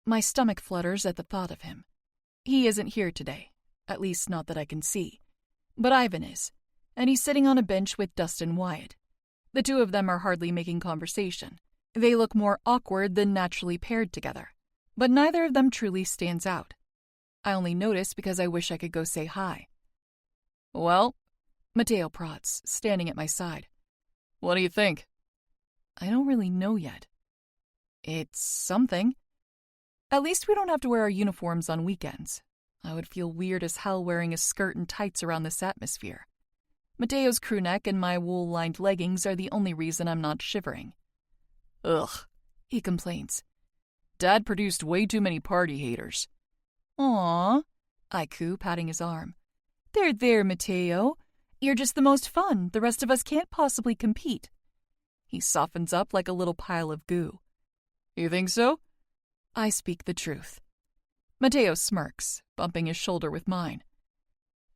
My stomach flutters at the thought of him. He isn't here today, at least not that I can see. But Ivan is, and he's sitting on a bench with Dustin Wyatt. The two of them are hardly making conversation. They look more awkward than naturally paired together, but neither of them truly stands out. I only notice because I wish I could go say hi. "Well," Matteo prods, standing at my side. "What do you think?" I don't really know yet. It's something. At least we don't have to wear our uniforms on weekends. I would feel weird as hell wearing a skirt and tights around this atmosphere. Matteo's crewneck and my wool-lined leggings are the only reason I'm not shivering. "Ugh," he complains. "Dad produced way too many party haters." "Aw," I coo, patting his arm. There, Matteo. You're just the most fun. The rest of us can't possibly compete." He softens up like a little pile of goo. "You think so?" I speak the truth. Matteo smirks, bumping his shoulder with mine.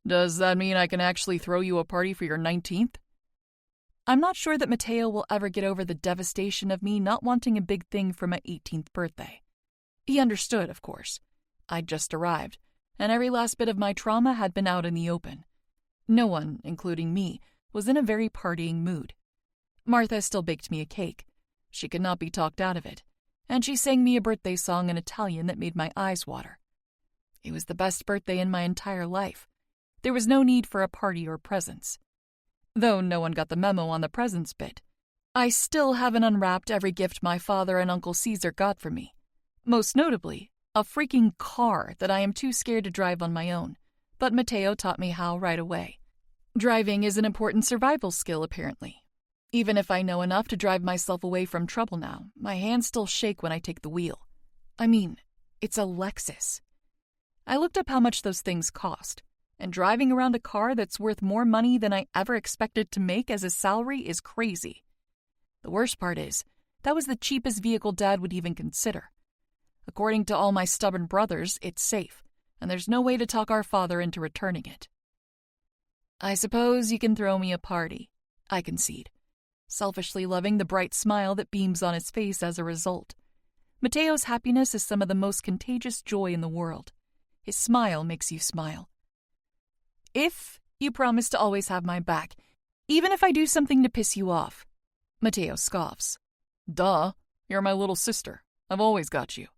"Does that mean I can actually throw you a party for your 19th? I'm not sure that Matteo will ever get over the devastation of me not wanting a big thing for my 18th birthday. He understood, of course. I'd just arrived, and every last bit of my trauma had been out in the open. No one, including me, was in a very partying mood. Martha still baked me a cake. She could not be talked out of it, and she sang me a birthday song in Italian that made my eyes water. It was the best birthday in my entire life. There was no need for a party or presents. Though no one got the memo on the presents bit, I still haven't unwrapped every gift my father and Uncle Caesar got for me. Most notably, a freaking car that I am too scared to drive on my own, but Matteo taught me how right away. Driving is an important survival skill, apparently. Even if I know enough to drive myself away from trouble now, my hands still shake when I take the wheel. I mean, it's a Lexus. I looked up how much those things cost, and driving around a car that's worth more money than I ever expected to make as a salary is crazy. The worst part is, that was the cheapest vehicle Dad would even consider. According to all my stubborn brothers, it's safe, and there's no way to talk our father into returning it. "I suppose you can throw me a party," I concede, selfishly loving the bright smile that beams on his face as a result. Matteo's happiness is some of the most contagious joy in the world. His smile makes you smile. "If you promise to always have my back, even if I do something to piss you off." Matteo scoffs. "Duh, you're my little sister. I've always got you."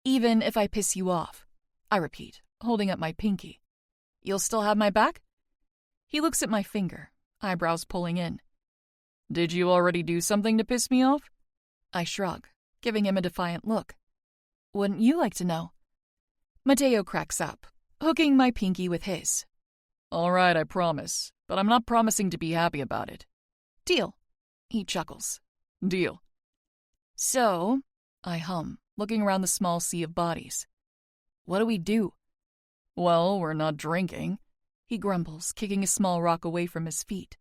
"Even if I piss you off," I repeat, holding up my pinky. "You'll still have my back?" He looks at my finger, eyebrows pulling in. "Did you already do something to piss me off?" I shrug, giving him a defiant look. "Wouldn't you like to know?" Matteo cracks up, hooking my pinky with his. "All right, I promise, but I'm not promising to be happy about it." "Deal," he chuckles. "Deal." "So," I hum, looking around the small sea of bodies. "What do we do?" "Well, we're not drinking," he grumbles, kicking a small rock away from his feet.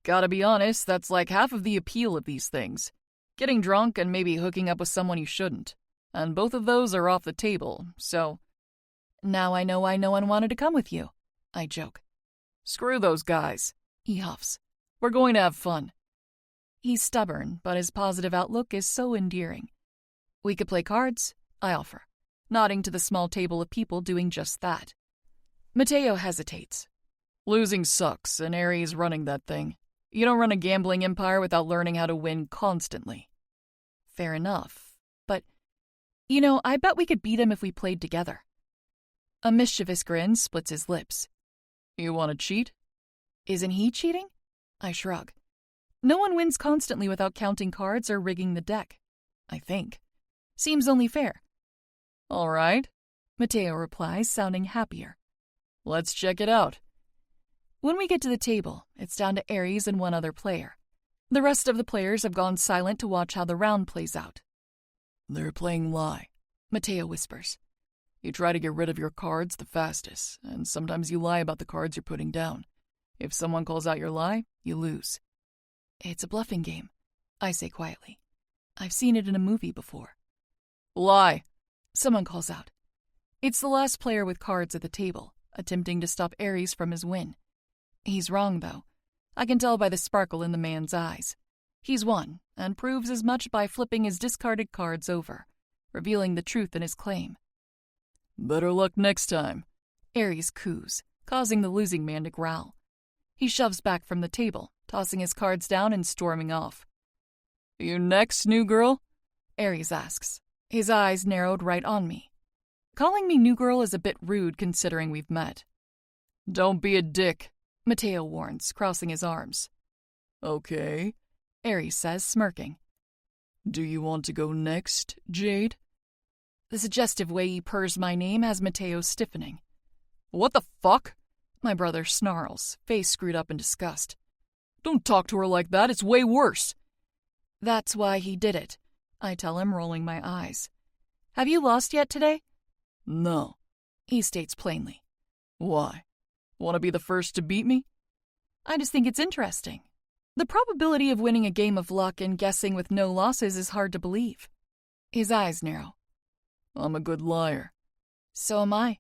"Gotta be honest, that's like half of the appeal of these things. Getting drunk and maybe hooking up with someone you shouldn't. And both of those are off the table, so—" "Now I know why no one wanted to come with you," I joke. "Screw those guys," he huffs. "We're going to have fun." He's stubborn, but his positive outlook is so endearing. "We could play cards," I offer, nodding to the small table of people doing just that. Matteo hesitates. "Losing sucks, and Aries running that thing. You don't run a gambling empire without learning how to win constantly." Fair enough, but, I bet we could beat him if we played together. A mischievous grin splits his lips. "You want to cheat?" "Isn't he cheating?" I shrug. No one wins constantly without counting cards or rigging the deck, I think. Seems only fair. "All right," Matteo replies, sounding happier. "Let's check it out." When we get to the table, it's down to Aries and one other player. The rest of the players have gone silent to watch how the round plays out. "They're playing lie," Matteo whispers. "You try to get rid of your cards the fastest, and sometimes you lie about the cards you're putting down. If someone calls out your lie, you lose." "It's a bluffing game," I say quietly. "I've seen it in a movie before." "Lie," someone calls out. It's the last player with cards at the table, attempting to stop Aries from his win. He's wrong, though. I can tell by the sparkle in the man's eyes. He's won, and proves as much by flipping his discarded cards over. revealing the truth in his claim. Better luck next time, Ares coos, causing the losing man to growl. He shoves back from the table, tossing his cards down and storming off. You next, new girl? Ares asks, his eyes narrowed right on me. Calling me new girl is a bit rude considering we've met. Don't be a dick, Mateo warns, crossing his arms. Okay, Ares says, smirking. Do you want to go next, Jade? The suggestive way he purrs my name has Mateo stiffening. What the fuck? My brother snarls, face screwed up in disgust. Don't talk to her like that, it's way worse. That's why he did it, I tell him, rolling my eyes. Have you lost yet today? No, he states plainly. Why? Want to be the first to beat me? I just think it's interesting. The probability of winning a game of luck and guessing with no losses is hard to believe. His eyes narrow. I'm a good liar. So am I.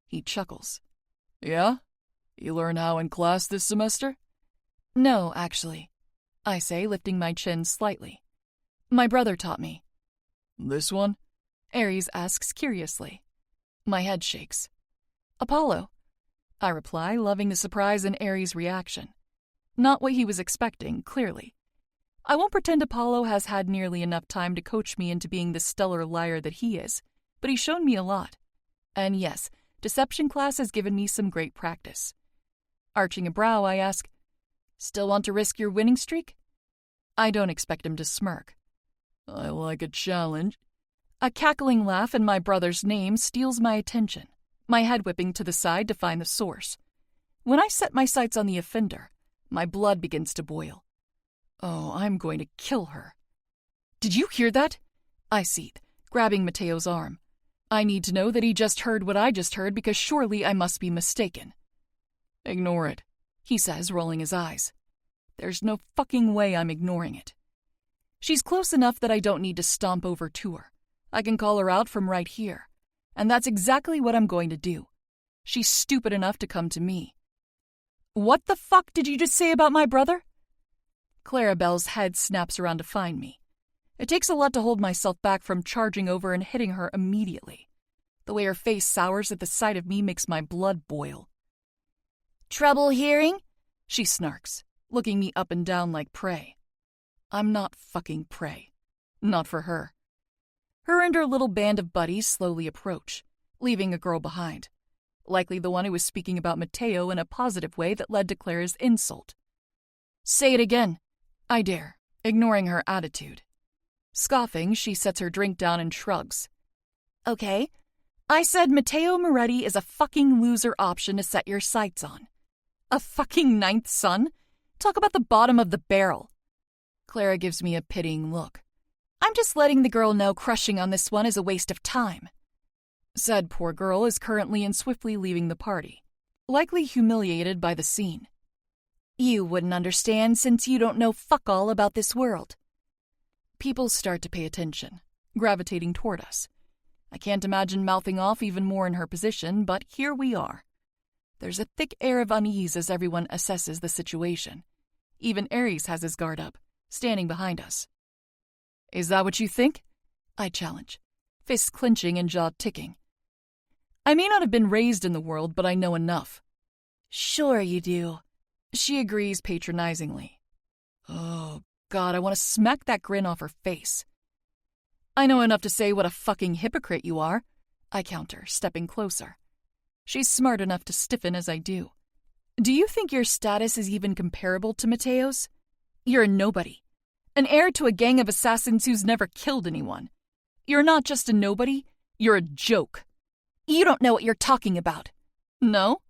He chuckles. Yeah? You learn how in class this semester? No, actually, I say, lifting my chin slightly. My brother taught me. This one? Ares asks curiously. My head shakes. Apollo, I reply, loving the surprise in Ares' reaction. Not what he was expecting, clearly. I won't pretend Apollo has had nearly enough time to coach me into being the stellar liar that he is, but he's shown me a lot. And yes, deception class has given me some great practice. Arching a brow, I ask, still want to risk your winning streak? I don't expect him to smirk. I like a challenge. A cackling laugh in my brother's name steals my attention, my head whipping to the side to find the source. When I set my sights on the offender, my blood begins to boil. Oh, I'm going to kill her. Did you hear that? I seethe, grabbing Mateo's arm. I need to know that he just heard what I just heard because surely I must be mistaken. Ignore it, he says, rolling his eyes. There's no fucking way I'm ignoring it. She's close enough that I don't need to stomp over to her. I can call her out from right here. And that's exactly what I'm going to do. She's stupid enough to come to me. What the fuck did you just say about my brother? Clarabelle's head snaps around to find me. It takes a lot to hold myself back from charging over and hitting her immediately. The way her face sours at the sight of me makes my blood boil. Trouble hearing? She snarks, looking me up and down like prey. I'm not fucking prey. Not for her. Her and her little band of buddies slowly approach, leaving a girl behind. Likely the one who was speaking about Mateo in a positive way that led to Clara's insult. Say it again, I dare, ignoring her attitude. Scoffing, she sets her drink down and shrugs. Okay, I said Mateo Moretti is a fucking loser option to set your sights on. A fucking ninth son? Talk about the bottom of the barrel. Clara gives me a pitying look. I'm just letting the girl know crushing on this one is a waste of time. Said poor girl is currently and swiftly leaving the party, likely humiliated by the scene. You wouldn't understand since you don't know fuck all about this world. People start to pay attention, gravitating toward us. I can't imagine mouthing off even more in her position, but here we are. There's a thick air of unease as everyone assesses the situation. Even Ares has his guard up, standing behind us. Is that what you think? I challenge, fists clenching and jaw ticking. I may not have been raised in the world, but I know enough. Sure you do. She agrees patronizingly. Oh, God, I want to smack that grin off her face. I know enough to say what a fucking hypocrite you are, I counter, stepping closer. She's smart enough to stiffen as I do. Do you think your status is even comparable to Mateo's? You're a nobody. An heir to a gang of assassins who's never killed anyone. You're not just a nobody, you're a joke. You don't know what you're talking about. No?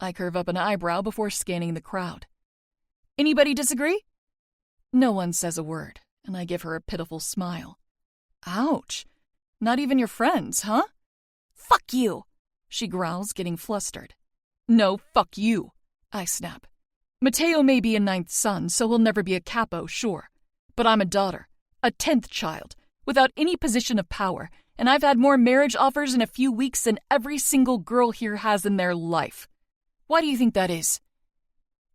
I curve up an eyebrow before scanning the crowd. Anybody disagree? No one says a word, and I give her a pitiful smile. Ouch. Not even your friends, huh? Fuck you, she growls, getting flustered. No, fuck you, I snap. Mateo may be a ninth son, so he'll never be a capo, sure. But I'm a daughter, a 10th child, without any position of power, and I've had more marriage offers in a few weeks than every single girl here has in their life. Why do you think that is?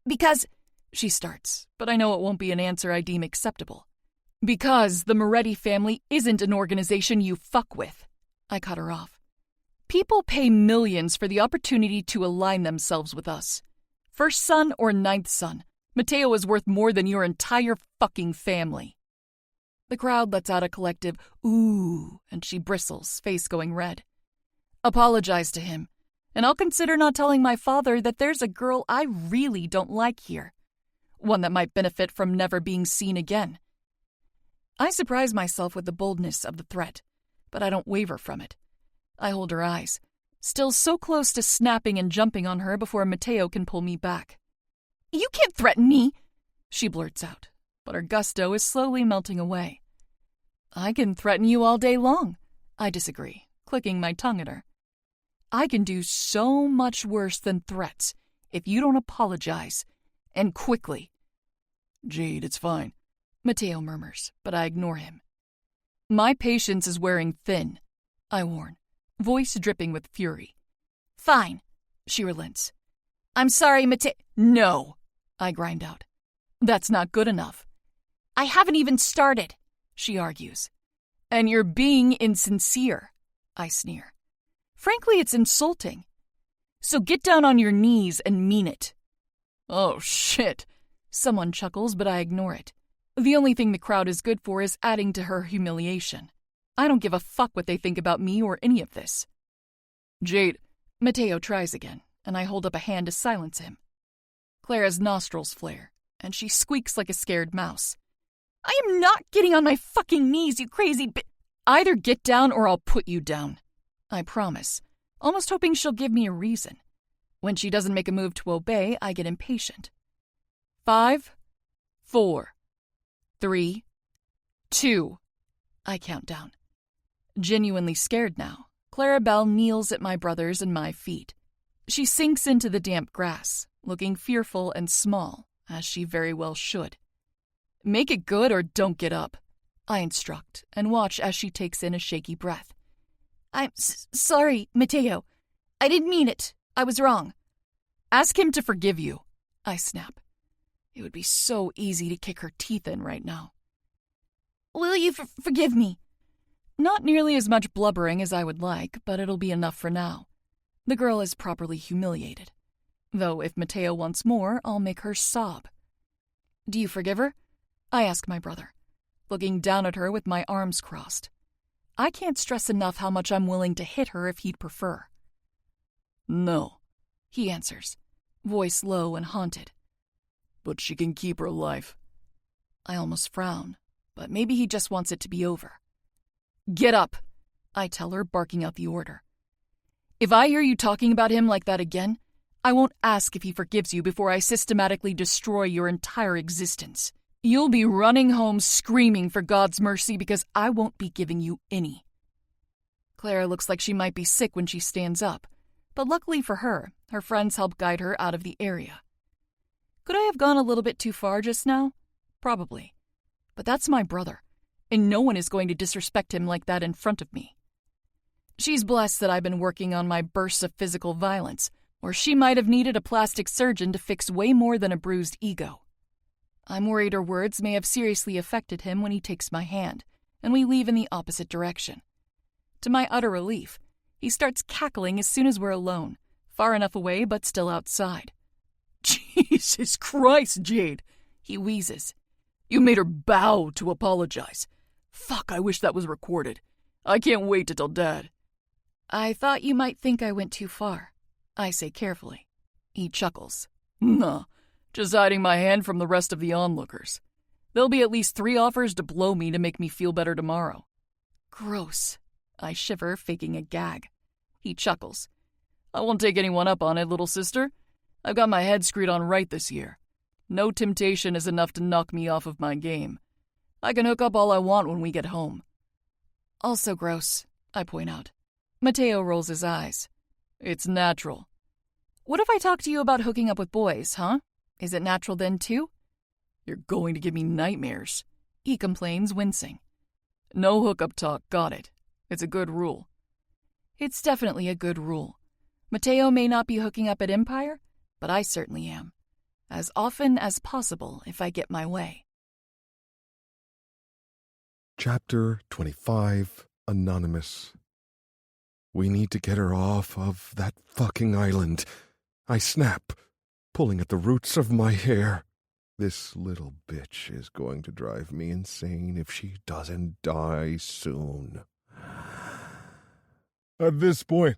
Because, she starts, but I know it won't be an answer I deem acceptable. Because the Moretti family isn't an organization you fuck with. I cut her off. People pay millions for the opportunity to align themselves with us. First son or ninth son, Mateo is worth more than your entire fucking family. The crowd lets out a collective ooh, and she bristles, face going red. Apologize to him, and I'll consider not telling my father that there's a girl I really don't like here. One that might benefit from never being seen again. I surprise myself with the boldness of the threat, but I don't waver from it. I hold her eyes, still so close to snapping and jumping on her before Mateo can pull me back. You can't threaten me, she blurts out, but her gusto is slowly melting away. I can threaten you all day long, I disagree, clicking my tongue at her. I can do so much worse than threats if you don't apologize, and quickly. Jade, it's fine, Mateo murmurs, but I ignore him. My patience is wearing thin, I warn, voice dripping with fury. Fine, she relents. I'm sorry, Mateo. No, I grind out. That's not good enough. I haven't even started, she argues. And you're being insincere, I sneer. Frankly, it's insulting. So get down on your knees and mean it. Oh, shit. Someone chuckles, but I ignore it. The only thing the crowd is good for is adding to her humiliation. I don't give a fuck what they think about me or any of this. Jade. Mateo tries again, and I hold up a hand to silence him. Clara's nostrils flare, and she squeaks like a scared mouse. I am not getting on my fucking knees, you crazy Either get down or I'll put you down. I promise, almost hoping she'll give me a reason. When she doesn't make a move to obey, I get impatient. 5, 4, 3, 2. I count down. Genuinely scared now, Clarabelle kneels at my brother's and my feet. She sinks into the damp grass, looking fearful and small, as she very well should. Make it good or don't get up, I instruct, and watch as she takes in a shaky breath. I'm sorry, Mateo. I didn't mean it. I was wrong. Ask him to forgive you, I snap. It would be so easy to kick her teeth in right now. Will you forgive me? Not nearly as much blubbering as I would like, but it'll be enough for now. The girl is properly humiliated. Though if Mateo wants more, I'll make her sob. Do you forgive her? I ask my brother, looking down at her with my arms crossed. I can't stress enough how much I'm willing to hit her if he'd prefer. No, he answers, voice low and haunted. But she can keep her life. I almost frown, but maybe he just wants it to be over. Get up, I tell her, barking out the order. If I hear you talking about him like that again, I won't ask if he forgives you before I systematically destroy your entire existence. You'll be running home screaming for God's mercy because I won't be giving you any. Clara looks like she might be sick when she stands up, but luckily for her, her friends help guide her out of the area. Could I have gone a little bit too far just now? Probably. But that's my brother, and no one is going to disrespect him like that in front of me. She's blessed that I've been working on my bursts of physical violence, or she might have needed a plastic surgeon to fix way more than a bruised ego. I'm worried her words may have seriously affected him when he takes my hand, and we leave in the opposite direction. To my utter relief, he starts cackling as soon as we're alone, far enough away but still outside. Jesus Christ, Jade, he wheezes. You made her bow to apologize. Fuck, I wish that was recorded. I can't wait to tell Dad. I thought you might think I went too far, I say carefully. He chuckles. Nah, just hiding my hand from the rest of the onlookers. There'll be at least 3 offers to blow me to make me feel better tomorrow. Gross. I shiver, faking a gag. He chuckles. I won't take anyone up on it, little sister. I've got my head screwed on right this year. No temptation is enough to knock me off of my game. I can hook up all I want when we get home. Also gross, I point out. Mateo rolls his eyes. It's natural. What if I talk to you about hooking up with boys, huh? Is it natural then, too? You're going to give me nightmares, he complains, wincing. No hookup talk, got it. It's a good rule. It's definitely a good rule. Mateo may not be hooking up at Empire, but I certainly am. As often as possible if I get my way. Chapter 25, Anonymous. We need to get her off of that fucking island. I snap, pulling at the roots of my hair. This little bitch is going to drive me insane if she doesn't die soon. At this point,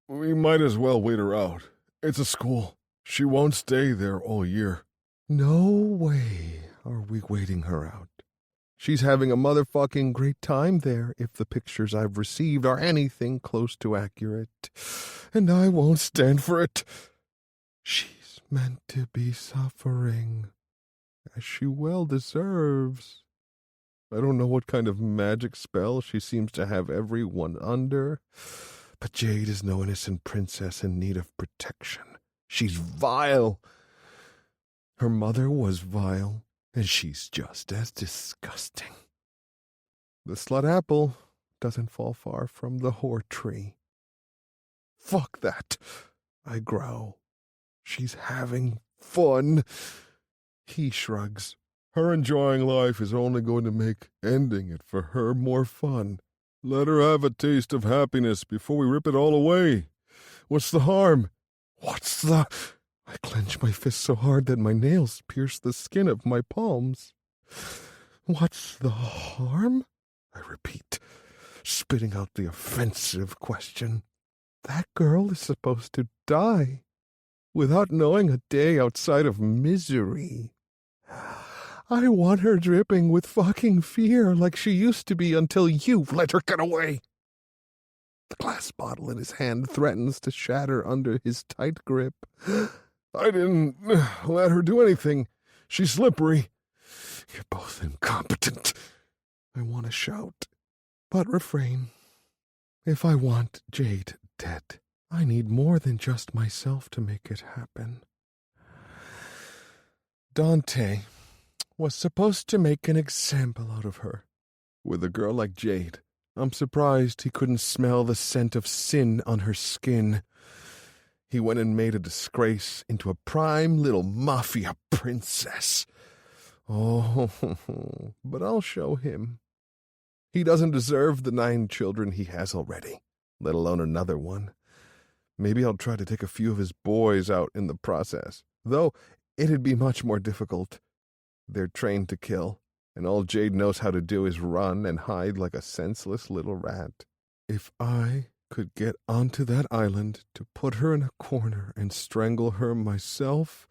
we might as well wait her out. It's a school. She won't stay there all year. No way are we waiting her out. She's having a motherfucking great time there if the pictures I've received are anything close to accurate. And I won't stand for it. She's meant to be suffering, as she well deserves. I don't know what kind of magic spell she seems to have everyone under, but Jade is no innocent princess in need of protection. She's vile. Her mother was vile, and she's just as disgusting. The slut apple doesn't fall far from the whore tree. Fuck that, I growl. She's having fun. He shrugs. Her enjoying life is only going to make ending it for her more fun. Let her have a taste of happiness before we rip it all away. What's the harm? What's the... I clench my fist so hard that my nails pierce the skin of my palms. What's the harm? I repeat, spitting out the offensive question. That girl is supposed to die without knowing a day outside of misery. I want her dripping with fucking fear like she used to be until you let her get away. The glass bottle in his hand threatens to shatter under his tight grip. I didn't let her do anything. She's slippery. You're both incompetent. I want to shout, but refrain. If I want Jade dead, I need more than just myself to make it happen. Dante was supposed to make an example out of her. With a girl like Jade, I'm surprised he couldn't smell the scent of sin on her skin. He went and made a disgrace into a prime little Mafia princess. Oh, but I'll show him. He doesn't deserve the 9 children he has already, let alone another one. Maybe I'll try to take a few of his boys out in the process, though it'd be much more difficult. They're trained to kill, and all Jade knows how to do is run and hide like a senseless little rat. If I could get onto that island to put her in a corner and strangle her myself,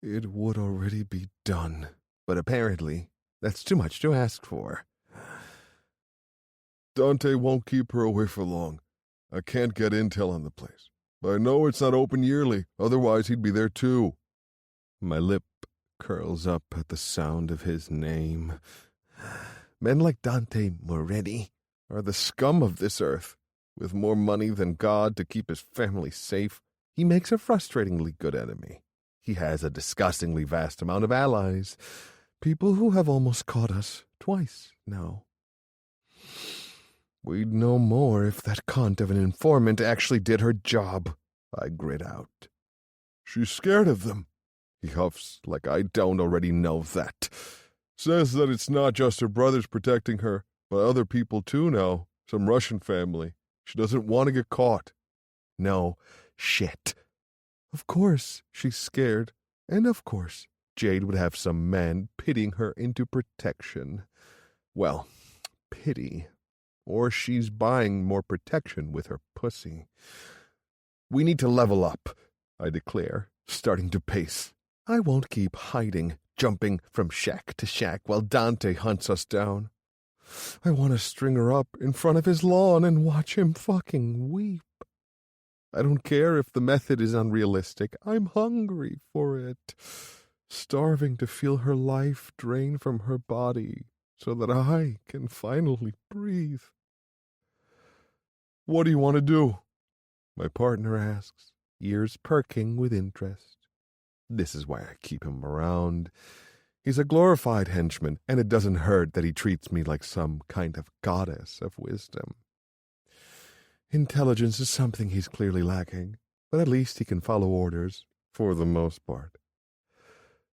it would already be done. But apparently, that's too much to ask for. Dante won't keep her away for long. I can't get intel on the place, but I know it's not open yearly, otherwise he'd be there too. My lip curls up at the sound of his name. Men like Dante Moretti are the scum of this earth. With more money than God to keep his family safe, he makes a frustratingly good enemy. He has a disgustingly vast amount of allies, people who have almost caught us twice now. We'd know more if that cunt of an informant actually did her job, I grit out. She's scared of them. He huffs like I don't already know that. Says that it's not just her brothers protecting her, but other people too now, some Russian family. She doesn't want to get caught. No, shit. Of course she's scared, and of course Jade would have some man pitying her into protection. Well, pity. Or she's buying more protection with her pussy. We need to level up, I declare, starting to pace. I won't keep hiding, jumping from shack to shack while Dante hunts us down. I want to string her up in front of his lawn and watch him fucking weep. I don't care if the method is unrealistic. I'm hungry for it, starving to feel her life drain from her body so that I can finally breathe. What do you want to do? My partner asks, ears perking with interest. This is why I keep him around. He's a glorified henchman, and it doesn't hurt that he treats me like some kind of goddess of wisdom. Intelligence is something he's clearly lacking, but at least he can follow orders, for the most part.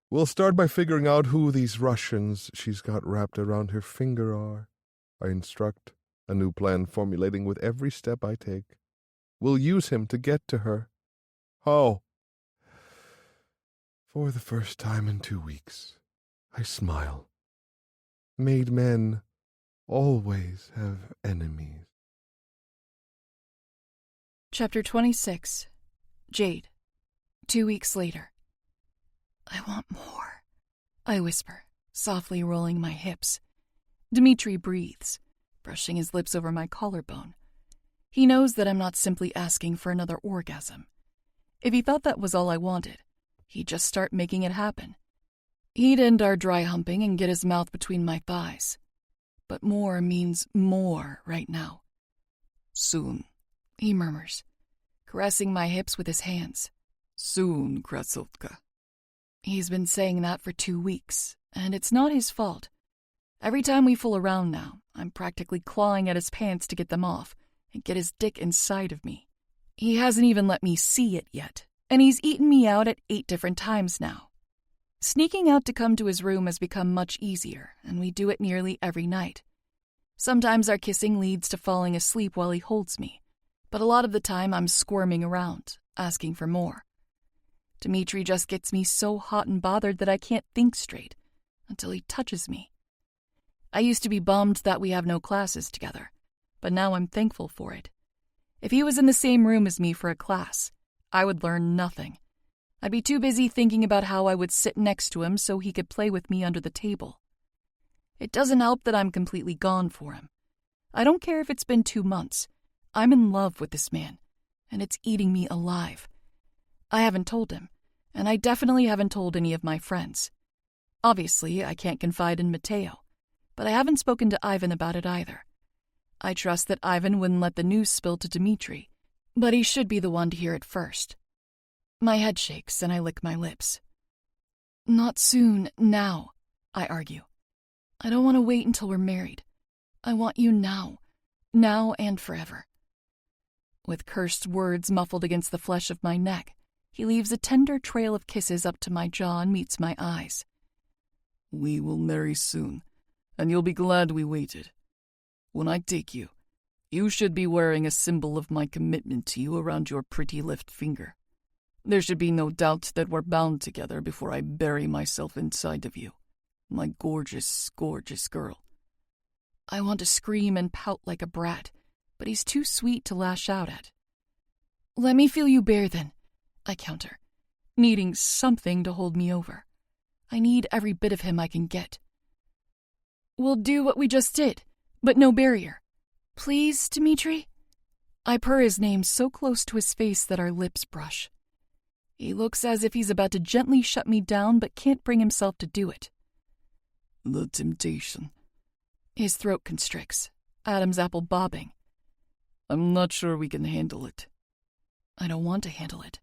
We'll start by figuring out who these Russians she's got wrapped around her finger are. I instruct, a new plan formulating with every step I take. We'll use him to get to her. How? For the first time in 2 weeks, I smile. Made men always have enemies. Chapter 26. Jade. 2 weeks later. I want more, I whisper, softly rolling my hips. Dmitri breathes, brushing his lips over my collarbone. He knows that I'm not simply asking for another orgasm. If he thought that was all I wanted, he'd just start making it happen. He'd end our dry humping and get his mouth between my thighs. But more means more right now. Soon, he murmurs, caressing my hips with his hands. Soon, Krasotka. He's been saying that for 2 weeks, and it's not his fault. Every time we fool around now, I'm practically clawing at his pants to get them off and get his dick inside of me. He hasn't even let me see it yet, and he's eaten me out at 8 different times now. Sneaking out to come to his room has become much easier, and we do it nearly every night. Sometimes our kissing leads to falling asleep while he holds me, but a lot of the time I'm squirming around, asking for more. Dmitri just gets me so hot and bothered that I can't think straight until he touches me. I used to be bummed that we have no classes together, but now I'm thankful for it. If he was in the same room as me for a class, I would learn nothing. I'd be too busy thinking about how I would sit next to him so he could play with me under the table. It doesn't help that I'm completely gone for him. I don't care if it's been 2 months. I'm in love with this man, and it's eating me alive. I haven't told him, and I definitely haven't told any of my friends. Obviously, I can't confide in Matteo, but I haven't spoken to Ivan about it either. I trust that Ivan wouldn't let the news spill to Dmitri, but he should be the one to hear it first. My head shakes and I lick my lips. Not soon, now, I argue. I don't want to wait until we're married. I want you now and forever. With cursed words muffled against the flesh of my neck, he leaves a tender trail of kisses up to my jaw and meets my eyes. We will marry soon, and you'll be glad we waited. When I take you, you should be wearing a symbol of my commitment to you around your pretty left finger. There should be no doubt that we're bound together before I bury myself inside of you, my gorgeous, gorgeous girl. I want to scream and pout like a brat, but he's too sweet to lash out at. Let me feel you bare then, I counter, needing something to hold me over. I need every bit of him I can get. We'll do what we just did, but no barrier. Please, Dmitri? I purr his name so close to his face that our lips brush. He looks as if he's about to gently shut me down but can't bring himself to do it. The temptation. His throat constricts, Adam's apple bobbing. I'm not sure we can handle it. I don't want to handle it.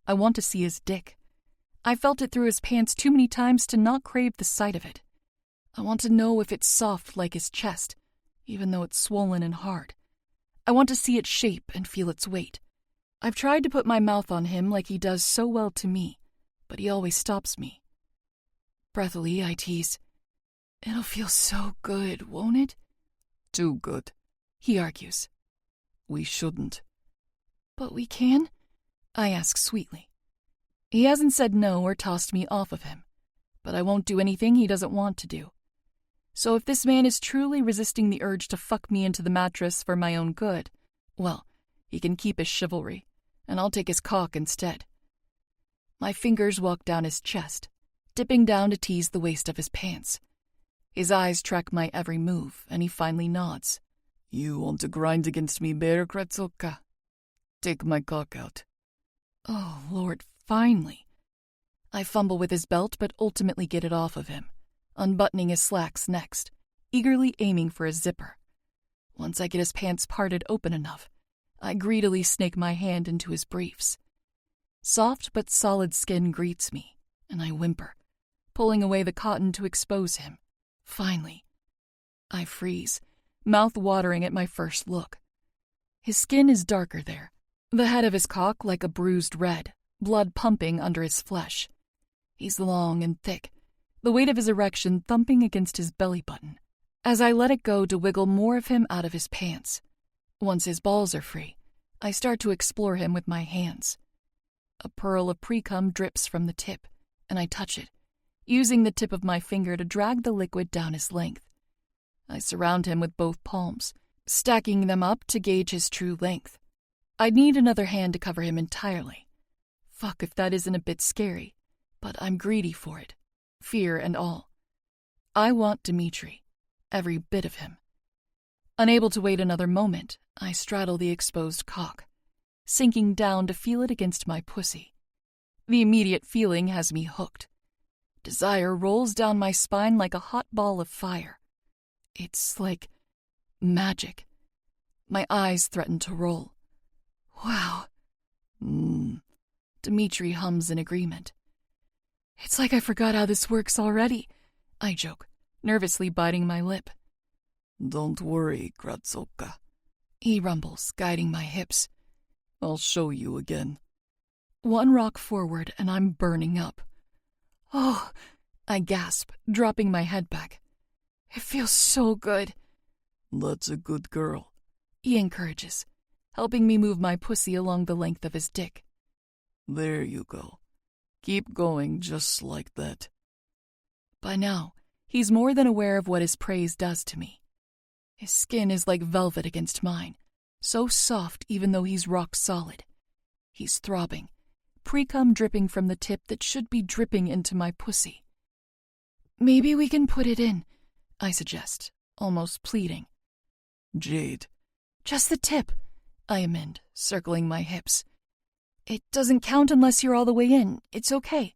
I want to see his dick. I felt it through his pants too many times to not crave the sight of it. I want to know if it's soft like his chest, even though it's swollen and hard. I want to see its shape and feel its weight. I've tried to put my mouth on him like he does so well to me, but he always stops me. Breathily, I tease, "It'll feel so good, won't it?" Too good, he argues. We shouldn't. But we can? I ask sweetly. He hasn't said no or tossed me off of him, but I won't do anything he doesn't want to do. So if this man is truly resisting the urge to fuck me into the mattress for my own good, well, he can keep his chivalry, and I'll take his cock instead. My fingers walk down his chest, dipping down to tease the waist of his pants. His eyes track my every move, and he finally nods. You want to grind against me, bare, Kratsoka? Take my cock out. Oh, Lord, finally. I fumble with his belt, but ultimately get it off of him, unbuttoning his slacks next, eagerly aiming for his zipper. Once I get his pants parted open enough, I greedily snake my hand into his briefs. Soft but solid skin greets me, and I whimper, pulling away the cotton to expose him. Finally. I freeze, mouth watering at my first look. His skin is darker there, the head of his cock like a bruised red, blood pumping under his flesh. He's long and thick, the weight of his erection thumping against his belly button, as I let it go to wiggle more of him out of his pants. Once his balls are free, I start to explore him with my hands. A pearl of pre-cum drips from the tip, and I touch it, using the tip of my finger to drag the liquid down his length. I surround him with both palms, stacking them up to gauge his true length. I'd need another hand to cover him entirely. Fuck if that isn't a bit scary, but I'm greedy for it, fear and all. I want Dmitri, every bit of him. Unable to wait another moment, I straddle the exposed cock, sinking down to feel it against my pussy. The immediate feeling has me hooked. Desire rolls down my spine like a hot ball of fire. It's like magic. My eyes threaten to roll. Wow. Dmitri hums in agreement. It's like I forgot how this works already, I joke, nervously biting my lip. Don't worry, Kratsovka, he rumbles, guiding my hips. I'll show you again. One rock forward and I'm burning up. Oh, I gasp, dropping my head back. It feels so good. That's a good girl, he encourages, helping me move my pussy along the length of his dick. There you go. Keep going just like that. By now, he's more than aware of what his praise does to me. His skin is like velvet against mine, so soft even though he's rock solid. He's throbbing, pre-cum dripping from the tip that should be dripping into my pussy. Maybe we can put it in, I suggest, almost pleading. Jade. Just the tip, I amend, circling my hips. It doesn't count unless you're all the way in. It's okay.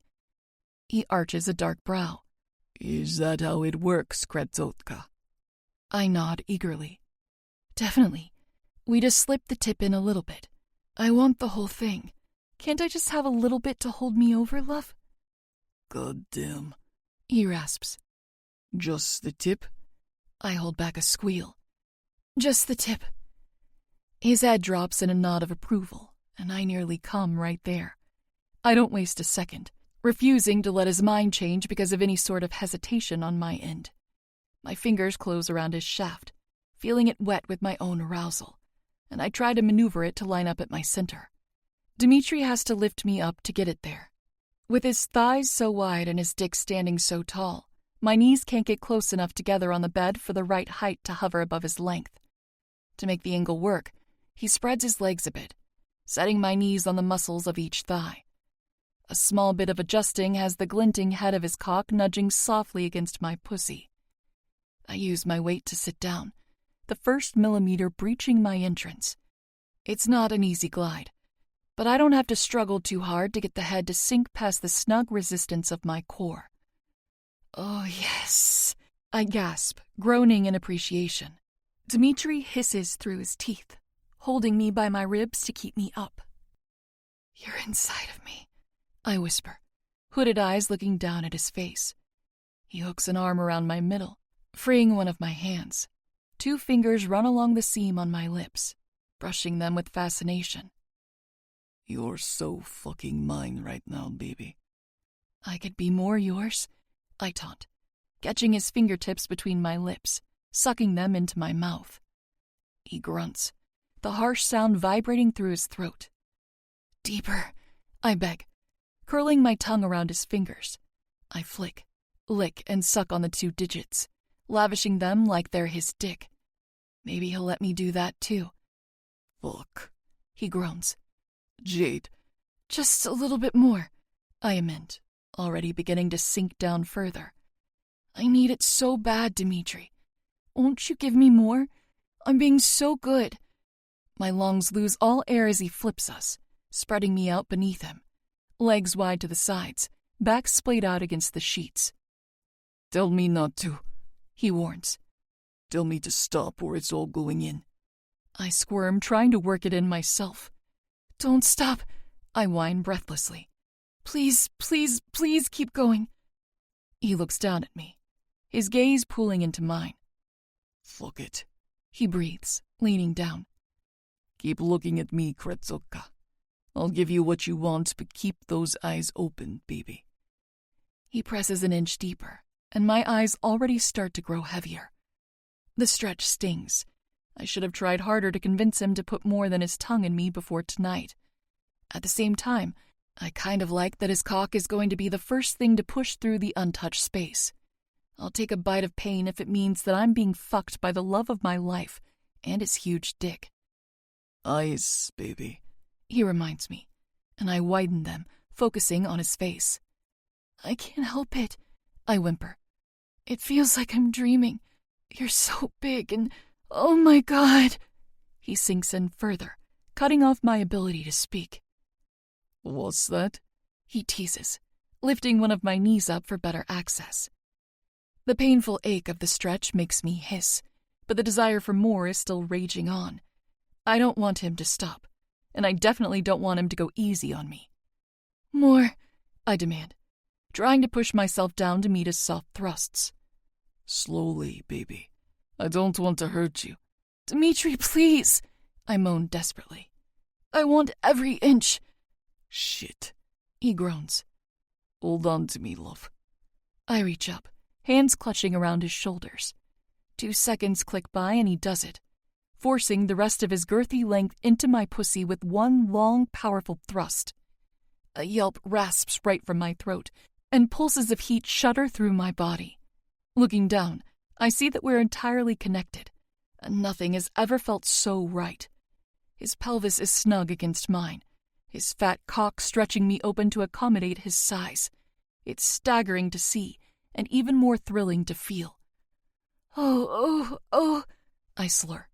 He arches a dark brow. Is that how it works, Kretzotka? I nod eagerly. Definitely. We just slip the tip in a little bit. I want the whole thing. Can't I just have a little bit to hold me over, love? God damn. He rasps. Just the tip? I hold back a squeal. Just the tip. His head drops in a nod of approval, and I nearly come right there. I don't waste a second, refusing to let his mind change because of any sort of hesitation on my end. My fingers close around his shaft, feeling it wet with my own arousal, and I try to maneuver it to line up at my center. Dmitri has to lift me up to get it there. With his thighs so wide and his dick standing so tall, my knees can't get close enough together on the bed for the right height to hover above his length. To make the angle work, he spreads his legs a bit, setting my knees on the muscles of each thigh. A small bit of adjusting has the glinting head of his cock nudging softly against my pussy. I use my weight to sit down, the first millimeter breaching my entrance. It's not an easy glide, but I don't have to struggle too hard to get the head to sink past the snug resistance of my core. Oh, yes, I gasp, groaning in appreciation. Dmitri hisses through his teeth, holding me by my ribs to keep me up. You're inside of me, I whisper, hooded eyes looking down at his face. He hooks an arm around my middle, freeing one of my hands. 2 fingers run along the seam on my lips, brushing them with fascination. You're so fucking mine right now, baby. I could be more yours, I taunt, catching his fingertips between my lips, sucking them into my mouth. He grunts, the harsh sound vibrating through his throat. Deeper, I beg, curling my tongue around his fingers. I flick, lick, and suck on the 2 digits, lavishing them like they're his dick. Maybe he'll let me do that too. Fuck, he groans. Jade. Just a little bit more, I amend, already beginning to sink down further. I need it so bad, Dmitri. Won't you give me more? I'm being so good. My lungs lose all air as he flips us, spreading me out beneath him, legs wide to the sides, back splayed out against the sheets. Tell me not to, he warns. Tell me to stop or it's all going in. I squirm, trying to work it in myself. Don't stop, I whine breathlessly. Please, please, please keep going. He looks down at me, his gaze pooling into mine. Fuck it, he breathes, leaning down. Keep looking at me, Kretzoka. I'll give you what you want, but keep those eyes open, baby. He presses an inch deeper, and my eyes already start to grow heavier. The stretch stings. I should have tried harder to convince him to put more than his tongue in me before tonight. At the same time, I kind of like that his cock is going to be the first thing to push through the untouched space. I'll take a bite of pain if it means that I'm being fucked by the love of my life and his huge dick. Eyes, baby, he reminds me, and I widen them, focusing on his face. I can't help it, I whimper. It feels like I'm dreaming. You're so big and, oh my God. He sinks in further, cutting off my ability to speak. What's that? He teases, lifting one of my knees up for better access. The painful ache of the stretch makes me hiss, but the desire for more is still raging on. I don't want him to stop, and I definitely don't want him to go easy on me. More, I demand, trying to push myself down to meet his soft thrusts. Slowly, baby. I don't want to hurt you. Dimitri, please, I moan desperately. I want every inch. Shit, he groans. Hold on to me, love. I reach up, hands clutching around his shoulders. 2 seconds click by and he does it, forcing the rest of his girthy length into my pussy with one long, powerful thrust. A yelp rasps right from my throat, and pulses of heat shudder through my body. Looking down, I see that we're entirely connected, and nothing has ever felt so right. His pelvis is snug against mine, his fat cock stretching me open to accommodate his size. It's staggering to see, and even more thrilling to feel. Oh, I slur,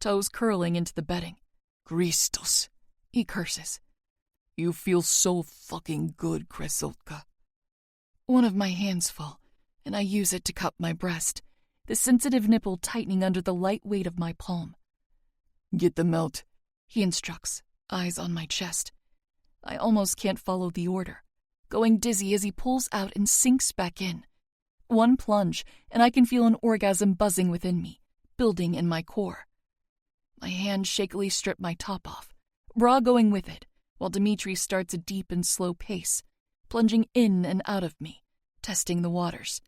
toes curling into the bedding. Christos, he curses. You feel so fucking good, Kresotka. One of my hands fall, and I use it to cup my breast, the sensitive nipple tightening under the light weight of my palm. Get them out, he instructs, eyes on my chest. I almost can't follow the order, going dizzy as he pulls out and sinks back in. One plunge, and I can feel an orgasm buzzing within me, building in my core. My hands shakily strip my top off, bra going with it, while Dimitri starts a deep and slow pace, plunging in and out of me, testing the waters.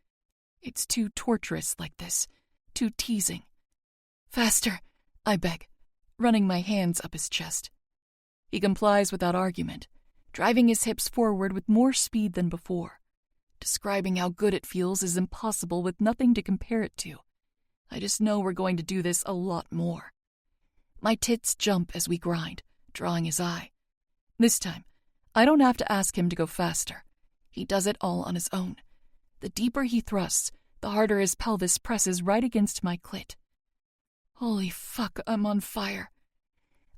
It's too torturous like this, too teasing. Faster, I beg, running my hands up his chest. He complies without argument, driving his hips forward with more speed than before. Describing how good it feels is impossible with nothing to compare it to. I just know we're going to do this a lot more. My tits jump as we grind, drawing his eye. This time, I don't have to ask him to go faster. He does it all on his own. The deeper he thrusts, the harder his pelvis presses right against my clit. Holy fuck, I'm on fire.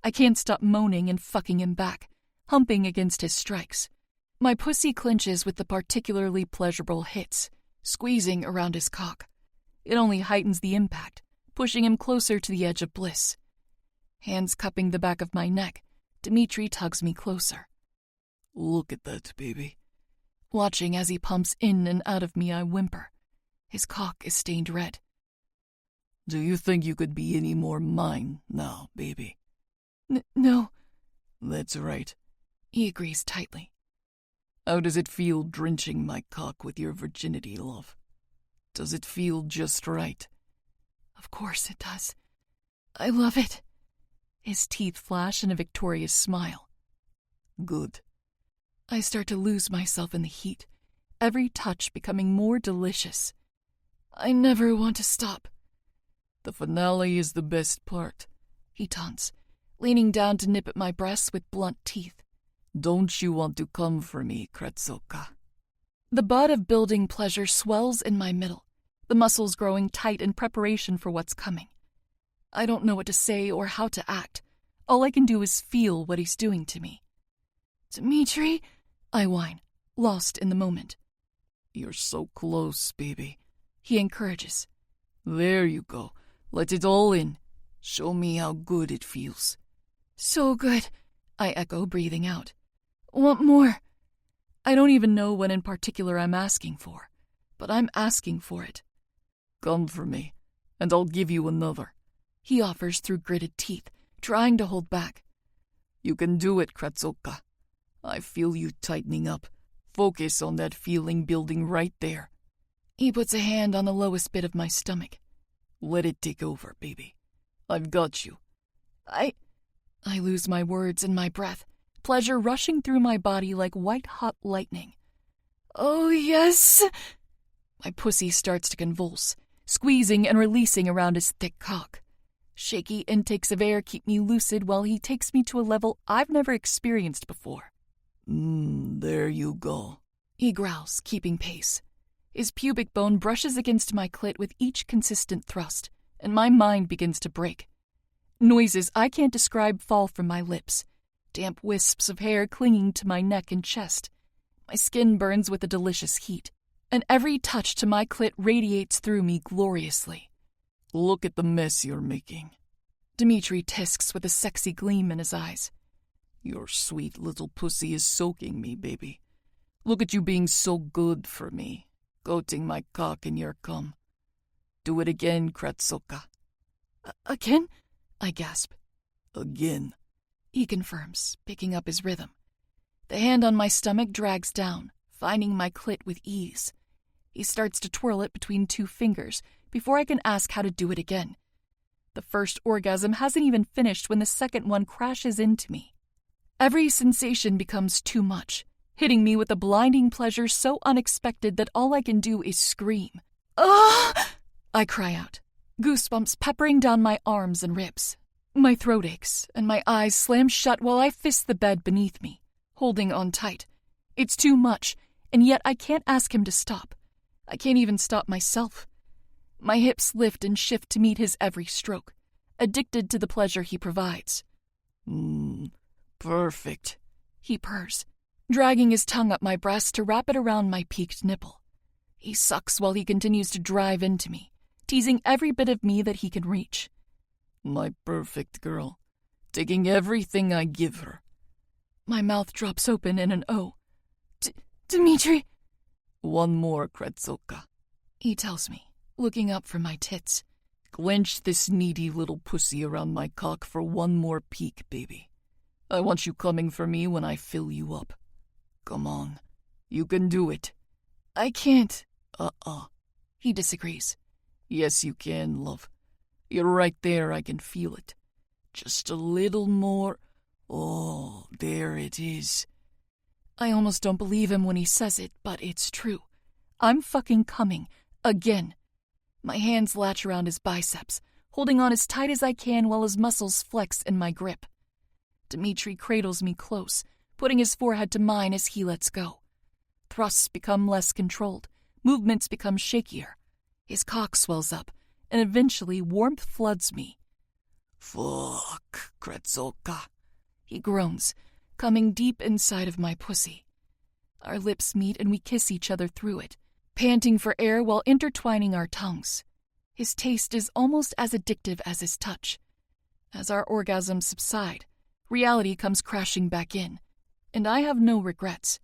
I can't stop moaning and fucking him back, humping against his strikes. My pussy clinches with the particularly pleasurable hits, squeezing around his cock. It only heightens the impact, pushing him closer to the edge of bliss. Hands cupping the back of my neck, Dimitri tugs me closer. Look at that, baby. Watching as he pumps in and out of me, I whimper. His cock is stained red. Do you think you could be any more mine now, baby? No. That's right. He agrees tightly. How does it feel drenching my cock with your virginity, love? Does it feel just right? Of course it does. I love it. His teeth flash in a victorious smile. Good. I start to lose myself in the heat, every touch becoming more delicious. I never want to stop. The finale is the best part, he taunts, leaning down to nip at my breasts with blunt teeth. Don't you want to come for me, Kretsoka? The bud of building pleasure swells in my middle, the muscles growing tight in preparation for what's coming. I don't know what to say or how to act. All I can do is feel what he's doing to me. Dimitri, I whine, lost in the moment. You're so close, baby, he encourages. There you go. Let it all in. Show me how good it feels. So good, I echo, breathing out. Want more? I don't even know what in particular I'm asking for, but I'm asking for it. Come for me, and I'll give you another, he offers through gritted teeth, trying to hold back. You can do it, Kretsoka. I feel you tightening up, Focus on that feeling building right there. He puts a hand on the lowest bit of my stomach. Let it take over, baby. I've got you. I lose my words and my breath, pleasure rushing through my body like white-hot lightning. Oh, yes! My pussy starts to convulse, squeezing and releasing around his thick cock. Shaky intakes of air keep me lucid while he takes me to a level I've never experienced before. There you go. He growls, keeping pace. His pubic bone brushes against my clit with each consistent thrust, and my mind begins to break. Noises I can't describe fall from my lips, damp wisps of hair clinging to my neck and chest. My skin burns with a delicious heat, and every touch to my clit radiates through me gloriously. Look at the mess you're making. Dimitri tisks with a sexy gleam in his eyes. Your sweet little pussy is soaking me, baby. Look at you being so good for me, coating my cock in your cum. Do it again, Kratsoka. Again? I gasp. Again. He confirms, picking up his rhythm. The hand on my stomach drags down, finding my clit with ease. He starts to twirl it between two fingers before I can ask how to do it again. The first orgasm hasn't even finished when the second one crashes into me. Every sensation becomes too much, hitting me with a blinding pleasure so unexpected that all I can do is scream. Ah! I cry out, goosebumps peppering down my arms and ribs. My throat aches, and my eyes slam shut while I fist the bed beneath me, holding on tight. It's too much, and yet I can't ask him to stop. I can't even stop myself. My hips lift and shift to meet his every stroke, addicted to the pleasure he provides. Perfect, he purrs, dragging his tongue up my breast to wrap it around my peaked nipple. He sucks while he continues to drive into me, teasing every bit of me that he can reach. My perfect girl, taking everything I give her. My mouth drops open in an O. Dimitri! One more, Kratsoka, he tells me, looking up from my tits. Clench this needy little pussy around my cock for one more peek, baby. I want you coming for me when I fill you up. Come on, you can do it. I can't. He disagrees. Yes, you can, love. You're right there, I can feel it. Just a little more. Oh, there it is. I almost don't believe him when he says it, but it's true. I'm fucking coming. Again. My hands latch around his biceps, holding on as tight as I can while his muscles flex in my grip. Dimitri cradles me close, putting his forehead to mine as he lets go. Thrusts become less controlled, movements become shakier. His cock swells up, and eventually warmth floods me. Fuck, Kratsoka, he groans, coming deep inside of my pussy. Our lips meet and we kiss each other through it, panting for air while intertwining our tongues. His taste is almost as addictive as his touch. As our orgasms subside, reality comes crashing back in, and I have no regrets.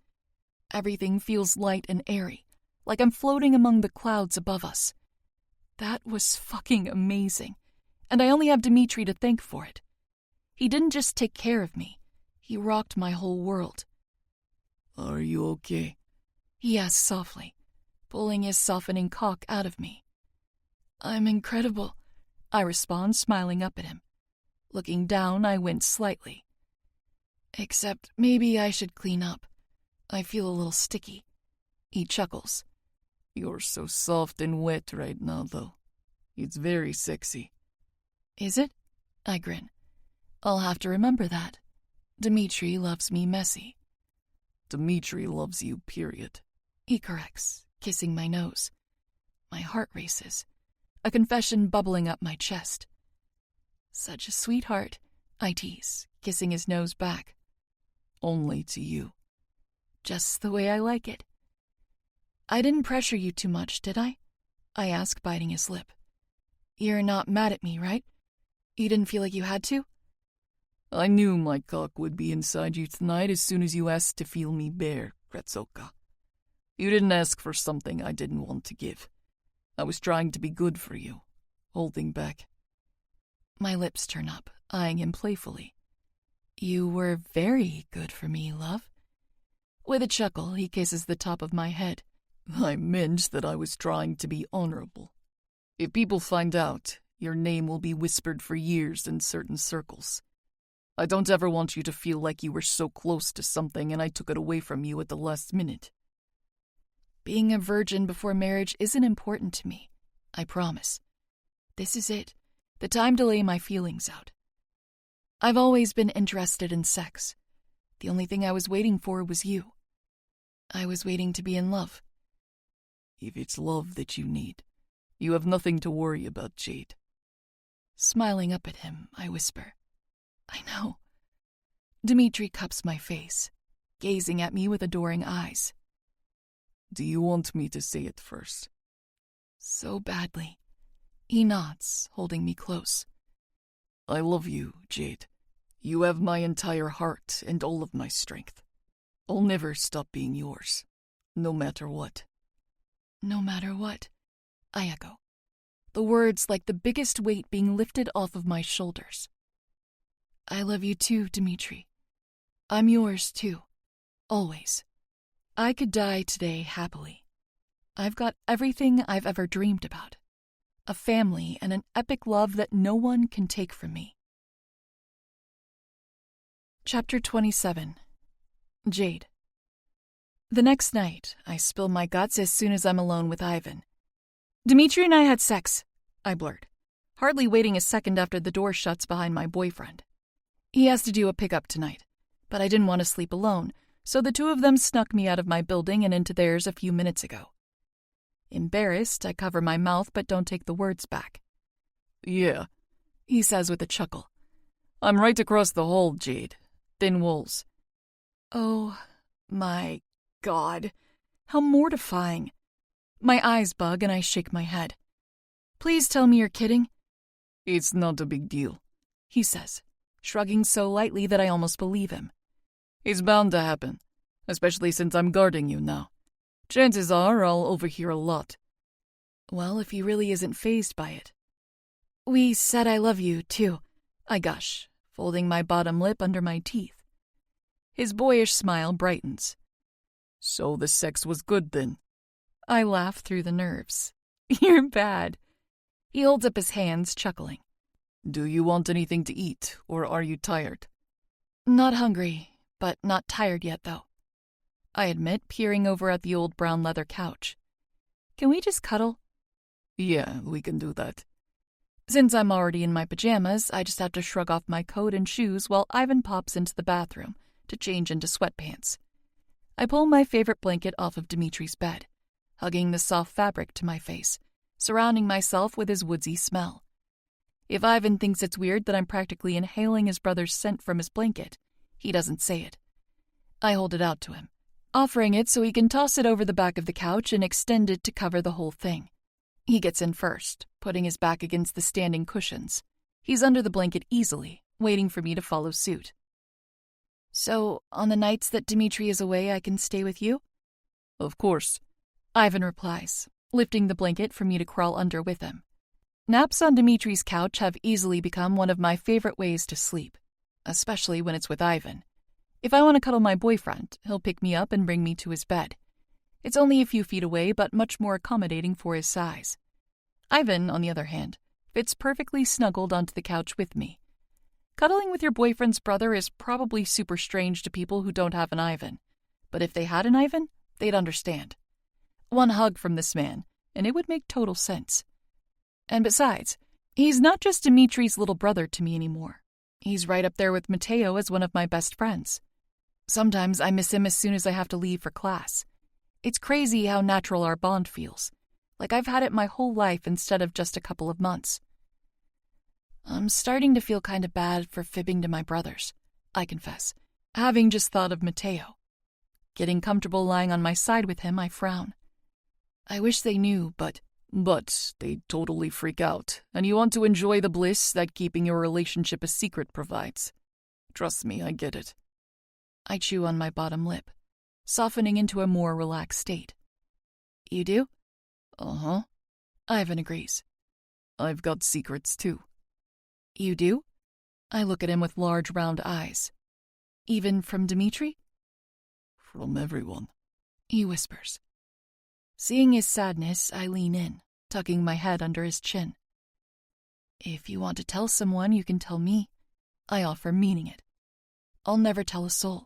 Everything feels light and airy, like I'm floating among the clouds above us. That was fucking amazing, and I only have Dimitri to thank for it. He didn't just take care of me, he rocked my whole world. Are you okay? He asks softly, pulling his softening cock out of me. I'm incredible, I respond, smiling up at him. Looking down, I wince slightly. Except maybe I should clean up. I feel a little sticky. He chuckles. You're so soft and wet right now, though. It's very sexy. Is it? I grin. I'll have to remember that. Dimitri loves me messy. Dimitri loves you, period. He corrects, kissing my nose. My heart races, a confession bubbling up my chest. Such a sweetheart, I tease, kissing his nose back. Only to you. Just the way I like it. I didn't pressure you too much, did I? I ask, biting his lip. You're not mad at me, right? You didn't feel like you had to? I knew my cock would be inside you tonight as soon as you asked to feel me bare, Kratsoka. You didn't ask for something I didn't want to give. I was trying to be good for you, holding back. My lips turn up, eyeing him playfully. You were very good for me, love. With a chuckle, he kisses the top of my head. I meant that I was trying to be honorable. If people find out, your name will be whispered for years in certain circles. I don't ever want you to feel like you were so close to something and I took it away from you at the last minute. Being a virgin before marriage isn't important to me, I promise. This is it, the time to lay my feelings out. I've always been interested in sex. The only thing I was waiting for was you. I was waiting to be in love. If it's love that you need, you have nothing to worry about, Jade. Smiling up at him, I whisper, I know. Dimitri cups my face, gazing at me with adoring eyes. Do you want me to say it first? So badly. He nods, holding me close. I love you, Jade. You have my entire heart and all of my strength. I'll never stop being yours, no matter what. No matter what, I echo. The words like the biggest weight being lifted off of my shoulders. I love you too, Dimitri. I'm yours too, always. I could die today happily. I've got everything I've ever dreamed about. A family and an epic love that no one can take from me. Chapter 27. Jade. The next night, I spill my guts as soon as I'm alone with Ivan. Dimitri and I had sex, I blurt, hardly waiting a second after the door shuts behind my boyfriend. He has to do a pickup tonight, but I didn't want to sleep alone, so the two of them snuck me out of my building and into theirs a few minutes ago. Embarrassed, I cover my mouth but don't take the words back. Yeah, he says with a chuckle. I'm right across the hall, Jade. Thin walls. Oh, my God. How mortifying. My eyes bug and I shake my head. Please tell me you're kidding. It's not a big deal, he says, shrugging so lightly that I almost believe him. It's bound to happen, especially since I'm guarding you now. Chances are I'll overhear a lot. Well, if he really isn't fazed by it. We said I love you, too, I gush, folding my bottom lip under my teeth. His boyish smile brightens. So the sex was good then? I laugh through the nerves. You're bad. He holds up his hands, chuckling. Do you want anything to eat, or are you tired? Not hungry, but not tired yet, though. I admit, peering over at the old brown leather couch. Can we just cuddle? Yeah, we can do that. Since I'm already in my pajamas, I just have to shrug off my coat and shoes while Ivan pops into the bathroom to change into sweatpants. I pull my favorite blanket off of Dimitri's bed, hugging the soft fabric to my face, surrounding myself with his woodsy smell. If Ivan thinks it's weird that I'm practically inhaling his brother's scent from his blanket, he doesn't say it. I hold it out to him, offering it so he can toss it over the back of the couch and extend it to cover the whole thing. He gets in first, putting his back against the standing cushions. He's under the blanket easily, waiting for me to follow suit. So, on the nights that Dimitri is away, I can stay with you? Of course, Ivan replies, lifting the blanket for me to crawl under with him. Naps on Dimitri's couch have easily become one of my favorite ways to sleep, especially when it's with Ivan. If I want to cuddle my boyfriend, he'll pick me up and bring me to his bed. It's only a few feet away, but much more accommodating for his size. Ivan, on the other hand, fits perfectly snuggled onto the couch with me. Cuddling with your boyfriend's brother is probably super strange to people who don't have an Ivan, but if they had an Ivan, they'd understand. One hug from this man, and it would make total sense. And besides, he's not just Dimitri's little brother to me anymore. He's right up there with Matteo as one of my best friends. Sometimes I miss him as soon as I have to leave for class. It's crazy how natural our bond feels, like I've had it my whole life instead of just a couple of months. I'm starting to feel kind of bad for fibbing to my brothers, I confess, having just thought of Matteo. Getting comfortable lying on my side with him, I frown. I wish they knew, but they'd totally freak out, and you want to enjoy the bliss that keeping your relationship a secret provides. Trust me, I get it. I chew on my bottom lip, softening into a more relaxed state. You do? Uh-huh. Ivan agrees. I've got secrets, too. You do? I look at him with large round eyes. Even from Dimitri? From everyone, he whispers. Seeing his sadness, I lean in, tucking my head under his chin. If you want to tell someone, you can tell me, I offer, meaning it. I'll never tell a soul.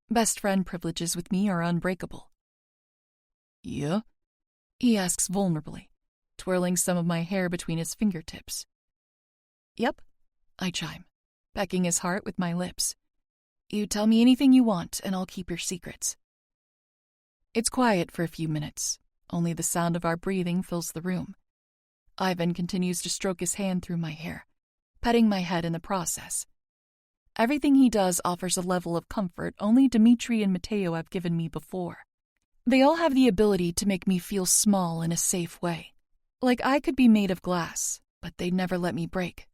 Best friend privileges with me are unbreakable. Yeah? He asks vulnerably, twirling some of my hair between his fingertips. Yep, I chime, pecking his heart with my lips. You tell me anything you want, and I'll keep your secrets. It's quiet for a few minutes. Only the sound of our breathing fills the room. Ivan continues to stroke his hand through my hair, petting my head in the process. Everything he does offers a level of comfort only Dmitri and Mateo have given me before. They all have the ability to make me feel small in a safe way, like I could be made of glass, but they'd never let me break.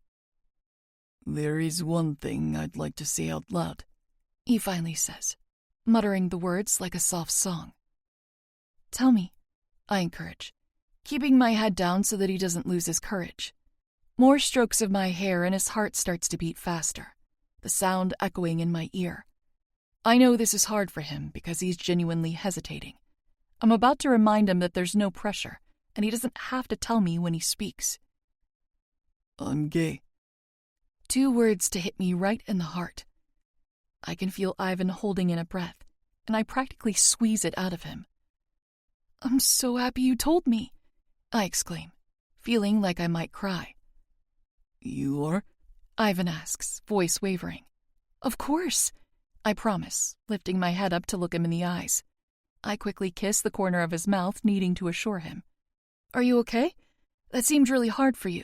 There is one thing I'd like to say out loud, he finally says, muttering the words like a soft song. Tell me, I encourage, keeping my head down so that he doesn't lose his courage. More strokes of my hair and his heart starts to beat faster, the sound echoing in my ear. I know this is hard for him because he's genuinely hesitating. I'm about to remind him that there's no pressure, and he doesn't have to tell me when he speaks. I'm gay. 2 words to hit me right in the heart. I can feel Ivan holding in a breath, and I practically squeeze it out of him. I'm so happy you told me, I exclaim, feeling like I might cry. You are? Ivan asks, voice wavering. Of course, I promise, lifting my head up to look him in the eyes. I quickly kiss the corner of his mouth, needing to assure him. Are you okay? That seemed really hard for you.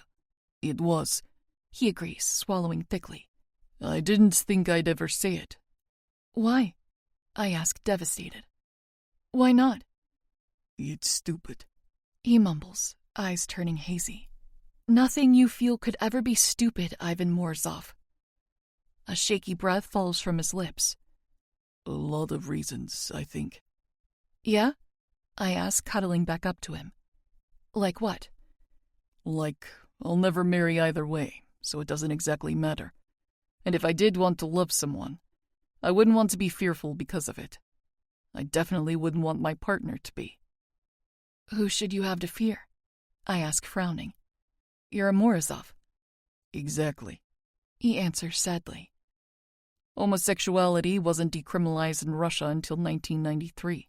It was, he agrees, swallowing thickly. I didn't think I'd ever say it. Why? I ask, devastated. Why not? It's stupid, he mumbles, eyes turning hazy. Nothing you feel could ever be stupid, Ivan Morzov. A shaky breath falls from his lips. A lot of reasons, I think. Yeah? I ask, cuddling back up to him. Like what? Like, I'll never marry either way, so it doesn't exactly matter. And if I did want to love someone, I wouldn't want to be fearful because of it. I definitely wouldn't want my partner to be. Who should you have to fear? I ask, frowning. You're a Morozov. Exactly, he answers sadly. Homosexuality wasn't decriminalized in Russia until 1993.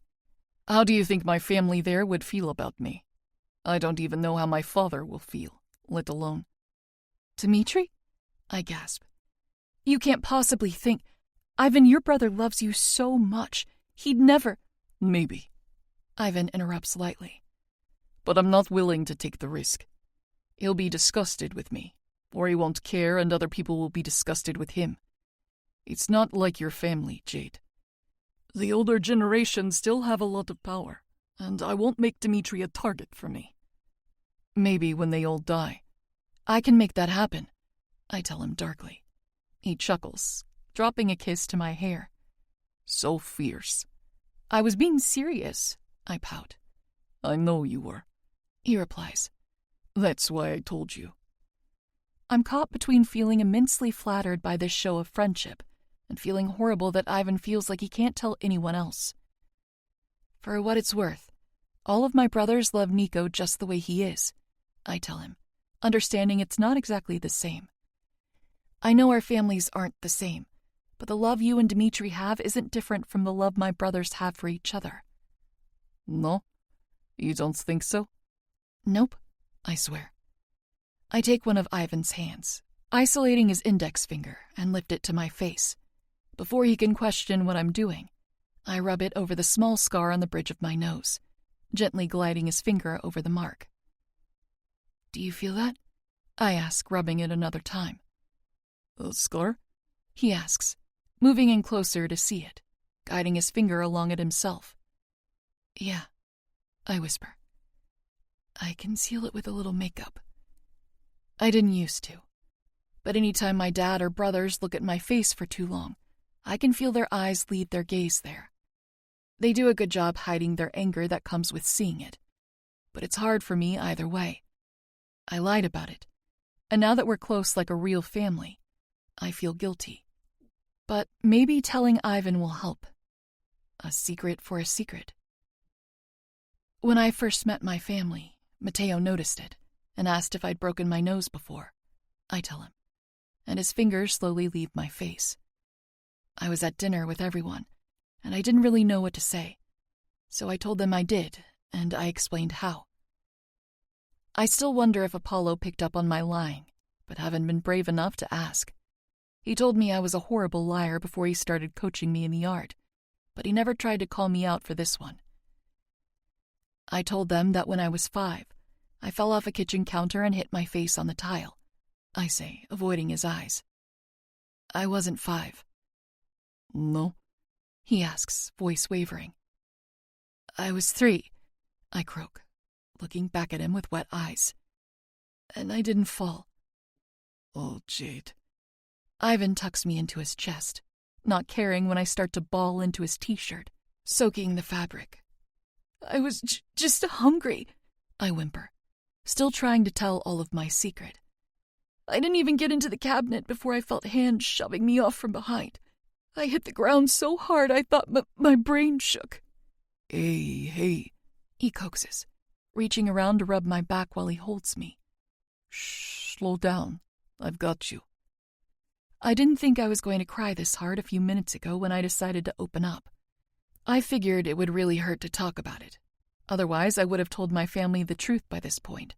How do you think my family there would feel about me? I don't even know how my father will feel, let alone. Dmitri? I gasp. You can't possibly think. Ivan, your brother loves you so much. He'd never. Maybe, Ivan interrupts lightly. But I'm not willing to take the risk. He'll be disgusted with me, or he won't care and other people will be disgusted with him. It's not like your family, Jade. The older generation still have a lot of power, and I won't make Dmitri a target for me. Maybe when they all die. I can make that happen, I tell him darkly. He chuckles, dropping a kiss to my hair. So fierce. I was being serious, I pout. I know you were, he replies. That's why I told you. I'm caught between feeling immensely flattered by this show of friendship and feeling horrible that Ivan feels like he can't tell anyone else. For what it's worth, all of my brothers love Nico just the way he is, I tell him, understanding it's not exactly the same. I know our families aren't the same, but the love you and Dmitri have isn't different from the love my brothers have for each other. No? You don't think so? Nope, I swear. I take one of Ivan's hands, isolating his index finger, and lift it to my face. Before he can question what I'm doing, I rub it over the small scar on the bridge of my nose, gently gliding his finger over the mark. Do you feel that? I ask, rubbing it another time. A scar? He asks, moving in closer to see it, guiding his finger along it himself. Yeah, I whisper. I conceal it with a little makeup. I didn't used to, but anytime my dad or brothers look at my face for too long, I can feel their eyes lead their gaze there. They do a good job hiding their anger that comes with seeing it, but it's hard for me either way. I lied about it, and now that we're close like a real family, I feel guilty. But maybe telling Ivan will help. A secret for a secret. When I first met my family, Matteo noticed it and asked if I'd broken my nose before. I tell him, and his fingers slowly leave my face. I was at dinner with everyone, and I didn't really know what to say, so I told them I did, and I explained how. I still wonder if Apollo picked up on my lying, but haven't been brave enough to ask. He told me I was a horrible liar before he started coaching me in the art, but he never tried to call me out for this one. I told them that when I was 5, I fell off a kitchen counter and hit my face on the tile, I say, avoiding his eyes. I wasn't 5. No? He asks, voice wavering. I was 3, I croak, looking back at him with wet eyes. And I didn't fall. Oh, Jade. Ivan tucks me into his chest, not caring when I start to bawl into his t-shirt, soaking the fabric. I was just hungry, I whimper, still trying to tell all of my secret. I didn't even get into the cabinet before I felt hands shoving me off from behind. I hit the ground so hard I thought my brain shook. Hey, he coaxes, reaching around to rub my back while he holds me. Shh, slow down. I've got you. I didn't think I was going to cry this hard a few minutes ago when I decided to open up. I figured it would really hurt to talk about it. Otherwise, I would have told my family the truth by this point.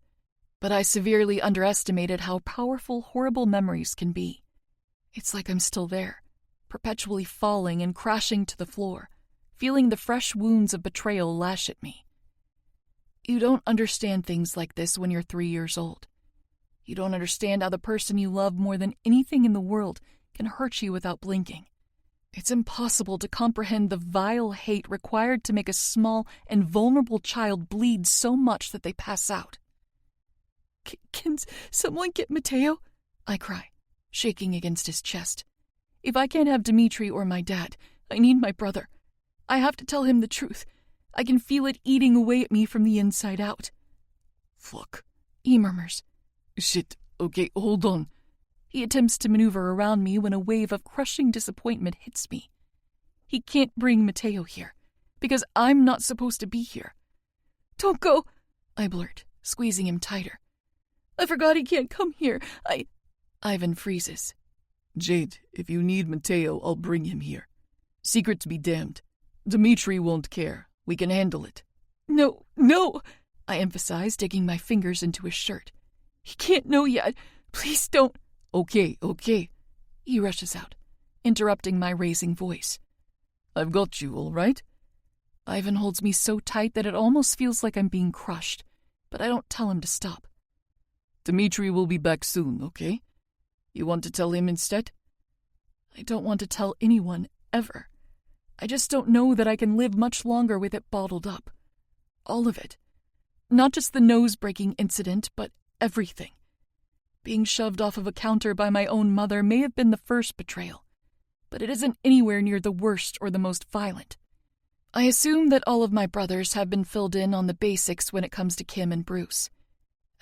But I severely underestimated how powerful horrible memories can be. It's like I'm still there, perpetually falling and crashing to the floor, feeling the fresh wounds of betrayal lash at me. You don't understand things like this when you're 3 years old. You don't understand how the person you love more than anything in the world can hurt you without blinking. It's impossible to comprehend the vile hate required to make a small and vulnerable child bleed so much that they pass out. Can someone get Matteo? I cry, shaking against his chest. If I can't have Dimitri or my dad, I need my brother. I have to tell him the truth. I can feel it eating away at me from the inside out. Fuck, he murmurs. Shit, okay, hold on. He attempts to maneuver around me when a wave of crushing disappointment hits me. He can't bring Matteo here, because I'm not supposed to be here. Don't go, I blurt, squeezing him tighter. I forgot he can't come here. Ivan freezes. Jade, if you need Matteo, I'll bring him here. Secrets be damned. Dimitri won't care. We can handle it. No, I emphasize, digging my fingers into his shirt. He can't know yet. Please don't. Okay. He rushes out, interrupting my raising voice. I've got you, all right? Ivan holds me so tight that it almost feels like I'm being crushed, but I don't tell him to stop. Dimitri will be back soon, okay? You want to tell him instead? I don't want to tell anyone, ever. I just don't know that I can live much longer with it bottled up. All of it. Not just the nose-breaking incident, but everything. Being shoved off of a counter by my own mother may have been the first betrayal, but it isn't anywhere near the worst or the most violent. I assume that all of my brothers have been filled in on the basics when it comes to Kim and Bruce.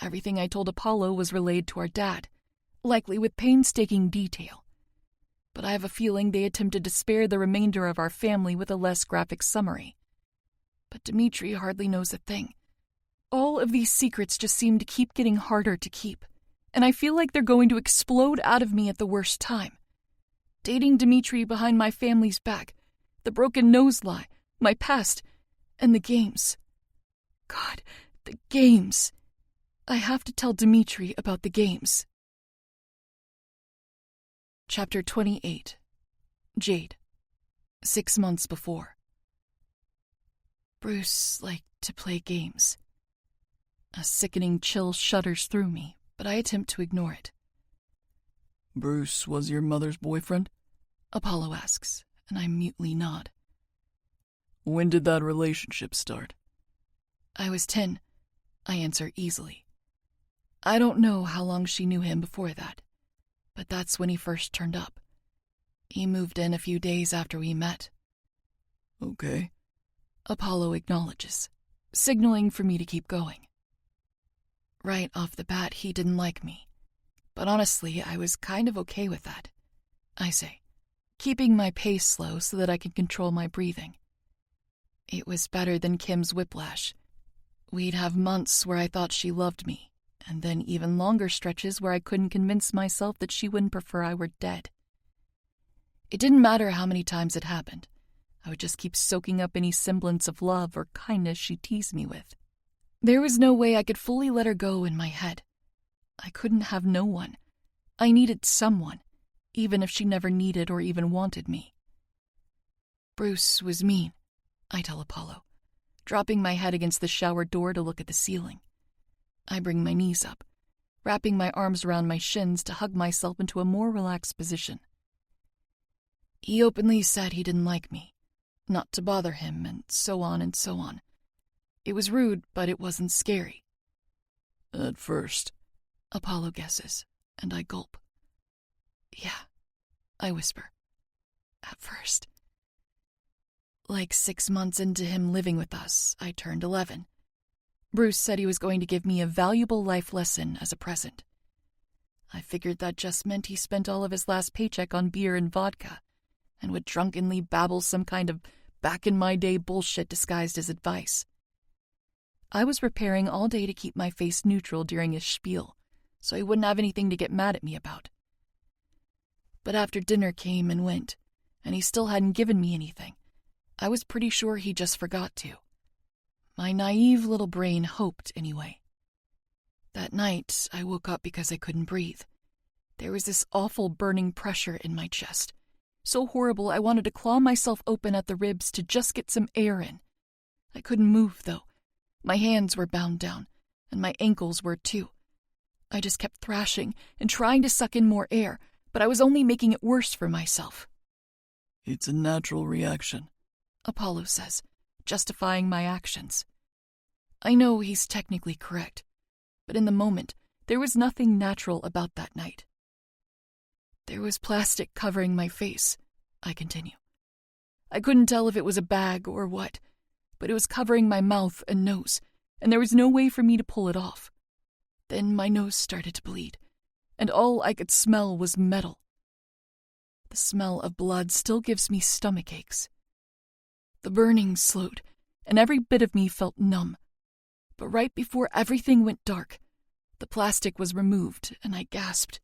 Everything I told Apollo was relayed to our dad, likely with painstaking detail. But I have a feeling they attempted to spare the remainder of our family with a less graphic summary. But Dimitri hardly knows a thing. All of these secrets just seem to keep getting harder to keep, and I feel like they're going to explode out of me at the worst time. Dating Dimitri behind my family's back, the broken nose lie, my past, and the games. God, the games. I have to tell Dimitri about the games. Chapter 28. Jade. 6 months before. Bruce liked to play games. A sickening chill shudders through me, but I attempt to ignore it. Bruce was your mother's boyfriend? Apollo asks, and I mutely nod. When did that relationship start? I was 10, I answer easily. I don't know how long she knew him before that, but that's when he first turned up. He moved in a few days after we met. Okay. Apollo acknowledges, signaling for me to keep going. Right off the bat, he didn't like me, but honestly, I was kind of okay with that, I say, keeping my pace slow so that I can control my breathing. It was better than Kim's whiplash. We'd have months where I thought she loved me, and then even longer stretches where I couldn't convince myself that she wouldn't prefer I were dead. It didn't matter how many times it happened. I would just keep soaking up any semblance of love or kindness she teased me with. There was no way I could fully let her go in my head. I couldn't have no one. I needed someone, even if she never needed or even wanted me. Bruce was mean, I tell Apollo, dropping my head against the shower door to look at the ceiling. I bring my knees up, wrapping my arms around my shins to hug myself into a more relaxed position. He openly said he didn't like me, not to bother him, and so on and so on. It was rude, but it wasn't scary. At first, Apollo guesses, and I gulp. Yeah, I whisper. At first. Like 6 months into him living with us, I turned 11. Bruce said he was going to give me a valuable life lesson as a present. I figured that just meant he spent all of his last paycheck on beer and vodka, and would drunkenly babble some kind of back-in-my-day bullshit disguised as advice. I was preparing all day to keep my face neutral during his spiel, so he wouldn't have anything to get mad at me about. But after dinner came and went, and he still hadn't given me anything, I was pretty sure he just forgot to. My naive little brain hoped anyway. That night, I woke up because I couldn't breathe. There was this awful burning pressure in my chest. So horrible I wanted to claw myself open at the ribs to just get some air in. I couldn't move, though. My hands were bound down, and my ankles were too. I just kept thrashing and trying to suck in more air, but I was only making it worse for myself. It's a natural reaction, Apollo says, justifying my actions. I know he's technically correct, but in the moment, there was nothing natural about that night. There was plastic covering my face, I continue. I couldn't tell if it was a bag or what, but it was covering my mouth and nose, and there was no way for me to pull it off. Then my nose started to bleed, and all I could smell was metal. The smell of blood still gives me stomach aches. The burning slowed, and every bit of me felt numb. But right before everything went dark, the plastic was removed, and I gasped.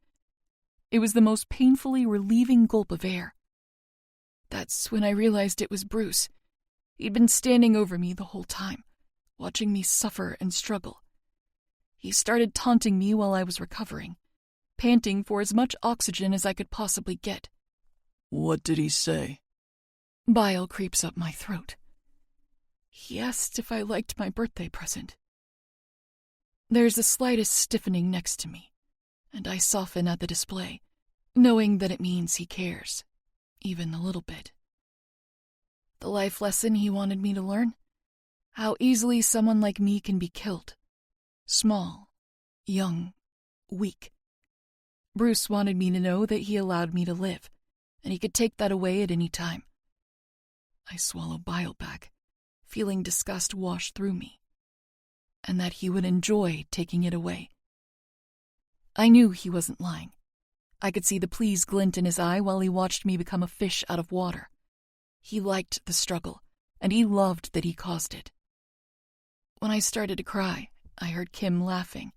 It was the most painfully relieving gulp of air. That's when I realized it was Bruce. He'd been standing over me the whole time, watching me suffer and struggle. He started taunting me while I was recovering, panting for as much oxygen as I could possibly get. What did he say? Bile creeps up my throat. He asked if I liked my birthday present. There's the slightest stiffening next to me, and I soften at the display, knowing that it means he cares, even a little bit. The life lesson he wanted me to learn? How easily someone like me can be killed. Small, young, weak. Bruce wanted me to know that he allowed me to live, and he could take that away at any time. I swallow bile back, feeling disgust wash through me, and that he would enjoy taking it away. I knew he wasn't lying. I could see the pleased glint in his eye while he watched me become a fish out of water. He liked the struggle, and he loved that he caused it. When I started to cry, I heard Kim laughing.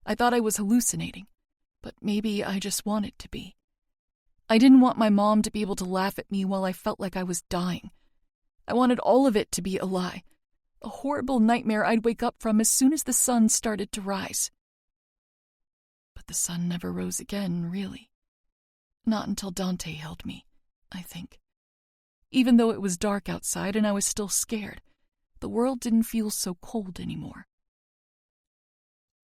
I thought I was hallucinating, but maybe I just wanted to be. I didn't want my mom to be able to laugh at me while I felt like I was dying. I wanted all of it to be a lie, a horrible nightmare I'd wake up from as soon as the sun started to rise. But the sun never rose again, really. Not until Dante held me, I think. Even though it was dark outside and I was still scared, the world didn't feel so cold anymore.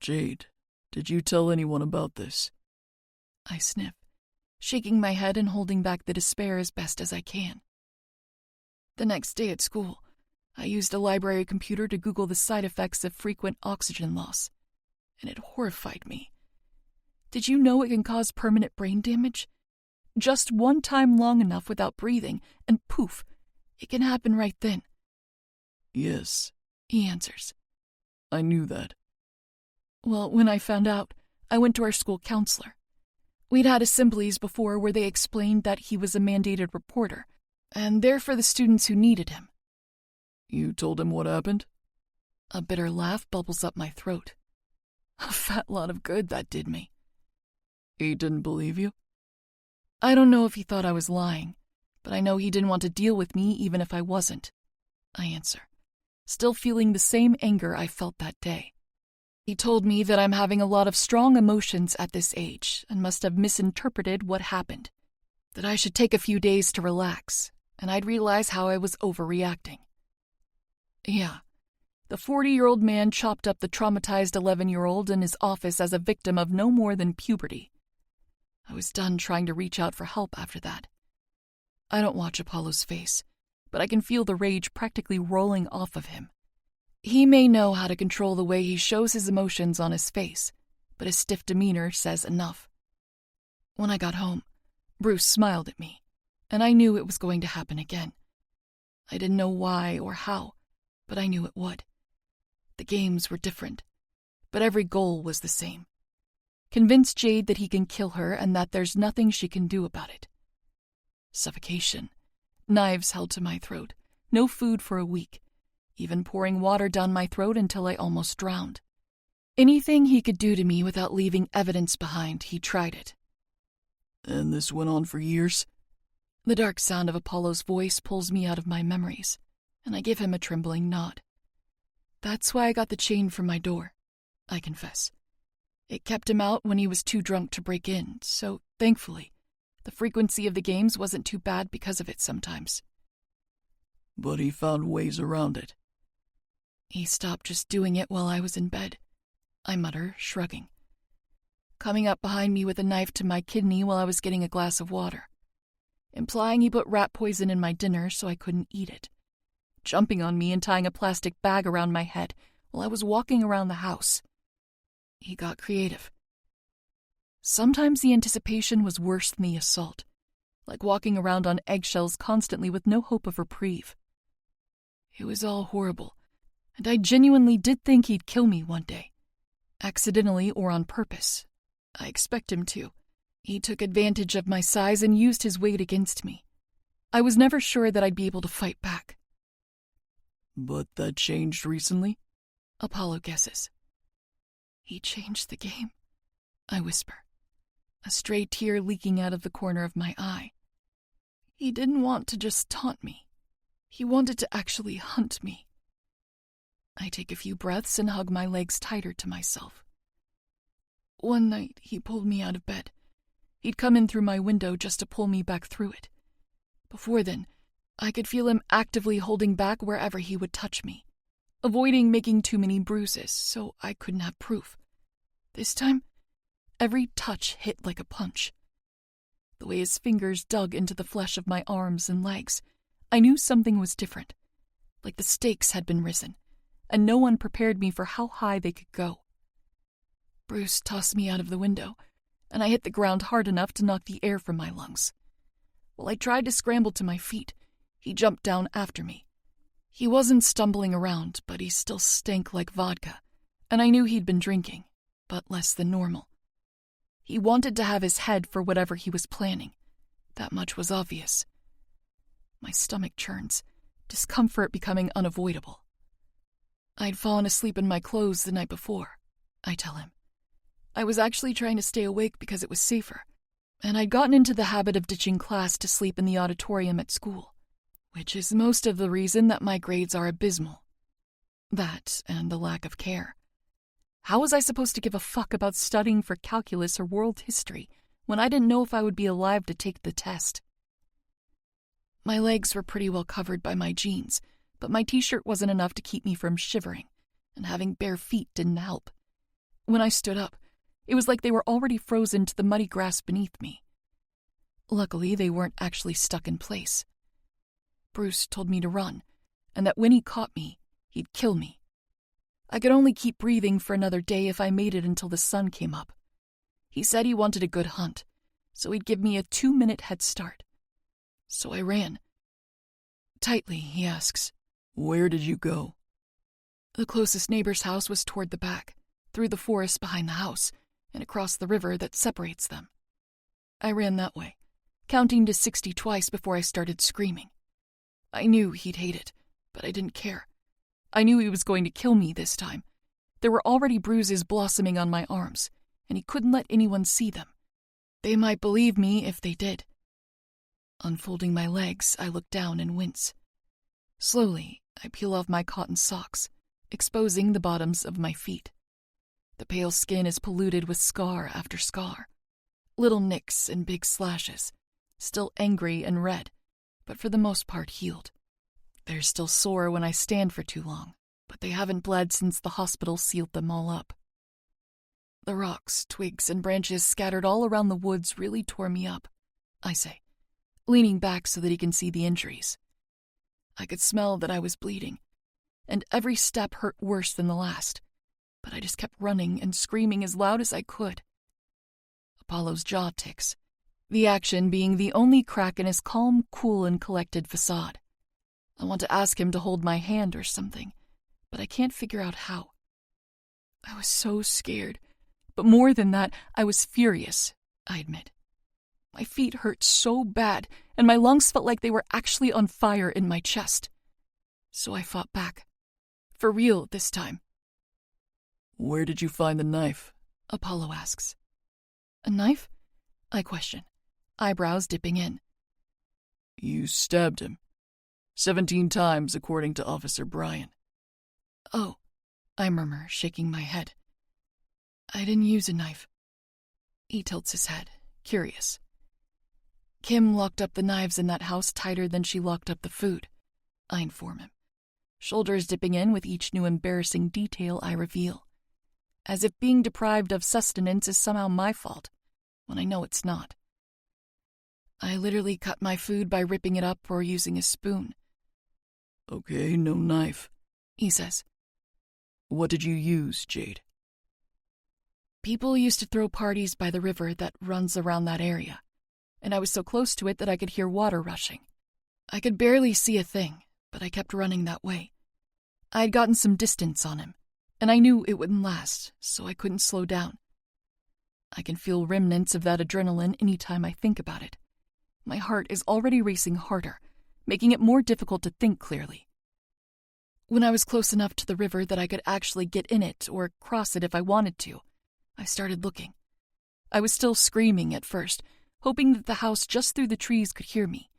Jade, did you tell anyone about this? I sniff, shaking my head and holding back the despair as best as I can. The next day at school, I used a library computer to Google the side effects of frequent oxygen loss, and it horrified me. Did you know it can cause permanent brain damage? Just one time long enough without breathing, and poof, it can happen right then. Yes, he answers. I knew that. Well, when I found out, I went to our school counselor. We'd had assemblies before where they explained that he was a mandated reporter, and there for the students who needed him. You told him what happened? A bitter laugh bubbles up my throat. A fat lot of good that did me. He didn't believe you? I don't know if he thought I was lying, but I know he didn't want to deal with me even if I wasn't, I answer, still feeling the same anger I felt that day. He told me that I'm having a lot of strong emotions at this age and must have misinterpreted what happened, that I should take a few days to relax, and I'd realize how I was overreacting. Yeah, the 40-year-old man chopped up the traumatized 11-year-old in his office as a victim of no more than puberty. I was done trying to reach out for help after that. I don't watch Apollo's face, but I can feel the rage practically rolling off of him. He may know how to control the way he shows his emotions on his face, but his stiff demeanor says enough. When I got home, Bruce smiled at me, and I knew it was going to happen again. I didn't know why or how, but I knew it would. The games were different, but every goal was the same. Convince Jade that he can kill her and that there's nothing she can do about it. Suffocation, knives held to my throat, no food for a week, even pouring water down my throat until I almost drowned. Anything he could do to me without leaving evidence behind, he tried it. And this went on for years? The dark sound of Apollo's voice pulls me out of my memories, and I give him a trembling nod. That's why I got the chain from my door, I confess. It kept him out when he was too drunk to break in, so, thankfully, the frequency of the games wasn't too bad because of it sometimes. But he found ways around it. He stopped just doing it while I was in bed, I mutter, shrugging. Coming up behind me with a knife to my kidney while I was getting a glass of water. Implying he put rat poison in my dinner so I couldn't eat it. Jumping on me and tying a plastic bag around my head while I was walking around the house. He got creative. Sometimes the anticipation was worse than the assault, like walking around on eggshells constantly with no hope of reprieve. It was all horrible, and I genuinely did think he'd kill me one day. Accidentally or on purpose. I expect him to. He took advantage of my size and used his weight against me. I was never sure that I'd be able to fight back. But that changed recently? Apollo guesses. He changed the game, I whisper, a stray tear leaking out of the corner of my eye. He didn't want to just taunt me. He wanted to actually hunt me. I take a few breaths and hug my legs tighter to myself. One night, he pulled me out of bed. He'd come in through my window just to pull me back through it. Before then, I could feel him actively holding back wherever he would touch me, avoiding making too many bruises so I couldn't have proof. This time, every touch hit like a punch. The way his fingers dug into the flesh of my arms and legs, I knew something was different, like the stakes had been risen, and no one prepared me for how high they could go. Bruce tossed me out of the window, and I hit the ground hard enough to knock the air from my lungs. While I tried to scramble to my feet, he jumped down after me. He wasn't stumbling around, but he still stank like vodka, and I knew he'd been drinking, but less than normal. He wanted to have his head for whatever he was planning. That much was obvious. My stomach churns, discomfort becoming unavoidable. I'd fallen asleep in my clothes the night before, I tell him. I was actually trying to stay awake because it was safer, and I'd gotten into the habit of ditching class to sleep in the auditorium at school, which is most of the reason that my grades are abysmal. That and the lack of care. How was I supposed to give a fuck about studying for calculus or world history when I didn't know if I would be alive to take the test? My legs were pretty well covered by my jeans, but my t-shirt wasn't enough to keep me from shivering, and having bare feet didn't help. When I stood up, it was like they were already frozen to the muddy grass beneath me. Luckily, they weren't actually stuck in place. Bruce told me to run, and that when he caught me, he'd kill me. I could only keep breathing for another day if I made it until the sun came up. He said he wanted a good hunt, so he'd give me a 2-minute head start. So I ran. Tightly, he asks. Where did you go? The closest neighbor's house was toward the back, through the forest behind the house, and across the river that separates them. I ran that way, counting to 60 twice before I started screaming. I knew he'd hate it, but I didn't care. I knew he was going to kill me this time. There were already bruises blossoming on my arms, and he couldn't let anyone see them. They might believe me if they did. Unfolding my legs, I look down and wince. Slowly, I peel off my cotton socks, exposing the bottoms of my feet. The pale skin is polluted with scar after scar. Little nicks and big slashes, still angry and red, but for the most part healed. They're still sore when I stand for too long, but they haven't bled since the hospital sealed them all up. The rocks, twigs, and branches scattered all around the woods really tore me up, I say, leaning back so that he can see the injuries. I could smell that I was bleeding, and every step hurt worse than the last, but I just kept running and screaming as loud as I could. Apollo's jaw ticks, the action being the only crack in his calm, cool, and collected facade. I want to ask him to hold my hand or something, but I can't figure out how. I was so scared, but more than that, I was furious, I admit. My feet hurt so bad, and my lungs felt like they were actually on fire in my chest. So I fought back. For real this time. Where did you find the knife? Apollo asks. A knife? I question, eyebrows dipping in. You stabbed him. 17 times, according to Officer Bryan. Oh, I murmur, shaking my head. I didn't use a knife. He tilts his head, curious. Kim locked up the knives in that house tighter than she locked up the food, I inform him, shoulders dipping in with each new embarrassing detail I reveal, as if being deprived of sustenance is somehow my fault, when I know it's not. I literally cut my food by ripping it up or using a spoon. Okay, no knife, he says. What did you use, Jade? People used to throw parties by the river that runs around that area, and I was so close to it that I could hear water rushing. I could barely see a thing, but I kept running that way. I had gotten some distance on him, and I knew it wouldn't last, so I couldn't slow down. I can feel remnants of that adrenaline any time I think about it. My heart is already racing harder, making it more difficult to think clearly. When I was close enough to the river that I could actually get in it or cross it if I wanted to, I started looking. I was still screaming at first, hoping that the house just through the trees could hear me.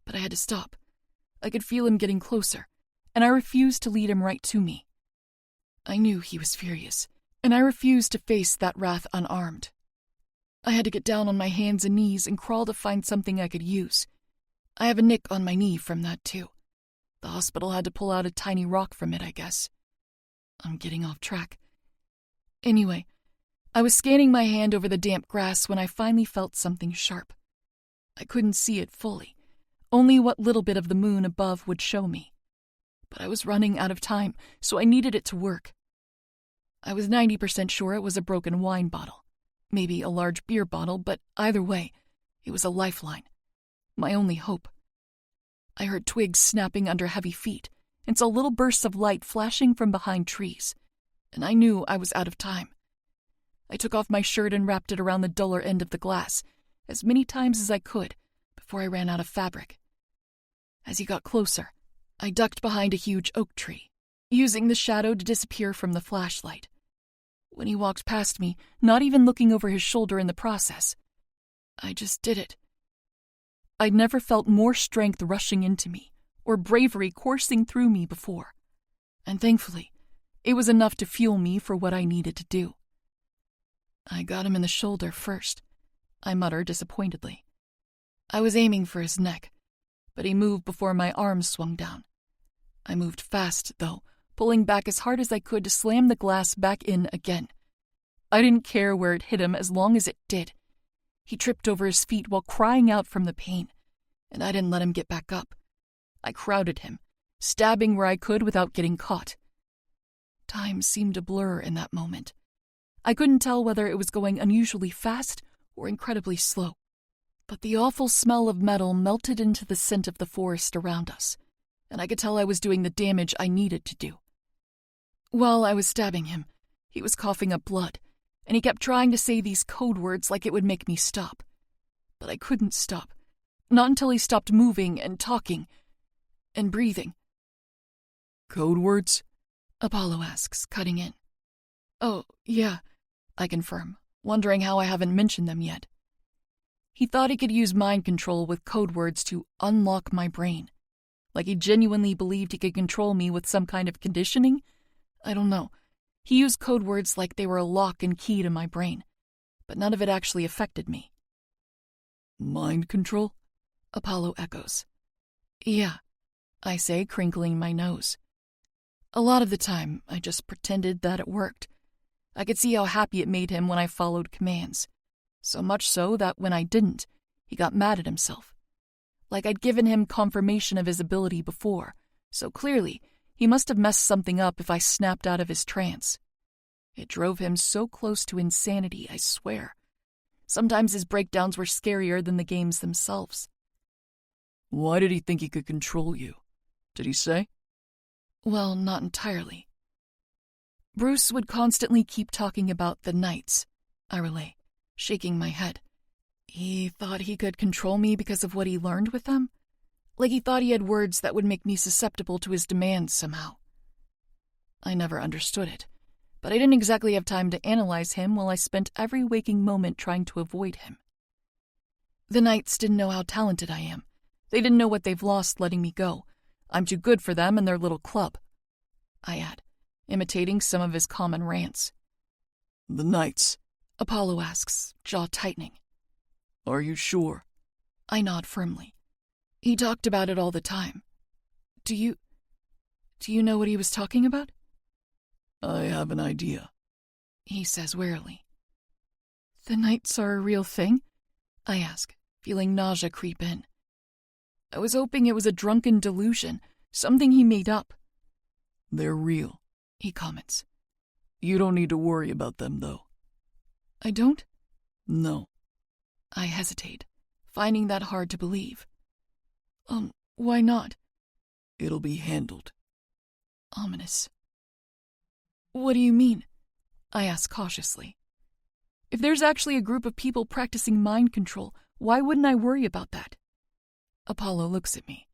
But I had to stop. I could feel him getting closer, and I refused to lead him right to me. I knew he was furious, and I refused to face that wrath unarmed. I had to get down on my hands and knees and crawl to find something I could use. I have a nick on my knee from that, too. The hospital had to pull out a tiny rock from it, I guess. I'm getting off track. Anyway, I was scanning my hand over the damp grass when I finally felt something sharp. I couldn't see it fully. Only what little bit of the moon above would show me. But I was running out of time, so I needed it to work. I was 90% sure it was a broken wine bottle. Maybe a large beer bottle, but either way, it was a lifeline. My only hope. I heard twigs snapping under heavy feet and saw little bursts of light flashing from behind trees, and I knew I was out of time. I took off my shirt and wrapped it around the duller end of the glass as many times as I could before I ran out of fabric. As he got closer, I ducked behind a huge oak tree, using the shadow to disappear from the flashlight. When he walked past me, not even looking over his shoulder in the process, I just did it. I'd never felt more strength rushing into me, or bravery coursing through me before. And thankfully, it was enough to fuel me for what I needed to do. I got him in the shoulder first, I muttered disappointedly. I was aiming for his neck, but he moved before my arms swung down. I moved fast, though, pulling back as hard as I could to slam the glass back in again. I didn't care where it hit him as long as it did. He tripped over his feet while crying out from the pain, and I didn't let him get back up. I crowded him, stabbing where I could without getting caught. Time seemed to blur in that moment. I couldn't tell whether it was going unusually fast or incredibly slow, but the awful smell of metal melted into the scent of the forest around us, and I could tell I was doing the damage I needed to do. While I was stabbing him, he was coughing up blood, and he kept trying to say these code words like it would make me stop. But I couldn't stop, not until he stopped moving and talking and breathing. Code words? Apollo asks, cutting in. Oh, yeah, I confirm, wondering how I haven't mentioned them yet. He thought he could use mind control with code words to unlock my brain. Like he genuinely believed he could control me with some kind of conditioning? I don't know. He used code words like they were a lock and key to my brain, but none of it actually affected me. Mind control? Apollo echoes. Yeah, I say, crinkling my nose. A lot of the time, I just pretended that it worked. I could see how happy it made him when I followed commands. So much so that when I didn't, he got mad at himself. Like I'd given him confirmation of his ability before, so clearly he must have messed something up if I snapped out of his trance. It drove him so close to insanity, I swear. Sometimes his breakdowns were scarier than the games themselves. Why did he think he could control you? Did he say? Well, not entirely. Bruce would constantly keep talking about the Knights, I relay, shaking my head. He thought he could control me because of what he learned with them? Like he thought he had words that would make me susceptible to his demands somehow. I never understood it, but I didn't exactly have time to analyze him while I spent every waking moment trying to avoid him. The Knights didn't know how talented I am. They didn't know what they've lost letting me go. I'm too good for them and their little club. I add, imitating some of his common rants. The Knights? Apollo asks, jaw tightening. Are you sure? I nod firmly. He talked about it all the time. Do you know what he was talking about? I have an idea, he says warily. The Knights are a real thing? I ask, feeling nausea creep in. I was hoping it was a drunken delusion, something he made up. They're real, he comments. You don't need to worry about them, though. I don't? No. I hesitate, finding that hard to believe. Why not? It'll be handled. Ominous. What do you mean? I ask cautiously. If there's actually a group of people practicing mind control, why wouldn't I worry about that? Apollo looks at me.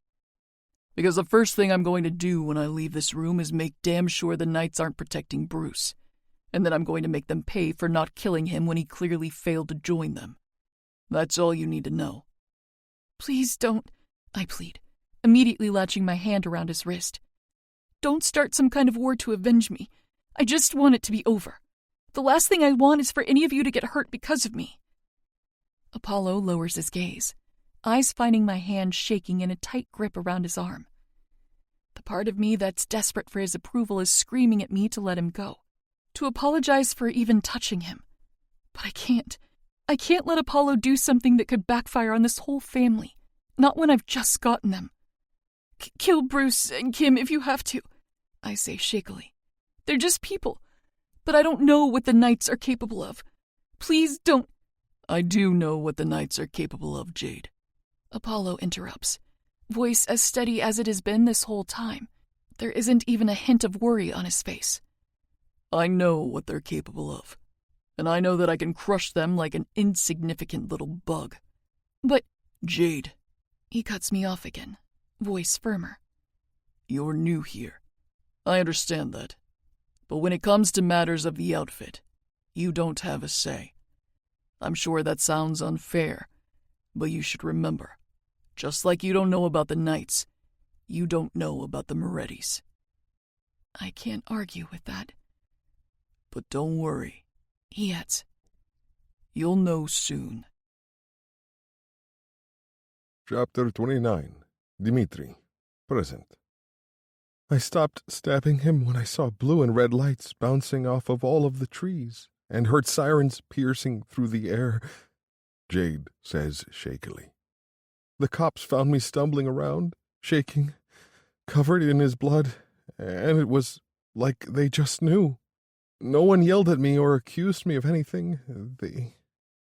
Because the first thing I'm going to do when I leave this room is make damn sure the Knights aren't protecting Bruce. And then I'm going to make them pay for not killing him when he clearly failed to join them. That's all you need to know. Please don't, I plead, immediately latching my hand around his wrist. Don't start some kind of war to avenge me. I just want it to be over. The last thing I want is for any of you to get hurt because of me. Apollo lowers his gaze, eyes finding my hand shaking in a tight grip around his arm. The part of me that's desperate for his approval is screaming at me to let him go, to apologize for even touching him. But I can't. I can't let Apollo do something that could backfire on this whole family, not when I've just gotten them. Kill Bruce and Kim if you have to, I say shakily. They're just people, but I don't know what the Knights are capable of. Please don't. I do know what the Knights are capable of, Jade. Apollo interrupts, voice as steady as it has been this whole time. There isn't even a hint of worry on his face. I know what they're capable of, and I know that I can crush them like an insignificant little bug. But, Jade. He cuts me off again, voice firmer. You're new here. I understand that. But when it comes to matters of the outfit, you don't have a say. I'm sure that sounds unfair, but you should remember, just like you don't know about the Knights, you don't know about the Morettis. I can't argue with that. But don't worry, he adds. You'll know soon. Chapter 29. Dmitri. Present. I stopped stabbing him when I saw blue and red lights bouncing off of all of the trees and heard sirens piercing through the air, Jade says shakily. The cops found me stumbling around, shaking, covered in his blood, and it was like they just knew. No one yelled at me or accused me of anything. They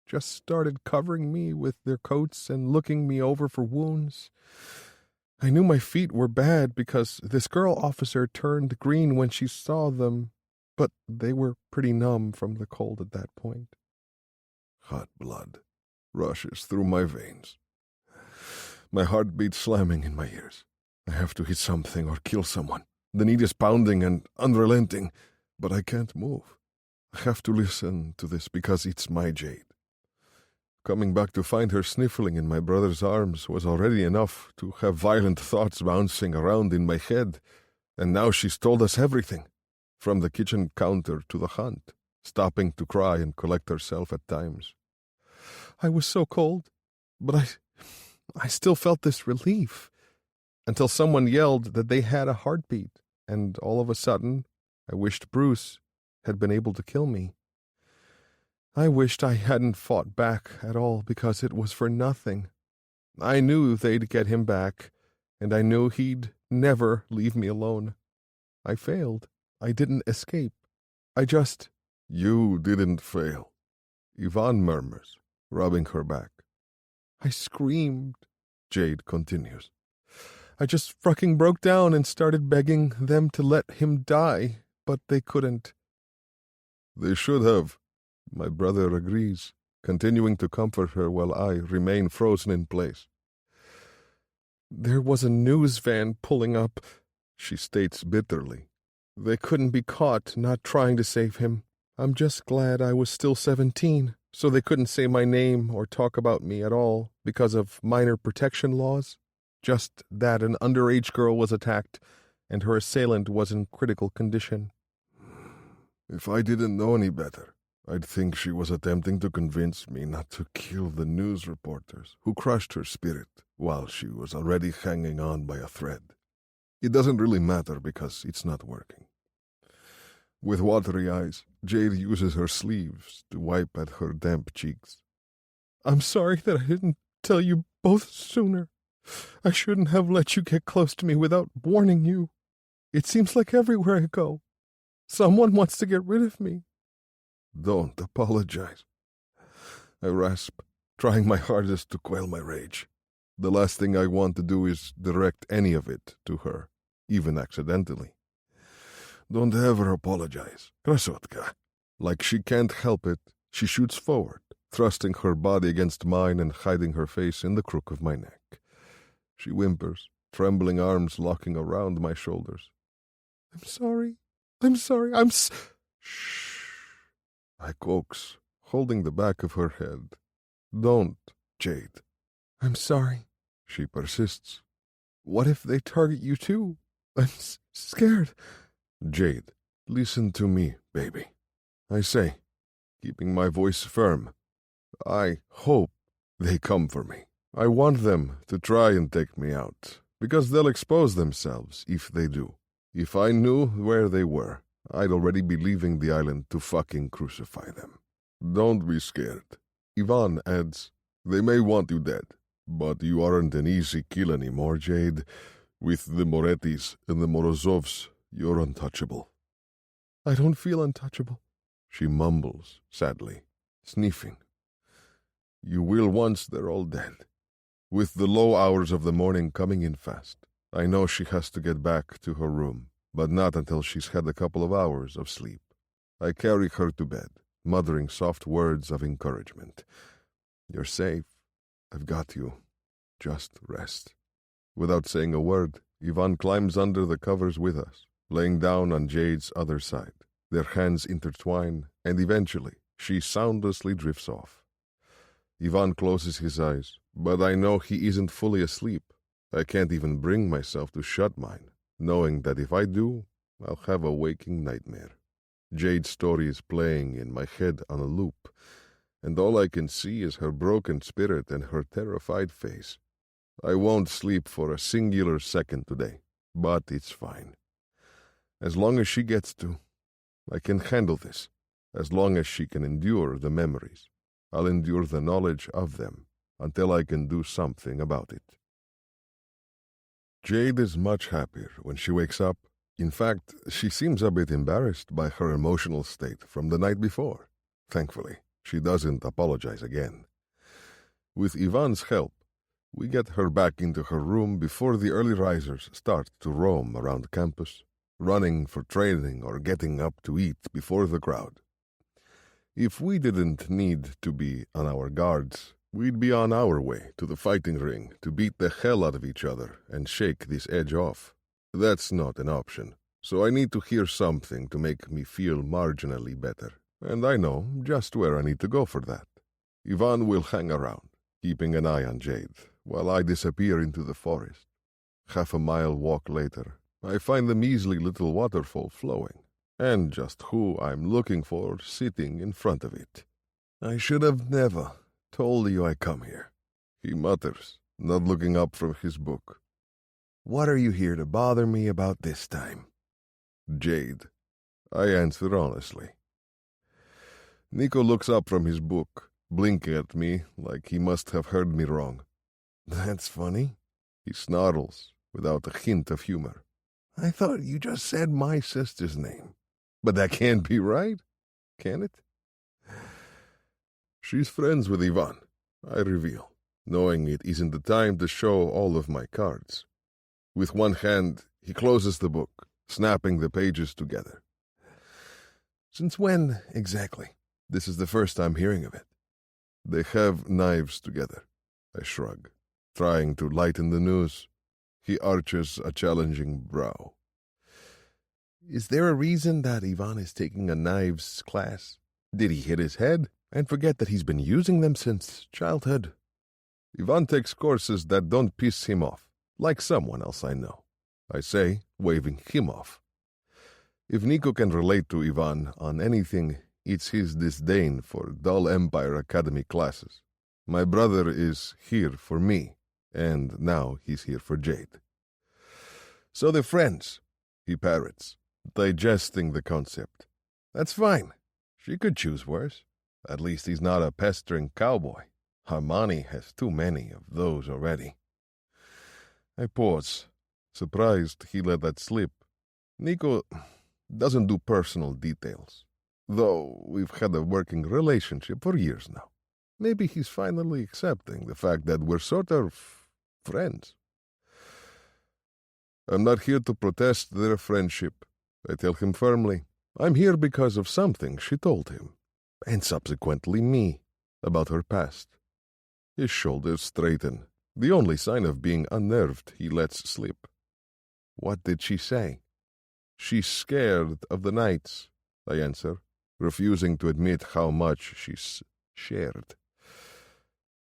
just started covering me with their coats and looking me over for wounds. I knew my feet were bad because this girl officer turned green when she saw them, but they were pretty numb from the cold at that point. Hot blood rushes through my veins. My heart beats slamming in my ears. I have to hit something or kill someone. The need is pounding and unrelenting, but I can't move. I have to listen to this because it's my Jade. Coming back to find her sniffling in my brother's arms was already enough to have violent thoughts bouncing around in my head, and now she's told us everything, from the kitchen counter to the hunt, stopping to cry and collect herself at times. I was so cold, but I still felt this relief, until someone yelled that they had a heartbeat, and all of a sudden, I wished Bruce had been able to kill me. I wished I hadn't fought back at all because it was for nothing. I knew they'd get him back, and I knew he'd never leave me alone. I failed. I didn't escape. You didn't fail, Yvonne murmurs, rubbing her back. I screamed, Jade continues. I just fucking broke down and started begging them to let him die, but they couldn't. They should have, my brother agrees, continuing to comfort her while I remain frozen in place. There was a news van pulling up, she states bitterly. They couldn't be caught not trying to save him. I'm just glad I was still 17, so they couldn't say my name or talk about me at all because of minor protection laws. Just that an underage girl was attacked and her assailant was in critical condition. If I didn't know any better, I'd think she was attempting to convince me not to kill the news reporters who crushed her spirit while she was already hanging on by a thread. It doesn't really matter because it's not working. With watery eyes, Jade uses her sleeves to wipe at her damp cheeks. I'm sorry that I didn't tell you both sooner. I shouldn't have let you get close to me without warning you. It seems like everywhere I go, someone wants to get rid of me. Don't apologize. I rasp, trying my hardest to quell my rage. The last thing I want to do is direct any of it to her, even accidentally. Don't ever apologize, Krasotka. Like she can't help it, she shoots forward, thrusting her body against mine and hiding her face in the crook of my neck. She whimpers, trembling arms locking around my shoulders. I'm sorry, Shh. I coax, holding the back of her head. Don't, Jade. I'm sorry. She persists. What if they target you too? I'm scared. Jade, listen to me, baby. I say, keeping my voice firm. I hope they come for me. I want them to try and take me out, because they'll expose themselves if they do. If I knew where they were, I'd already be leaving the island to fucking crucify them. Don't be scared. Yvonne adds, they may want you dead, but you aren't an easy kill anymore, Jade. With the Morettis and the Morozovs, you're untouchable. I don't feel untouchable, she mumbles sadly, sniffing. You will once they're all dead. With the low hours of the morning coming in fast, I know she has to get back to her room, but not until she's had a couple of hours of sleep. I carry her to bed, muttering soft words of encouragement. You're safe. I've got you. Just rest. Without saying a word, Yvonne climbs under the covers with us, laying down on Jade's other side. Their hands intertwine, and eventually she soundlessly drifts off. Yvonne closes his eyes, but I know he isn't fully asleep. I can't even bring myself to shut mine, knowing that if I do, I'll have a waking nightmare. Jade's story is playing in my head on a loop, and all I can see is her broken spirit and her terrified face. I won't sleep for a singular second today, but it's fine. As long as she gets to, I can handle this. As long as she can endure the memories, I'll endure the knowledge of them until I can do something about it. Jade is much happier when she wakes up. In fact, she seems a bit embarrassed by her emotional state from the night before. Thankfully, she doesn't apologize again. With Yvonne's help, we get her back into her room before the early risers start to roam around campus, running for training or getting up to eat before the crowd. If we didn't need to be on our guards, we'd be on our way to the fighting ring to beat the hell out of each other and shake this edge off. That's not an option, so I need to hear something to make me feel marginally better, and I know just where I need to go for that. Ivan will hang around, keeping an eye on Jade, while I disappear into the forest. Half a mile walk later, I find the measly little waterfall flowing, and just who I'm looking for sitting in front of it. I should have never told you I come here, he mutters, not looking up from his book. What are you here to bother me about this time? Jade, I answer honestly. Nico looks up from his book, blinking at me like he must have heard me wrong. That's funny, he snarls, without a hint of humor. I thought you just said my sister's name. But that can't be right, can it? She's friends with Ivan, I reveal, knowing it isn't the time to show all of my cards. With one hand, he closes the book, snapping the pages together. Since when, exactly? This is the first I'm hearing of it. They have knives together, I shrug, trying to lighten the news. He arches a challenging brow. Is there a reason that Ivan is taking a knives class? Did he hit his head and forget that he's been using them since childhood? Ivan takes courses that don't piss him off, like someone else I know, I say, waving him off. If Nico can relate to Ivan on anything, it's his disdain for dull Empire Academy classes. My brother is here for me, and now he's here for Jade. So they're friends, he parrots, digesting the concept. That's fine. She could choose worse. At least he's not a pestering cowboy. Armani has too many of those already. I pause, surprised he let that slip. Nico doesn't do personal details, though we've had a working relationship for years now. Maybe he's finally accepting the fact that we're sort of friends. I'm not here to protest their friendship, I tell him firmly. I'm here because of something she told him, and subsequently me, about her past. His shoulders straighten, the only sign of being unnerved he lets slip. What did she say? She's scared of the nights, I answer, refusing to admit how much she's shared.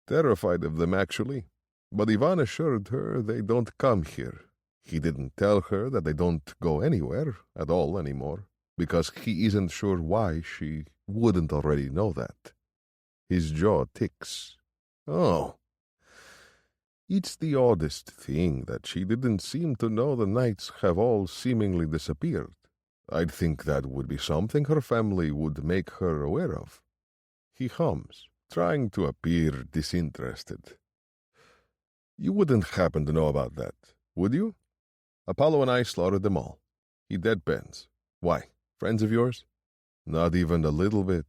Terrified of them, actually, but Ivan assured her they don't come here. He didn't tell her that they don't go anywhere at all anymore, because he isn't sure why she wouldn't already know that. His jaw ticks. Oh. It's the oddest thing that she didn't seem to know the nights have all seemingly disappeared. I'd think that would be something her family would make her aware of. He hums, trying to appear disinterested. You wouldn't happen to know about that, would you? Apollo and I slaughtered them all. He deadpans. Why, friends of yours? Not even a little bit,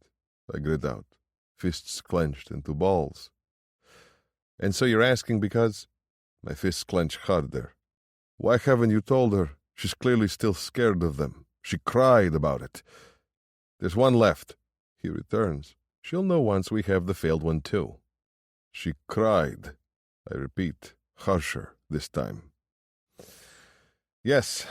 I grit out, fists clenched into balls. And so you're asking because? My fists clench harder. Why haven't you told her? She's clearly still scared of them. She cried about it. There's one left. He returns. She'll know once we have the failed one too. She cried. I repeat, harsher this time. Yes,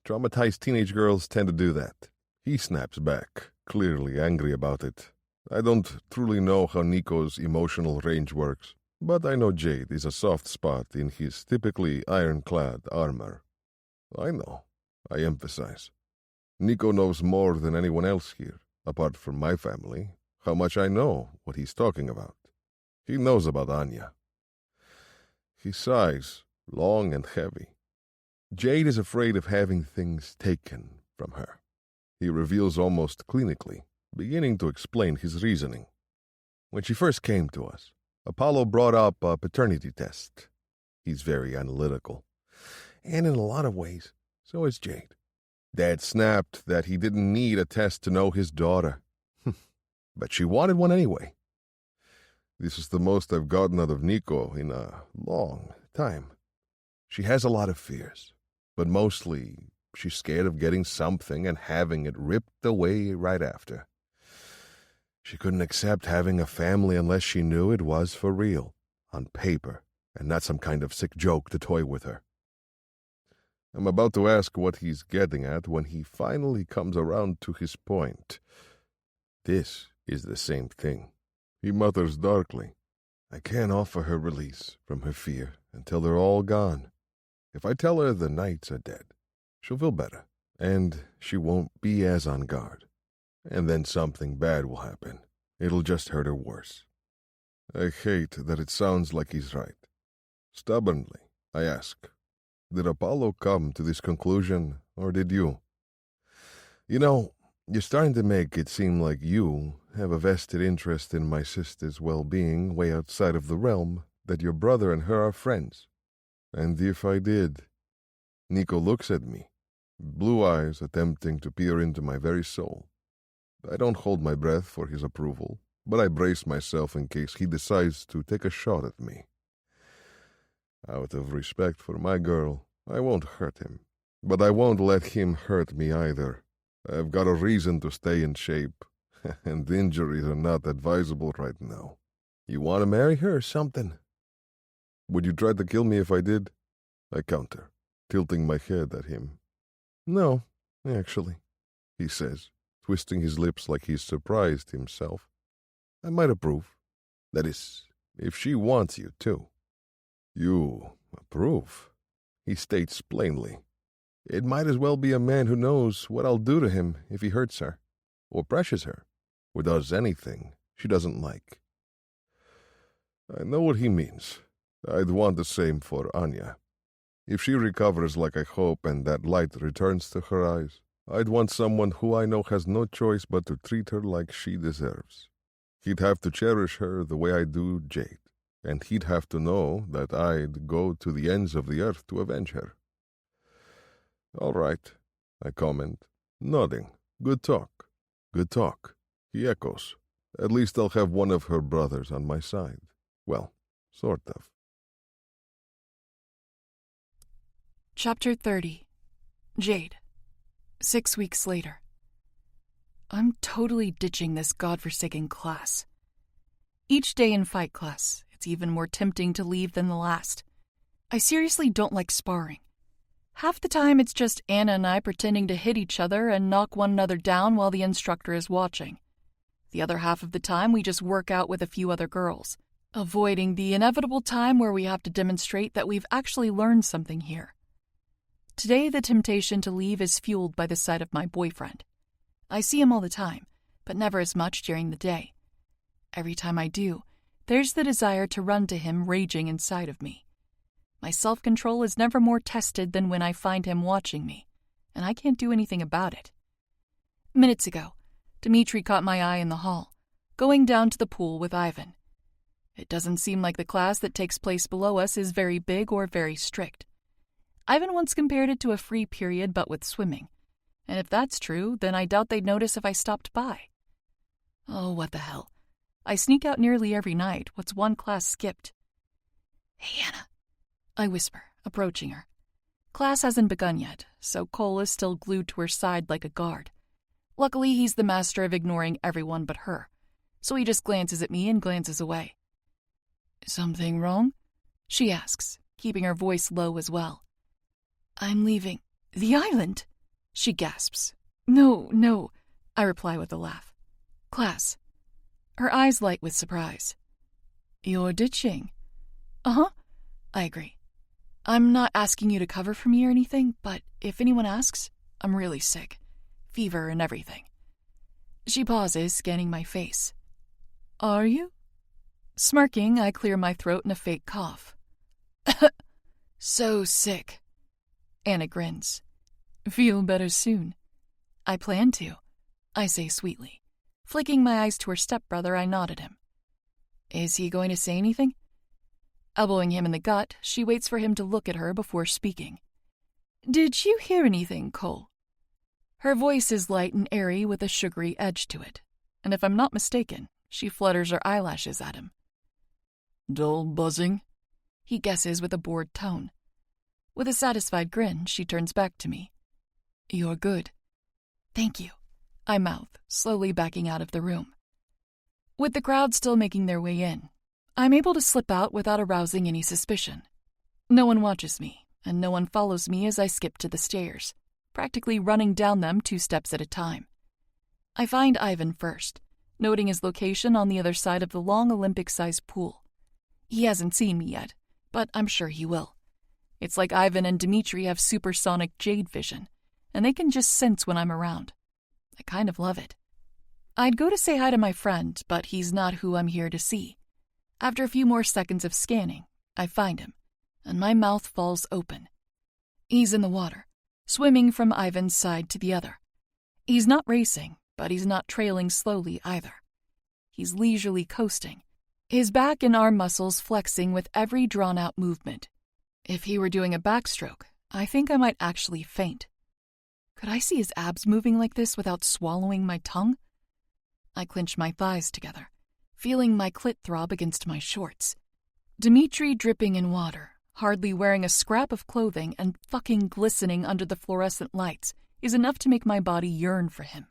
traumatized teenage girls tend to do that. He snaps back, clearly angry about it. I don't truly know how Nico's emotional range works, but I know Jade is a soft spot in his typically ironclad armor. I know, I emphasize. Nico knows more than anyone else here, apart from my family, how much I know what he's talking about. He knows about Anya. He sighs, long and heavy. Jade is afraid of having things taken from her. He reveals almost clinically, beginning to explain his reasoning. When she first came to us, Apollo brought up a paternity test. He's very analytical. And in a lot of ways, so is Jade. Dad snapped that he didn't need a test to know his daughter. But she wanted one anyway. This is the most I've gotten out of Nico in a long time. She has a lot of fears, but mostly she's scared of getting something and having it ripped away right after. She couldn't accept having a family unless she knew it was for real, on paper, and not some kind of sick joke to toy with her. I'm about to ask what he's getting at when he finally comes around to his point. This is the same thing. He mutters darkly. I can't offer her release from her fear until they're all gone. If I tell her the knights are dead, she'll feel better, and she won't be as on guard. And then something bad will happen. It'll just hurt her worse. I hate that it sounds like he's right. Stubbornly, I ask, did Apollo come to this conclusion, or did you? You know, you're starting to make it seem like you have a vested interest in my sister's well-being way outside of the realm that your brother and her are friends. And if I did... Nico looks at me, blue eyes attempting to peer into my very soul. I don't hold my breath for his approval, but I brace myself in case he decides to take a shot at me. Out of respect for my girl, I won't hurt him, but I won't let him hurt me either. I've got a reason to stay in shape, and injuries are not advisable right now. You want to marry her or something? Would you try to kill me if I did? I counter, tilting my head at him. No, actually, he says, twisting his lips like he's surprised himself. I might approve. That is, if she wants you to. You approve, he states plainly. It might as well be a man who knows what I'll do to him if he hurts her, or pressures her, or does anything she doesn't like. I know what he means. I'd want the same for Anya. If she recovers like I hope and that light returns to her eyes, I'd want someone who I know has no choice but to treat her like she deserves. He'd have to cherish her the way I do Jade, and he'd have to know that I'd go to the ends of the earth to avenge her. All right, I comment, nodding. Good talk. Good talk. He echoes. At least I'll have one of her brothers on my side. Well, sort of. Chapter 30. Jade. 6 weeks later. I'm totally ditching this godforsaken class. Each day in fight class, it's even more tempting to leave than the last. I seriously don't like sparring. Half the time it's just Anna and I pretending to hit each other and knock one another down while the instructor is watching. The other half of the time we just work out with a few other girls, avoiding the inevitable time where we have to demonstrate that we've actually learned something here. Today the temptation to leave is fueled by the sight of my boyfriend. I see him all the time, but never as much during the day. Every time I do, there's the desire to run to him raging inside of me. My self-control is never more tested than when I find him watching me, and I can't do anything about it. Minutes ago, Dmitri caught my eye in the hall, going down to the pool with Ivan. It doesn't seem like the class that takes place below us is very big or very strict. Ivan once compared it to a free period but with swimming, and if that's true, then I doubt they'd notice if I stopped by. Oh, what the hell. I sneak out nearly every night. What's one class skipped? Hey, Anna, I whisper, approaching her. Class hasn't begun yet, so Cole is still glued to her side like a guard. Luckily, he's the master of ignoring everyone but her, so he just glances at me and glances away. Something wrong? She asks, keeping her voice low as well. I'm leaving. The island? She gasps. No, I reply with a laugh. Class. Her eyes light with surprise. You're ditching. Uh-huh, I agree. I'm not asking you to cover for me or anything, but if anyone asks, I'm really sick. Fever and everything. She pauses, scanning my face. Are you? Smirking, I clear my throat in a fake cough. So sick. Anna grins. Feel better soon. I plan to, I say sweetly. Flicking my eyes to her stepbrother, I nod at him. Is he going to say anything? Elbowing him in the gut, she waits for him to look at her before speaking. Did you hear anything, Cole? Her voice is light and airy with a sugary edge to it, and if I'm not mistaken, she flutters her eyelashes at him. Dull buzzing? He guesses with a bored tone. With a satisfied grin, she turns back to me. You're good. Thank you, I mouth, slowly backing out of the room. With the crowd still making their way in, I'm able to slip out without arousing any suspicion. No one watches me, and no one follows me as I skip to the stairs, practically running down them 2 steps at a time. I find Ivan first, noting his location on the other side of the long Olympic-sized pool. He hasn't seen me yet, but I'm sure he will. It's like Ivan and Dmitri have supersonic jade vision, and they can just sense when I'm around. I kind of love it. I'd go to say hi to my friend, but he's not who I'm here to see. After a few more seconds of scanning, I find him, and my mouth falls open. He's in the water, swimming from Ivan's side to the other. He's not racing, but he's not trailing slowly either. He's leisurely coasting, his back and arm muscles flexing with every drawn-out movement. If he were doing a backstroke, I think I might actually faint. Could I see his abs moving like this without swallowing my tongue? I clench my thighs together, feeling my clit throb against my shorts. Dmitri dripping in water, hardly wearing a scrap of clothing and fucking glistening under the fluorescent lights, is enough to make my body yearn for him.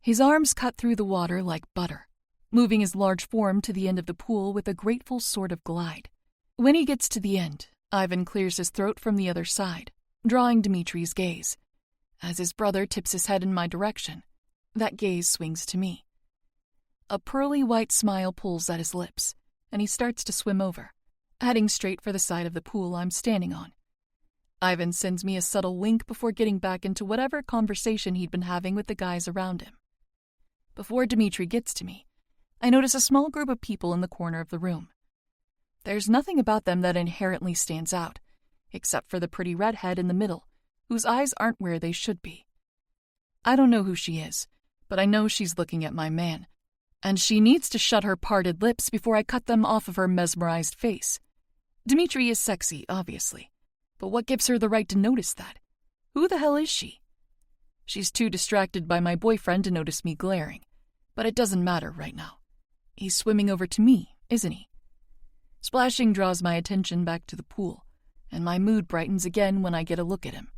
His arms cut through the water like butter, moving his large form to the end of the pool with a grateful sort of glide. When he gets to the end, Ivan clears his throat from the other side, drawing Dmitri's gaze. As his brother tips his head in my direction, that gaze swings to me. A pearly white smile pulls at his lips, and he starts to swim over, heading straight for the side of the pool I'm standing on. Ivan sends me a subtle wink before getting back into whatever conversation he'd been having with the guys around him. Before Dmitri gets to me, I notice a small group of people in the corner of the room. There's nothing about them that inherently stands out, except for the pretty redhead in the middle, whose eyes aren't where they should be. I don't know who she is, but I know she's looking at my man, and she needs to shut her parted lips before I cut them off of her mesmerized face. Dmitri is sexy, obviously, but what gives her the right to notice that? Who the hell is she? She's too distracted by my boyfriend to notice me glaring, but it doesn't matter right now. He's swimming over to me, isn't he? Splashing draws my attention back to the pool, and my mood brightens again when I get a look at him.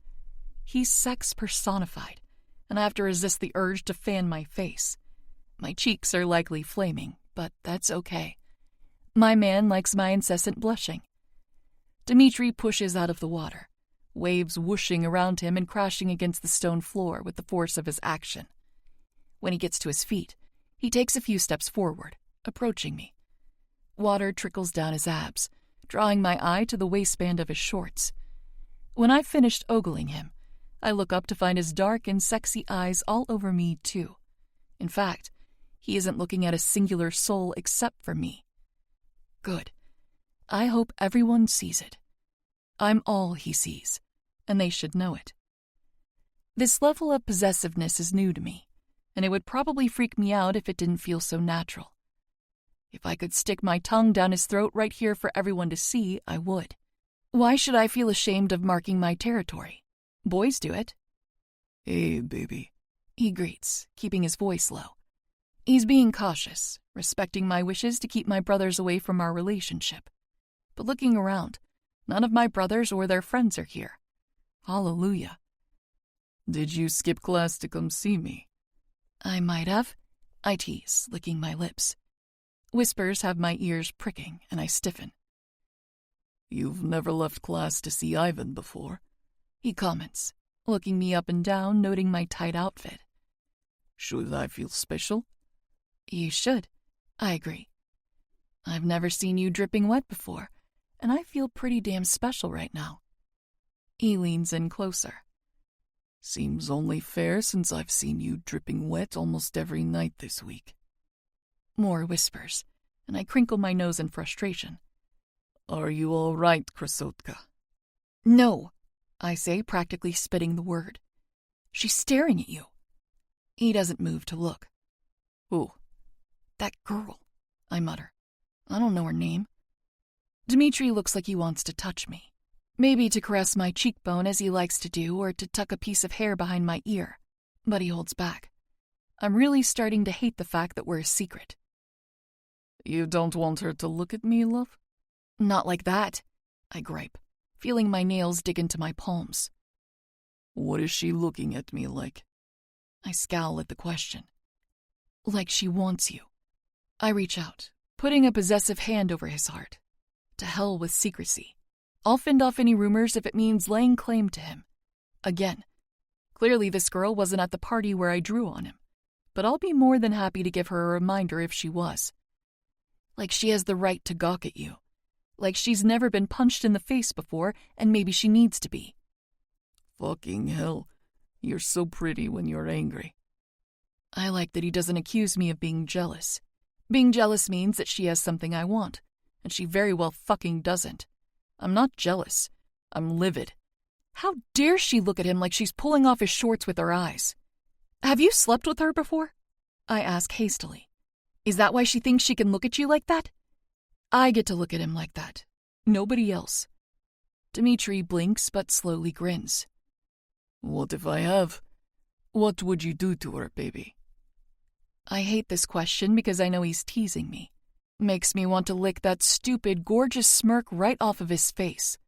He's sex personified, and I have to resist the urge to fan my face. My cheeks are likely flaming, but that's okay. My man likes my incessant blushing. Dmitri pushes out of the water, waves whooshing around him and crashing against the stone floor with the force of his action. When he gets to his feet, he takes a few steps forward, approaching me. Water trickles down his abs, drawing my eye to the waistband of his shorts. When I've finished ogling him, I look up to find his dark and sexy eyes all over me, too. In fact, he isn't looking at a singular soul except for me. Good. I hope everyone sees it. I'm all he sees, and they should know it. This level of possessiveness is new to me, and it would probably freak me out if it didn't feel so natural. If I could stick my tongue down his throat right here for everyone to see, I would. Why should I feel ashamed of marking my territory? Boys do it. Hey, baby, he greets, keeping his voice low. He's being cautious, respecting my wishes to keep my brothers away from our relationship. But looking around, none of my brothers or their friends are here. Hallelujah. Did you skip class to come see me? I might have, I tease, licking my lips. Whispers have my ears pricking, and I stiffen. You've never left class to see Ivan before, he comments, looking me up and down, noting my tight outfit. Should I feel special? You should, I agree. I've never seen you dripping wet before, and I feel pretty damn special right now. He leans in closer. Seems only fair since I've seen you dripping wet almost every night this week. More whispers, and I crinkle my nose in frustration. Are you all right, Krasotka? No, I say, practically spitting the word. She's staring at you. He doesn't move to look. Who? That girl, I mutter. I don't know her name. Dmitri looks like he wants to touch me. Maybe to caress my cheekbone as he likes to do, or to tuck a piece of hair behind my ear. But he holds back. I'm really starting to hate the fact that we're a secret. You don't want her to look at me, love? Not like that, I gripe, feeling my nails dig into my palms. What is she looking at me like? I scowl at the question. Like she wants you. I reach out, putting a possessive hand over his heart. To hell with secrecy. I'll fend off any rumors if it means laying claim to him. Again, clearly this girl wasn't at the party where I drew on him, but I'll be more than happy to give her a reminder if she was. Like she has the right to gawk at you. Like she's never been punched in the face before, and maybe she needs to be. Fucking hell, you're so pretty when you're angry. I like that he doesn't accuse me of being jealous. Being jealous means that she has something I want, and she very well fucking doesn't. I'm not jealous. I'm livid. How dare she look at him like she's pulling off his shorts with her eyes? Have you slept with her before? I ask hastily. Is that why she thinks she can look at you like that? I get to look at him like that. Nobody else. Dmitri blinks but slowly grins. What if I have? What would you do to her, baby? I hate this question because I know he's teasing me. Makes me want to lick that stupid, gorgeous smirk right off of his face.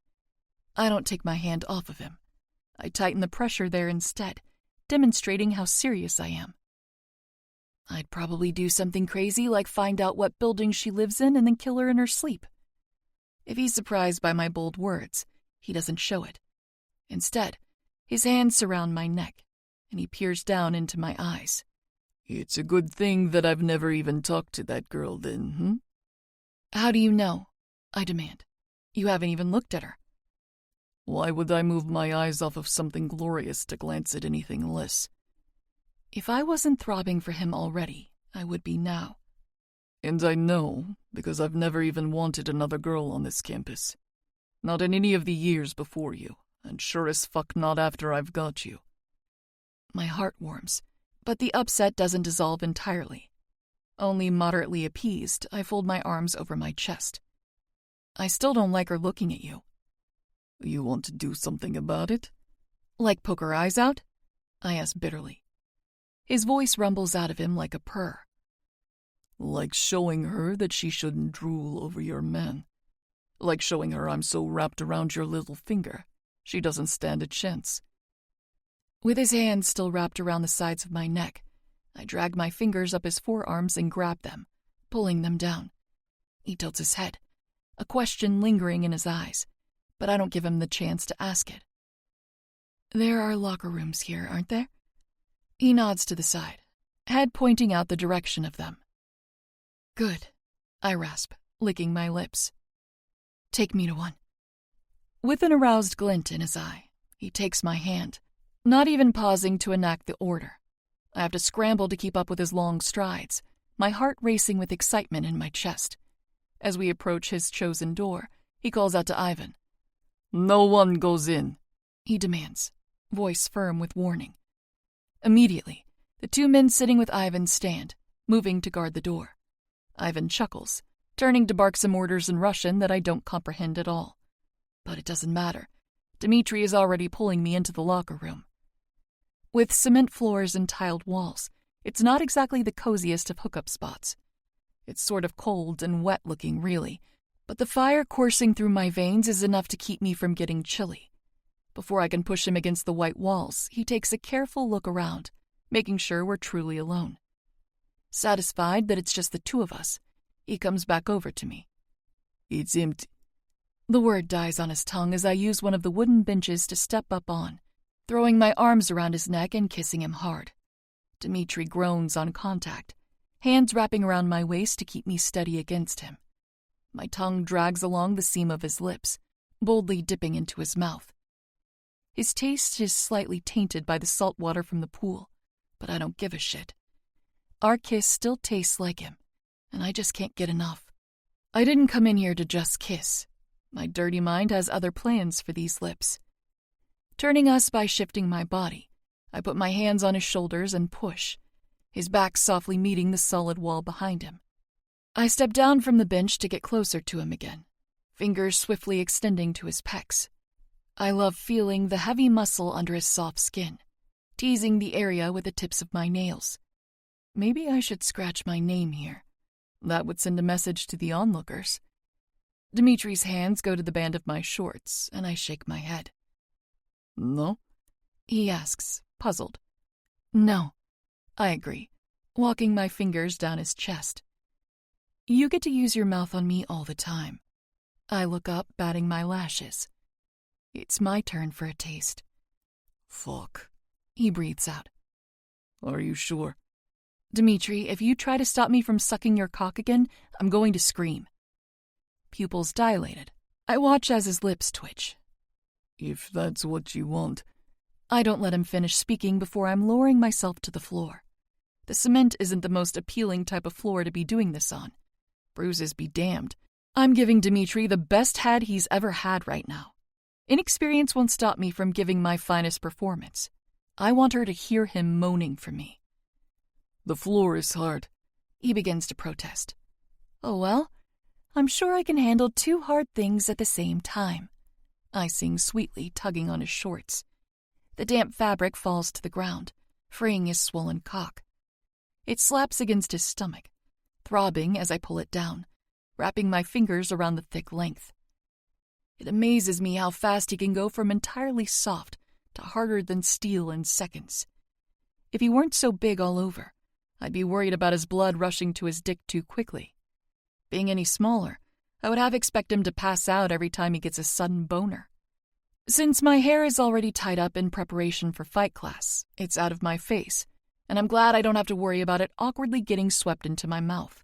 I don't take my hand off of him. I tighten the pressure there instead, demonstrating how serious I am. I'd probably do something crazy like find out what building she lives in and then kill her in her sleep. If he's surprised by my bold words, he doesn't show it. Instead, his hands surround my neck, and he peers down into my eyes. It's a good thing that I've never even talked to that girl then, How do you know? I demand. You haven't even looked at her. Why would I move my eyes off of something glorious to glance at anything less? If I wasn't throbbing for him already, I would be now. And I know, because I've never even wanted another girl on this campus. Not in any of the years before you, and sure as fuck not after I've got you. My heart warms, but the upset doesn't dissolve entirely. Only moderately appeased, I fold my arms over my chest. I still don't like her looking at you. You want to do something about it? Like poke her eyes out? I ask bitterly. His voice rumbles out of him like a purr. Like showing her that she shouldn't drool over your man. Like showing her I'm so wrapped around your little finger, she doesn't stand a chance. With his hands still wrapped around the sides of my neck, I drag my fingers up his forearms and grab them, pulling them down. He tilts his head, a question lingering in his eyes, but I don't give him the chance to ask it. There are locker rooms here, aren't there? He nods to the side, head pointing out the direction of them. Good, I rasp, licking my lips. Take me to one. With an aroused glint in his eye, he takes my hand, not even pausing to enact the order. I have to scramble to keep up with his long strides, my heart racing with excitement in my chest. As we approach his chosen door, he calls out to Ivan. No one goes in, he demands, voice firm with warning. Immediately, the two men sitting with Ivan stand, moving to guard the door. Ivan chuckles, turning to bark some orders in Russian that I don't comprehend at all. But it doesn't matter. Dmitri is already pulling me into the locker room. With cement floors and tiled walls, it's not exactly the coziest of hookup spots. It's sort of cold and wet-looking, really, but the fire coursing through my veins is enough to keep me from getting chilly. Before I can push him against the white walls, he takes a careful look around, making sure we're truly alone. Satisfied that it's just the two of us, he comes back over to me. It's empty. The word dies on his tongue as I use one of the wooden benches to step up on, throwing my arms around his neck and kissing him hard. Dmitri groans on contact, hands wrapping around my waist to keep me steady against him. My tongue drags along the seam of his lips, boldly dipping into his mouth. His taste is slightly tainted by the salt water from the pool, but I don't give a shit. Our kiss still tastes like him, and I just can't get enough. I didn't come in here to just kiss. My dirty mind has other plans for these lips. Turning us by shifting my body, I put my hands on his shoulders and push, his back softly meeting the solid wall behind him. I step down from the bench to get closer to him again, fingers swiftly extending to his pecs. I love feeling the heavy muscle under his soft skin, teasing the area with the tips of my nails. Maybe I should scratch my name here. That would send a message to the onlookers. Dmitri's hands go to the band of my shorts, and I shake my head. No? He asks, puzzled. No, I agree, walking my fingers down his chest. You get to use your mouth on me all the time. I look up, batting my lashes. It's my turn for a taste. Fuck. He breathes out. Are you sure? Dimitri, if you try to stop me from sucking your cock again, I'm going to scream. Pupils dilated. I watch as his lips twitch. If that's what you want. I don't let him finish speaking before I'm lowering myself to the floor. The cement isn't the most appealing type of floor to be doing this on. Bruises be damned. I'm giving Dimitri the best head he's ever had right now. Inexperience won't stop me from giving my finest performance. I want her to hear him moaning for me. The floor is hard. He begins to protest. Oh well, I'm sure I can handle two hard things at the same time. I sing sweetly, tugging on his shorts. The damp fabric falls to the ground, freeing his swollen cock. It slaps against his stomach, throbbing as I pull it down, wrapping my fingers around the thick length. It amazes me how fast he can go from entirely soft to harder than steel in seconds. If he weren't so big all over, I'd be worried about his blood rushing to his dick too quickly. Being any smaller, I would have expected him to pass out every time he gets a sudden boner. Since my hair is already tied up in preparation for fight class, it's out of my face, and I'm glad I don't have to worry about it awkwardly getting swept into my mouth.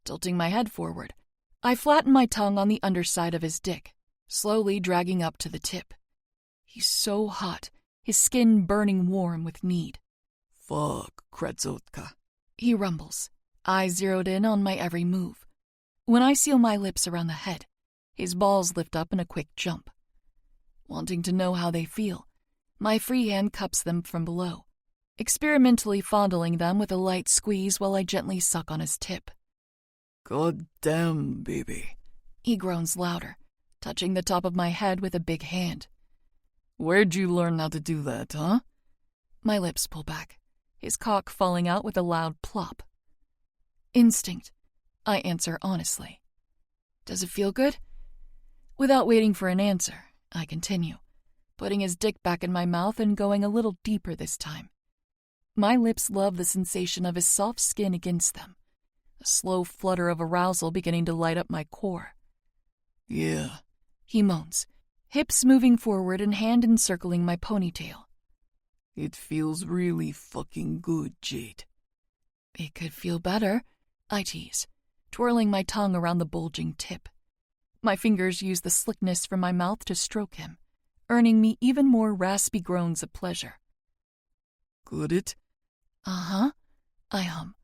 Tilting my head forward, I flatten my tongue on the underside of his dick, slowly dragging up to the tip. He's so hot, his skin burning warm with need. Fuck, Kretzotka. He rumbles, eyes zeroed in on my every move. When I seal my lips around the head, his balls lift up in a quick jump. Wanting to know how they feel, my free hand cups them from below, experimentally fondling them with a light squeeze while I gently suck on his tip. God damn, baby. He groans louder, touching the top of my head with a big hand. Where'd you learn how to do that, huh? My lips pull back, his cock falling out with a loud plop. Instinct, I answer honestly. Does it feel good? Without waiting for an answer, I continue, putting his dick back in my mouth and going a little deeper this time. My lips love the sensation of his soft skin against them, a slow flutter of arousal beginning to light up my core. Yeah, he moans, hips moving forward and hand encircling my ponytail. It feels really fucking good, Jade. It could feel better, I tease, twirling my tongue around the bulging tip. My fingers use the slickness from my mouth to stroke him, earning me even more raspy groans of pleasure. Could it? Uh-huh, I hum,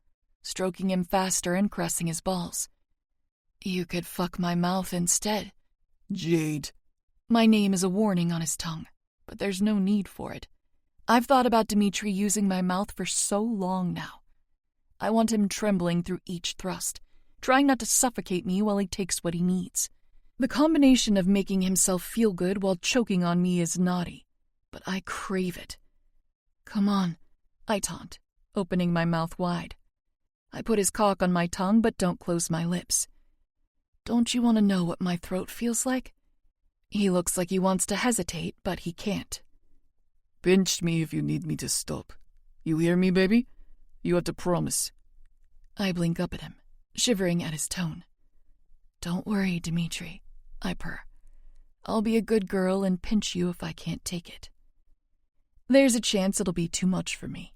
stroking him faster and caressing his balls. You could fuck my mouth instead. Jade. My name is a warning on his tongue, but there's no need for it. I've thought about Dimitri using my mouth for so long now. I want him trembling through each thrust, trying not to suffocate me while he takes what he needs. The combination of making himself feel good while choking on me is naughty, but I crave it. Come on, I taunt, opening my mouth wide. I put his cock on my tongue but don't close my lips. Don't you want to know what my throat feels like? He looks like he wants to hesitate, but he can't. Pinch me if you need me to stop. You hear me, baby? You have to promise. I blink up at him, shivering at his tone. Don't worry, Dimitri, I purr. I'll be a good girl and pinch you if I can't take it. There's a chance it'll be too much for me.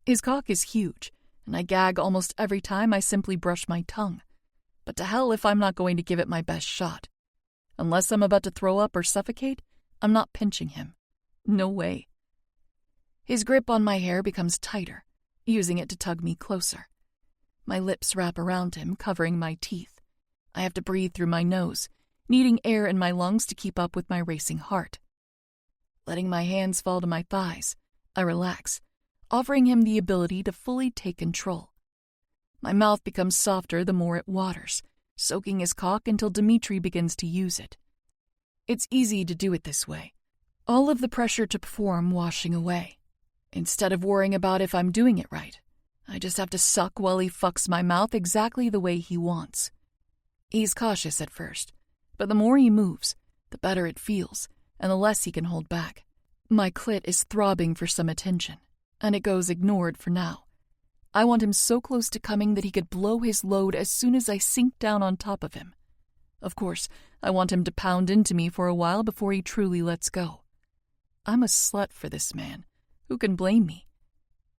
His cock is huge, and I gag almost every time I simply brush my tongue. But to hell if I'm not going to give it my best shot. Unless I'm about to throw up or suffocate, I'm not pinching him. No way. His grip on my hair becomes tighter, using it to tug me closer. My lips wrap around him, covering my teeth. I have to breathe through my nose, needing air in my lungs to keep up with my racing heart. Letting my hands fall to my thighs, I relax, offering him the ability to fully take control. My mouth becomes softer the more it waters, soaking his cock until Dimitri begins to use it. It's easy to do it this way, all of the pressure to perform washing away. Instead of worrying about if I'm doing it right, I just have to suck while he fucks my mouth exactly the way he wants. He's cautious at first, but the more he moves, the better it feels, and the less he can hold back. My clit is throbbing for some attention, and it goes ignored for now. I want him so close to coming that he could blow his load as soon as I sink down on top of him. Of course, I want him to pound into me for a while before he truly lets go. I'm a slut for this man. Who can blame me?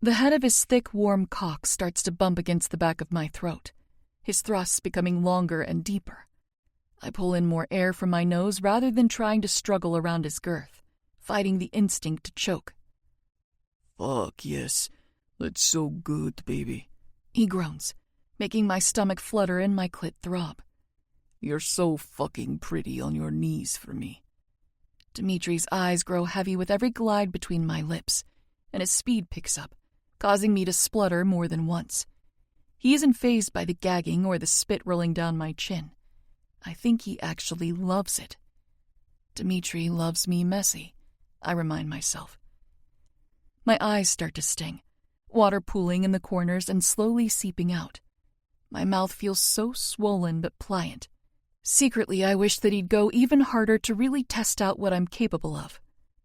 The head of his thick, warm cock starts to bump against the back of my throat, his thrusts becoming longer and deeper. I pull in more air from my nose rather than trying to struggle around his girth, fighting the instinct to choke. Fuck yes, that's so good, baby. He groans, making my stomach flutter and my clit throb. You're so fucking pretty on your knees for me. Dimitri's eyes grow heavy with every glide between my lips, and his speed picks up, causing me to splutter more than once. He isn't fazed by the gagging or the spit rolling down my chin. I think he actually loves it. Dimitri loves me messy, I remind myself. My eyes start to sting, water pooling in the corners and slowly seeping out. My mouth feels so swollen but pliant. Secretly, I wish that he'd go even harder to really test out what I'm capable of.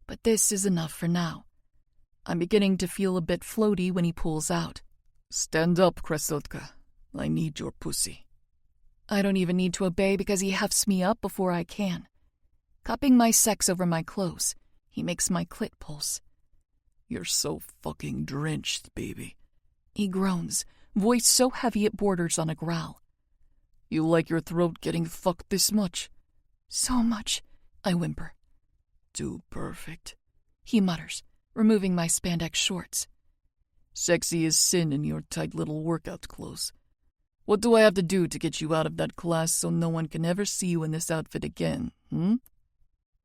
But this is enough for now. I'm beginning to feel a bit floaty when he pulls out. Stand up, Krasotka. I need your pussy. I don't even need to obey because he hefts me up before I can. Cupping my sex over my clothes, he makes my clit pulse. You're so fucking drenched, baby. He groans, voice so heavy it borders on a growl. You like your throat getting fucked this much? So much, I whimper. Too perfect, he mutters, removing my spandex shorts. Sexy as sin in your tight little workout clothes. What do I have to do to get you out of that class so no one can ever see you in this outfit again,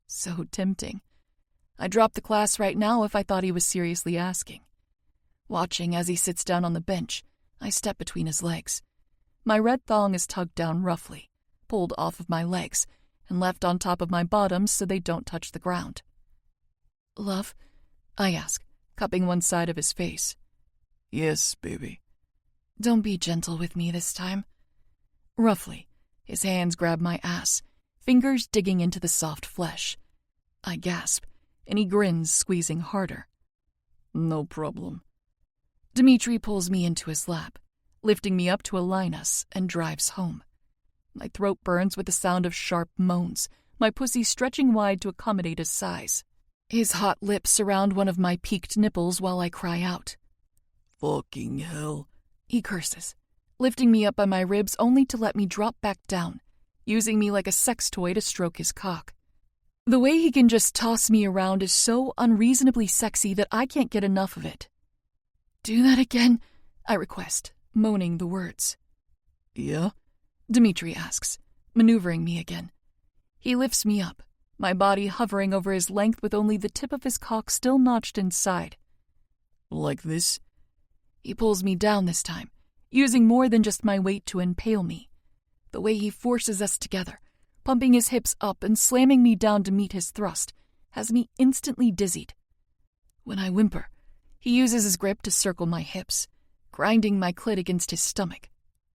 So tempting. I'd drop the class right now if I thought he was seriously asking. Watching as he sits down on the bench, I step between his legs. My red thong is tugged down roughly, pulled off of my legs, and left on top of my bottoms so they don't touch the ground. Love? I ask, cupping one side of his face. Yes, baby. Don't be gentle with me this time. Roughly, his hands grab my ass, fingers digging into the soft flesh. I gasp, and he grins, squeezing harder. No problem. Dimitri pulls me into his lap, lifting me up to align us, and drives home. My throat burns with the sound of sharp moans, my pussy stretching wide to accommodate his size. His hot lips surround one of my peaked nipples while I cry out. Fucking hell. He curses, lifting me up by my ribs only to let me drop back down, using me like a sex toy to stroke his cock. The way he can just toss me around is so unreasonably sexy that I can't get enough of it. Do that again, I request, moaning the words. Yeah? Dimitri asks, maneuvering me again. He lifts me up, my body hovering over his length with only the tip of his cock still notched inside. Like this? He pulls me down this time, using more than just my weight to impale me. The way he forces us together, pumping his hips up and slamming me down to meet his thrust, has me instantly dizzied. When I whimper, he uses his grip to circle my hips, grinding my clit against his stomach.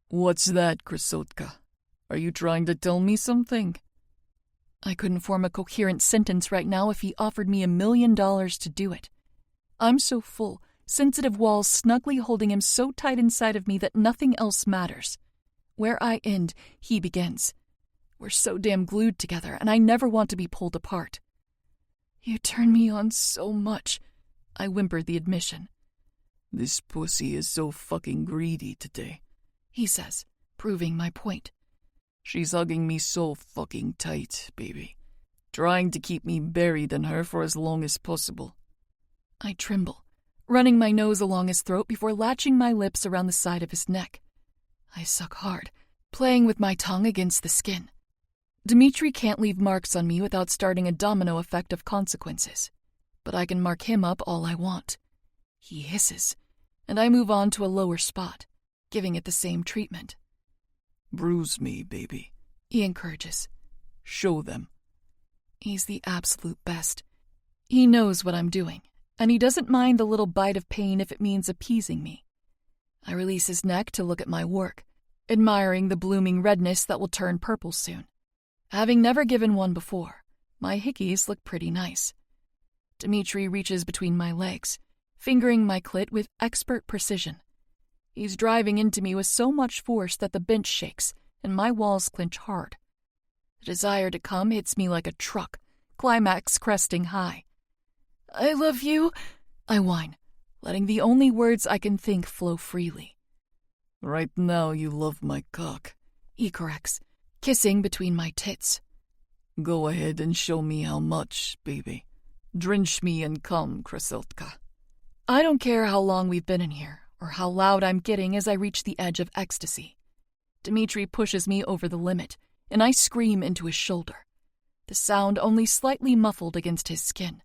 What's that, Krasotka? Are you trying to tell me something? I couldn't form a coherent sentence right now if he offered me $1 million to do it. I'm so full, sensitive walls snugly holding him so tight inside of me that nothing else matters. Where I end, he begins. We're so damn glued together, and I never want to be pulled apart. You turn me on so much, I whimpered the admission. This pussy is so fucking greedy today, he says, proving my point. She's hugging me so fucking tight, baby, trying to keep me buried in her for as long as possible. I tremble, running my nose along his throat before latching my lips around the side of his neck. I suck hard, playing with my tongue against the skin. Dimitri can't leave marks on me without starting a domino effect of consequences, but I can mark him up all I want. He hisses, and I move on to a lower spot, giving it the same treatment. Bruise me, baby, he encourages. Show them. He's the absolute best. He knows what I'm doing, and he doesn't mind the little bite of pain if it means appeasing me. I release his neck to look at my work, admiring the blooming redness that will turn purple soon. Having never given one before, my hickeys look pretty nice. Dimitri reaches between my legs, fingering my clit with expert precision. He's driving into me with so much force that the bench shakes and my walls clench hard. The desire to come hits me like a truck, climax cresting high. I love you, I whine, letting the only words I can think flow freely. Right now you love my cock, he corrects, kissing between my tits. Go ahead and show me how much, baby. Drench me and come, Krasilka. I don't care how long we've been in here, or how loud I'm getting as I reach the edge of ecstasy. Dmitri pushes me over the limit, and I scream into his shoulder, the sound only slightly muffled against his skin.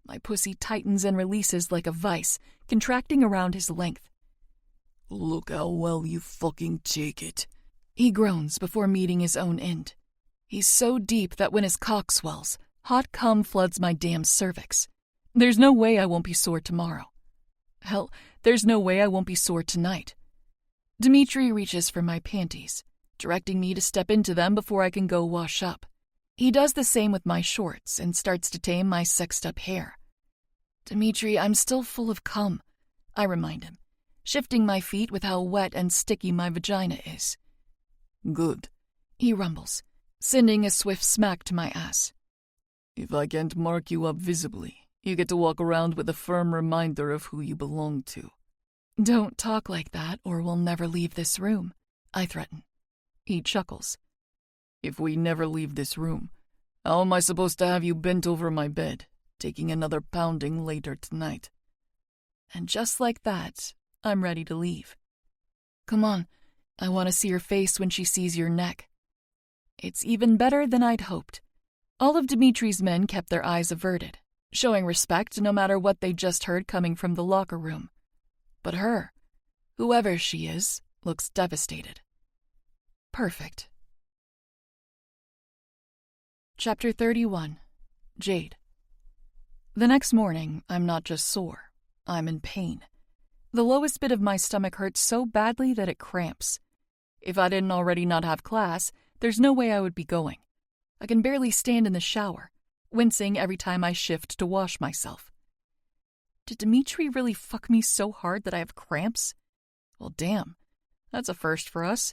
My pussy tightens and releases like a vice, contracting around his length. Look how well you fucking take it, he groans before meeting his own end. He's so deep that when his cock swells, hot cum floods my damn cervix. There's no way I won't be sore tomorrow. Hell, there's no way I won't be sore tonight. Dmitri reaches for my panties, directing me to step into them before I can go wash up. He does the same with my shorts and starts to tame my sexed-up hair. Dmitri, I'm still full of cum, I remind him, shifting my feet with how wet and sticky my vagina is. Good, he rumbles, sending a swift smack to my ass. If I can't mark you up visibly, you get to walk around with a firm reminder of who you belong to. Don't talk like that or we'll never leave this room, I threaten. He chuckles. If we never leave this room, how am I supposed to have you bent over my bed, taking another pounding later tonight? And just like that, I'm ready to leave. Come on, I want to see her face when she sees your neck. It's even better than I'd hoped. All of Dmitri's men kept their eyes averted, showing respect no matter what they just heard coming from the locker room. But her, whoever she is, looks devastated. Perfect. Chapter 31. Jade. The next morning, I'm not just sore. I'm in pain. The lowest bit of my stomach hurts so badly that it cramps. If I didn't already not have class, there's no way I would be going. I can barely stand in the shower, wincing every time I shift to wash myself. Did Dmitri really fuck me so hard that I have cramps? Well, damn. That's a first for us.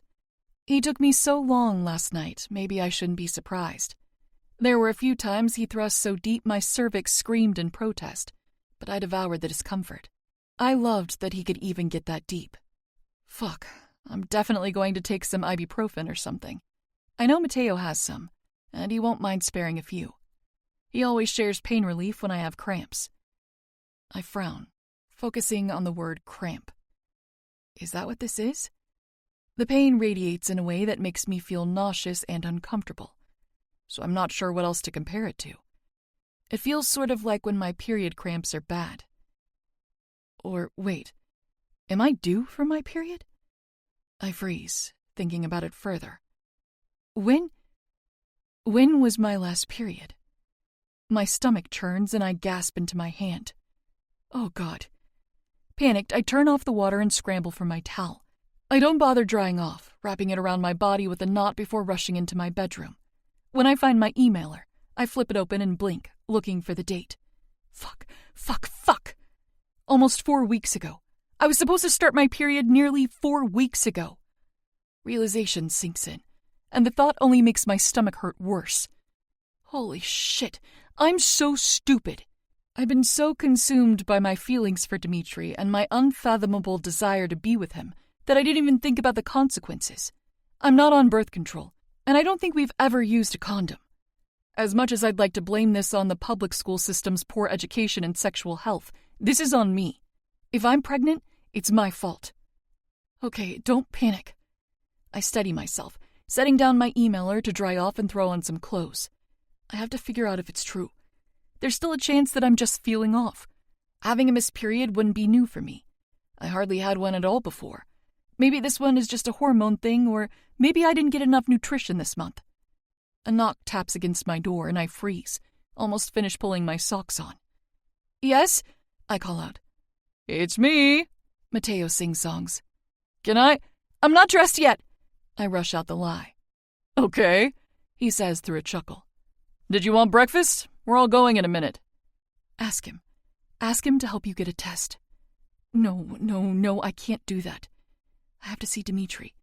He took me so long last night, maybe I shouldn't be surprised. There were a few times he thrust so deep my cervix screamed in protest, but I devoured the discomfort. I loved that he could even get that deep. Fuck, I'm definitely going to take some ibuprofen or something. I know Matteo has some, and he won't mind sparing a few. He always shares pain relief when I have cramps. I frown, focusing on the word cramp. Is that what this is? The pain radiates in a way that makes me feel nauseous and uncomfortable, so I'm not sure what else to compare it to. It feels sort of like when my period cramps are bad. Or wait, am I due for my period? I freeze, thinking about it further. When was my last period? My stomach churns and I gasp into my hand. Oh God. Panicked, I turn off the water and scramble for my towel. I don't bother drying off, wrapping it around my body with a knot before rushing into my bedroom. When I find my emailer, I flip it open and blink, looking for the date. Fuck. Almost 4 weeks ago. I was supposed to start my period nearly 4 weeks ago. Realization sinks in, and the thought only makes my stomach hurt worse. Holy shit, I'm so stupid. I've been so consumed by my feelings for Dmitri and my unfathomable desire to be with him that I didn't even think about the consequences. I'm not on birth control, and I don't think we've ever used a condom. As much as I'd like to blame this on the public school system's poor education and sexual health, this is on me. If I'm pregnant, it's my fault. Okay, don't panic. I steady myself, setting down my emailer to dry off and throw on some clothes. I have to figure out if it's true. There's still a chance that I'm just feeling off. Having a missed period wouldn't be new for me. I hardly had one at all before. Maybe this one is just a hormone thing, or maybe I didn't get enough nutrition this month. A knock taps against my door and I freeze, almost finish pulling my socks on. Yes? I call out. It's me, Matteo sing-songs. I'm not dressed yet. I rush out the lie. Okay, he says through a chuckle. Did you want breakfast? We're all going in a minute. Ask him. Ask him to help you get a test. No, I can't do that. I have to see Dmitri.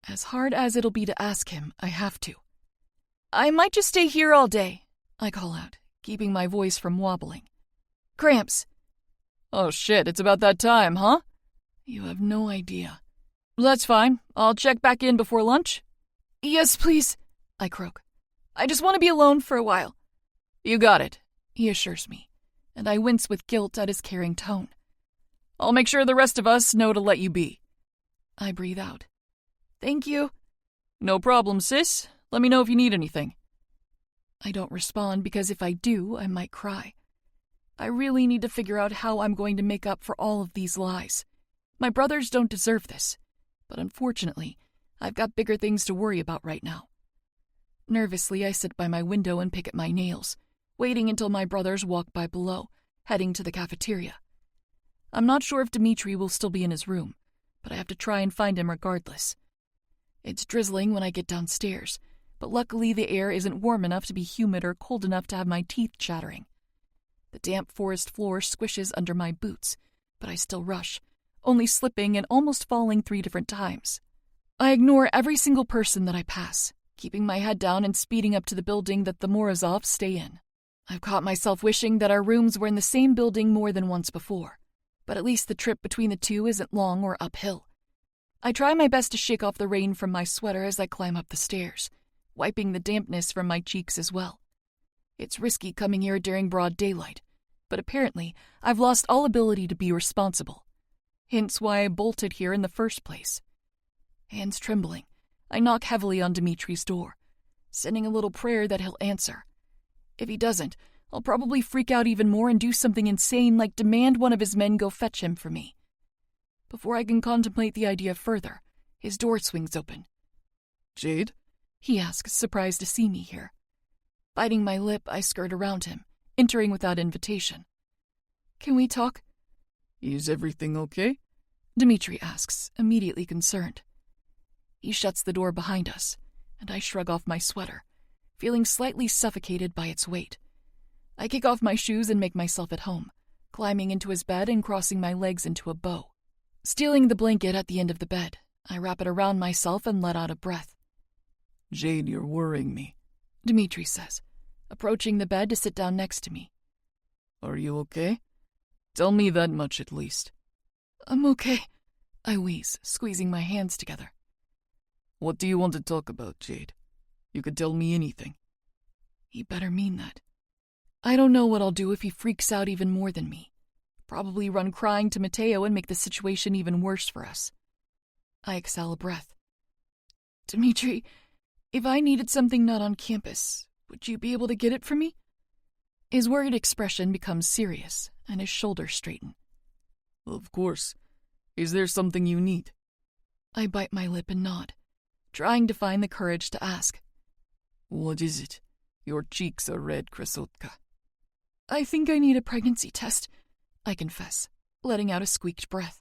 As hard as it'll be to ask him, I have to. I might just stay here all day, I call out, keeping my voice from wobbling. Cramps. Oh shit, it's about that time, huh? You have no idea. That's fine. I'll check back in before lunch. Yes, please, I croak. I just want to be alone for a while. You got it, he assures me, and I wince with guilt at his caring tone. I'll make sure the rest of us know to let you be. I breathe out. Thank you. No problem, sis. Let me know if you need anything. I don't respond because if I do, I might cry. I really need to figure out how I'm going to make up for all of these lies. My brothers don't deserve this, but unfortunately, I've got bigger things to worry about right now. Nervously, I sit by my window and pick at my nails, waiting until my brothers walk by below, heading to the cafeteria. I'm not sure if Dimitri will still be in his room, but I have to try and find him regardless. It's drizzling when I get downstairs, but luckily the air isn't warm enough to be humid or cold enough to have my teeth chattering. The damp forest floor squishes under my boots, but I still rush, only slipping and almost falling 3 different times. I ignore every single person that I pass, keeping my head down and speeding up to the building that the Morozovs stay in. I've caught myself wishing that our rooms were in the same building more than once before, but at least the trip between the two isn't long or uphill. I try my best to shake off the rain from my sweater as I climb up the stairs, wiping the dampness from my cheeks as well. It's risky coming here during broad daylight, but apparently I've lost all ability to be responsible. Hence why I bolted here in the first place. Hands trembling, I knock heavily on Dimitri's door, sending a little prayer that he'll answer. If he doesn't, I'll probably freak out even more and do something insane like demand one of his men go fetch him for me. Before I can contemplate the idea further, his door swings open. Jade? He asks, surprised to see me here. Biting my lip, I skirt around him, entering without invitation. Can we talk? Is everything okay? Dimitri asks, immediately concerned. He shuts the door behind us, and I shrug off my sweater, feeling slightly suffocated by its weight. I kick off my shoes and make myself at home, climbing into his bed and crossing my legs into a bow. Stealing the blanket at the end of the bed, I wrap it around myself and let out a breath. Jade, you're worrying me, Dimitri says, approaching the bed to sit down next to me. Are you okay? Tell me that much at least. I'm okay, I wheeze, squeezing my hands together. What do you want to talk about, Jade? You could tell me anything. He better mean that. I don't know what I'll do if he freaks out even more than me. Probably run crying to Matteo and make the situation even worse for us. I exhale a breath. Dimitri, if I needed something not on campus, would you be able to get it for me? His worried expression becomes serious, and his shoulders straighten. Of course. Is there something you need? I bite my lip and nod, trying to find the courage to ask. What is it? Your cheeks are red, Krasotka. I think I need a pregnancy test, I confess, letting out a squeaked breath.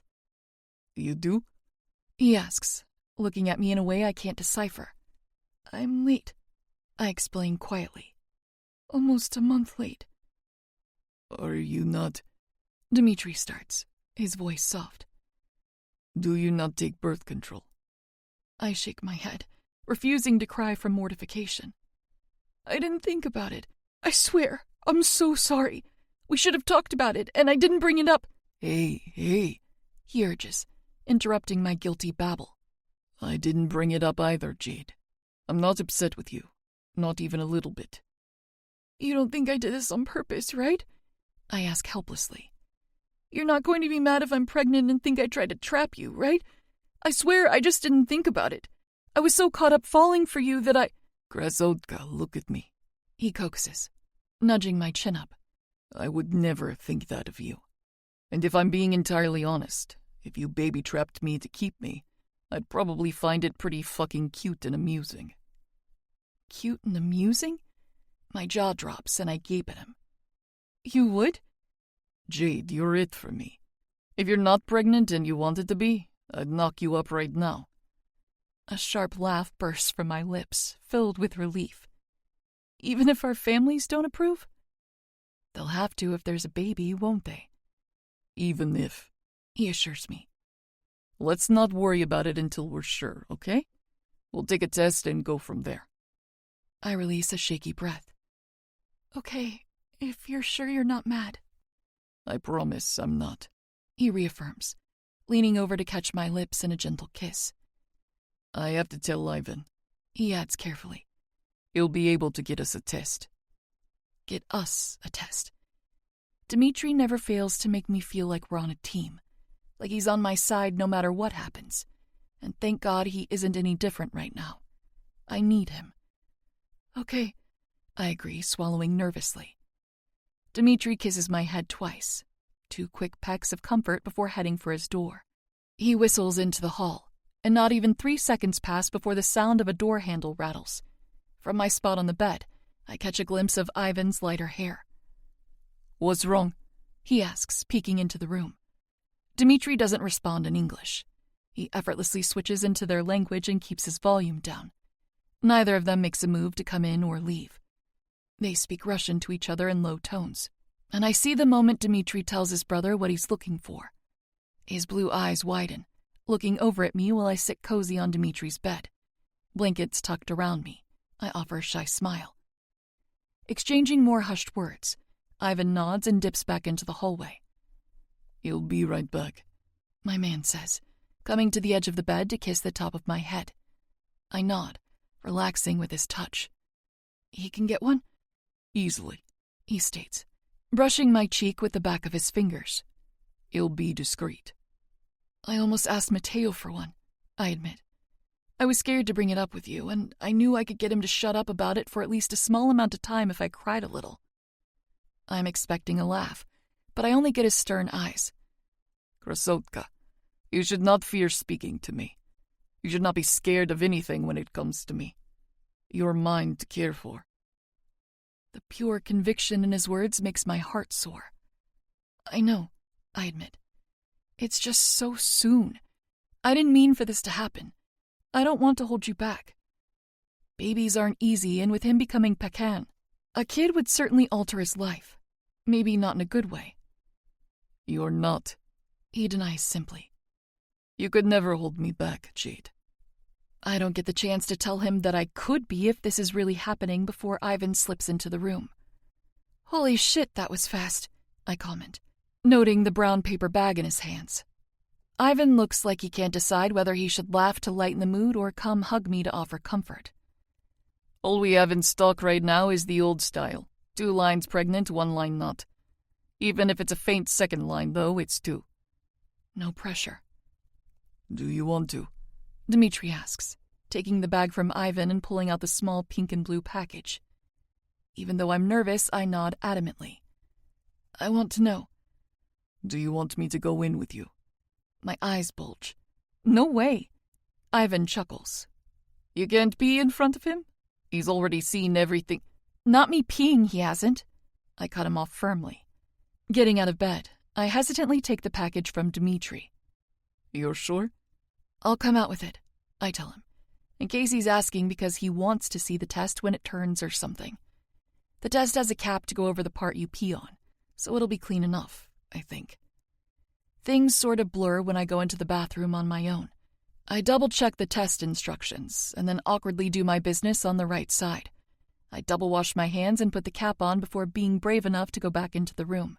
You do? He asks, looking at me in a way I can't decipher. I'm late, I explain quietly. Almost a month late. Are you not? Dimitri starts, his voice soft. Do you not take birth control? I shake my head, refusing to cry from mortification. I didn't think about it. I swear, I'm so sorry. We should have talked about it, and I didn't bring it up. Hey, he urges, interrupting my guilty babble. I didn't bring it up either, Jade. I'm not upset with you, not even a little bit. You don't think I did this on purpose, right? I ask helplessly. You're not going to be mad if I'm pregnant and think I tried to trap you, right? I swear I just didn't think about it. I was so caught up falling for you that I... Krasotka, look at me, he coaxes, nudging my chin up. I would never think that of you. And if I'm being entirely honest, if you baby-trapped me to keep me, I'd probably find it pretty fucking cute and amusing. Cute and amusing? My jaw drops and I gape at him. You would? Jade, you're it for me. If you're not pregnant and you wanted to be, I'd knock you up right now. A sharp laugh bursts from my lips, filled with relief. Even if our families don't approve? They'll have to if there's a baby, won't they? Even if, he assures me. Let's not worry about it until we're sure, okay? We'll take a test and go from there. I release a shaky breath. Okay, if you're sure you're not mad. I promise I'm not, he reaffirms, leaning over to catch my lips in a gentle kiss. I have to tell Ivan, he adds carefully. He'll be able to get us a test. Get us a test. Dmitri never fails to make me feel like we're on a team, like he's on my side no matter what happens, and thank God he isn't any different right now. I need him. Okay, I agree, swallowing nervously. Dmitri kisses my head twice, 2 quick pecks of comfort before heading for his door. He whistles into the hall, and not even 3 seconds pass before the sound of a door handle rattles. From my spot on the bed, I catch a glimpse of Ivan's lighter hair. What's wrong? He asks, peeking into the room. Dmitri doesn't respond in English. He effortlessly switches into their language and keeps his volume down. Neither of them makes a move to come in or leave. They speak Russian to each other in low tones, and I see the moment Dmitri tells his brother what he's looking for. His blue eyes widen, looking over at me while I sit cozy on Dmitri's bed. Blankets tucked around me. I offer a shy smile. Exchanging more hushed words, Ivan nods and dips back into the hallway. He'll be right back, my man says, coming to the edge of the bed to kiss the top of my head. I nod, relaxing with his touch. He can get one? Easily, he states, brushing my cheek with the back of his fingers. He'll be discreet. I almost asked Mateo for one, I admit. I was scared to bring it up with you, and I knew I could get him to shut up about it for at least a small amount of time if I cried a little. I'm expecting a laugh, but I only get his stern eyes. Krasotka, you should not fear speaking to me. You should not be scared of anything when it comes to me. You're mine to care for. The pure conviction in his words makes my heart soar. I know, I admit. It's just so soon. I didn't mean for this to happen. I don't want to hold you back. Babies aren't easy, and with him becoming Pecan, a kid would certainly alter his life. Maybe not in a good way. You're not, he denies simply. You could never hold me back, Jade. I don't get the chance to tell him that I could be if this is really happening before Ivan slips into the room. Holy shit, that was fast, I comment, noting the brown paper bag in his hands. Ivan looks like he can't decide whether he should laugh to lighten the mood or come hug me to offer comfort. All we have in stock right now is the old style. 2 lines pregnant, 1 line not. Even if it's a faint second line, though, it's 2. No pressure. Do you want to? Dmitri asks, taking the bag from Ivan and pulling out the small pink and blue package. Even though I'm nervous, I nod adamantly. I want to know. Do you want me to go in with you? My eyes bulge. No way. Ivan chuckles. You can't pee in front of him? He's already seen everything. Not me peeing, he hasn't. I cut him off firmly. Getting out of bed, I hesitantly take the package from Dmitri. You're sure? I'll come out with it, I tell him, in case he's asking because he wants to see the test when it turns or something. The test has a cap to go over the part you pee on, so it'll be clean enough, I think. Things sort of blur when I go into the bathroom on my own. I double-check the test instructions and then awkwardly do my business on the right side. I double-wash my hands and put the cap on before being brave enough to go back into the room.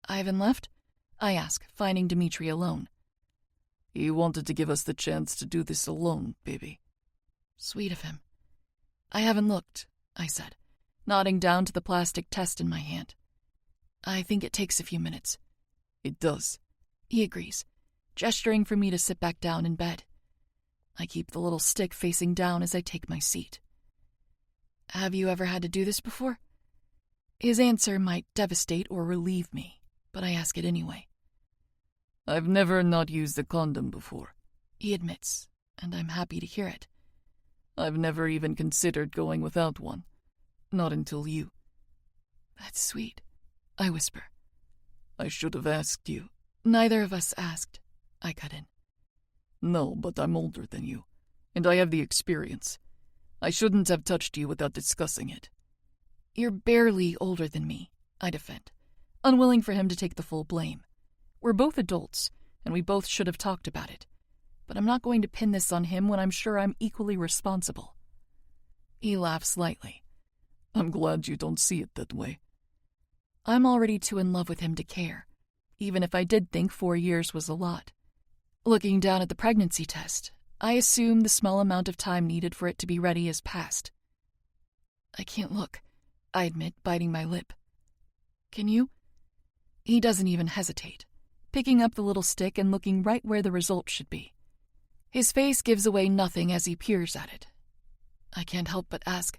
Ivan left? I ask, finding Dmitri alone. He wanted to give us the chance to do this alone, baby. Sweet of him. I haven't looked, I said, nodding down to the plastic test in my hand. I think it takes a few minutes. It does, he agrees, gesturing for me to sit back down in bed. I keep the little stick facing down as I take my seat. Have you ever had to do this before? His answer might devastate or relieve me, but I ask it anyway. I've never not used a condom before, he admits, and I'm happy to hear it. I've never even considered going without one. Not until you. That's sweet, I whisper. I should have asked you. Neither of us asked, I cut in. No, but I'm older than you, and I have the experience. I shouldn't have touched you without discussing it. You're barely older than me, I defend, unwilling for him to take the full blame. We're both adults, and we both should have talked about it. But I'm not going to pin this on him when I'm sure I'm equally responsible. He laughs lightly. I'm glad you don't see it that way. I'm already too in love with him to care, even if I did think 4 years was a lot. Looking down at the pregnancy test, I assume the small amount of time needed for it to be ready has passed. I can't look, I admit, biting my lip. Can you? He doesn't even hesitate, picking up the little stick and looking right where the result should be. His face gives away nothing as he peers at it. I can't help but ask,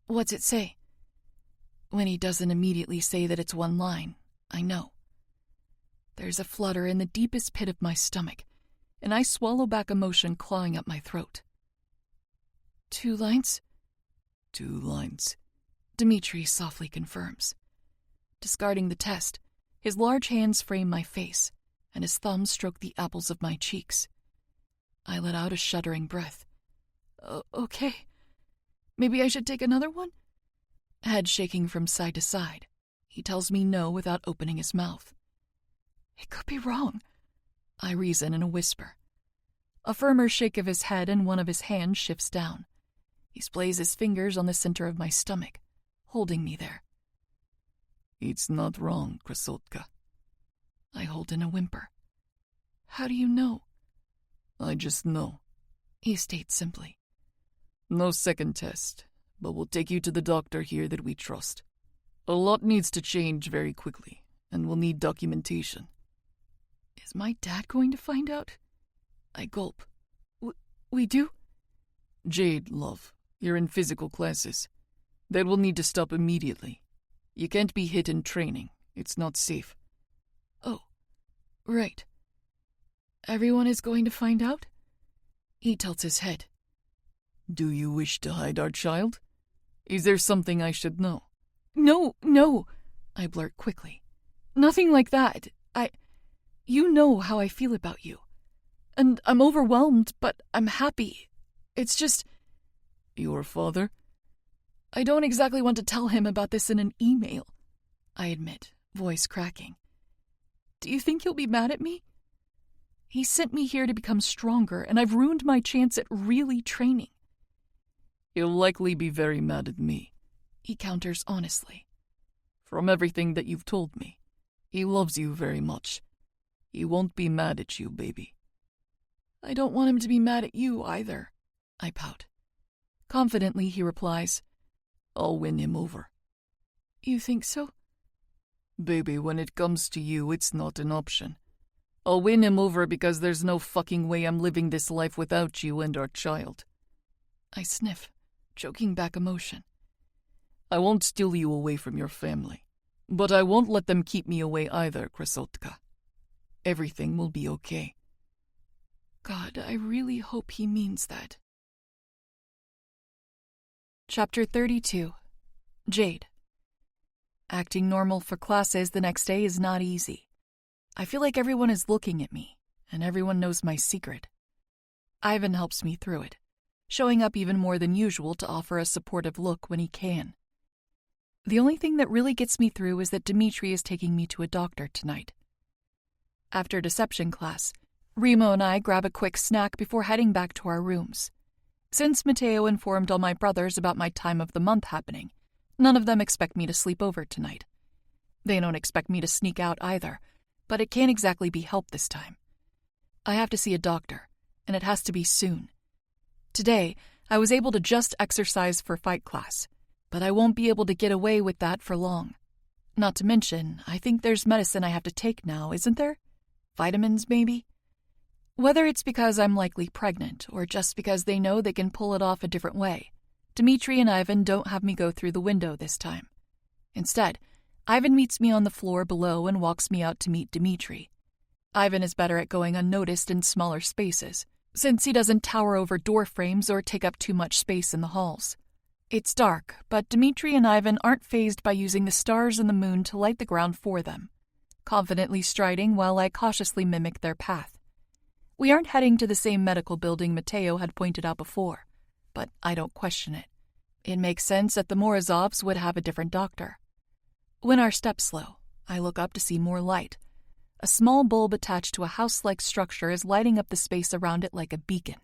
"What's it say?" When he doesn't immediately say that it's one line, I know. There's a flutter in the deepest pit of my stomach, and I swallow back emotion clawing up my throat. 2 lines? 2 lines, Dmitri softly confirms. Discarding the test, his large hands frame my face, and his thumbs stroke the apples of my cheeks. I let out a shuddering breath. Okay. Maybe I should take another one? Head shaking from side to side, he tells me no without opening his mouth. It could be wrong, I reason in a whisper. A firmer shake of his head and one of his hands shifts down. He splays his fingers on the center of my stomach, holding me there. It's not wrong, Krasotka. I hold in a whimper. How do you know? I just know, he states simply. No second test, but we'll take you to the doctor here that we trust. A lot needs to change very quickly, and we'll need documentation. Is my dad going to find out? I gulp. We do? Jade, love, you're in physical classes. That will need to stop immediately. You can't be hit in training. It's not safe. Oh, right. Everyone is going to find out? He tilts his head. Do you wish to hide our child? Is there something I should know? No, I blurt quickly. Nothing like that. You know how I feel about you. And I'm overwhelmed, but I'm happy. It's just... Your father? I don't exactly want to tell him about this in an email, I admit, voice cracking. Do you think he'll be mad at me? He sent me here to become stronger, and I've ruined my chance at really training. He'll likely be very mad at me, he counters honestly. From everything that you've told me, he loves you very much. He won't be mad at you, baby. I don't want him to be mad at you either, I pout. Confidently, he replies, I'll win him over. You think so? Baby, when it comes to you, it's not an option. I'll win him over because there's no fucking way I'm living this life without you and our child. I sniff, choking back emotion. I won't steal you away from your family, but I won't let them keep me away either, Krasotka. Everything will be okay. God, I really hope he means that. Chapter 32. Jade. Acting normal for classes the next day is not easy. I feel like everyone is looking at me, and everyone knows my secret. Ivan helps me through it, showing up even more than usual to offer a supportive look when he can. The only thing that really gets me through is that Dmitri is taking me to a doctor tonight. After deception class, Remo and I grab a quick snack before heading back to our rooms. Since Matteo informed all my brothers about my time of the month happening, none of them expect me to sleep over tonight. They don't expect me to sneak out either, but it can't exactly be helped this time. I have to see a doctor, and it has to be soon. Today, I was able to just exercise for fight class, but I won't be able to get away with that for long. Not to mention, I think there's medicine I have to take now, isn't there? Vitamins, maybe? Whether it's because I'm likely pregnant or just because they know they can pull it off a different way, Dmitri and Ivan don't have me go through the window this time. Instead, Ivan meets me on the floor below and walks me out to meet Dmitri. Ivan is better at going unnoticed in smaller spaces, since he doesn't tower over door frames or take up too much space in the halls. It's dark, but Dmitri and Ivan aren't fazed by using the stars and the moon to light the ground for them, confidently striding while I cautiously mimic their path. We aren't heading to the same medical building Matteo had pointed out before, but I don't question it. It makes sense that the Morozovs would have a different doctor. When our steps slow, I look up to see more light. A small bulb attached to a house-like structure is lighting up the space around it like a beacon,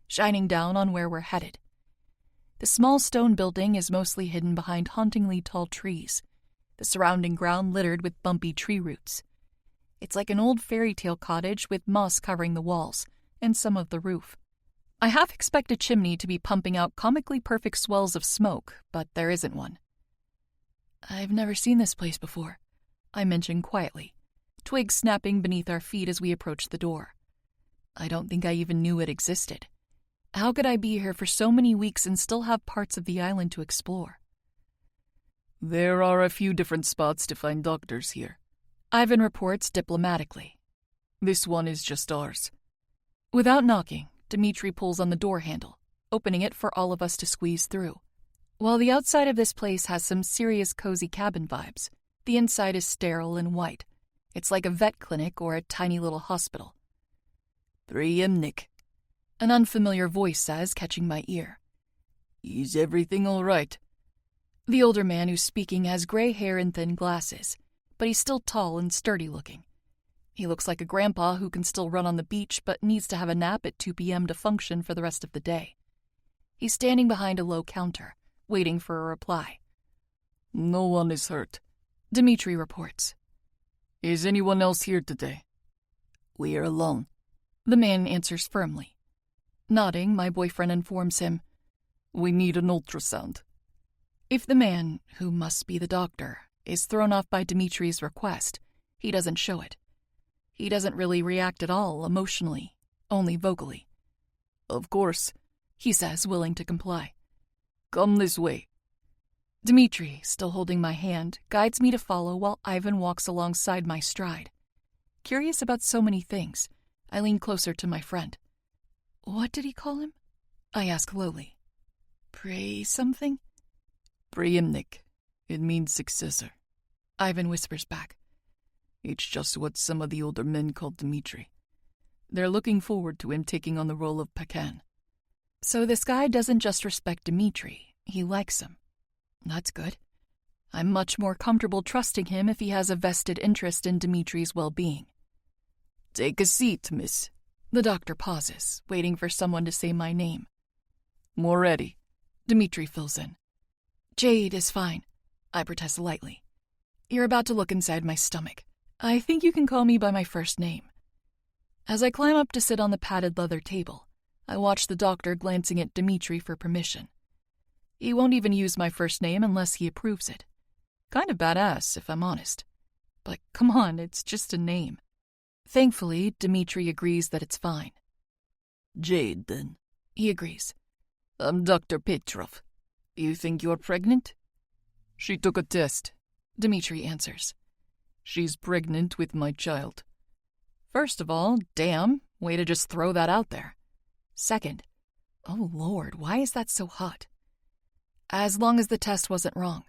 shining down on where we're headed. The small stone building is mostly hidden behind hauntingly tall trees, the surrounding ground littered with bumpy tree roots. It's like an old fairy tale cottage with moss covering the walls and some of the roof. I half expect a chimney to be pumping out comically perfect swells of smoke, but there isn't one. "I've never seen this place before," I mention quietly, twigs snapping beneath our feet as we approach the door. I don't think I even knew it existed. How could I be here for so many weeks and still have parts of the island to explore? "There are a few different spots to find doctors here," Ivan reports diplomatically. "This one is just ours." Without knocking, Dmitri pulls on the door handle, opening it for all of us to squeeze through. While the outside of this place has some serious cozy cabin vibes, the inside is sterile and white. It's like a vet clinic or a tiny little hospital. "Priemnik," an unfamiliar voice says, catching my ear. "Is everything all right?" The older man who's speaking has gray hair and thin glasses, but he's still tall and sturdy looking. He looks like a grandpa who can still run on the beach but needs to have a nap at 2 p.m. to function for the rest of the day. He's standing behind a low counter, waiting for a reply. "No one is hurt," Dmitri reports. "Is anyone else here today?" "We are alone," the man answers firmly. Nodding, my boyfriend informs him, "We need an ultrasound." If the man, who must be the doctor, is thrown off by Dmitri's request, he doesn't show it. He doesn't really react at all emotionally, only vocally. "Of course," he says, willing to comply. "Come this way." Dmitri, still holding my hand, guides me to follow while Ivan walks alongside my stride. Curious about so many things, I lean closer to my friend. "What did he call him?" I ask lowly. "Pray something?" "Priemnik. It means successor," Ivan whispers back. "It's just what some of the older men called Dmitri. They're looking forward to him taking on the role of Pakan." So this guy doesn't just respect Dmitri, he likes him. That's good. I'm much more comfortable trusting him if he has a vested interest in Dmitri's well-being. "Take a seat, miss." The doctor pauses, waiting for someone to say my name. "Moretti," Dmitri fills in. "Jade is fine," I protest lightly. "You're about to look inside my stomach. I think you can call me by my first name." As I climb up to sit on the padded leather table, I watch the doctor glancing at Dmitri for permission. He won't even use my first name unless he approves it. Kind of badass, if I'm honest. But come on, it's just a name. Thankfully, Dmitri agrees that it's fine. "Jade, then." He agrees. "I'm Dr. Petrov. You think you're pregnant?" "She took a test," Dmitri answers. "She's pregnant with my child." First of all, damn, way to just throw that out there. Second, oh Lord, why is that so hot? As long as the test wasn't wrong,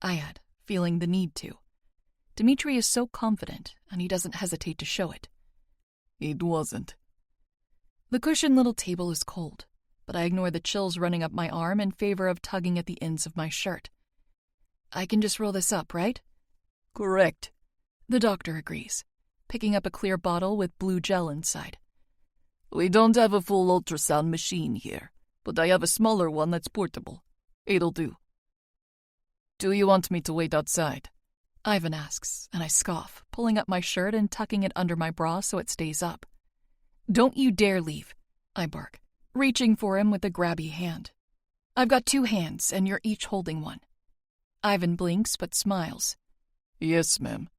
I add, feeling the need to. Dmitri is so confident, and he doesn't hesitate to show it. "It wasn't." The cushioned little table is cold, but I ignore the chills running up my arm in favor of tugging at the ends of my shirt. "I can just roll this up, right?" "Correct." The doctor agrees, picking up a clear bottle with blue gel inside. "We don't have a full ultrasound machine here, but I have a smaller one that's portable. It'll do." "Do you want me to wait outside?" Ivan asks, and I scoff, pulling up my shirt and tucking it under my bra so it stays up. "Don't you dare leave," I bark, reaching for him with a grabby hand. "I've got 2 hands, and you're each holding one." Ivan blinks but smiles. "Yes, ma'am."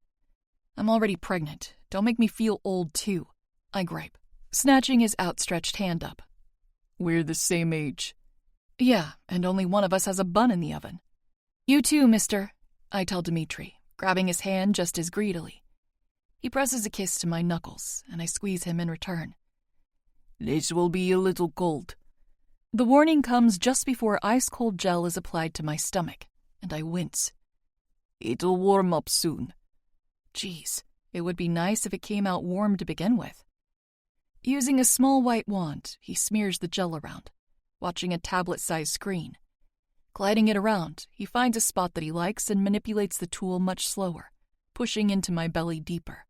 "I'm already pregnant. Don't make me feel old, too," I gripe, snatching his outstretched hand up. "We're the same age." "Yeah, and only one of us has a bun in the oven." "You too, mister," I tell Dmitri, grabbing his hand just as greedily. He presses a kiss to my knuckles, and I squeeze him in return. "This will be a little cold." The warning comes just before ice-cold gel is applied to my stomach, and I wince. "It'll warm up soon." Geez, it would be nice if it came out warm to begin with. Using a small white wand, he smears the gel around, watching a tablet-sized screen. Gliding it around, he finds a spot that he likes and manipulates the tool much slower, pushing into my belly deeper.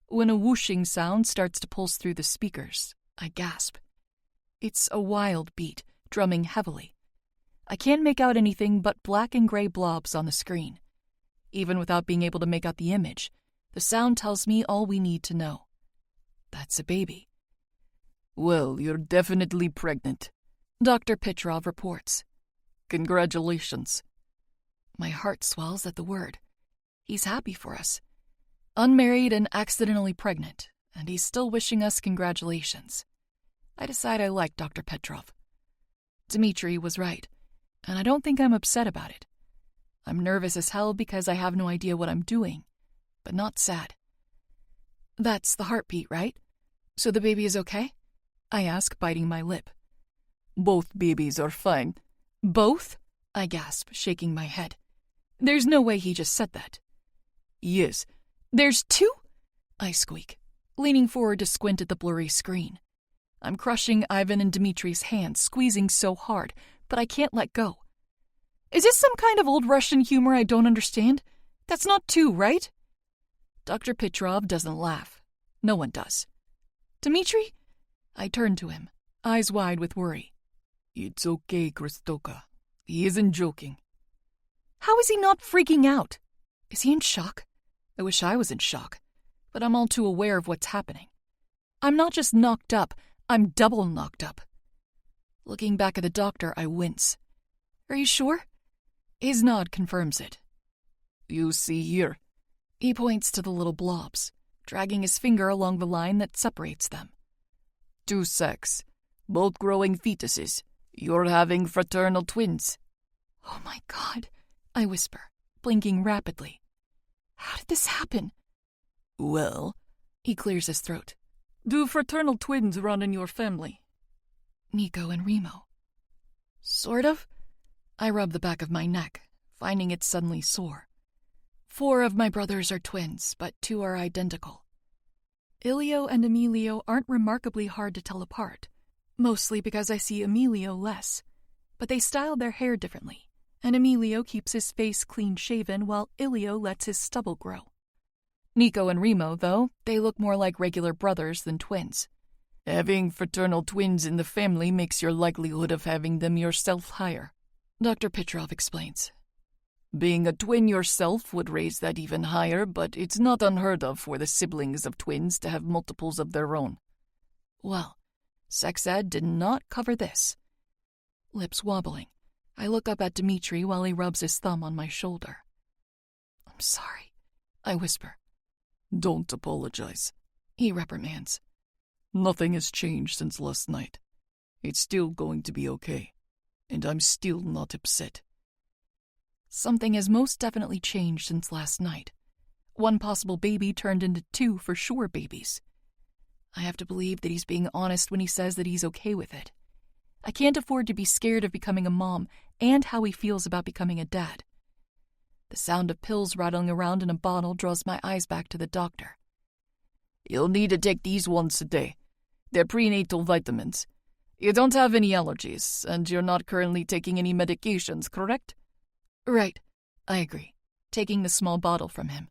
When a whooshing sound starts to pulse through the speakers, I gasp. It's a wild beat, drumming heavily, I can't make out anything but black and gray blobs on the screen. Even without being able to make out the image, the sound tells me all we need to know. That's a baby. Well, you're definitely pregnant, Dr. Petrov reports. Congratulations. My heart swells at the word. He's happy for us. Unmarried and accidentally pregnant, and he's still wishing us congratulations. I decide I like Dr. Petrov. Dmitri was right, and I don't think I'm upset about it. I'm nervous as hell because I have no idea what I'm doing, but not sad. That's the heartbeat, right? So the baby is okay? I ask, biting my lip. Both babies are fine. Both? I gasp, shaking my head. There's no way he just said that. Yes. There's two? I squeak, leaning forward to squint at the blurry screen. I'm crushing Ivan and Dmitri's hands, squeezing so hard, but I can't let go. Is this some kind of old Russian humor I don't understand? That's not two, right? Dr. Petrov doesn't laugh. No one does. Dmitri? I turn to him, eyes wide with worry. It's okay, Kristoka. He isn't joking. How is he not freaking out? Is he in shock? I wish I was in shock, but I'm all too aware of what's happening. I'm not just knocked up, I'm double knocked up. Looking back at the doctor, I wince. Are you sure? His nod confirms it. You see here. He points to the little blobs, dragging his finger along the line that separates them. 2 sacs, both growing fetuses. You're having fraternal twins. Oh my God, I whisper, blinking rapidly. How did this happen? Well, he clears his throat. Do fraternal twins run in your family? Nico and Remo. Sort of. I rub the back of my neck, finding it suddenly sore. 4 of my brothers are twins, but 2 are identical. Ilio and Emilio aren't remarkably hard to tell apart, mostly because I see Emilio less. But they style their hair differently, and Emilio keeps his face clean-shaven while Ilio lets his stubble grow. Nico and Remo, though, they look more like regular brothers than twins. Having fraternal twins in the family makes your likelihood of having them yourself higher, Dr. Petrov explains. Being a twin yourself would raise that even higher, but it's not unheard of for the siblings of twins to have multiples of their own. Well, sex ed did not cover this. Lips wobbling, I look up at Dmitri while he rubs his thumb on my shoulder. I'm sorry, I whisper. Don't apologize, he reprimands. Nothing has changed since last night. It's still going to be okay, and I'm still not upset. Something has most definitely changed since last night. 1 possible baby turned into 2 for sure babies. I have to believe that he's being honest when he says that he's okay with it. I can't afford to be scared of becoming a mom and how he feels about becoming a dad. The sound of pills rattling around in a bottle draws my eyes back to the doctor. You'll need to take these once a day. They're prenatal vitamins. You don't have any allergies, and you're not currently taking any medications, correct? Right, I agree, taking the small bottle from him.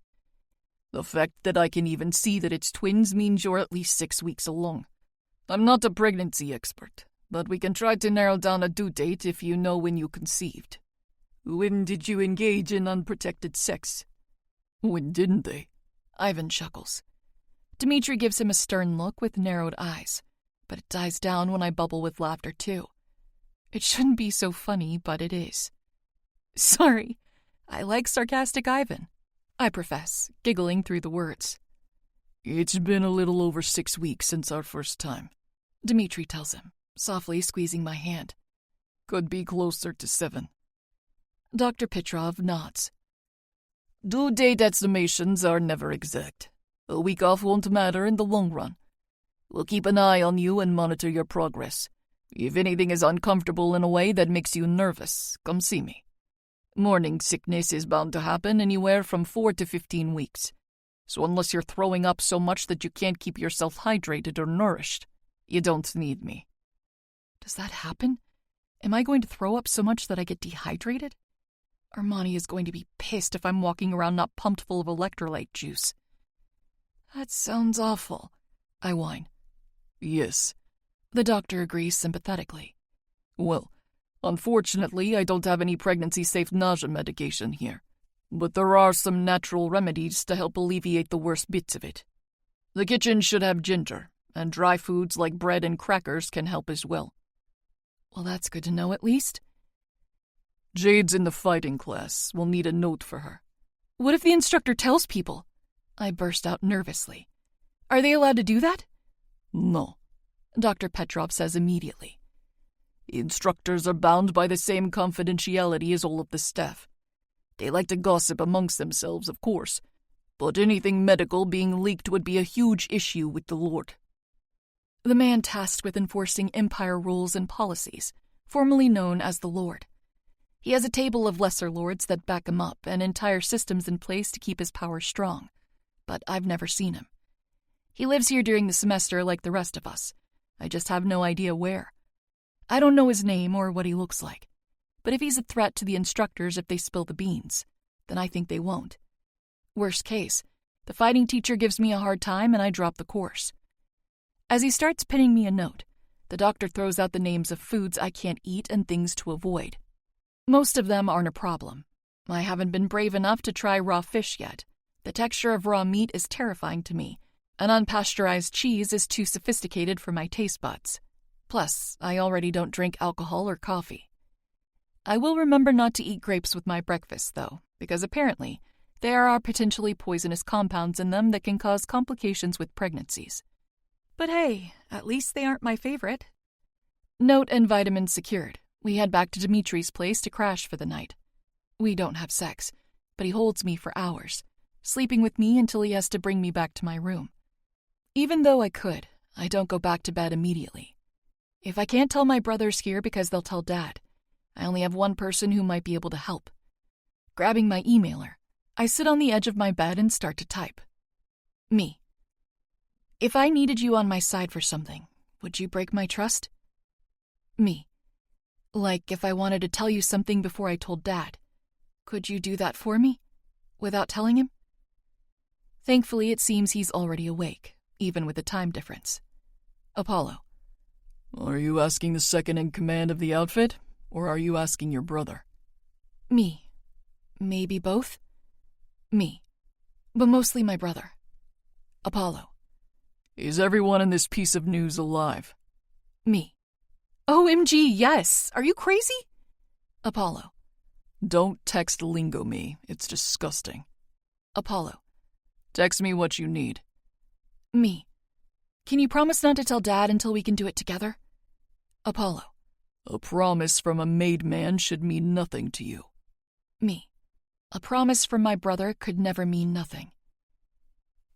The fact that I can even see that it's twins means you're at least 6 weeks along. I'm not a pregnancy expert, but we can try to narrow down a due date if you know when you conceived. When did you engage in unprotected sex? When didn't they? Ivan chuckles. Dmitri gives him a stern look with narrowed eyes, but it dies down when I bubble with laughter too. It shouldn't be so funny, but it is. Sorry, I like sarcastic Ivan, I profess, giggling through the words. It's been a little over 6 weeks since our first time, Dmitri tells him, softly squeezing my hand. Could be closer to 7. Dr. Petrov nods. Due date estimations are never exact. A week off won't matter in the long run. We'll keep an eye on you and monitor your progress. If anything is uncomfortable in a way that makes you nervous, come see me. Morning sickness is bound to happen anywhere from 4 to 15 weeks. So unless you're throwing up so much that you can't keep yourself hydrated or nourished, you don't need me. Does that happen? Am I going to throw up so much that I get dehydrated? Armani is going to be pissed if I'm walking around not pumped full of electrolyte juice. That sounds awful, I whine. Yes. The doctor agrees sympathetically. Well, Unfortunately, I don't have any pregnancy-safe nausea medication here, but there are some natural remedies to help alleviate the worst bits of it. The kitchen should have ginger, and dry foods like bread and crackers can help as well. Well, that's good to know at least. Jade's in the fighting class. We'll need a note for her. What if the instructor tells people? I burst out nervously. Are they allowed to do that? No, Dr. Petrov says immediately. Instructors are bound by the same confidentiality as all of the staff. They like to gossip amongst themselves, of course, but anything medical being leaked would be a huge issue with the Lord. The man tasked with enforcing Empire rules and policies, formerly known as the Lord. He has a table of lesser lords that back him up and entire systems in place to keep his power strong, but I've never seen him. He lives here during the semester like the rest of us. I just have no idea where. I don't know his name or what he looks like, but if he's a threat to the instructors if they spill the beans, then I think they won't. Worst case, the fighting teacher gives me a hard time and I drop the course. As he starts pinning me a note, the doctor throws out the names of foods I can't eat and things to avoid. Most of them aren't a problem. I haven't been brave enough to try raw fish yet. The texture of raw meat is terrifying to me, and unpasteurized cheese is too sophisticated for my taste buds. Plus, I already don't drink alcohol or coffee. I will remember not to eat grapes with my breakfast, though, because apparently there are potentially poisonous compounds in them that can cause complications with pregnancies. But hey, at least they aren't my favorite. Note and vitamins secured. We head back to Dimitri's place to crash for the night. We don't have sex, but he holds me for hours, sleeping with me until he has to bring me back to my room. Even though I could, I don't go back to bed immediately. If I can't tell my brothers here because they'll tell Dad, I only have one person who might be able to help. Grabbing my emailer, I sit on the edge of my bed and start to type. Me. If I needed you on my side for something, would you break my trust? Me. Like if I wanted to tell you something before I told Dad, could you do that for me? Without telling him? Thankfully, it seems he's already awake, even with the time difference. Apollo. Are you asking the second in command of the outfit, or are you asking your brother? Me. Maybe both? Me. But mostly my brother. Apollo. Is everyone in this piece of news alive? Me. OMG, yes! Are you crazy? Apollo. Don't text lingo me. It's disgusting. Apollo. Text me what you need. Me. Can you promise not to tell Dad until we can do it together? Apollo. A promise from a made man should mean nothing to you. Me. A promise from my brother could never mean nothing.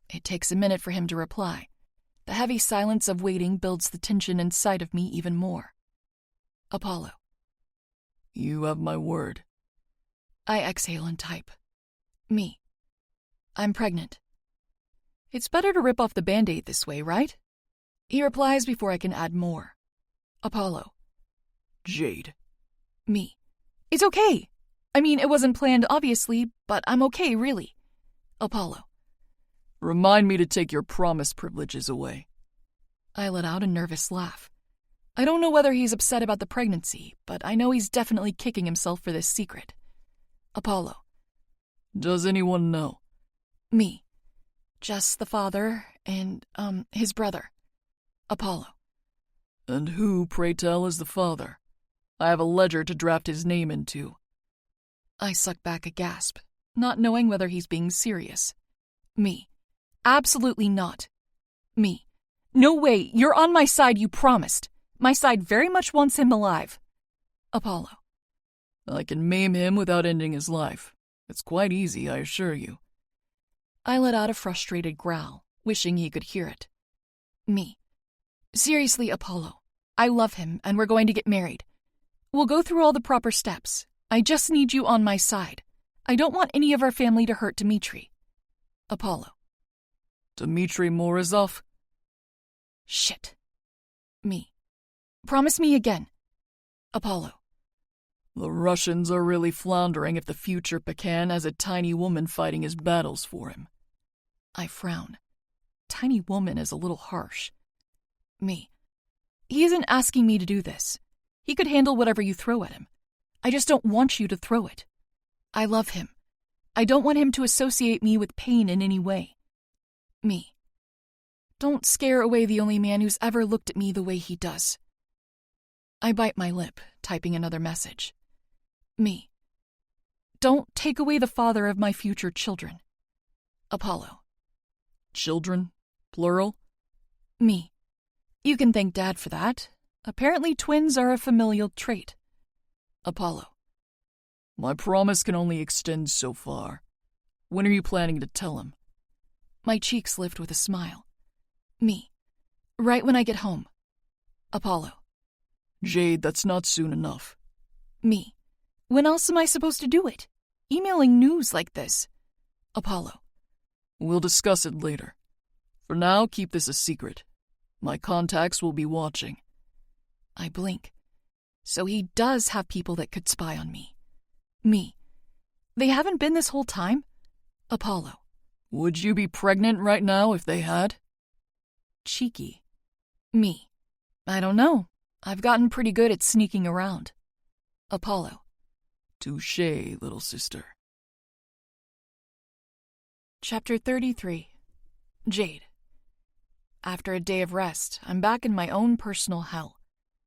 It takes a minute for him to reply. The heavy silence of waiting builds the tension inside of me even more. Apollo. You have my word. I exhale and type. Me. I'm pregnant. It's better to rip off the Band-Aid this way, right? He replies before I can add more. Apollo. Jade. Me. It's okay. I mean, it wasn't planned, obviously, but I'm okay, really. Apollo. Remind me to take your promise privileges away. I let out a nervous laugh. I don't know whether he's upset about the pregnancy, but I know he's definitely kicking himself for this secret. Apollo. Does anyone know? Me. Just the father and, his brother. Apollo. And who, pray tell, is the father? I have a ledger to draft his name into. I suck back a gasp, not knowing whether he's being serious. Me. Absolutely not. Me. No way, you're on my side, you promised. My side very much wants him alive. Apollo. I can maim him without ending his life. It's quite easy, I assure you. I let out a frustrated growl, wishing he could hear it. Me. Seriously, Apollo. I love him, and we're going to get married. We'll go through all the proper steps. I just need you on my side. I don't want any of our family to hurt Dimitri. Apollo. Dmitri Morozov? Shit. Me. Promise me again. Apollo. The Russians are really floundering if the future Pecan has a tiny woman fighting his battles for him. I frown. Tiny woman is a little harsh. Me. He isn't asking me to do this. He could handle whatever you throw at him. I just don't want you to throw it. I love him. I don't want him to associate me with pain in any way. Me. Don't scare away the only man who's ever looked at me the way he does. I bite my lip, typing another message. Me. Don't take away the father of my future children. Apollo. Children? Plural? Me. You can thank Dad for that. Apparently twins are a familial trait. Apollo. My promise can only extend so far. When are you planning to tell him? My cheeks lift with a smile. Me. Right when I get home. Apollo. Jade, that's not soon enough. Me. When else am I supposed to do it? Emailing news like this. Apollo. We'll discuss it later. For now, keep this a secret. My contacts will be watching. I blink. So he does have people that could spy on me. Me. They haven't been this whole time? Apollo. Would you be pregnant right now if they had? Cheeky. Me. I don't know. I've gotten pretty good at sneaking around. Apollo. Touché, little sister. Chapter 33. Jade. After a day of rest, I'm back in my own personal hell.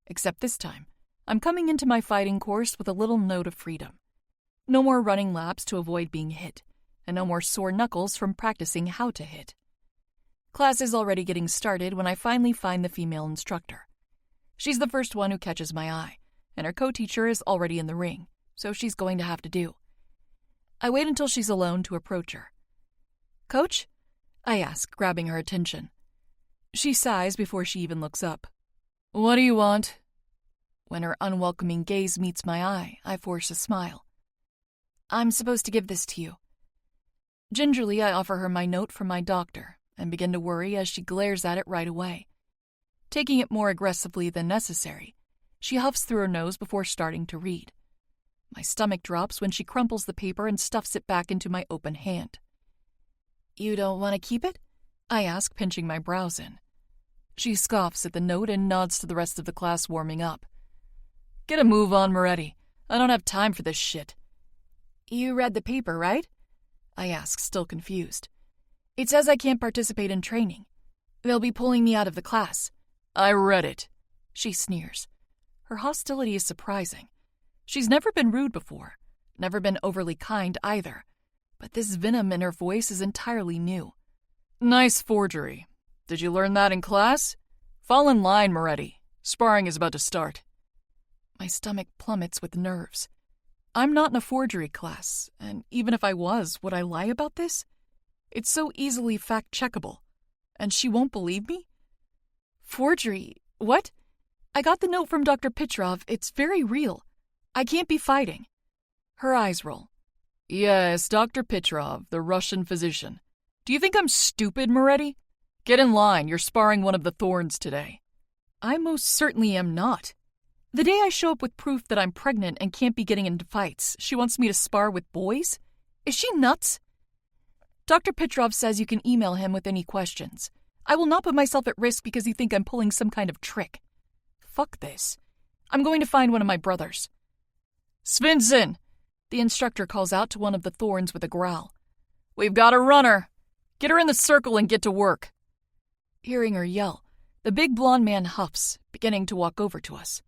Except this time, I'm coming into my fighting course with a little note of freedom. No more running laps to avoid being hit, and no more sore knuckles from practicing how to hit. Class is already getting started when I finally find the female instructor. She's the first one who catches my eye, and her co-teacher is already in the ring, so she's going to have to do. I wait until she's alone to approach her. "Coach?" I ask, grabbing her attention. She sighs before she even looks up. "What do you want?" When her unwelcoming gaze meets my eye, I force a smile. "I'm supposed to give this to you." Gingerly, I offer her my note from my doctor and begin to worry as she glares at it right away. Taking it more aggressively than necessary, she huffs through her nose before starting to read. My stomach drops when she crumples the paper and stuffs it back into my open hand. "You don't want to keep it?" I ask, pinching my brows in. She scoffs at the note and nods to the rest of the class warming up. "Get a move on, Moretti. I don't have time for this shit." "You read the paper, right?" I ask, still confused. "It says I can't participate in training. They'll be pulling me out of the class." "I read it." She sneers. Her hostility is surprising. She's never been rude before, never been overly kind either, but this venom in her voice is entirely new. "Nice forgery. Did you learn that in class? Fall in line, Moretti. Sparring is about to start." My stomach plummets with nerves. I'm not in a forgery class, and even if I was, would I lie about this? It's so easily fact-checkable. And she won't believe me? Forgery? What? I got the note from Dr. Petrov. It's very real. I can't be fighting. Her eyes roll. "Yes, Dr. Petrov, the Russian physician. Do you think I'm stupid, Moretti? Get in line. You're sparring one of the thorns today." I most certainly am not. The day I show up with proof that I'm pregnant and can't be getting into fights, she wants me to spar with boys? Is she nuts? Dr. Petrov says you can email him with any questions. I will not put myself at risk because you think I'm pulling some kind of trick. Fuck this. I'm going to find one of my brothers. "Svensson!" The instructor calls out to one of the thorns with a growl. "We've got a runner. Get her in the circle and get to work." Hearing her yell, the big blond man huffs, beginning to walk over to us.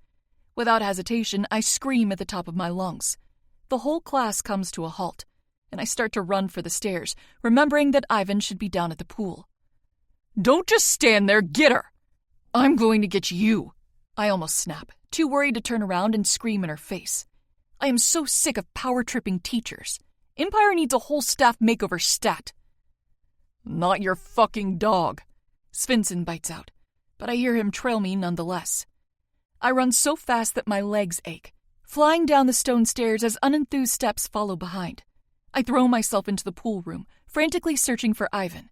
Without hesitation, I scream at the top of my lungs. The whole class comes to a halt, and I start to run for the stairs, remembering that Ivan should be down at the pool. "Don't just stand there, get her!" "I'm going to get you," I almost snap, too worried to turn around and scream in her face. I am so sick of power-tripping teachers. Empire needs a whole staff makeover stat. "Not your fucking dog," Svensson bites out, but I hear him trail me nonetheless. I run so fast that my legs ache, flying down the stone stairs as unenthused steps follow behind. I throw myself into the pool room, frantically searching for Ivan.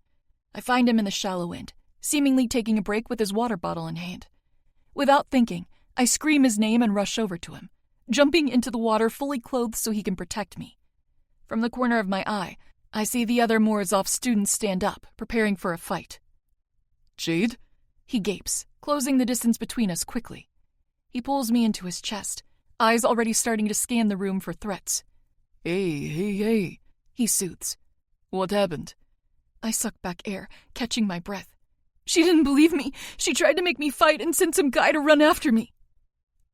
I find him in the shallow end, seemingly taking a break with his water bottle in hand. Without thinking, I scream his name and rush over to him, jumping into the water fully clothed so he can protect me. From the corner of my eye, I see the other Morozov students stand up, preparing for a fight. "Jade?" He gapes, closing the distance between us quickly. He pulls me into his chest, eyes already starting to scan the room for threats. Hey, He soothes. what happened? I suck back air, catching my breath. She didn't believe me. She tried to make me fight and sent some guy to run after me.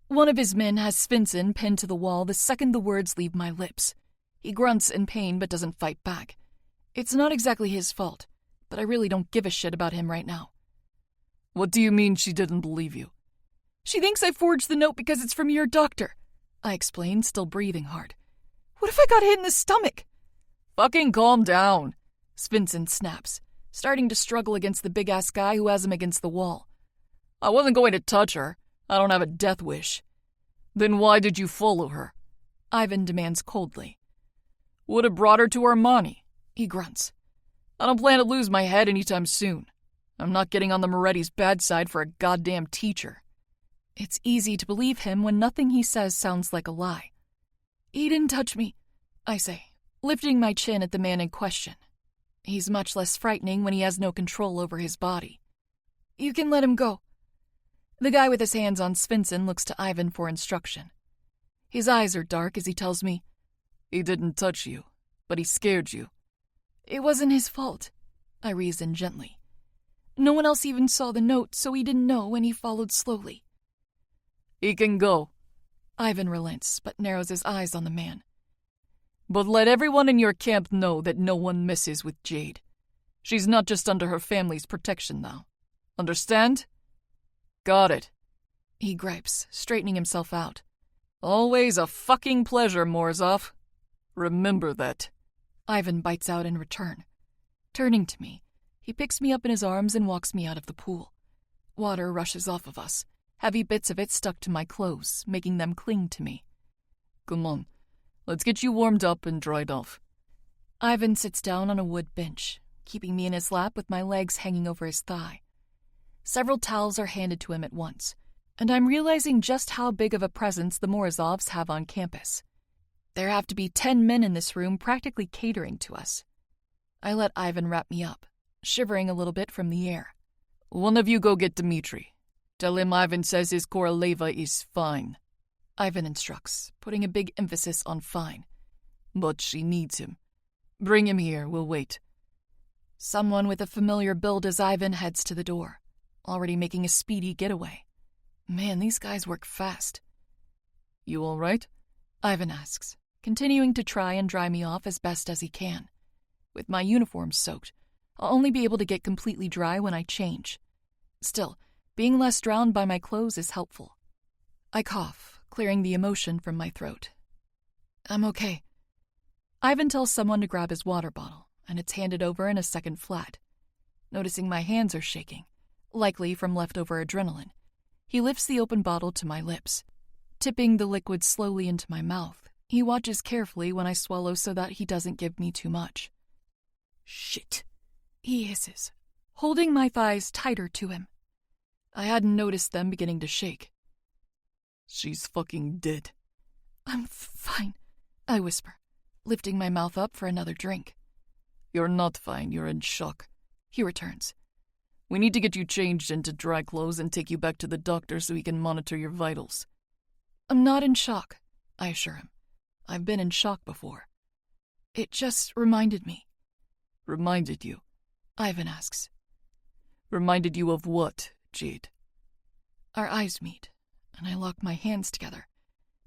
One of his men has Svensson pinned to the wall the second the words leave my lips. He grunts in pain but doesn't fight back. It's not exactly his fault, but I really don't give a shit about him right now. What do you mean she didn't believe you? She thinks I forged the note because it's from your doctor, I explain, still breathing hard. What if I got hit in the stomach? Fucking calm down, Svensson snaps, starting to struggle against the big-ass guy who has him against the wall. I wasn't going to touch her. I don't have a death wish. Then why did you follow her? Ivan demands coldly. Would have brought her to Armani, he grunts. I don't plan to lose my head anytime soon. I'm not getting on the Moretti's bad side for a goddamn teacher. It's easy to believe him when nothing he says sounds like a lie. He didn't touch me, I say, lifting my chin at the man in question. He's much less frightening when he has no control over his body. You can let him go. The guy with his hands on Svensson looks to Ivan for instruction. His eyes are dark as he tells me, He didn't touch you, but he scared you. It wasn't his fault, I reason gently. No one else even saw the note, so he didn't know when he followed slowly. He can go. Ivan relents, but narrows his eyes on the man. But let everyone in your camp know that no one messes with Jade. She's not just under her family's protection now. Understand? Got it. He gripes, straightening himself out. Always a fucking pleasure, Morozov. Remember that. Ivan bites out in return. Turning to me, he picks me up in his arms and walks me out of the pool. Water rushes off of us, heavy bits of it stuck to my clothes, making them cling to me. Come on, let's get you warmed up and dried off. Ivan sits down on a wood bench, keeping me in his lap with my legs hanging over his thigh. Several towels are handed to him at once, and I'm realizing just how big of a presence the Morozovs have on campus. There have to be 10 men in this room practically catering to us. I let Ivan wrap me up, shivering a little bit from the air. One of you go get Dmitri. Tell him Ivan says his Koroleva is fine. Ivan instructs, putting a big emphasis on fine. But she needs him. Bring him here, we'll wait. Someone with a familiar build as Ivan heads to the door, already making a speedy getaway. Man, these guys work fast. You all right? Ivan asks, continuing to try and dry me off as best as he can. With my uniform soaked, I'll only be able to get completely dry when I change. Still, being less drowned by my clothes is helpful. I cough, clearing the emotion from my throat. I'm okay. Ivan tells someone to grab his water bottle, and it's handed over in a second flat. Noticing my hands are shaking, likely from leftover adrenaline, he lifts the open bottle to my lips. Tipping the liquid slowly into my mouth, he watches carefully when I swallow so that he doesn't give me too much. Shit, he hisses, holding my thighs tighter to him. I hadn't noticed them beginning to shake. She's fucking dead. I'm fine, I whisper, lifting my mouth up for another drink. You're not fine, you're in shock, he returns. We need to get you changed into dry clothes and take you back to the doctor so he can monitor your vitals. I'm not in shock, I assure him. I've been in shock before. It just reminded me. Reminded you? Ivan asks. Reminded you of what, Jade? Our eyes meet, and I lock my hands together,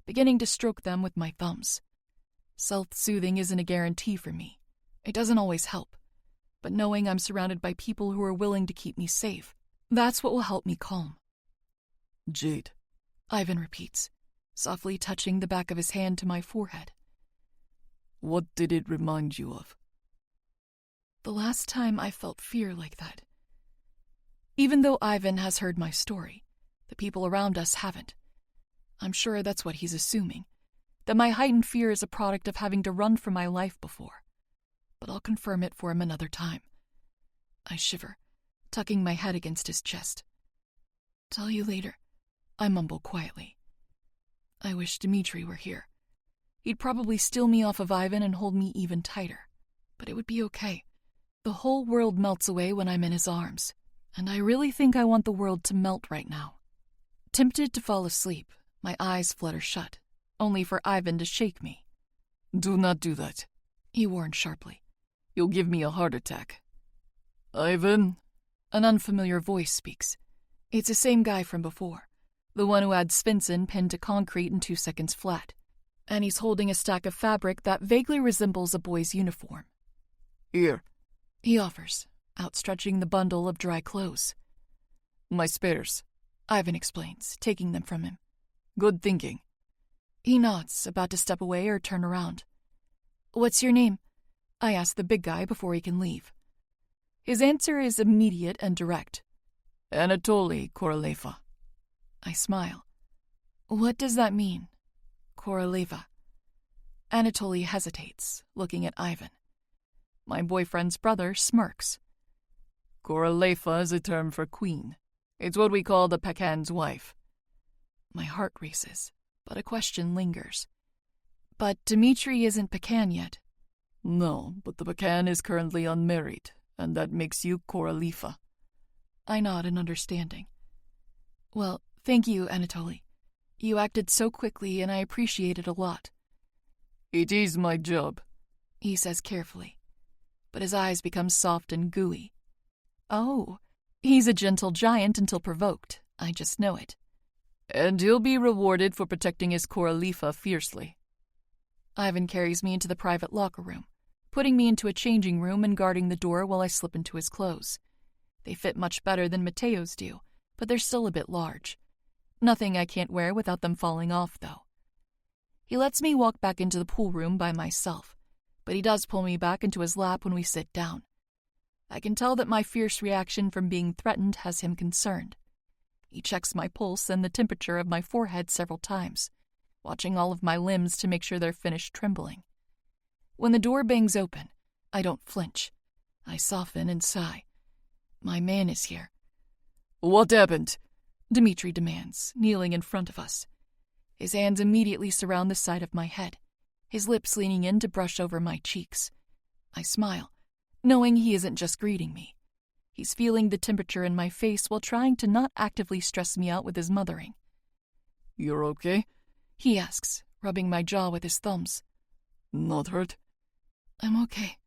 beginning to stroke them with my thumbs. Self-soothing isn't a guarantee for me. It doesn't always help. But knowing I'm surrounded by people who are willing to keep me safe, that's what will help me calm. Jade, Ivan repeats, softly touching the back of his hand to my forehead. What did it remind you of? The last time I felt fear like that. Even though Ivan has heard my story, the people around us haven't. I'm sure that's what he's assuming, that my heightened fear is a product of having to run for my life before. But I'll confirm it for him another time. I shiver, tucking my head against his chest. Tell you later, I mumble quietly. I wish Dmitri were here. He'd probably steal me off of Ivan and hold me even tighter. But it would be okay. The whole world melts away when I'm in his arms, and I really think I want the world to melt right now. Tempted to fall asleep, my eyes flutter shut, only for Ivan to shake me. Do not do that, he warned sharply. You'll give me a heart attack. Ivan? An unfamiliar voice speaks. It's the same guy from before, the one who had Svensson pinned to concrete in 2 seconds flat. And he's holding a stack of fabric that vaguely resembles a boy's uniform. Here, he offers, outstretching the bundle of dry clothes. My spares, Ivan explains, taking them from him. Good thinking. He nods, about to step away or turn around. What's your name? I ask the big guy before he can leave. His answer is immediate and direct. Anatoly Koroleva. I smile. What does that mean? Koroleva. Anatoly hesitates, looking at Ivan. My boyfriend's brother smirks. Koroleva is a term for queen. It's what we call the Pakan's wife. My heart races, but a question lingers. But Dmitri isn't Pakan yet. No, but the Pakan is currently unmarried, and that makes you Koroleva. I nod in understanding. Well, thank you, Anatoly. You acted so quickly, and I appreciate it a lot. It is my job, he says carefully, but his eyes become soft and gooey. Oh, he's a gentle giant until provoked. I just know it. And he'll be rewarded for protecting his Koroleva fiercely. Ivan carries me into the private locker room, putting me into a changing room and guarding the door while I slip into his clothes. They fit much better than Mateo's do, but they're still a bit large. Nothing I can't wear without them falling off, though. He lets me walk back into the pool room by myself, but he does pull me back into his lap when we sit down. I can tell that my fierce reaction from being threatened has him concerned. He checks my pulse and the temperature of my forehead several times, watching all of my limbs to make sure they're finished trembling. When the door bangs open, I don't flinch. I soften and sigh. My man is here. What happened? Dmitri demands, kneeling in front of us. His hands immediately surround the side of my head, his lips leaning in to brush over my cheeks. I smile, knowing he isn't just greeting me. He's feeling the temperature in my face while trying to not actively stress me out with his mothering. You're okay? He asks, rubbing my jaw with his thumbs. Not hurt? I'm okay.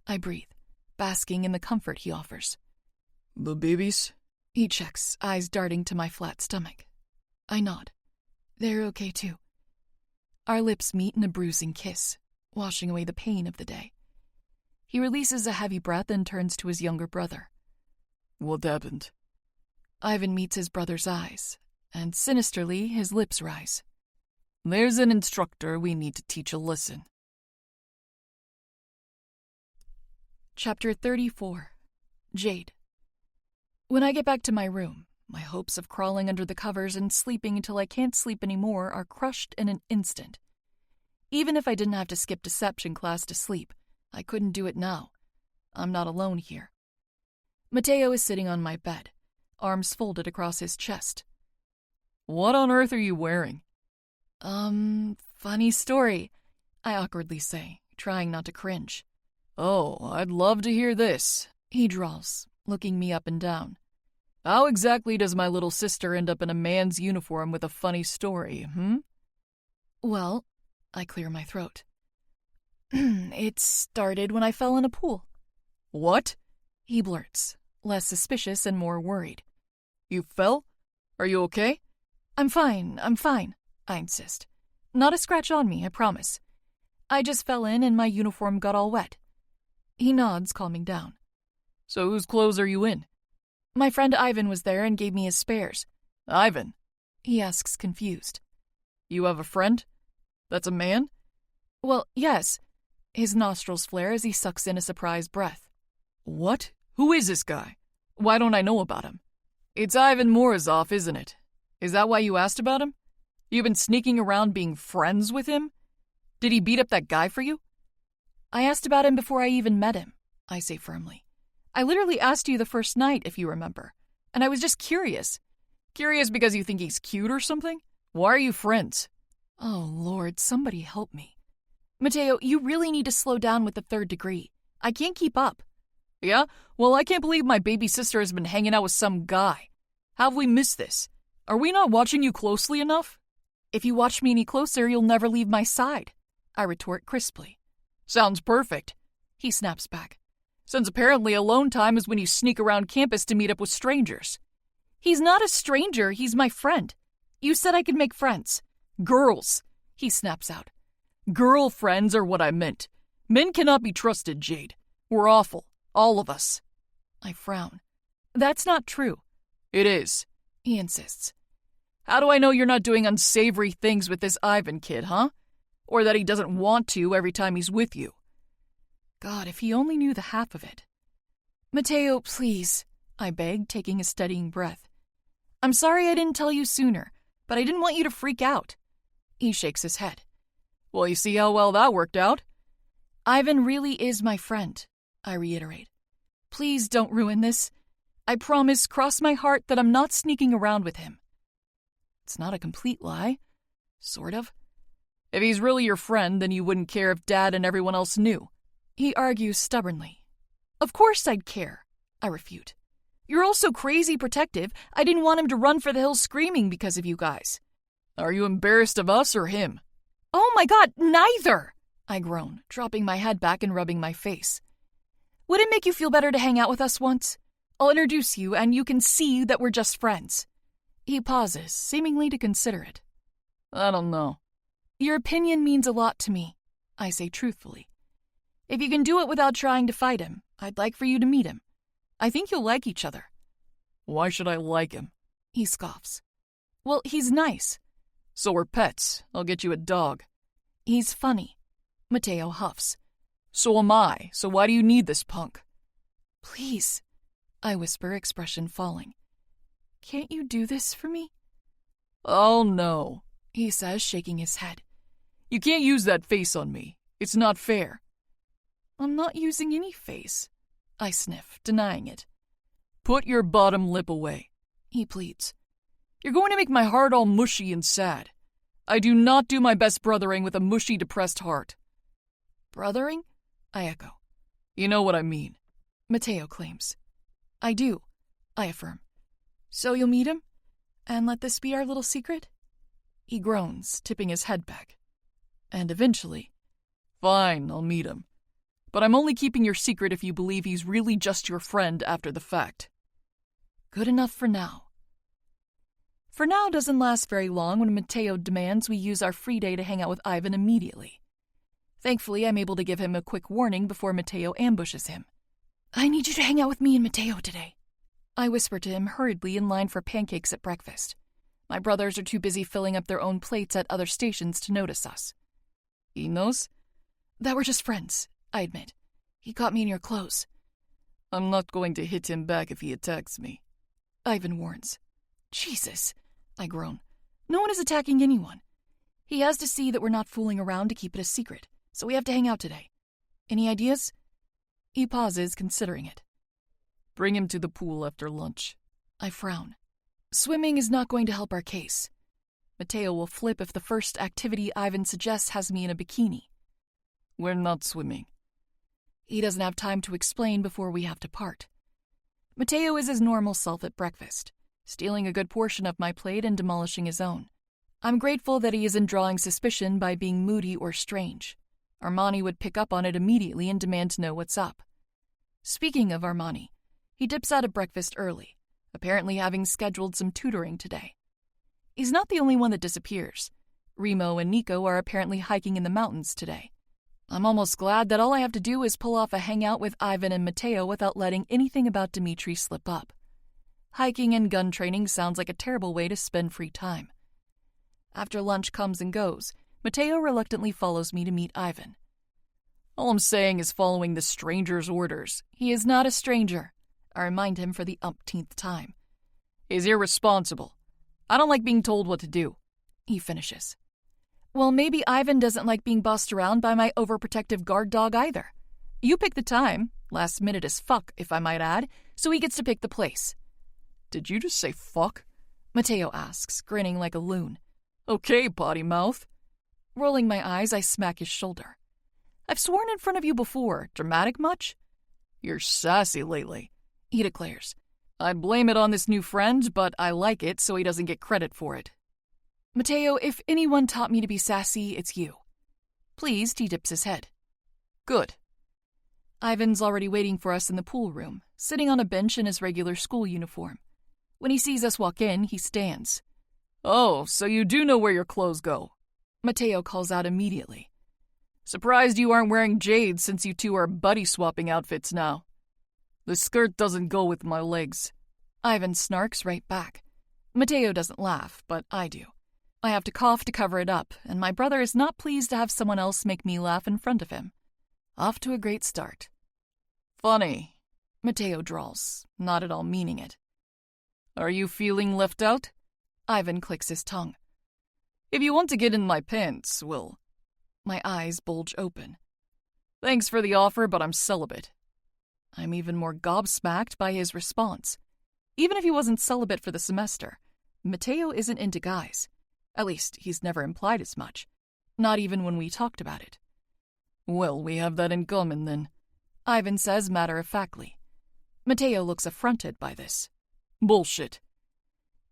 I breathe, basking in the comfort he offers. The babies? He checks, eyes darting to my flat stomach. I nod. They're okay too. Our lips meet in a bruising kiss, washing away the pain of the day. He releases a heavy breath and turns to his younger brother. What happened? Ivan meets his brother's eyes, and sinisterly his lips rise. There's an instructor we need to teach a lesson. Chapter 34. Jade. When I get back to my room, my hopes of crawling under the covers and sleeping until I can't sleep anymore are crushed in an instant. Even if I didn't have to skip deception class to sleep, I couldn't do it now. I'm not alone here. Mateo is sitting on my bed, arms folded across his chest. What on earth are you wearing? Funny story, I awkwardly say, trying not to cringe. Oh, I'd love to hear this, he drawls, looking me up and down. How exactly does my little sister end up in a man's uniform with a funny story, Well, I clear my throat. It started when I fell in a pool. What? He blurts, less suspicious and more worried. You fell? Are you okay? I'm fine, I insist. Not a scratch on me, I promise. I just fell in and my uniform got all wet. He nods, calming down. So whose clothes are you in? My friend Ivan was there and gave me his spares. Ivan? He asks, confused. You have a friend? That's a man? Well, yes. His nostrils flare as he sucks in a surprised breath. What? Who is this guy? Why don't I know about him? It's Ivan Morozov, isn't it? Is that why you asked about him? You've been sneaking around being friends with him? Did he beat up that guy for you? I asked about him before I even met him, I say firmly. I literally asked you the first night, if you remember, and I was just curious. Curious because you think he's cute or something? Why are you friends? Oh, Lord, somebody help me. Mateo, you really need to slow down with the 3rd degree. I can't keep up. Yeah? Well, I can't believe my baby sister has been hanging out with some guy. How have we missed this? Are we not watching you closely enough? If you watch me any closer, you'll never leave my side, I retort crisply. Sounds perfect, he snaps back. Since apparently alone time is when you sneak around campus to meet up with strangers. He's not a stranger, he's my friend. You said I could make friends. Girls, he snaps out. Girlfriends are what I meant. Men cannot be trusted, Jade. We're awful, all of us. I frown. That's not true. It is, he insists. How do I know you're not doing unsavory things with this Ivan kid, huh? Or that he doesn't want to every time he's with you? God, if he only knew the half of it. Mateo, please, I beg, taking a steadying breath. I'm sorry I didn't tell you sooner, but I didn't want you to freak out. He shakes his head. Well, you see how well that worked out? Ivan really is my friend, I reiterate. Please don't ruin this. I promise, cross my heart, that I'm not sneaking around with him. It's not a complete lie. Sort of. If he's really your friend, then you wouldn't care if Dad and everyone else knew. He argues stubbornly. Of course I'd care, I refute. You're all so crazy protective, I didn't want him to run for the hills screaming because of you guys. Are you embarrassed of us or him? Oh my God, neither! I groan, dropping my head back and rubbing my face. Would it make you feel better to hang out with us once? I'll introduce you, and you can see that we're just friends. He pauses, seemingly to consider it. I don't know. Your opinion means a lot to me, I say truthfully. If you can do it without trying to fight him, I'd like for you to meet him. I think you'll like each other. Why should I like him? He scoffs. Well, he's nice. So we're pets. I'll get you a dog. He's funny. Mateo huffs. So am I, so why do you need this punk? Please, I whisper, expression falling. Can't you do this for me? Oh no, he says, shaking his head. You can't use that face on me. It's not fair. I'm not using any face, I sniff, denying it. Put your bottom lip away, he pleads. You're going to make my heart all mushy and sad. I do not do my best brothering with a mushy, depressed heart. Brothering? I echo. You know what I mean, Mateo claims. I do, I affirm. So you'll meet him? And let this be our little secret? He groans, tipping his head back. And eventually, fine, I'll meet him. But I'm only keeping your secret if you believe he's really just your friend after the fact. Good enough for now. For now doesn't last very long when Mateo demands we use our free day to hang out with Ivan immediately. Thankfully, I'm able to give him a quick warning before Mateo ambushes him. I need you to hang out with me and Mateo today, I whisper to him hurriedly in line for pancakes at breakfast. My brothers are too busy filling up their own plates at other stations to notice us. He knows? That we're just friends, I admit. He caught me in your clothes. I'm not going to hit him back if he attacks me, Ivan warns. Jesus, I groan. No one is attacking anyone. He has to see that we're not fooling around to keep it a secret, so we have to hang out today. Any ideas? He pauses, considering it. Bring him to the pool after lunch. I frown. Swimming is not going to help our case. Mateo will flip if the first activity Ivan suggests has me in a bikini. We're not swimming. He doesn't have time to explain before we have to part. Mateo is his normal self at breakfast, stealing a good portion of my plate and demolishing his own. I'm grateful that he isn't drawing suspicion by being moody or strange. Armani would pick up on it immediately and demand to know what's up. Speaking of Armani, he dips out of breakfast early, apparently having scheduled some tutoring today. He's not the only one that disappears. Remo and Nico are apparently hiking in the mountains today. I'm almost glad that all I have to do is pull off a hangout with Ivan and Mateo without letting anything about Dimitri slip up. Hiking and gun training sounds like a terrible way to spend free time. After lunch comes and goes, Mateo reluctantly follows me to meet Ivan. All I'm saying is following the stranger's orders. He is not a stranger, I remind him for the umpteenth time. He's irresponsible. I don't like being told what to do, he finishes. Well, maybe Ivan doesn't like being bossed around by my overprotective guard dog either. You pick the time, last minute as fuck, if I might add, so he gets to pick the place. Did you just say fuck? Mateo asks, grinning like a loon. Okay, potty mouth. Rolling my eyes, I smack his shoulder. I've sworn in front of you before. Dramatic much? You're sassy lately, he declares. I'd blame it on this new friend, but I like it so he doesn't get credit for it. Mateo, if anyone taught me to be sassy, it's you. Pleased, he dips his head. Good. Ivan's already waiting for us in the pool room, sitting on a bench in his regular school uniform. When he sees us walk in, he stands. Oh, so you do know where your clothes go, Mateo calls out immediately. Surprised you aren't wearing Jade since you two are buddy-swapping outfits now. The skirt doesn't go with my legs. Ivan snarks right back. Mateo doesn't laugh, but I do. I have to cough to cover it up, and my brother is not pleased to have someone else make me laugh in front of him. Off to a great start. Funny, Mateo drawls, not at all meaning it. Are you feeling left out? Ivan clicks his tongue. If you want to get in my pants, Will. My eyes bulge open. Thanks for the offer, but I'm celibate. I'm even more gobsmacked by his response. Even if he wasn't celibate for the semester, Mateo isn't into guys. At least, he's never implied as much. Not even when we talked about it. Well, we have that in common, then, Ivan says matter-of-factly. Mateo looks affronted by this. Bullshit.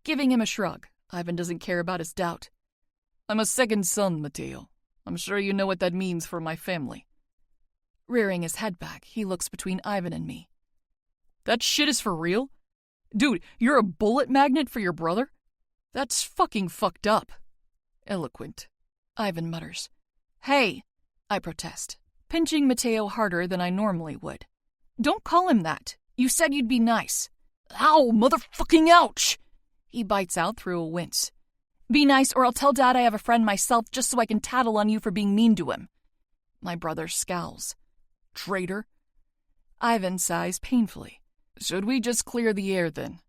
Giving him a shrug, Ivan doesn't care about his doubt. I'm a second son, Mateo. I'm sure you know what that means for my family. Rearing his head back, he looks between Ivan and me. That shit is for real? Dude, you're a bullet magnet for your brother? That's fucking fucked up. Eloquent, Ivan mutters. Hey, I protest, pinching Mateo harder than I normally would. Don't call him that. You said you'd be nice. Ow, motherfucking ouch! He bites out through a wince. Be nice or I'll tell Dad I have a friend myself just so I can tattle on you for being mean to him. My brother scowls. Traitor. Ivan sighs painfully. Should we just clear the air then?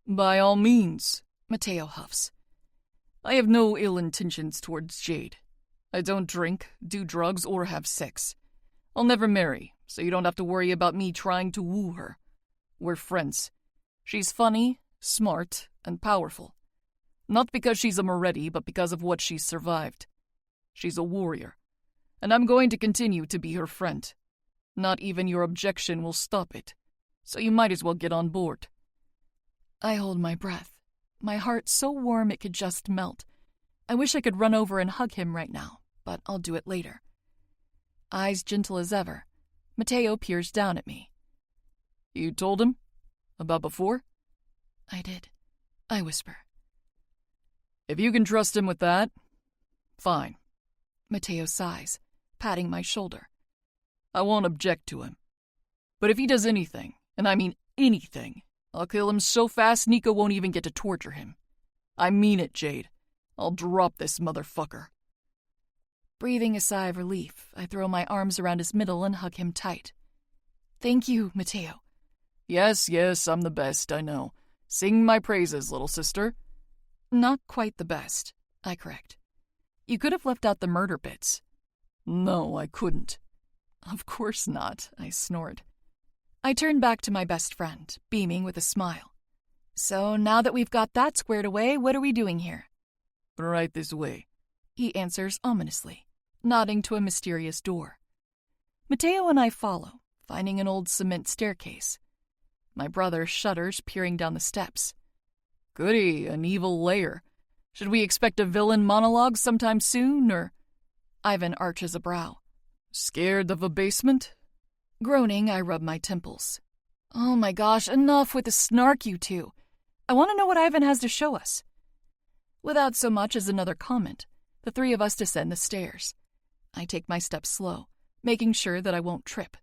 By all means, Mateo huffs. I have no ill intentions towards Jade. I don't drink, do drugs, or have sex. I'll never marry, so you don't have to worry about me trying to woo her. We're friends. She's funny, smart, and powerful. Not because she's a Moretti, but because of what she's survived. She's a warrior, and I'm going to continue to be her friend. Not even your objection will stop it, so you might as well get on board. I hold my breath, my heart so warm it could just melt. I wish I could run over and hug him right now, but I'll do it later. Eyes gentle as ever, Mateo peers down at me. You told him? About before? I did, I whisper. If you can trust him with that, fine. Mateo sighs, patting my shoulder. I won't object to him. But if he does anything, and I mean anything, I'll kill him so fast Nico won't even get to torture him. I mean it, Jade. I'll drop this motherfucker. Breathing a sigh of relief, I throw my arms around his middle and hug him tight. Thank you, Mateo. Yes, I'm the best, I know. Sing my praises, little sister. Not quite the best, I correct. You could have left out the murder bits. No, I couldn't. Of course not, I snored. I turned back to my best friend, beaming with a smile. So now that we've got that squared away, what are we doing here? Right this way, he answers ominously, nodding to a mysterious door. Mateo and I follow, finding an old cement staircase. My brother shudders, peering down the steps. Goody, an evil lair. Should we expect a villain monologue sometime soon, or... Ivan arches a brow. Scared of a basement? Groaning, I rub my temples. Oh my gosh, enough with the snark, you two. I want to know what Ivan has to show us. Without so much as another comment, the three of us descend the stairs. I take my steps slow, making sure that I won't trip.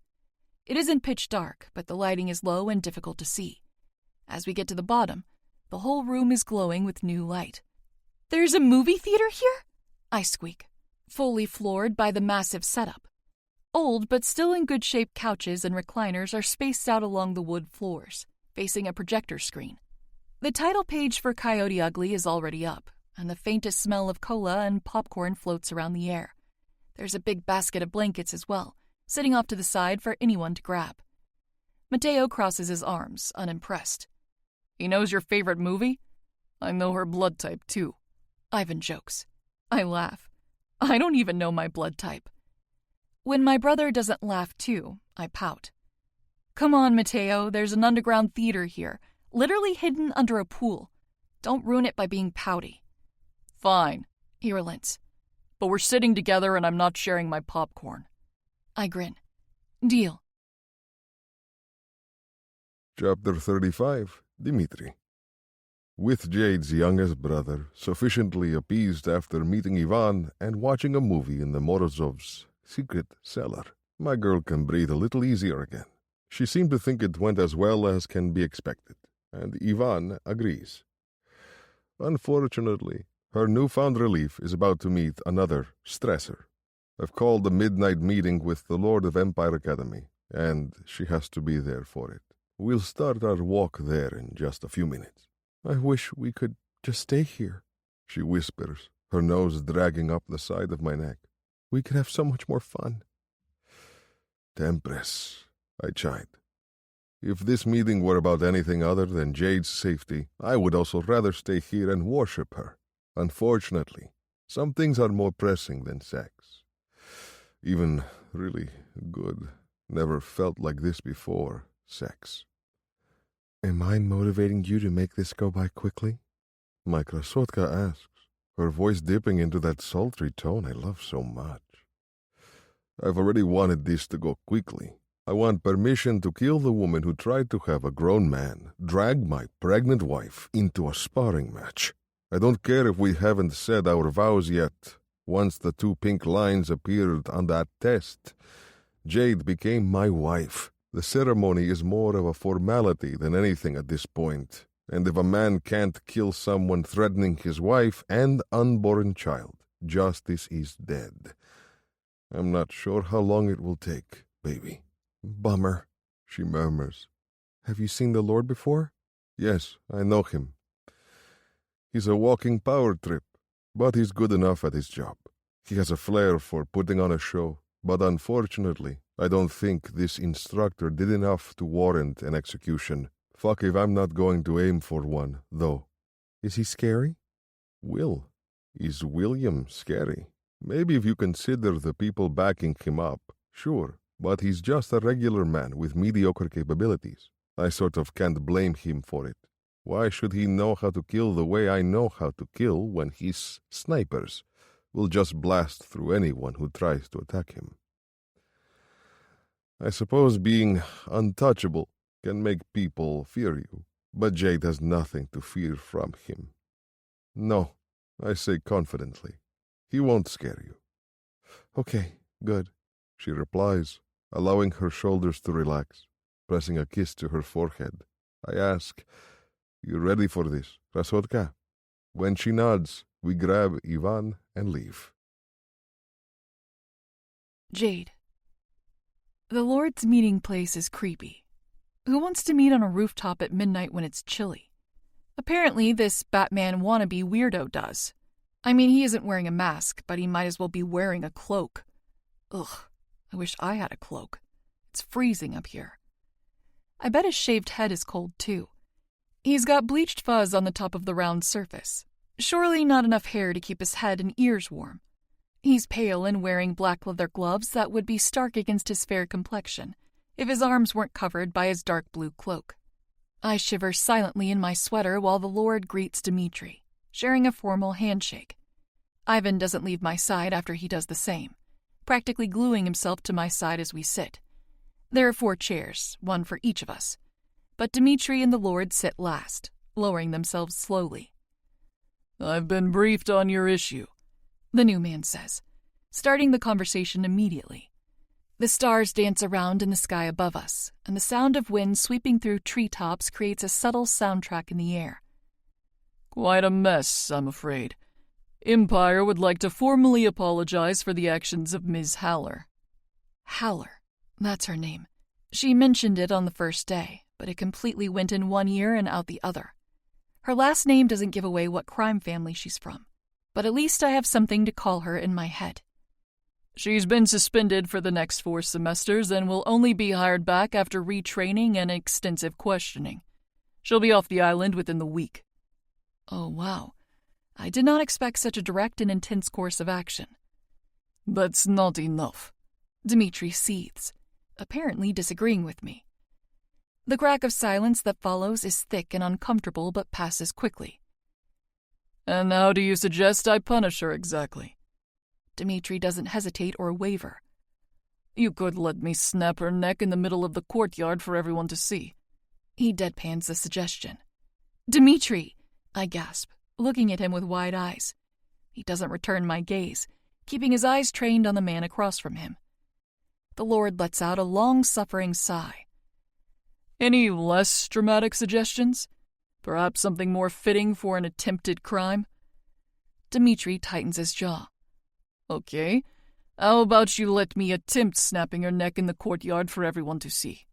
It isn't pitch dark, but the lighting is low and difficult to see. As we get to the bottom, the whole room is glowing with new light. There's a movie theater here? I squeak, fully floored by the massive setup. Old but still in good shape couches and recliners are spaced out along the wood floors, facing a projector screen. The title page for Coyote Ugly is already up, and the faintest smell of cola and popcorn floats around the air. There's a big basket of blankets as well, sitting off to the side for anyone to grab. Mateo crosses his arms, unimpressed. He knows your favorite movie? I know her blood type, too. Ivan jokes. I laugh. I don't even know my blood type. When my brother doesn't laugh too, I pout. Come on, Mateo, there's an underground theater here. literally hidden under a pool. Don't ruin it by being pouty. Fine, He relents. but we're sitting together and I'm not sharing my popcorn. I grin. Deal. Chapter 35, Dmitri. With Jade's youngest brother, sufficiently appeased after meeting Ivan and watching a movie in the Morozov's secret cellar, my girl can breathe a little easier again. She seemed to think it went as well as can be expected, and Ivan agrees. Unfortunately, her newfound relief is about to meet another stressor. I've called a midnight meeting with the Lord of Empire Academy, and she has to be there for it. We'll start our walk there in just a few minutes. I wish we could just stay here, she whispers, her nose dragging up the side of my neck. We could have so much more fun. Tempress, I chide. If this meeting were about anything other than Jade's safety, I would also rather stay here and worship her. Unfortunately, some things are more pressing than sex. Even really good, never felt like this before, sex. Am I motivating you to make this go by quickly? My krasotka asks, her voice dipping into that sultry tone I love so much. I've already wanted this to go quickly. I want permission to kill the woman who tried to have a grown man drag my pregnant wife into a sparring match. I don't care if we haven't said our vows yet. Once the 2 pink lines appeared on that test, Jade became my wife. The ceremony is more of a formality than anything at this point, and if a man can't kill someone threatening his wife and unborn child, justice is dead. I'm not sure how long it will take, baby. Bummer, she murmurs. Have you seen the Lord before? Yes, I know him. He's a walking power trip, but he's good enough at his job. He has a flair for putting on a show, but unfortunately, I don't think this instructor did enough to warrant an execution. Fuck if I'm not going to aim for one, though. Is he scary? Will. Is William scary? Maybe if you consider the people backing him up, sure, but he's just a regular man with mediocre capabilities. I sort of can't blame him for it. Why should he know how to kill the way I know how to kill when his snipers will just blast through anyone who tries to attack him? I suppose being untouchable can make people fear you, but Jade has nothing to fear from him. No, I say confidently, he won't scare you. Okay, good, she replies, allowing her shoulders to relax, pressing a kiss to her forehead. I ask, you ready for this, Krasotka? When she nods, we grab Ivan and leave. Jade. The Lord's meeting place is creepy. Who wants to meet on a rooftop at midnight when it's chilly? Apparently, this Batman wannabe weirdo does. I mean, he isn't wearing a mask, but he might as well be wearing a cloak. Ugh, I wish I had a cloak. It's freezing up here. I bet his shaved head is cold, too. He's got bleached fuzz on the top of the round surface. Surely not enough hair to keep his head and ears warm. He's pale and wearing black leather gloves that would be stark against his fair complexion if his arms weren't covered by his dark blue cloak. I shiver silently in my sweater while the Lord greets Dmitri, sharing a formal handshake. Ivan doesn't leave my side after he does the same, practically gluing himself to my side as we sit. There are 4 chairs, one for each of us, but Dmitri and the Lord sit last, lowering themselves slowly. I've been briefed on your issue, the new man says, starting the conversation immediately. The stars dance around in the sky above us, and the sound of wind sweeping through treetops creates a subtle soundtrack in the air. Quite a mess, I'm afraid. Empire would like to formally apologize for the actions of Ms. Haller. Haller, that's her name. She mentioned it on the first day, but it completely went in one ear and out the other. Her last name doesn't give away what crime family she's from, but at least I have something to call her in my head. She's been suspended for the next 4 semesters and will only be hired back after retraining and extensive questioning. She'll be off the island within the week. Oh, wow. I did not expect such a direct and intense course of action. That's not enough. Dmitri seethes, apparently disagreeing with me. The crack of silence that follows is thick and uncomfortable but passes quickly. And how do you suggest I punish her exactly? Dmitri doesn't hesitate or waver. You could let me snap her neck in the middle of the courtyard for everyone to see. He deadpans the suggestion. Dmitri! I gasp, looking at him with wide eyes. He doesn't return my gaze, keeping his eyes trained on the man across from him. The Lord lets out a long-suffering sigh. Any less dramatic suggestions? Perhaps something more fitting for an attempted crime? Dmitri tightens his jaw. Okay, how about you let me attempt snapping her neck in the courtyard for everyone to see?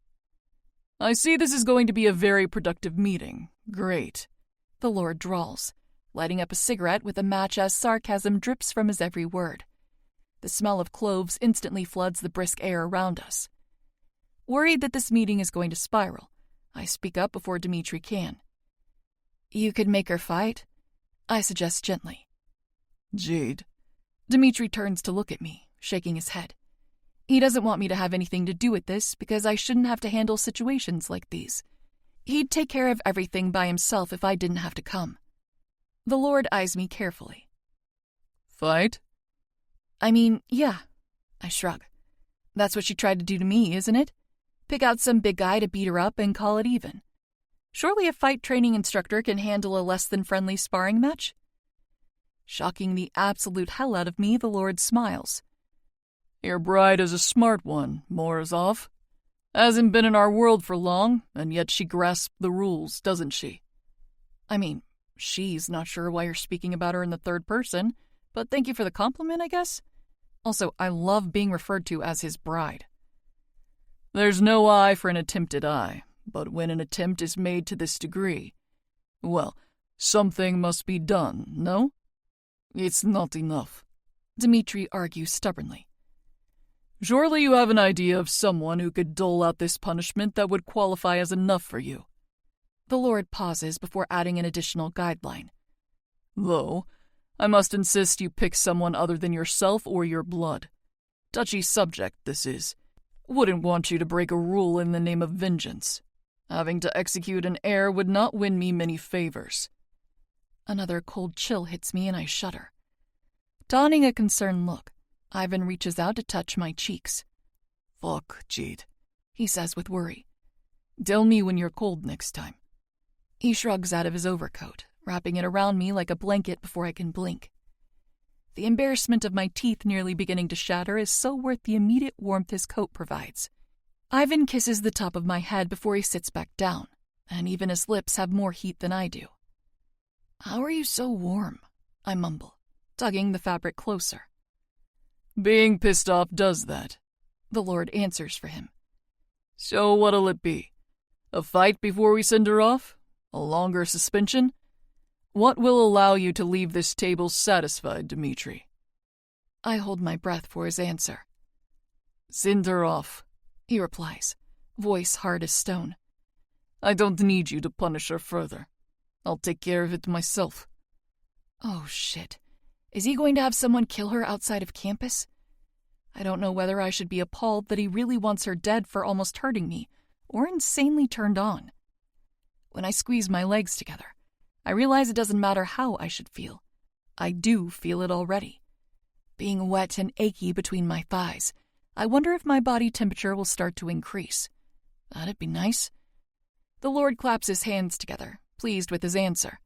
I see this is going to be a very productive meeting. Great. The Lord drawls, lighting up a cigarette with a match as sarcasm drips from his every word. The smell of cloves instantly floods the brisk air around us. Worried that this meeting is going to spiral, I speak up before Dmitri can. You could make her fight, I suggest gently. Jade. Dmitri turns to look at me, shaking his head. He doesn't want me to have anything to do with this because I shouldn't have to handle situations like these. He'd take care of everything by himself if I didn't have to come. The Lord eyes me carefully. Fight? I mean, yeah. I shrug. That's what she tried to do to me, isn't it? Pick out some big guy to beat her up and call it even. Surely a fight training instructor can handle a less than friendly sparring match? Shocking the absolute hell out of me, the Lord smiles. Your bride is a smart one, Morozov. Hasn't been in our world for long, and yet she grasps the rules, doesn't she? I mean, she's not sure why you're speaking about her in the third person, but thank you for the compliment, I guess. Also, I love being referred to as his bride. There's no eye for an attempted eye, but when an attempt is made to this degree, well, something must be done, no? It's not enough. Dmitri argues stubbornly. Surely you have an idea of someone who could dole out this punishment that would qualify as enough for you. The Lord pauses before adding an additional guideline. Though, I must insist you pick someone other than yourself or your blood. Touchy subject, this is. Wouldn't want you to break a rule in the name of vengeance. Having to execute an heir would not win me many favors. Another cold chill hits me and I shudder. Donning a concerned look, Ivan reaches out to touch my cheeks. Fuck, Jade, he says with worry. Tell me when you're cold next time. He shrugs out of his overcoat, wrapping it around me like a blanket before I can blink. The embarrassment of my teeth nearly beginning to shatter is so worth the immediate warmth his coat provides. Ivan kisses the top of my head before he sits back down, and even his lips have more heat than I do. How are you so warm? I mumble, tugging the fabric closer. Being pissed off does that, the Lord answers for him. So what'll it be? A fight before we send her off? A longer suspension? What will allow you to leave this table satisfied, Dmitri? I hold my breath for his answer. Send her off, he replies, voice hard as stone. I don't need you to punish her further. I'll take care of it myself. Oh, shit. Is he going to have someone kill her outside of campus? I don't know whether I should be appalled that he really wants her dead for almost hurting me, or insanely turned on. When I squeeze my legs together, I realize it doesn't matter how I should feel. I do feel it already. Being wet and achy between my thighs, I wonder if my body temperature will start to increase. That'd be nice. The Lord claps his hands together, pleased with his answer.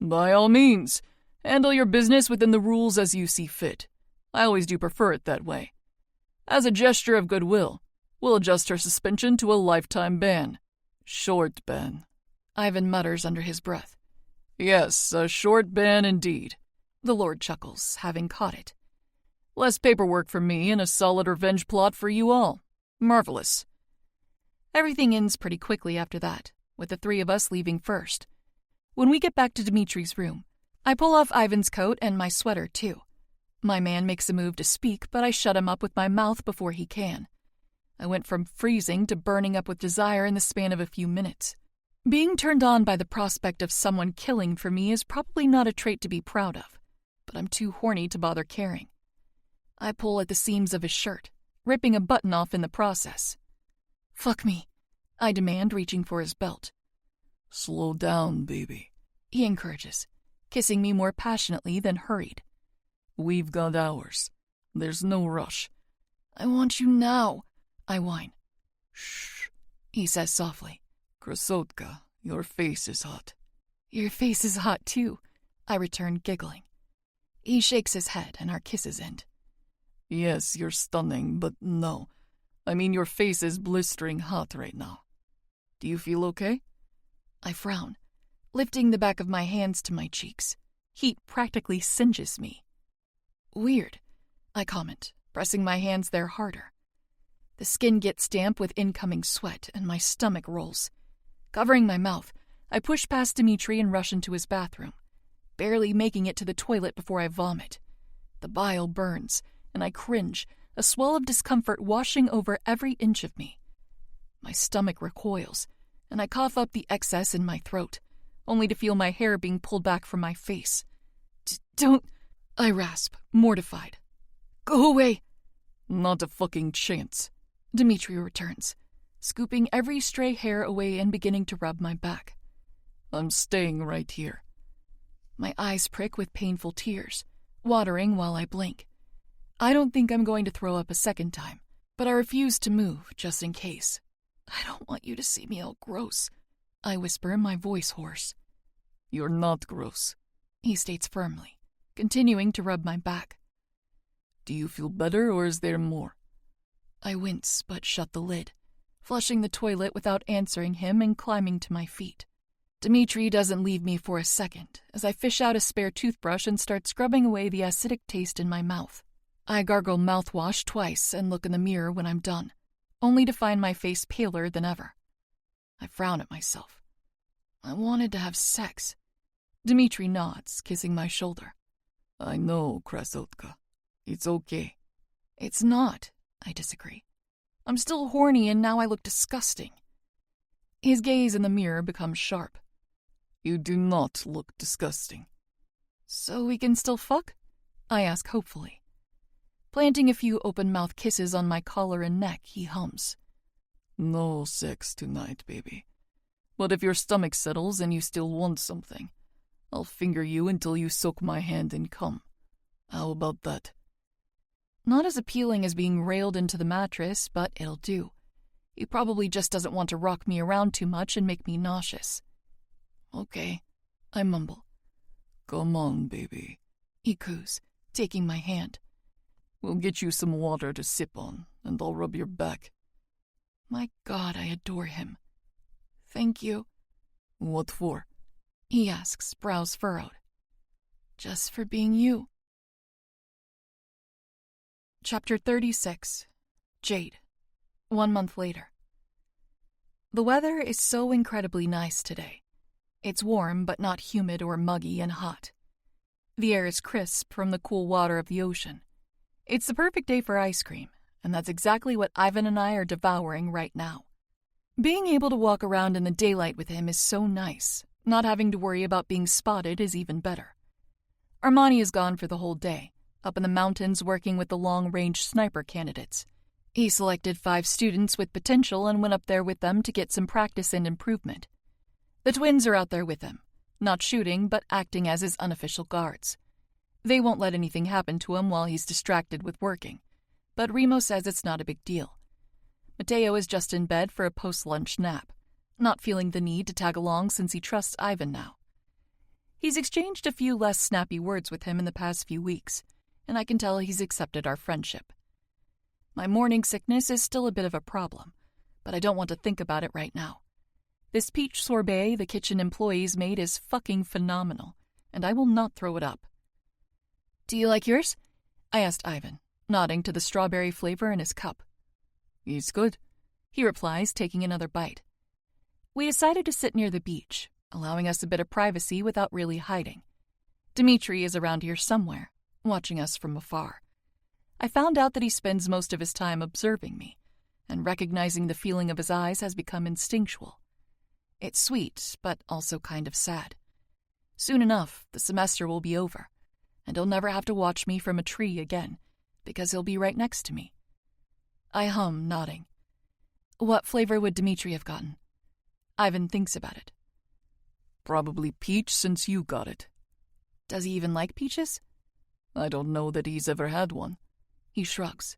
By all means, handle your business within the rules as you see fit. I always do prefer it that way. As a gesture of goodwill, we'll adjust her suspension to a lifetime ban. Short ban, Ivan mutters under his breath. Yes, a short ban indeed. The Lord chuckles, having caught it. Less paperwork for me and a solid revenge plot for you all. Marvelous. Everything ends pretty quickly after that, with the three of us leaving first. When we get back to Dmitri's room, I pull off Ivan's coat and my sweater, too. My man makes a move to speak, but I shut him up with my mouth before he can. I went from freezing to burning up with desire in the span of a few minutes. Being turned on by the prospect of someone killing for me is probably not a trait to be proud of, but I'm too horny to bother caring. I pull at the seams of his shirt, ripping a button off in the process. Fuck me, I demand, reaching for his belt. Slow down, baby, he encourages, kissing me more passionately than hurried. We've got hours. There's no rush. I want you now, I whine. Shh, he says softly. Krasotka, your face is hot. Your face is hot too, I return, giggling. He shakes his head and our kisses end. Yes, you're stunning, but no. I mean, your face is blistering hot right now. Do you feel okay? I frown, lifting the back of my hands to my cheeks. Heat practically singes me. Weird, I comment, pressing my hands there harder. The skin gets damp with incoming sweat, and my stomach rolls. Covering my mouth, I push past Dimitri and rush into his bathroom, barely making it to the toilet before I vomit. The bile burns, and I cringe, a swell of discomfort washing over every inch of me. My stomach recoils, and I cough up the excess in my throat, only to feel my hair being pulled back from my face. Don't, I rasp, mortified. Go away. Not a fucking chance, Dimitri returns, scooping every stray hair away and beginning to rub my back. I'm staying right here. My eyes prick with painful tears, watering while I blink. I don't think I'm going to throw up a second time, but I refuse to move just in case. I don't want you to see me all gross, I whisper, my voice hoarse. You're not gross, he states firmly, continuing to rub my back. Do you feel better, or is there more? I wince, but shut the lid, flushing the toilet without answering him and climbing to my feet. Dimitri doesn't leave me for a second, as I fish out a spare toothbrush and start scrubbing away the acidic taste in my mouth. I gargle mouthwash twice and look in the mirror when I'm done, only to find my face paler than ever. I frown at myself. I wanted to have sex. Dimitri nods, kissing my shoulder. I know, Krasotka. It's okay. It's not, I disagree. I'm still horny and now I look disgusting. His gaze in the mirror becomes sharp. You do not look disgusting. So we can still fuck? I ask hopefully. Planting a few open-mouth kisses on my collar and neck, he hums. No sex tonight, baby. But if your stomach settles and you still want something, I'll finger you until you soak my hand and cum. How about that? Not as appealing as being railed into the mattress, but it'll do. He probably just doesn't want to rock me around too much and make me nauseous. Okay, I mumble. Come on, baby, he coos, taking my hand. We'll get you some water to sip on, and I'll rub your back. My God, I adore him. Thank you. What for? He asks, brows furrowed. Just for being you. Chapter 36. Jade. 1 month later. The weather is so incredibly nice today. It's warm, but not humid or muggy and hot. The air is crisp from the cool water of the ocean. It's the perfect day for ice cream, and that's exactly what Ivan and I are devouring right now. Being able to walk around in the daylight with him is so nice. Not having to worry about being spotted is even better. Armani is gone for the whole day, up in the mountains working with the long-range sniper candidates. He selected 5 students with potential and went up there with them to get some practice and improvement. The twins are out there with him, not shooting but acting as his unofficial guards. They won't let anything happen to him while he's distracted with working, but Remo says it's not a big deal. Mateo is just in bed for a post-lunch nap, not feeling the need to tag along since he trusts Ivan now. He's exchanged a few less snappy words with him in the past few weeks, and I can tell he's accepted our friendship. My morning sickness is still a bit of a problem, but I don't want to think about it right now. This peach sorbet the kitchen employees made is fucking phenomenal, and I will not throw it up. Do you like yours? I asked Ivan, nodding to the strawberry flavor in his cup. It's good, he replies, taking another bite. We decided to sit near the beach, allowing us a bit of privacy without really hiding. Dimitri is around here somewhere, watching us from afar. I found out that he spends most of his time observing me, and recognizing the feeling of his eyes has become instinctual. It's sweet, but also kind of sad. Soon enough, the semester will be over, and he'll never have to watch me from a tree again, because he'll be right next to me. I hum, nodding. What flavor would Dmitri have gotten? Ivan thinks about it. Probably peach since you got it. Does he even like peaches? I don't know that he's ever had one. He shrugs.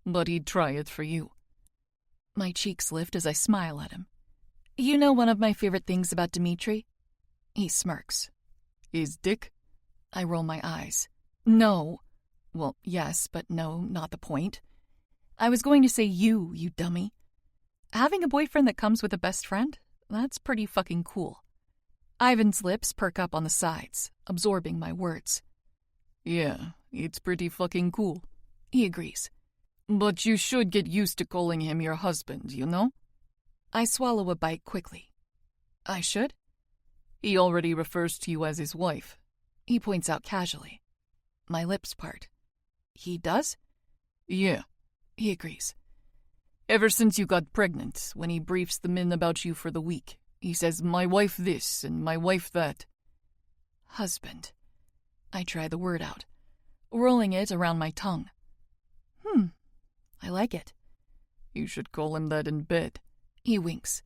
But he'd try it for you. My cheeks lift as I smile at him. You know one of my favorite things about Dmitri? He smirks. His dick? I roll my eyes. No. Well, yes, but no, not the point. I was going to say you dummy. Having a boyfriend that comes with a best friend? That's pretty fucking cool. Ivan's lips perk up on the sides, absorbing my words. Yeah, it's pretty fucking cool. He agrees. But you should get used to calling him your husband, you know? I swallow a bite quickly. I should? He already refers to you as his wife. He points out casually. My lips part. He does? Yeah. He agrees. Ever since you got pregnant, when he briefs the men about you for the week, he says, my wife this and my wife that. Husband. I try the word out, rolling it around my tongue. I like it. You should call him that in bed. He winks.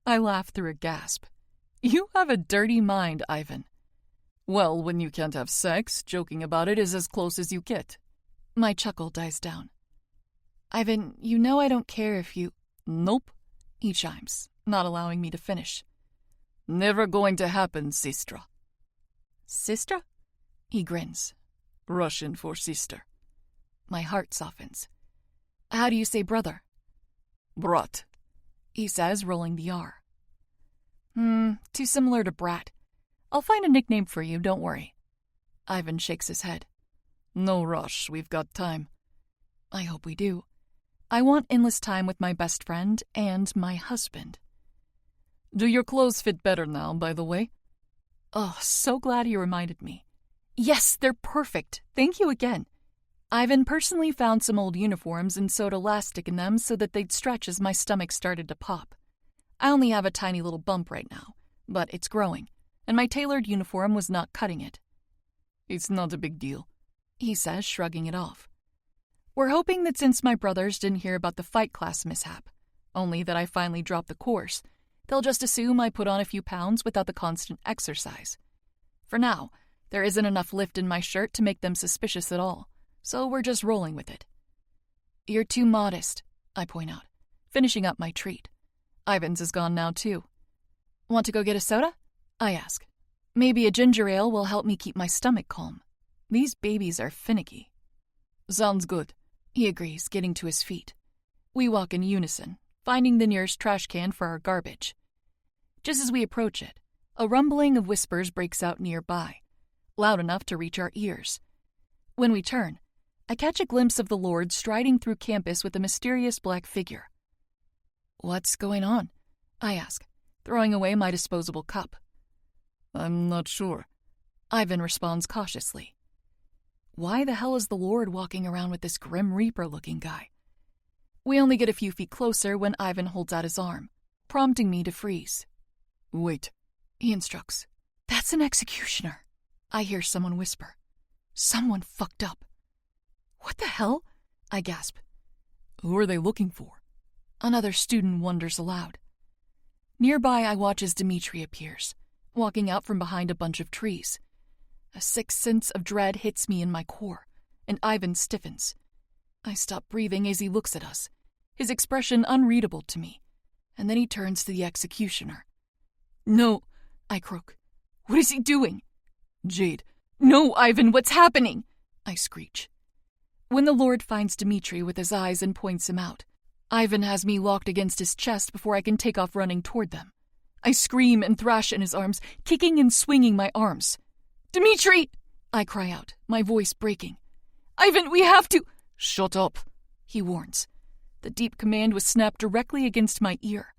I laugh through a gasp. You have a dirty mind, Ivan. Well, when you can't have sex, joking about it is as close as you get. My chuckle dies down. Ivan, you know I don't care if you... Nope, he chimes, not allowing me to finish. Never going to happen, sistra. Sistra? He grins. Russian for sister. My heart softens. How do you say brother? Brat. He says, rolling the R. Too similar to brat. I'll find a nickname for you, don't worry. Ivan shakes his head. No rush, we've got time. I hope we do. I want endless time with my best friend and my husband. Do your clothes fit better now, by the way? Oh, so glad you reminded me. Yes, they're perfect. Thank you again. Ivan personally found some old uniforms and sewed elastic in them so that they'd stretch as my stomach started to pop. I only have a tiny little bump right now, but it's growing, and my tailored uniform was not cutting it. It's not a big deal, he says, shrugging it off. We're hoping that since my brothers didn't hear about the fight class mishap, only that I finally dropped the course, they'll just assume I put on a few pounds without the constant exercise. For now, there isn't enough lift in my shirt to make them suspicious at all, so we're just rolling with it. You're too modest, I point out, finishing up my treat. Ivan's is gone now, too. Want to go get a soda? I ask. Maybe a ginger ale will help me keep my stomach calm. These babies are finicky. Sounds good, he agrees, getting to his feet. We walk in unison, finding the nearest trash can for our garbage. Just as we approach it, a rumbling of whispers breaks out nearby, loud enough to reach our ears. When we turn, I catch a glimpse of the Lord striding through campus with a mysterious black figure. What's going on? I ask, throwing away my disposable cup. I'm not sure. Ivan responds cautiously. Why the hell is the Lord walking around with this Grim Reaper-looking guy? We only get a few feet closer when Ivan holds out his arm, prompting me to freeze. Wait, he instructs. That's an executioner. I hear someone whisper. Someone fucked up. What the hell? I gasp. Who are they looking for? Another student wonders aloud. Nearby, I watch as Dmitri appears, walking out from behind a bunch of trees. A sick sense of dread hits me in my core, and Ivan stiffens. I stop breathing as he looks at us, his expression unreadable to me, and then he turns to the executioner. No, I croak. What is he doing? Jade. No, Ivan, what's happening? I screech. When the Lord finds Dmitri with his eyes and points him out, Ivan has me locked against his chest before I can take off running toward them. I scream and thrash in his arms, kicking and swinging my arms. Dmitri! I cry out, my voice breaking. Ivan, we have to... Shut up, he warns. The deep command was snapped directly against my ear.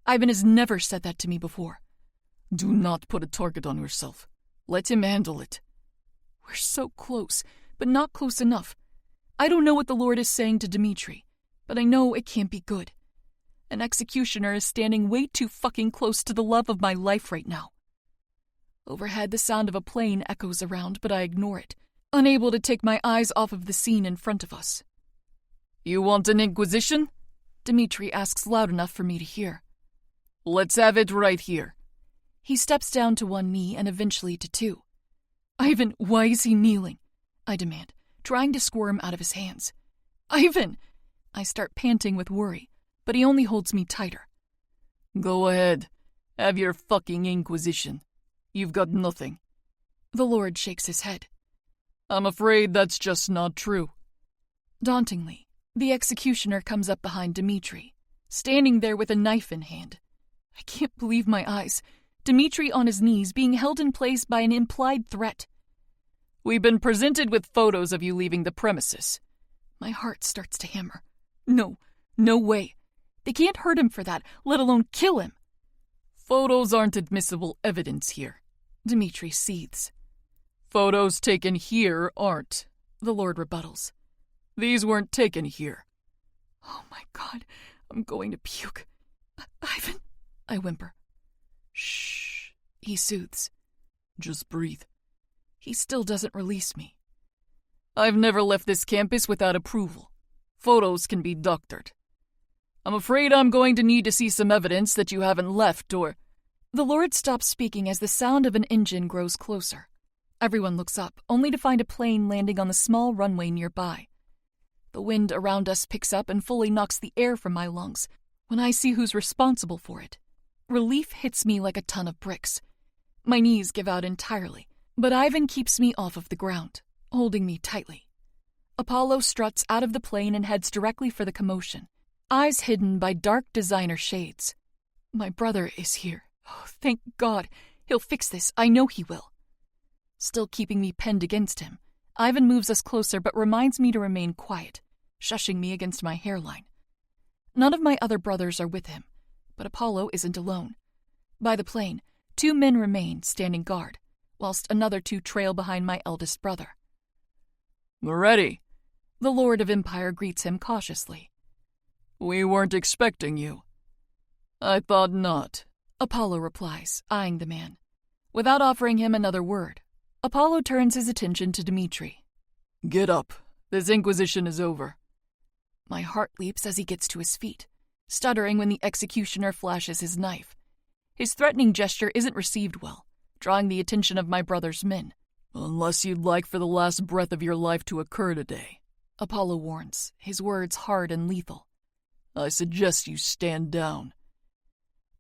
Ivan has never said that to me before. Do not put a target on yourself. Let him handle it. We're so close, but not close enough. I don't know what the Lord is saying to Dmitri, but I know it can't be good. An executioner is standing way too fucking close to the love of my life right now. Overhead, the sound of a plane echoes around, but I ignore it, unable to take my eyes off of the scene in front of us. You want an inquisition? Dmitri asks loud enough for me to hear. Let's have it right here. He steps down to one knee and eventually to two. Ivan, why is he kneeling? I demand, trying to squirm out of his hands. Ivan! I start panting with worry, but he only holds me tighter. Go ahead. Have your fucking inquisition. You've got nothing. The Lord shakes his head. I'm afraid that's just not true. Dauntingly, the executioner comes up behind Dmitri, standing there with a knife in hand. I can't believe my eyes. Dmitri on his knees, being held in place by an implied threat. We've been presented with photos of you leaving the premises. My heart starts to hammer. No way. They can't hurt him for that, let alone kill him. Photos aren't admissible evidence here. Dmitri seethes. Photos taken here aren't, the Lord rebuttals. These weren't taken here. Oh my God, I'm going to puke. Ivan, I whimper. Shh, he soothes. Just breathe. He still doesn't release me. I've never left this campus without approval. Photos can be doctored. I'm afraid I'm going to need to see some evidence that you haven't left or... The Lord stops speaking as the sound of an engine grows closer. Everyone looks up, only to find a plane landing on the small runway nearby. The wind around us picks up and fully knocks the air from my lungs when I see who's responsible for it. Relief hits me like a ton of bricks. My knees give out entirely, but Ivan keeps me off of the ground, holding me tightly. Apollo struts out of the plane and heads directly for the commotion, eyes hidden by dark designer shades. My brother is here. Oh, thank God. He'll fix this. I know he will. Still keeping me penned against him, Ivan moves us closer but reminds me to remain quiet, shushing me against my hairline. None of my other brothers are with him, but Apollo isn't alone. By the plane, 2 men remain standing guard, whilst another 2 trail behind my eldest brother. Moretti, the Lord of Empire greets him cautiously. We weren't expecting you. I thought not, Apollo replies, eyeing the man. Without offering him another word, Apollo turns his attention to Dmitri. Get up. This inquisition is over. My heart leaps as he gets to his feet, stuttering when the executioner flashes his knife. His threatening gesture isn't received well, drawing the attention of my brother's men. Unless you'd like for the last breath of your life to occur today, Apollo warns, his words hard and lethal. I suggest you stand down.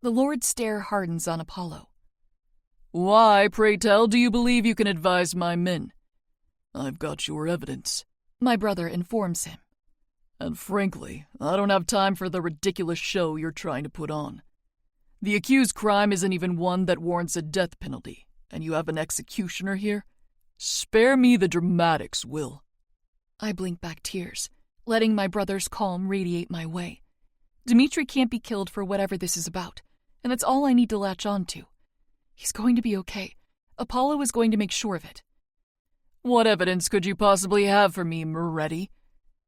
The Lord's stare hardens on Apollo. Why, pray tell, do you believe you can advise my men? I've got your evidence, my brother informs him. And frankly, I don't have time for the ridiculous show you're trying to put on. The accused crime isn't even one that warrants a death penalty, and you have an executioner here? Spare me the dramatics, Will. I blink back tears, letting my brother's calm radiate my way. Dmitri can't be killed for whatever this is about, and that's all I need to latch on to. He's going to be okay. Apollo is going to make sure of it. What evidence could you possibly have for me, Moretti?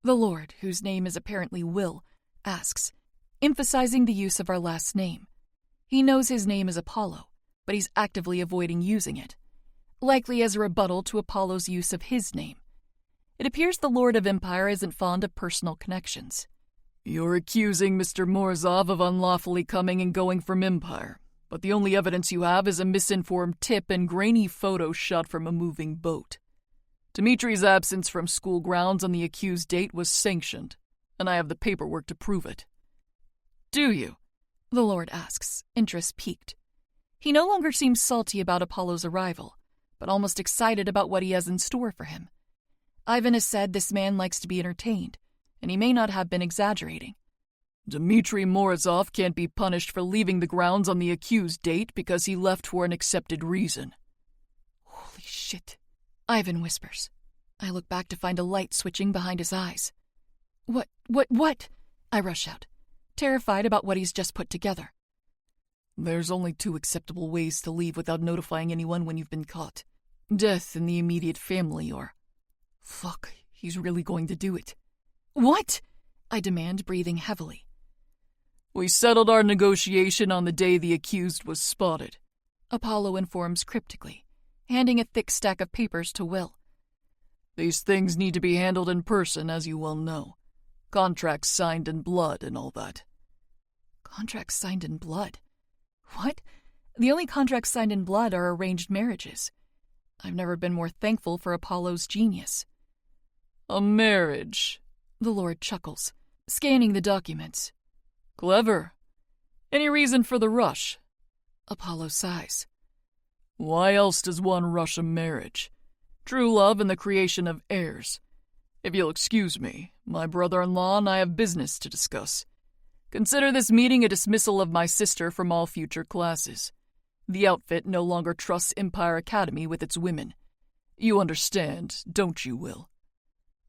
The Lord, whose name is apparently Will, asks, emphasizing the use of our last name. He knows his name is Apollo, but he's actively avoiding using it, likely as a rebuttal to Apollo's use of his name. It appears the Lord of Empire isn't fond of personal connections. You're accusing Mr. Morozov of unlawfully coming and going from Empire, but the only evidence you have is a misinformed tip and grainy photo shot from a moving boat. Dmitri's absence from school grounds on the accused date was sanctioned, and I have the paperwork to prove it. Do you? The Lord asks, interest piqued. He no longer seems salty about Apollo's arrival, but almost excited about what he has in store for him. Ivan has said this man likes to be entertained, and he may not have been exaggerating. Dmitri Morozov can't be punished for leaving the grounds on the accused date because he left for an accepted reason. Holy shit, Ivan whispers. I look back to find a light switching behind his eyes. What? I rush out, terrified about what he's just put together. There's only 2 acceptable ways to leave without notifying anyone when you've been caught. Death in the immediate family or... Fuck, he's really going to do it. What? I demand, breathing heavily. We settled our negotiation on the day the accused was spotted, Apollo informs cryptically, handing a thick stack of papers to Will. These things need to be handled in person, as you well know. Contracts signed in blood and all that. Contracts signed in blood? What? The only contracts signed in blood are arranged marriages. I've never been more thankful for Apollo's genius. A marriage, the Lord chuckles, scanning the documents. Clever. Any reason for the rush? Apollo sighs. Why else does one rush a marriage? True love and the creation of heirs. If you'll excuse me, my brother-in-law and I have business to discuss. Consider this meeting a dismissal of my sister from all future classes. The outfit no longer trusts Empire Academy with its women. You understand, don't you, Will?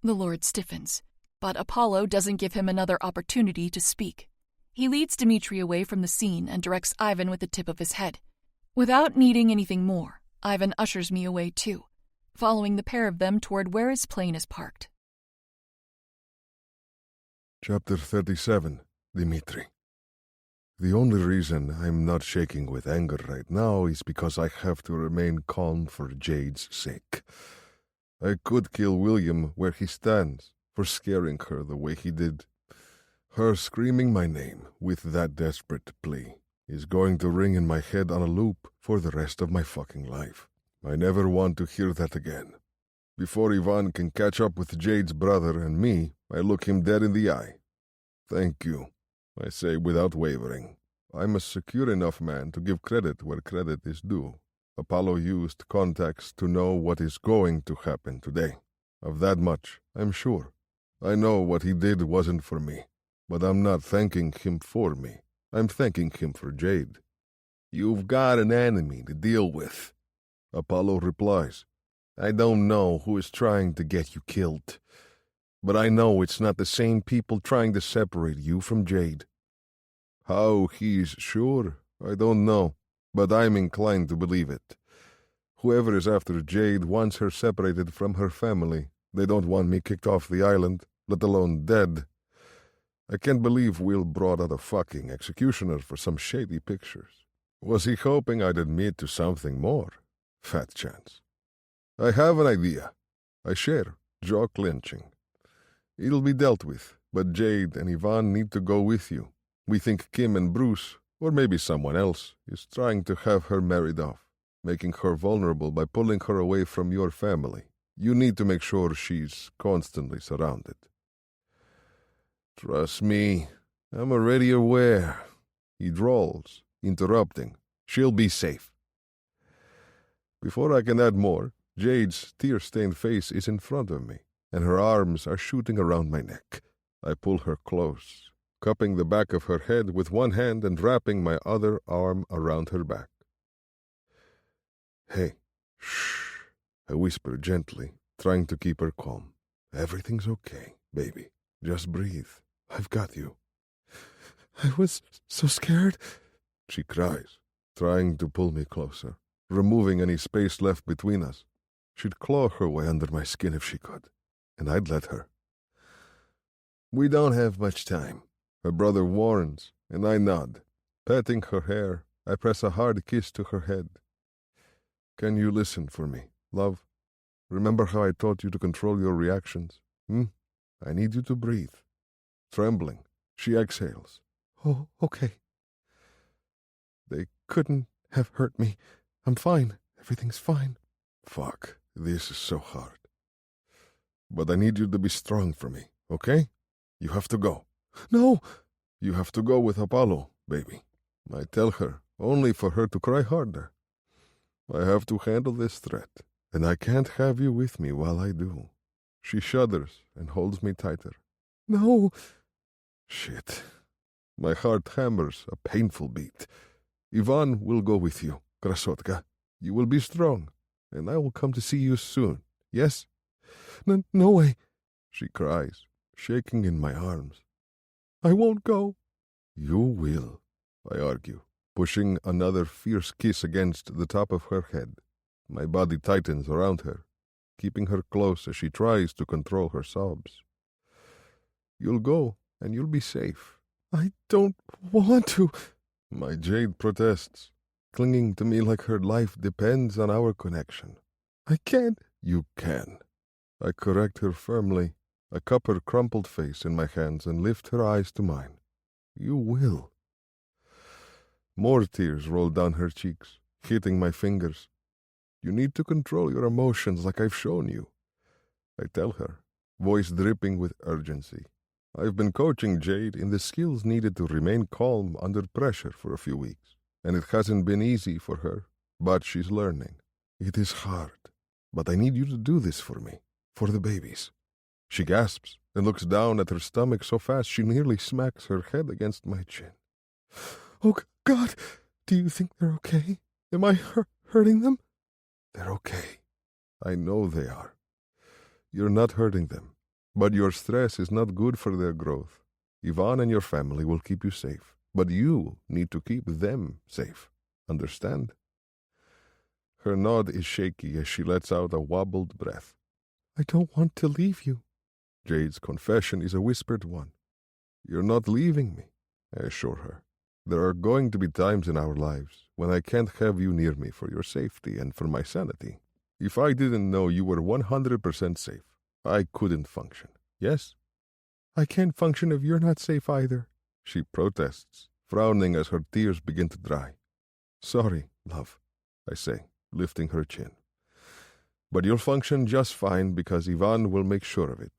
The Lord stiffens, but Apollo doesn't give him another opportunity to speak. He leads Dmitri away from the scene and directs Ivan with the tip of his head. Without needing anything more, Ivan ushers me away too, following the pair of them toward where his plane is parked. Chapter 37, Dmitri. The only reason I'm not shaking with anger right now is because I have to remain calm for Jade's sake. I could kill William where he stands for scaring her the way he did. Her screaming my name with that desperate plea is going to ring in my head on a loop for the rest of my fucking life. I never want to hear that again. Before Ivan can catch up with Jade's brother and me, I look him dead in the eye. Thank you, I say without wavering. I'm a secure enough man to give credit where credit is due. Apollo used contacts to know what is going to happen today. Of that much, I'm sure. I know what he did wasn't for me, but I'm not thanking him for me. I'm thanking him for Jade. You've got an enemy to deal with, Apollo replies. I don't know who is trying to get you killed, but I know it's not the same people trying to separate you from Jade. How he's sure, I don't know, but I'm inclined to believe it. Whoever is after Jade wants her separated from her family. They don't want me kicked off the island, let alone dead. I can't believe Will brought out a fucking executioner for some shady pictures. Was he hoping I'd admit to something more? Fat chance. I have an idea. I share, jaw clenching. It'll be dealt with, but Jade and Ivan need to go with you. We think Kim and Bruce, or maybe someone else, is trying to have her married off, making her vulnerable by pulling her away from your family. You need to make sure she's constantly surrounded. Trust me, I'm already aware. He drawls, interrupting. She'll be safe. Before I can add more, Jade's tear-stained face is in front of me, and her arms are shooting around my neck. I pull her close, cupping the back of her head with one hand and wrapping my other arm around her back. Hey, shh, I whisper gently, trying to keep her calm. Everything's okay, baby. Just breathe. I've got you. I was so scared, she cries, trying to pull me closer, removing any space left between us. She'd claw her way under my skin if she could, and I'd let her. We don't have much time, her brother warns, and I nod. Patting her hair, I press a hard kiss to her head. Can you listen for me, love? Remember how I taught you to control your reactions? I need you to breathe. Trembling, she exhales. Oh, okay. They couldn't have hurt me. I'm fine. Everything's fine. Fuck, this is so hard. But I need you to be strong for me, okay? You have to go. No! You have to go with Apollo, baby. I tell her, only for her to cry harder. I have to handle this threat, and I can't have you with me while I do. She shudders and holds me tighter. No! Shit. My heart hammers a painful beat. Ivan will go with you, Krasotka. You will be strong, and I will come to see you soon, yes? No way, she cries, shaking in my arms. I won't go. You will, I argue, pushing another fierce kiss against the top of her head. My body tightens around her, keeping her close as she tries to control her sobs. You'll go, and you'll be safe. I don't want to. My Jade protests, clinging to me like her life depends on our connection. I can't. You can. I correct her firmly. I cup her crumpled face in my hands and lift her eyes to mine. You will. More tears roll down her cheeks, hitting my fingers. You need to control your emotions like I've shown you. I tell her, voice dripping with urgency. I've been coaching Jade in the skills needed to remain calm under pressure for a few weeks, and it hasn't been easy for her, but she's learning. It is hard, but I need you to do this for me, for the babies. She gasps and looks down at her stomach so fast she nearly smacks her head against my chin. Oh, God, do you think they're okay? Am I hurting them? They're okay. I know they are. You're not hurting them, but your stress is not good for their growth. Ivan and your family will keep you safe, but you need to keep them safe. Understand? Her nod is shaky as she lets out a wobbled breath. I don't want to leave you. Jade's confession is a whispered one. You're not leaving me, I assure her. There are going to be times in our lives when I can't have you near me for your safety and for my sanity. If I didn't know you were 100% safe, I couldn't function. Yes? I can't function if you're not safe either, she protests, frowning as her tears begin to dry. Sorry, love, I say, lifting her chin. But you'll function just fine because Ivan will make sure of it.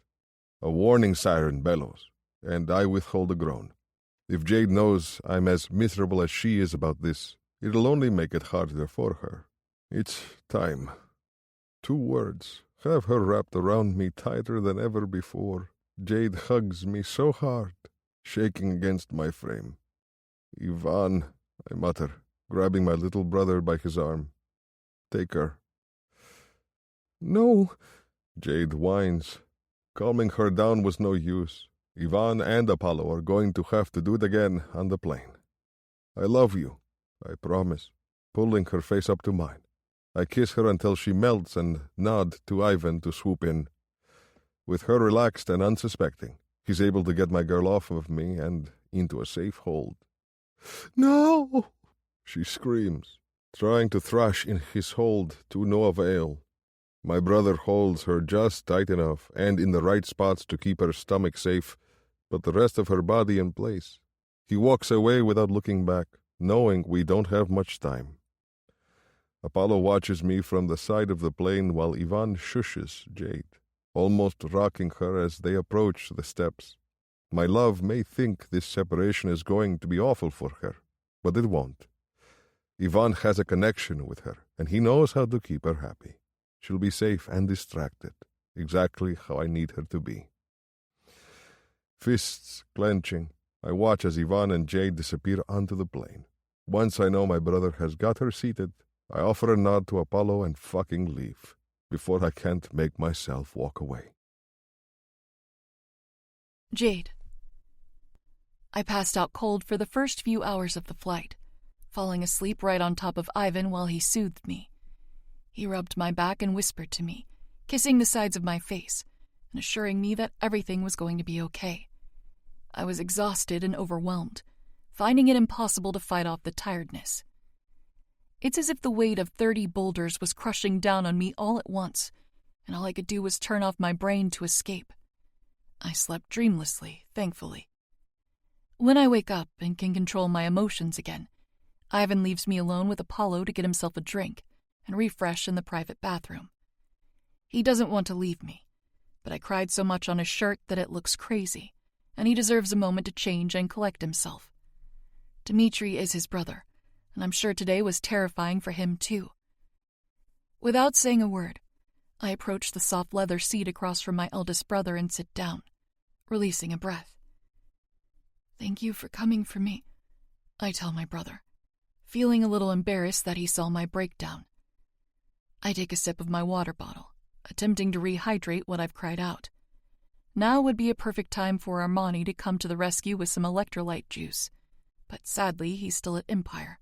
A warning siren bellows, and I withhold a groan. If Jade knows I'm as miserable as she is about this, it'll only make it harder for her. It's time. 2 words have her wrapped around me tighter than ever before. Jade hugs me so hard, shaking against my frame. Ivan, I mutter, grabbing my little brother by his arm. Take her. No, Jade whines. Calming her down was no use. Ivan and Apollo are going to have to do it again on the plane. I love you, I promise, pulling her face up to mine. I kiss her until she melts and nod to Ivan to swoop in. With her relaxed and unsuspecting, he's able to get my girl off of me and into a safe hold. No! She screams, trying to thrash in his hold to no avail. My brother holds her just tight enough and in the right spots to keep her stomach safe, but the rest of her body in place. He walks away without looking back, knowing we don't have much time. Apollo watches me from the side of the plane while Ivan shushes Jade, almost rocking her as they approach the steps. My love may think this separation is going to be awful for her, but it won't. Ivan has a connection with her, and he knows how to keep her happy. She'll be safe and distracted, exactly how I need her to be. Fists clenching, I watch as Ivan and Jade disappear onto the plane. Once I know my brother has got her seated, I offer a nod to Apollo and fucking leave, before I can't make myself walk away. Jade. I passed out cold for the first few hours of the flight, falling asleep right on top of Ivan while he soothed me. He rubbed my back and whispered to me, kissing the sides of my face and assuring me that everything was going to be okay. I was exhausted and overwhelmed, finding it impossible to fight off the tiredness. It's as if the weight of 30 boulders was crushing down on me all at once, and all I could do was turn off my brain to escape. I slept dreamlessly, thankfully. When I wake up and can control my emotions again, Ivan leaves me alone with Apollo to get himself a drink and refresh in the private bathroom. He doesn't want to leave me, but I cried so much on his shirt that it looks crazy, and he deserves a moment to change and collect himself. Dmitri is his brother, and I'm sure today was terrifying for him too. Without saying a word, I approach the soft leather seat across from my eldest brother and sit down, releasing a breath. Thank you for coming for me, I tell my brother, feeling a little embarrassed that he saw my breakdown. I take a sip of my water bottle, attempting to rehydrate what I've cried out. Now would be a perfect time for Armani to come to the rescue with some electrolyte juice, but sadly he's still at Empire.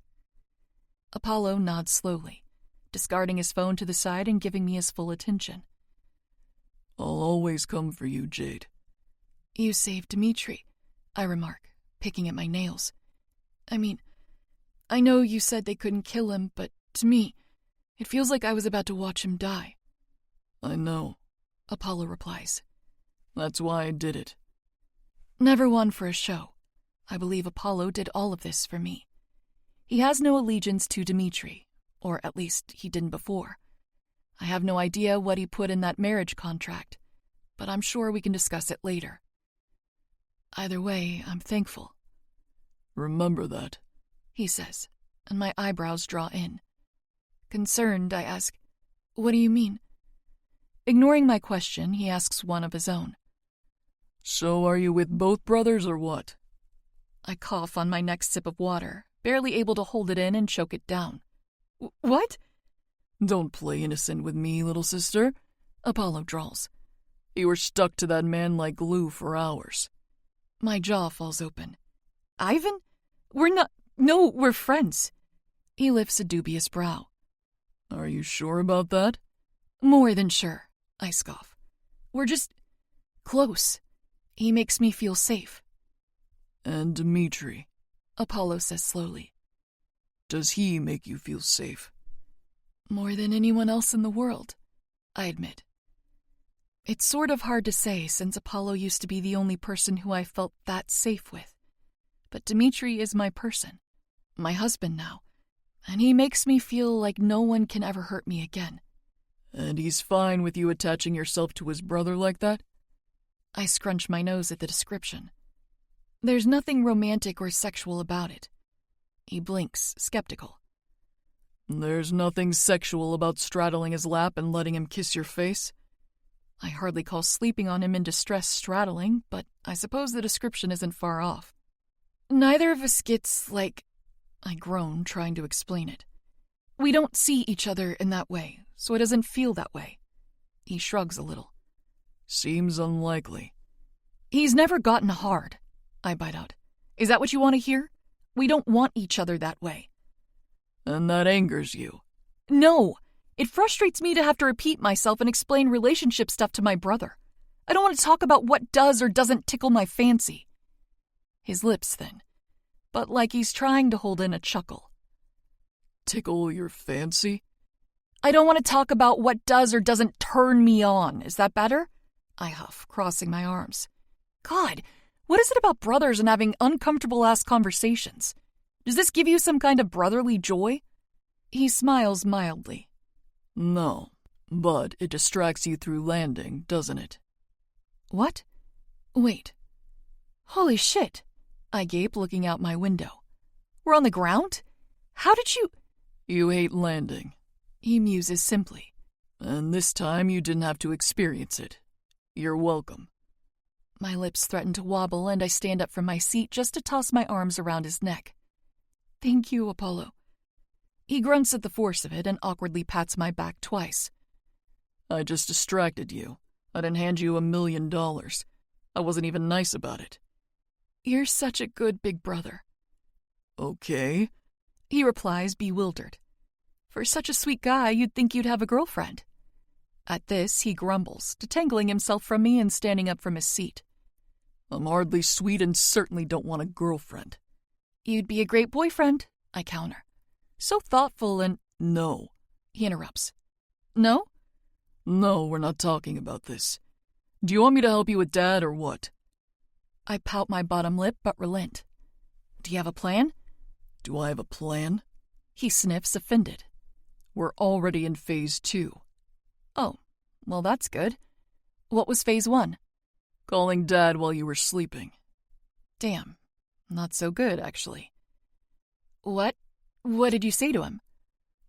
Apollo nods slowly, discarding his phone to the side and giving me his full attention. I'll always come for you, Jade. You saved Dmitri, I remark, picking at my nails. I mean, I know you said they couldn't kill him, but to me, it feels like I was about to watch him die. I know, Apollo replies. That's why I did it. Never one for a show. I believe Apollo did all of this for me. He has no allegiance to Dimitri, or at least he didn't before. I have no idea what he put in that marriage contract, but I'm sure we can discuss it later. Either way, I'm thankful. Remember that, he says, and my eyebrows draw in. Concerned, I ask, what do you mean? Ignoring my question, he asks one of his own. So are you with both brothers or what? I cough on my next sip of water, barely able to hold it in and choke it down. What? Don't play innocent with me, little sister, Apollo drawls. You were stuck to that man like glue for hours. My jaw falls open. Ivan? We're friends. He lifts a dubious brow. Are you sure about that? More than sure, I scoff. We're just close. He makes me feel safe. And Dimitri, Apollo says slowly. Does he make you feel safe? More than anyone else in the world, I admit. It's sort of hard to say since Apollo used to be the only person who I felt that safe with. But Dimitri is my person, my husband now, and he makes me feel like no one can ever hurt me again. And he's fine with you attaching yourself to his brother like that? I scrunch my nose at the description. There's nothing romantic or sexual about it. He blinks, skeptical. There's nothing sexual about straddling his lap and letting him kiss your face? I hardly call sleeping on him in distress straddling, but I suppose the description isn't far off. Neither of us gets, I groan, trying to explain it. We don't see each other in that way, so it doesn't feel that way. He shrugs a little. Seems unlikely. He's never gotten hard, I bite out. Is that what you want to hear? We don't want each other that way. And that angers you? No. It frustrates me to have to repeat myself and explain relationship stuff to my brother. I don't want to talk about what does or doesn't tickle my fancy. His lips thin, but like he's trying to hold in a chuckle. Tickle your fancy? I don't want to talk about what does or doesn't turn me on. Is that better? I huff, crossing my arms. God, what is it about brothers and having uncomfortable-ass conversations? Does this give you some kind of brotherly joy? He smiles mildly. No, but it distracts you through landing, doesn't it? What? Wait. Holy shit, I gape, looking out my window. We're on the ground? How did you... You hate landing. He muses simply. And this time you didn't have to experience it. You're welcome. My lips threaten to wobble and I stand up from my seat just to toss my arms around his neck. Thank you, Apollo. He grunts at the force of it and awkwardly pats my back twice. I just distracted you. I didn't hand you $1 million. I wasn't even nice about it. You're such a good big brother. Okay, he replies, bewildered. For such a sweet guy, you'd think you'd have a girlfriend. At this, he grumbles, detangling himself from me and standing up from his seat. I'm hardly sweet and certainly don't want a girlfriend. You'd be a great boyfriend, I counter. So thoughtful and... No, he interrupts. No? No, we're not talking about this. Do you want me to help you with Dad or what? I pout my bottom lip but relent. Do you have a plan? Do I have a plan? He sniffs, offended. We're already in phase 2. Oh, well that's good. What was phase 1? Calling Dad while you were sleeping. Damn, not so good, actually. What? What did you say to him?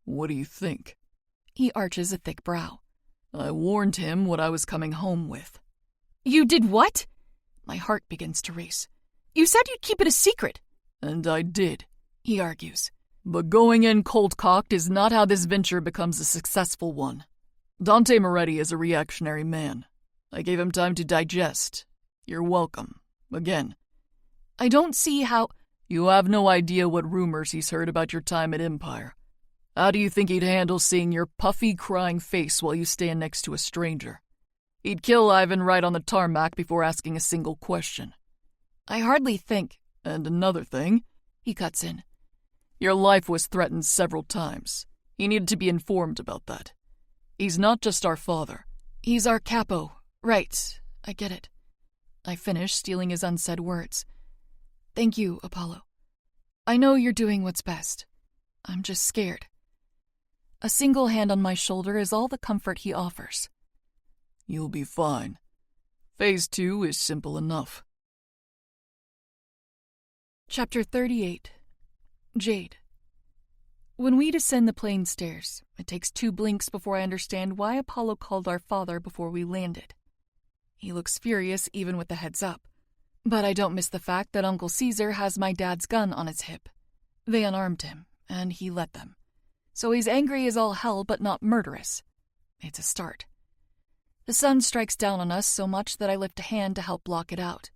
What do you think? He arches a thick brow. I warned him what I was coming home with. You did what? My heart begins to race. You said you'd keep it a secret. And I did, he argues. But going in cold-cocked is not how this venture becomes a successful one. Dante Moretti is a reactionary man. I gave him time to digest. You're welcome. Again. I don't see how... You have no idea what rumors he's heard about your time at Empire. How do you think he'd handle seeing your puffy, crying face while you stand next to a stranger? He'd kill Ivan right on the tarmac before asking a single question. I hardly think... And another thing, he cuts in. Your life was threatened several times. He needed to be informed about that. He's not just our father. He's our capo. Right, I get it. I finish, stealing his unsaid words. Thank you, Apollo. I know you're doing what's best. I'm just scared. A single hand on my shoulder is all the comfort he offers. You'll be fine. Phase 2 is simple enough. Chapter 38. Jade. When we descend the plane stairs, it takes 2 blinks before I understand why Apollo called our father before we landed. He looks furious even with the heads up, but I don't miss the fact that Uncle Caesar has my dad's gun on his hip. They unarmed him, and he let them. So he's angry as all hell but not murderous. It's a start. The sun strikes down on us so much that I lift a hand to help block it out.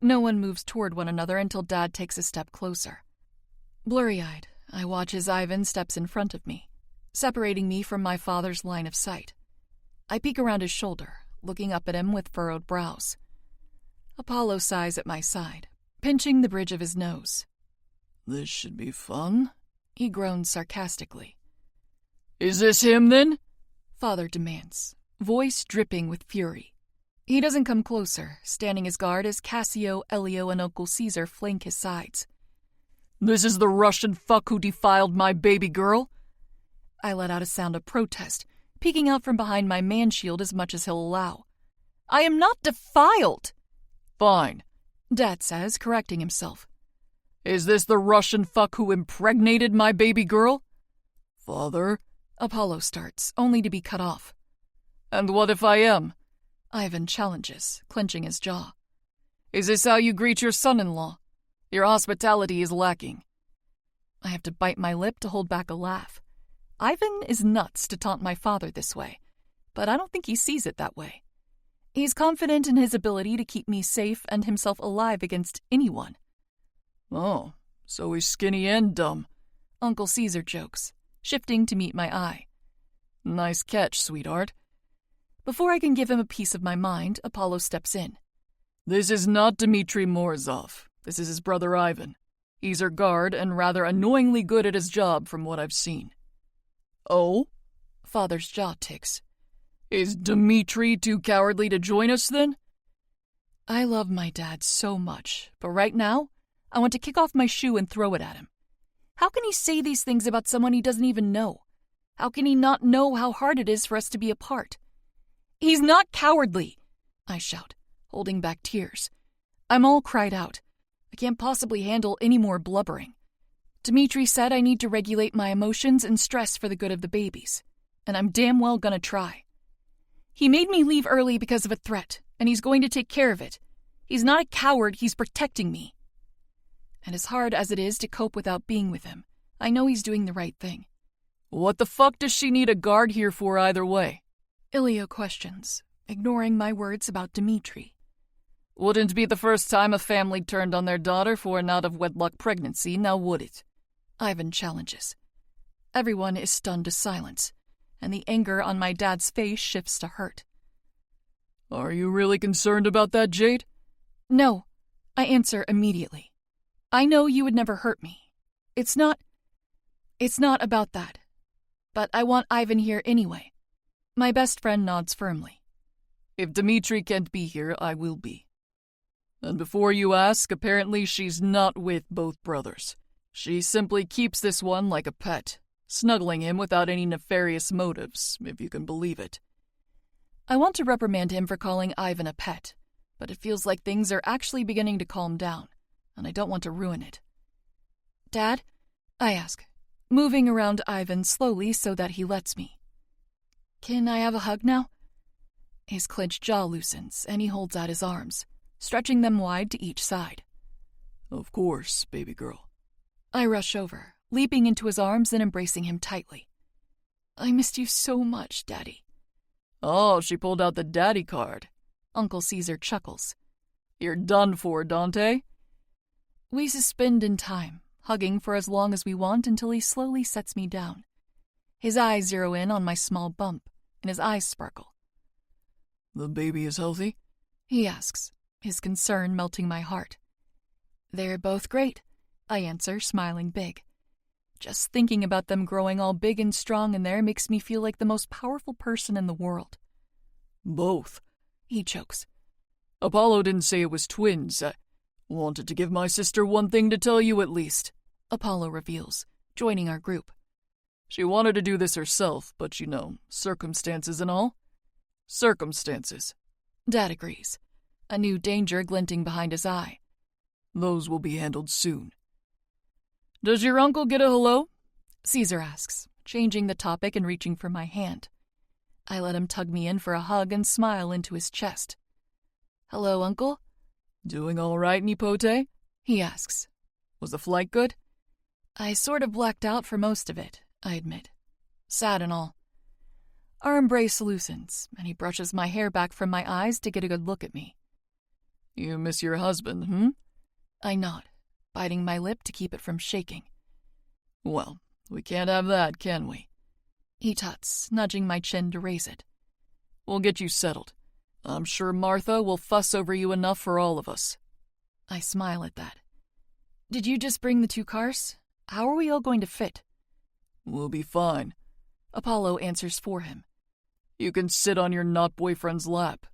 No one moves toward one another until Dad takes a step closer. Blurry-eyed, I watch as Ivan steps in front of me, separating me from my father's line of sight. I peek around his shoulder, looking up at him with furrowed brows. Apollo sighs at my side, pinching the bridge of his nose. This should be fun, he groans sarcastically. Is this him, then? Father demands, voice dripping with fury. He doesn't come closer, standing his guard as Cassio, Elio, and Uncle Caesar flank his sides. This is the Russian fuck who defiled my baby girl? I let out a sound of protest, peeking out from behind my man-shield as much as he'll allow. I am not defiled! Fine, Dad says, correcting himself. Is this the Russian fuck who impregnated my baby girl? Father? Apollo starts, only to be cut off. And what if I am? Ivan challenges, clenching his jaw. Is this how you greet your son-in-law? Your hospitality is lacking. I have to bite my lip to hold back a laugh. Ivan is nuts to taunt my father this way, but I don't think he sees it that way. He's confident in his ability to keep me safe and himself alive against anyone. Oh, so he's skinny and dumb, Uncle Caesar jokes, shifting to meet my eye. Nice catch, sweetheart. Before I can give him a piece of my mind, Apollo steps in. This is not Dmitri Morozov. This is his brother Ivan. He's her guard and rather annoyingly good at his job from what I've seen. Oh? Father's jaw ticks. Is Dmitri too cowardly to join us, then? I love my dad so much, but right now, I want to kick off my shoe and throw it at him. How can he say these things about someone he doesn't even know? How can he not know how hard it is for us to be apart? He's not cowardly, I shout, holding back tears. I'm all cried out. I can't possibly handle any more blubbering. Dmitri said I need to regulate my emotions and stress for the good of the babies, and I'm damn well gonna try. He made me leave early because of a threat, and he's going to take care of it. He's not a coward, he's protecting me. And as hard as it is to cope without being with him, I know he's doing the right thing. What the fuck does she need a guard here for either way? Ilya questions, ignoring my words about Dmitri. Wouldn't be the first time a family turned on their daughter for an out-of-wedlock pregnancy, now would it? Ivan challenges. Everyone is stunned to silence, and the anger on my dad's face shifts to hurt. Are you really concerned about that, Jade? No, I answer immediately. I know you would never hurt me. It's not about that. But I want Ivan here anyway. My best friend nods firmly. If Dmitri can't be here, I will be. And before you ask, apparently she's not with both brothers. She simply keeps this one like a pet, snuggling him without any nefarious motives, if you can believe it. I want to reprimand him for calling Ivan a pet, but it feels like things are actually beginning to calm down, and I don't want to ruin it. Dad? I ask, moving around Ivan slowly so that he lets me. Can I have a hug now? His clenched jaw loosens, and he holds out his arms, stretching them wide to each side. Of course, baby girl. I rush over, leaping into his arms and embracing him tightly. I missed you so much, Daddy. Oh, she pulled out the daddy card. Uncle Caesar chuckles. You're done for, Dante. We suspend in time, hugging for as long as we want until he slowly sets me down. His eyes zero in on my small bump, and his eyes sparkle. The baby is healthy? He asks, his concern melting my heart. They're both great, I answer, smiling big. Just thinking about them growing all big and strong in there makes me feel like the most powerful person in the world. Both? He chokes. Apollo didn't say it was twins. I wanted to give my sister one thing to tell you at least, Apollo reveals, joining our group. She wanted to do this herself, but circumstances and all. Circumstances. Dad agrees, a new danger glinting behind his eye. Those will be handled soon. Does your uncle get a hello? Caesar asks, changing the topic and reaching for my hand. I let him tug me in for a hug and smile into his chest. Hello, Uncle. Doing all right, Nipote? He asks. Was the flight good? I sort of blacked out for most of it, I admit. Sad and all. Our embrace loosens, and he brushes my hair back from my eyes to get a good look at me. You miss your husband, I nod, biting my lip to keep it from shaking. Well, we can't have that, can we? He tuts, nudging my chin to raise it. We'll get you settled. I'm sure Martha will fuss over you enough for all of us. I smile at that. Did you just bring the 2 cars? How are we all going to fit? We'll be fine. Apollo answers for him. You can sit on your not-boyfriend's lap.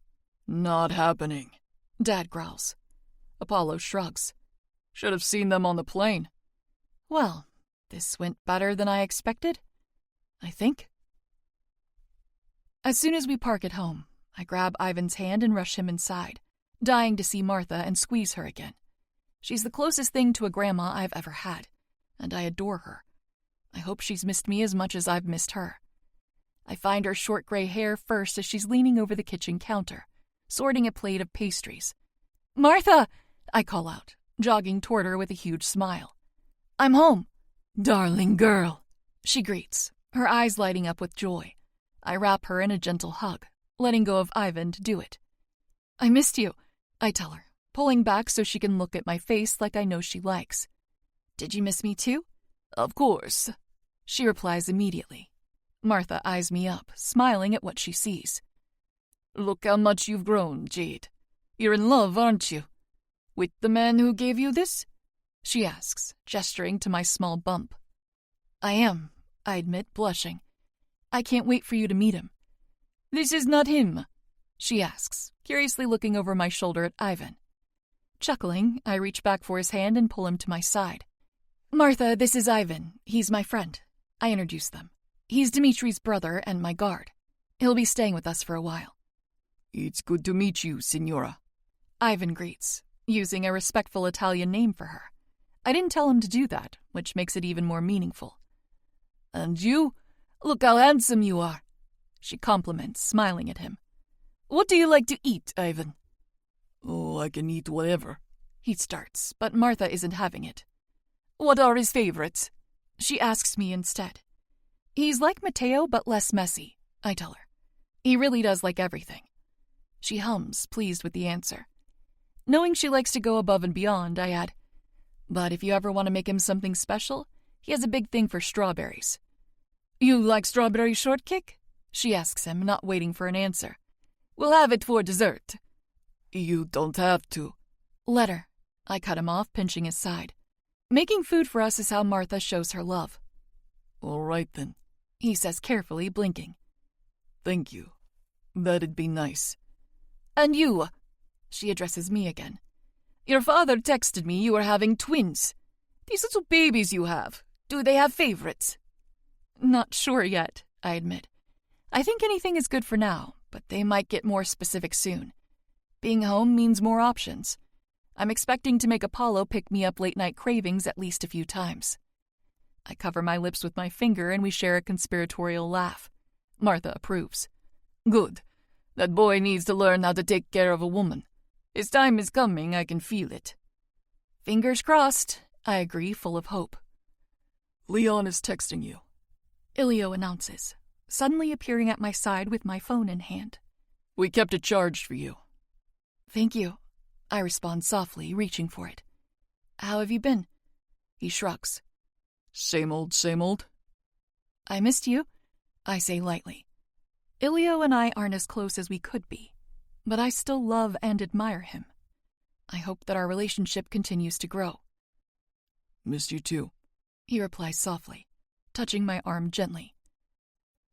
Not happening. Dad growls. Apollo shrugs. Should have seen them on the plane. Well, this went better than I expected, I think. As soon as we park at home, I grab Ivan's hand and rush him inside, dying to see Martha and squeeze her again. She's the closest thing to a grandma I've ever had, and I adore her. I hope she's missed me as much as I've missed her. I find her short gray hair first as she's leaning over the kitchen counter, sorting a plate of pastries. Martha! I call out, jogging toward her with a huge smile. I'm home. Darling girl, she greets, her eyes lighting up with joy. I wrap her in a gentle hug, letting go of Ivan to do it. I missed you, I tell her, pulling back so she can look at my face like I know she likes. Did you miss me too? Of course, she replies immediately. Martha eyes me up, smiling at what she sees. Look how much you've grown, Jade. You're in love, aren't you? With the man who gave you this? She asks, gesturing to my small bump. I am, I admit, blushing. I can't wait for you to meet him. This is not him, she asks, curiously looking over my shoulder at Ivan. Chuckling, I reach back for his hand and pull him to my side. Martha, this is Ivan. He's my friend. I introduce them. He's Dimitri's brother and my guard. He'll be staying with us for a while. It's good to meet you, Signora. Ivan greets, using a respectful Italian name for her. I didn't tell him to do that, which makes it even more meaningful. And you? Look how handsome you are, she compliments, smiling at him. What do you like to eat, Ivan? Oh, I can eat whatever, he starts, but Martha isn't having it. What are his favorites? She asks me instead. He's like Matteo, but less messy, I tell her. He really does like everything. She hums, pleased with the answer. Knowing she likes to go above and beyond, I add, but if you ever want to make him something special, he has a big thing for strawberries. You like strawberry shortcake? She asks him, not waiting for an answer. We'll have it for dessert. You don't have to. Let her. I cut him off, pinching his side. Making food for us is how Martha shows her love. All right then, he says carefully, blinking. Thank you. That'd be nice. And you, she addresses me again. Your father texted me you were having twins. These little babies you have, do they have favorites? Not sure yet, I admit. I think anything is good for now, but they might get more specific soon. Being home means more options. I'm expecting to make Apollo pick me up late-night cravings at least a few times. I cover my lips with my finger and we share a conspiratorial laugh. Martha approves. Good. That boy needs to learn how to take care of a woman. His time is coming, I can feel it. Fingers crossed, I agree, full of hope. Leon is texting you, Ilio announces, suddenly appearing at my side with my phone in hand. We kept it charged for you. Thank you, I respond softly, reaching for it. How have you been? He shrugs. Same old, same old. I missed you, I say lightly. Ilio and I aren't as close as we could be, but I still love and admire him. I hope that our relationship continues to grow. Missed you too, he replies softly, touching my arm gently.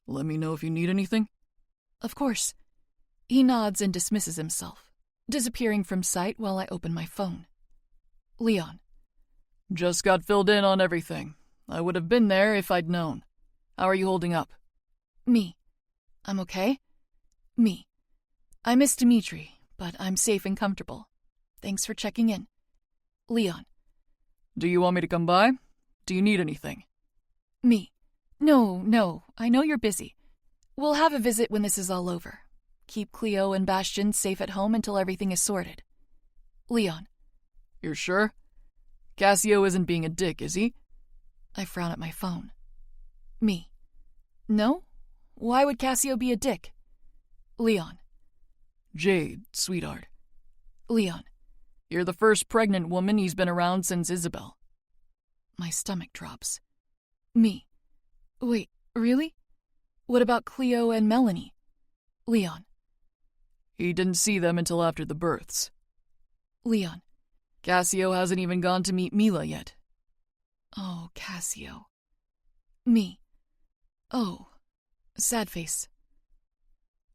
Let me know if you need anything. Of course. He nods and dismisses himself, disappearing from sight while I open my phone. Leon. Just got filled in on everything. I would have been there if I'd known. How are you holding up? Me. I'm okay. Me. I miss Dimitri, but I'm safe and comfortable. Thanks for checking in. Leon. Do you want me to come by? Do you need anything? Me. No, I know you're busy. We'll have a visit when this is all over. Keep Cleo and Bastian safe at home until everything is sorted. Leon. You're sure? Cassio isn't being a dick, is he? I frown at my phone. Me. No? Why would Cassio be a dick? Leon. Jade, sweetheart. Leon. You're the first pregnant woman he's been around since Isabel. My stomach drops. Me. Wait, really? What about Cleo and Melanie? Leon. He didn't see them until after the births. Leon. Cassio hasn't even gone to meet Mila yet. Oh, Cassio. Me. Oh, sad face.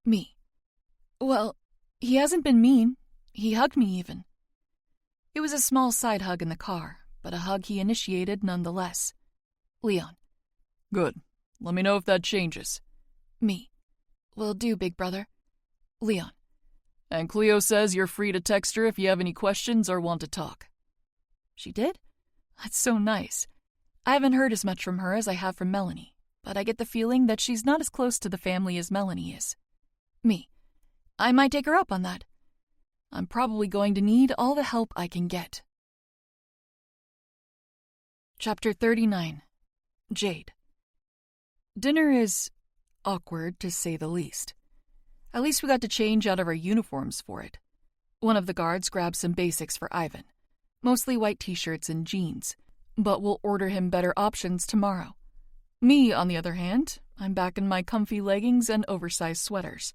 Me. Well, he hasn't been mean. He hugged me even. It was a small side hug in the car, but a hug he initiated nonetheless. Leon. Good. Let me know if that changes. Me. Will do, big brother. Leon. And Cleo says you're free to text her if you have any questions or want to talk. She did? That's so nice. I haven't heard as much from her as I have from Melanie, but I get the feeling that she's not as close to the family as Melanie is. Me. I might take her up on that. I'm probably going to need all the help I can get. Chapter 39. Jade. Dinner is awkward, to say the least. At least we got to change out of our uniforms for it. One of the guards grabbed some basics for Ivan, mostly white t-shirts and jeans, but we'll order him better options tomorrow. Me, on the other hand, I'm back in my comfy leggings and oversized sweaters.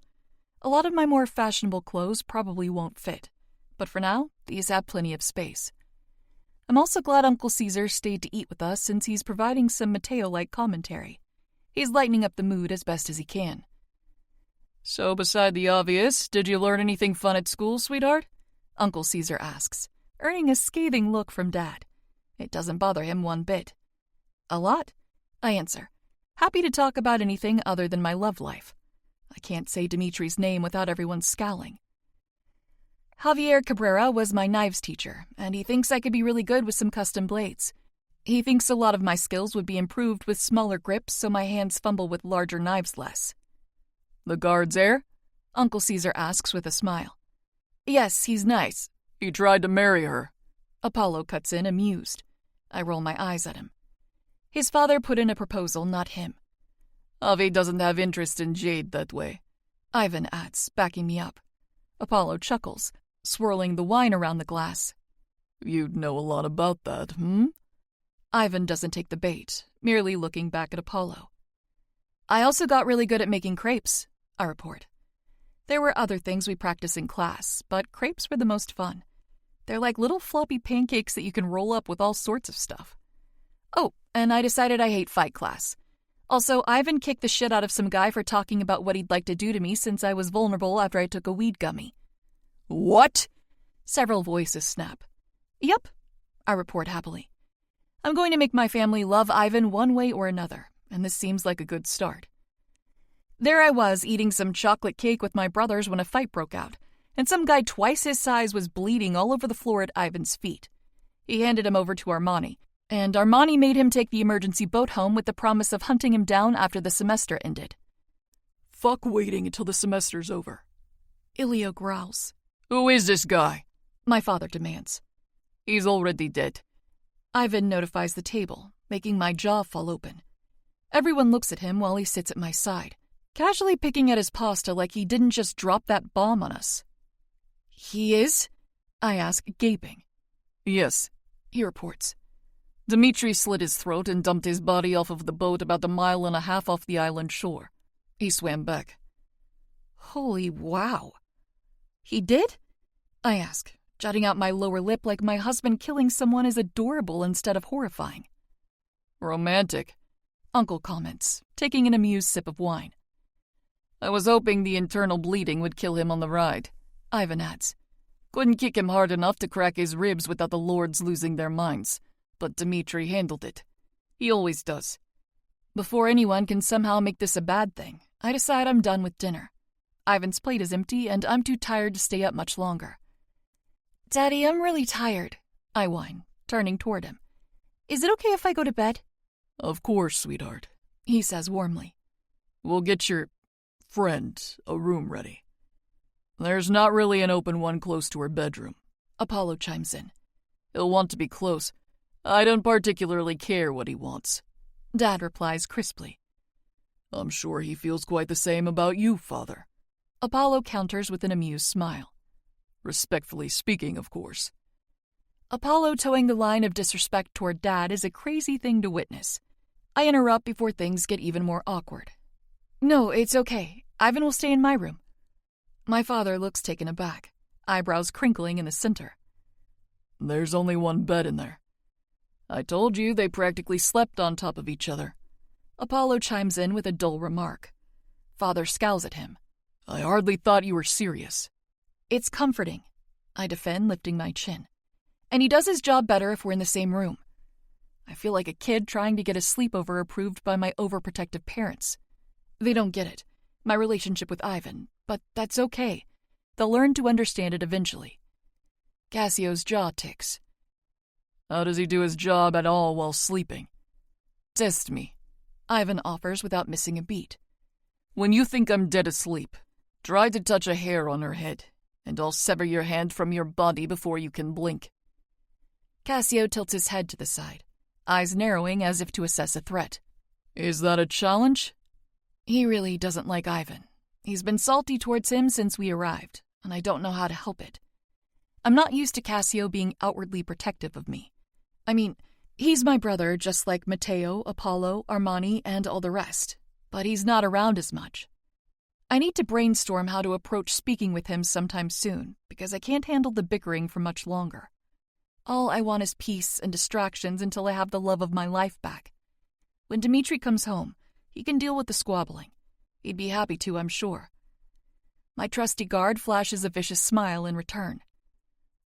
A lot of my more fashionable clothes probably won't fit, but for now, these have plenty of space. I'm also glad Uncle Caesar stayed to eat with us since he's providing some Mateo-like commentary. He's lightening up the mood as best as he can. So, beside the obvious, did you learn anything fun at school, sweetheart? Uncle Caesar asks, earning a scathing look from Dad. It doesn't bother him one bit. A lot, I answer, happy to talk about anything other than my love life. I can't say Dimitri's name without everyone scowling. Javier Cabrera was my knives teacher, and he thinks I could be really good with some custom blades. He thinks a lot of my skills would be improved with smaller grips so my hands fumble with larger knives less. The guard's heir? Uncle Caesar asks with a smile. Yes, he's nice. He tried to marry her. Apollo cuts in, amused. I roll my eyes at him. His father put in a proposal, not him. Javi doesn't have interest in Jade that way. Ivan adds, backing me up. Apollo chuckles, swirling the wine around the glass. You'd know a lot about that, hmm? Ivan doesn't take the bait, merely looking back at Apollo. I also got really good at making crepes, I report. There were other things we practiced in class, but crepes were the most fun. They're like little floppy pancakes that you can roll up with all sorts of stuff. Oh, and I decided I hate fight class. Also, Ivan kicked the shit out of some guy for talking about what he'd like to do to me since I was vulnerable after I took a weed gummy. What? Several voices snap. Yep, I report happily. I'm going to make my family love Ivan one way or another, and this seems like a good start. There I was, eating some chocolate cake with my brothers when a fight broke out, and some guy twice his size was bleeding all over the floor at Ivan's feet. He handed him over to Armani, and Armani made him take the emergency boat home with the promise of hunting him down after the semester ended. Fuck waiting until the semester's over. Ilio growls. Who is this guy? My father demands. He's already dead. Ivan notifies the table, making my jaw fall open. Everyone looks at him while he sits at my side, casually picking at his pasta like he didn't just drop that bomb on us. He is? I ask, gaping. Yes, he reports. Dimitri slit his throat and dumped his body off of the boat about 1.5 miles off the island shore. He swam back. Holy wow. He did? I ask, jutting out my lower lip like my husband killing someone is adorable instead of horrifying. Romantic, Uncle comments, taking an amused sip of wine. I was hoping the internal bleeding would kill him on the ride, Ivan adds. Couldn't kick him hard enough to crack his ribs without the lords losing their minds, but Dmitri handled it. He always does. Before anyone can somehow make this a bad thing, I decide I'm done with dinner. Ivan's plate is empty, and I'm too tired to stay up much longer. "Daddy, I'm really tired," I whine, turning toward him. "Is it okay if I go to bed?" "Of course, sweetheart," he says warmly. "We'll get your friend a room ready. There's not really an open one close to her bedroom," Apollo chimes in. "He'll want to be close. I don't particularly care what he wants," Dad replies crisply. "I'm sure he feels quite the same about you, Father," Apollo counters with an amused smile. "Respectfully speaking, of course." Apollo towing the line of disrespect toward Dad is a crazy thing to witness. I interrupt before things get even more awkward. "No, it's okay. Ivan will stay in my room." My father looks taken aback, eyebrows crinkling in the center. "There's only one bed in there. I told you they practically slept on top of each other." Apollo chimes in with a dull remark. Father scowls at him. "I hardly thought you were serious." "It's comforting," I defend, lifting my chin. "And he does his job better if we're in the same room." I feel like a kid trying to get a sleepover approved by my overprotective parents. They don't get it, my relationship with Ivan, but that's okay. They'll learn to understand it eventually. Cassio's jaw ticks. "How does he do his job at all while sleeping?" "Test me," Ivan offers without missing a beat. "When you think I'm dead asleep, try to touch a hair on her head, and I'll sever your hand from your body before you can blink." Cassio tilts his head to the side, eyes narrowing as if to assess a threat. "Is that a challenge?" He really doesn't like Ivan. He's been salty towards him since we arrived, and I don't know how to help it. I'm not used to Cassio being outwardly protective of me. I mean, he's my brother just like Matteo, Apollo, Armani, and all the rest, but he's not around as much. I need to brainstorm how to approach speaking with him sometime soon, because I can't handle the bickering for much longer. All I want is peace and distractions until I have the love of my life back. When Dmitri comes home, he can deal with the squabbling. He'd be happy to, I'm sure. My trusty guard flashes a vicious smile in return.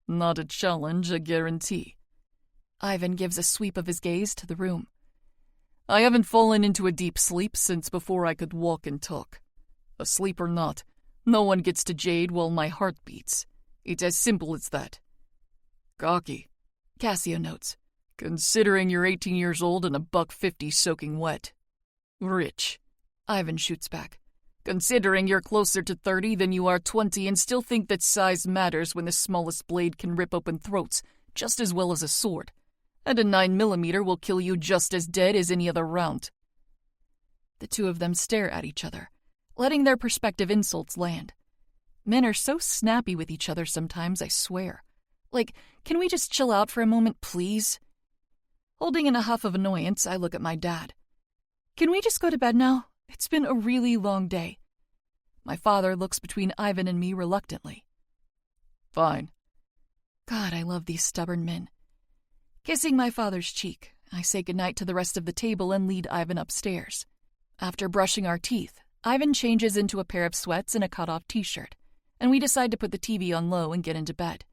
"Not a challenge, a guarantee." Ivan gives a sweep of his gaze to the room. "I haven't fallen into a deep sleep since before I could walk and talk. Asleep or not, no one gets to Jade while my heart beats. It's as simple as that." "Cocky," Cassio notes. "Considering you're 18 years old and $1.50 soaking wet." "Rich," Ivan shoots back. "Considering you're closer to 30 than you are 20 and still think that size matters when the smallest blade can rip open throats just as well as a sword, and a 9mm will kill you just as dead as any other round." The two of them stare at each other, letting their prospective insults land. Men are so snappy with each other sometimes, I swear. Like, can we just chill out for a moment, please? Holding in a huff of annoyance, I look at my dad. "Can we just go to bed now? It's been a really long day." My father looks between Ivan and me reluctantly. "Fine." God, I love these stubborn men. Kissing my father's cheek, I say goodnight to the rest of the table and lead Ivan upstairs. After brushing our teeth, Ivan changes into a pair of sweats and a cut-off t-shirt, and we decide to put the TV on low and get into bed.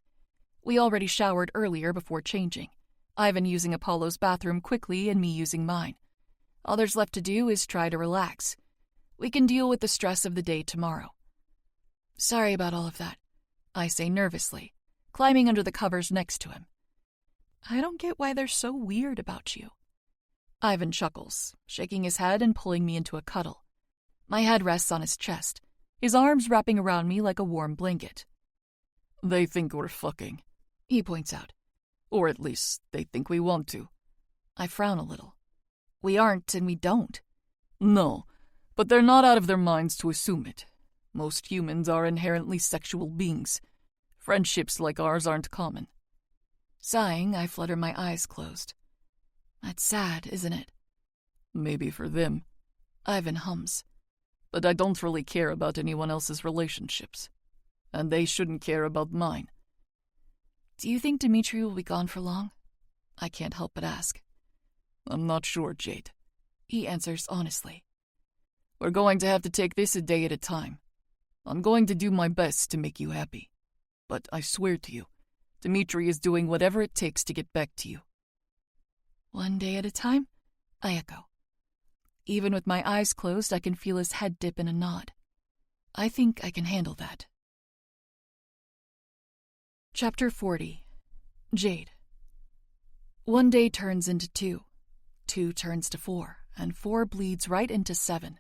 We already showered earlier before changing, Ivan using Apollo's bathroom quickly and me using mine. All there's left to do is try to relax. We can deal with the stress of the day tomorrow. "Sorry about all of that," I say nervously, climbing under the covers next to him. "I don't get why they're so weird about you." Ivan chuckles, shaking his head and pulling me into a cuddle. My head rests on his chest, his arms wrapping around me like a warm blanket. "They think we're fucking," he points out. "Or at least they think we want to." I frown a little. We aren't and we don't. "No, but they're not out of their minds to assume it. Most humans are inherently sexual beings. Friendships like ours aren't common." Sighing, I flutter my eyes closed. "That's sad, isn't it?" "Maybe for them," Ivan hums. "But I don't really care about anyone else's relationships. And they shouldn't care about mine." "Do you think Dmitri will be gone for long?" I can't help but ask. "I'm not sure, Jade," he answers honestly. "We're going to have to take this a day at a time. I'm going to do my best to make you happy." but I swear to you, Dmitri is doing whatever it takes to get back to you. 1 day at a time? I echo. Even with my eyes closed, I can feel his head dip in a nod. I think I can handle that. Chapter 40. Jade. 1 day turns into 2. 2 turns to 4, and 4 bleeds right into 7.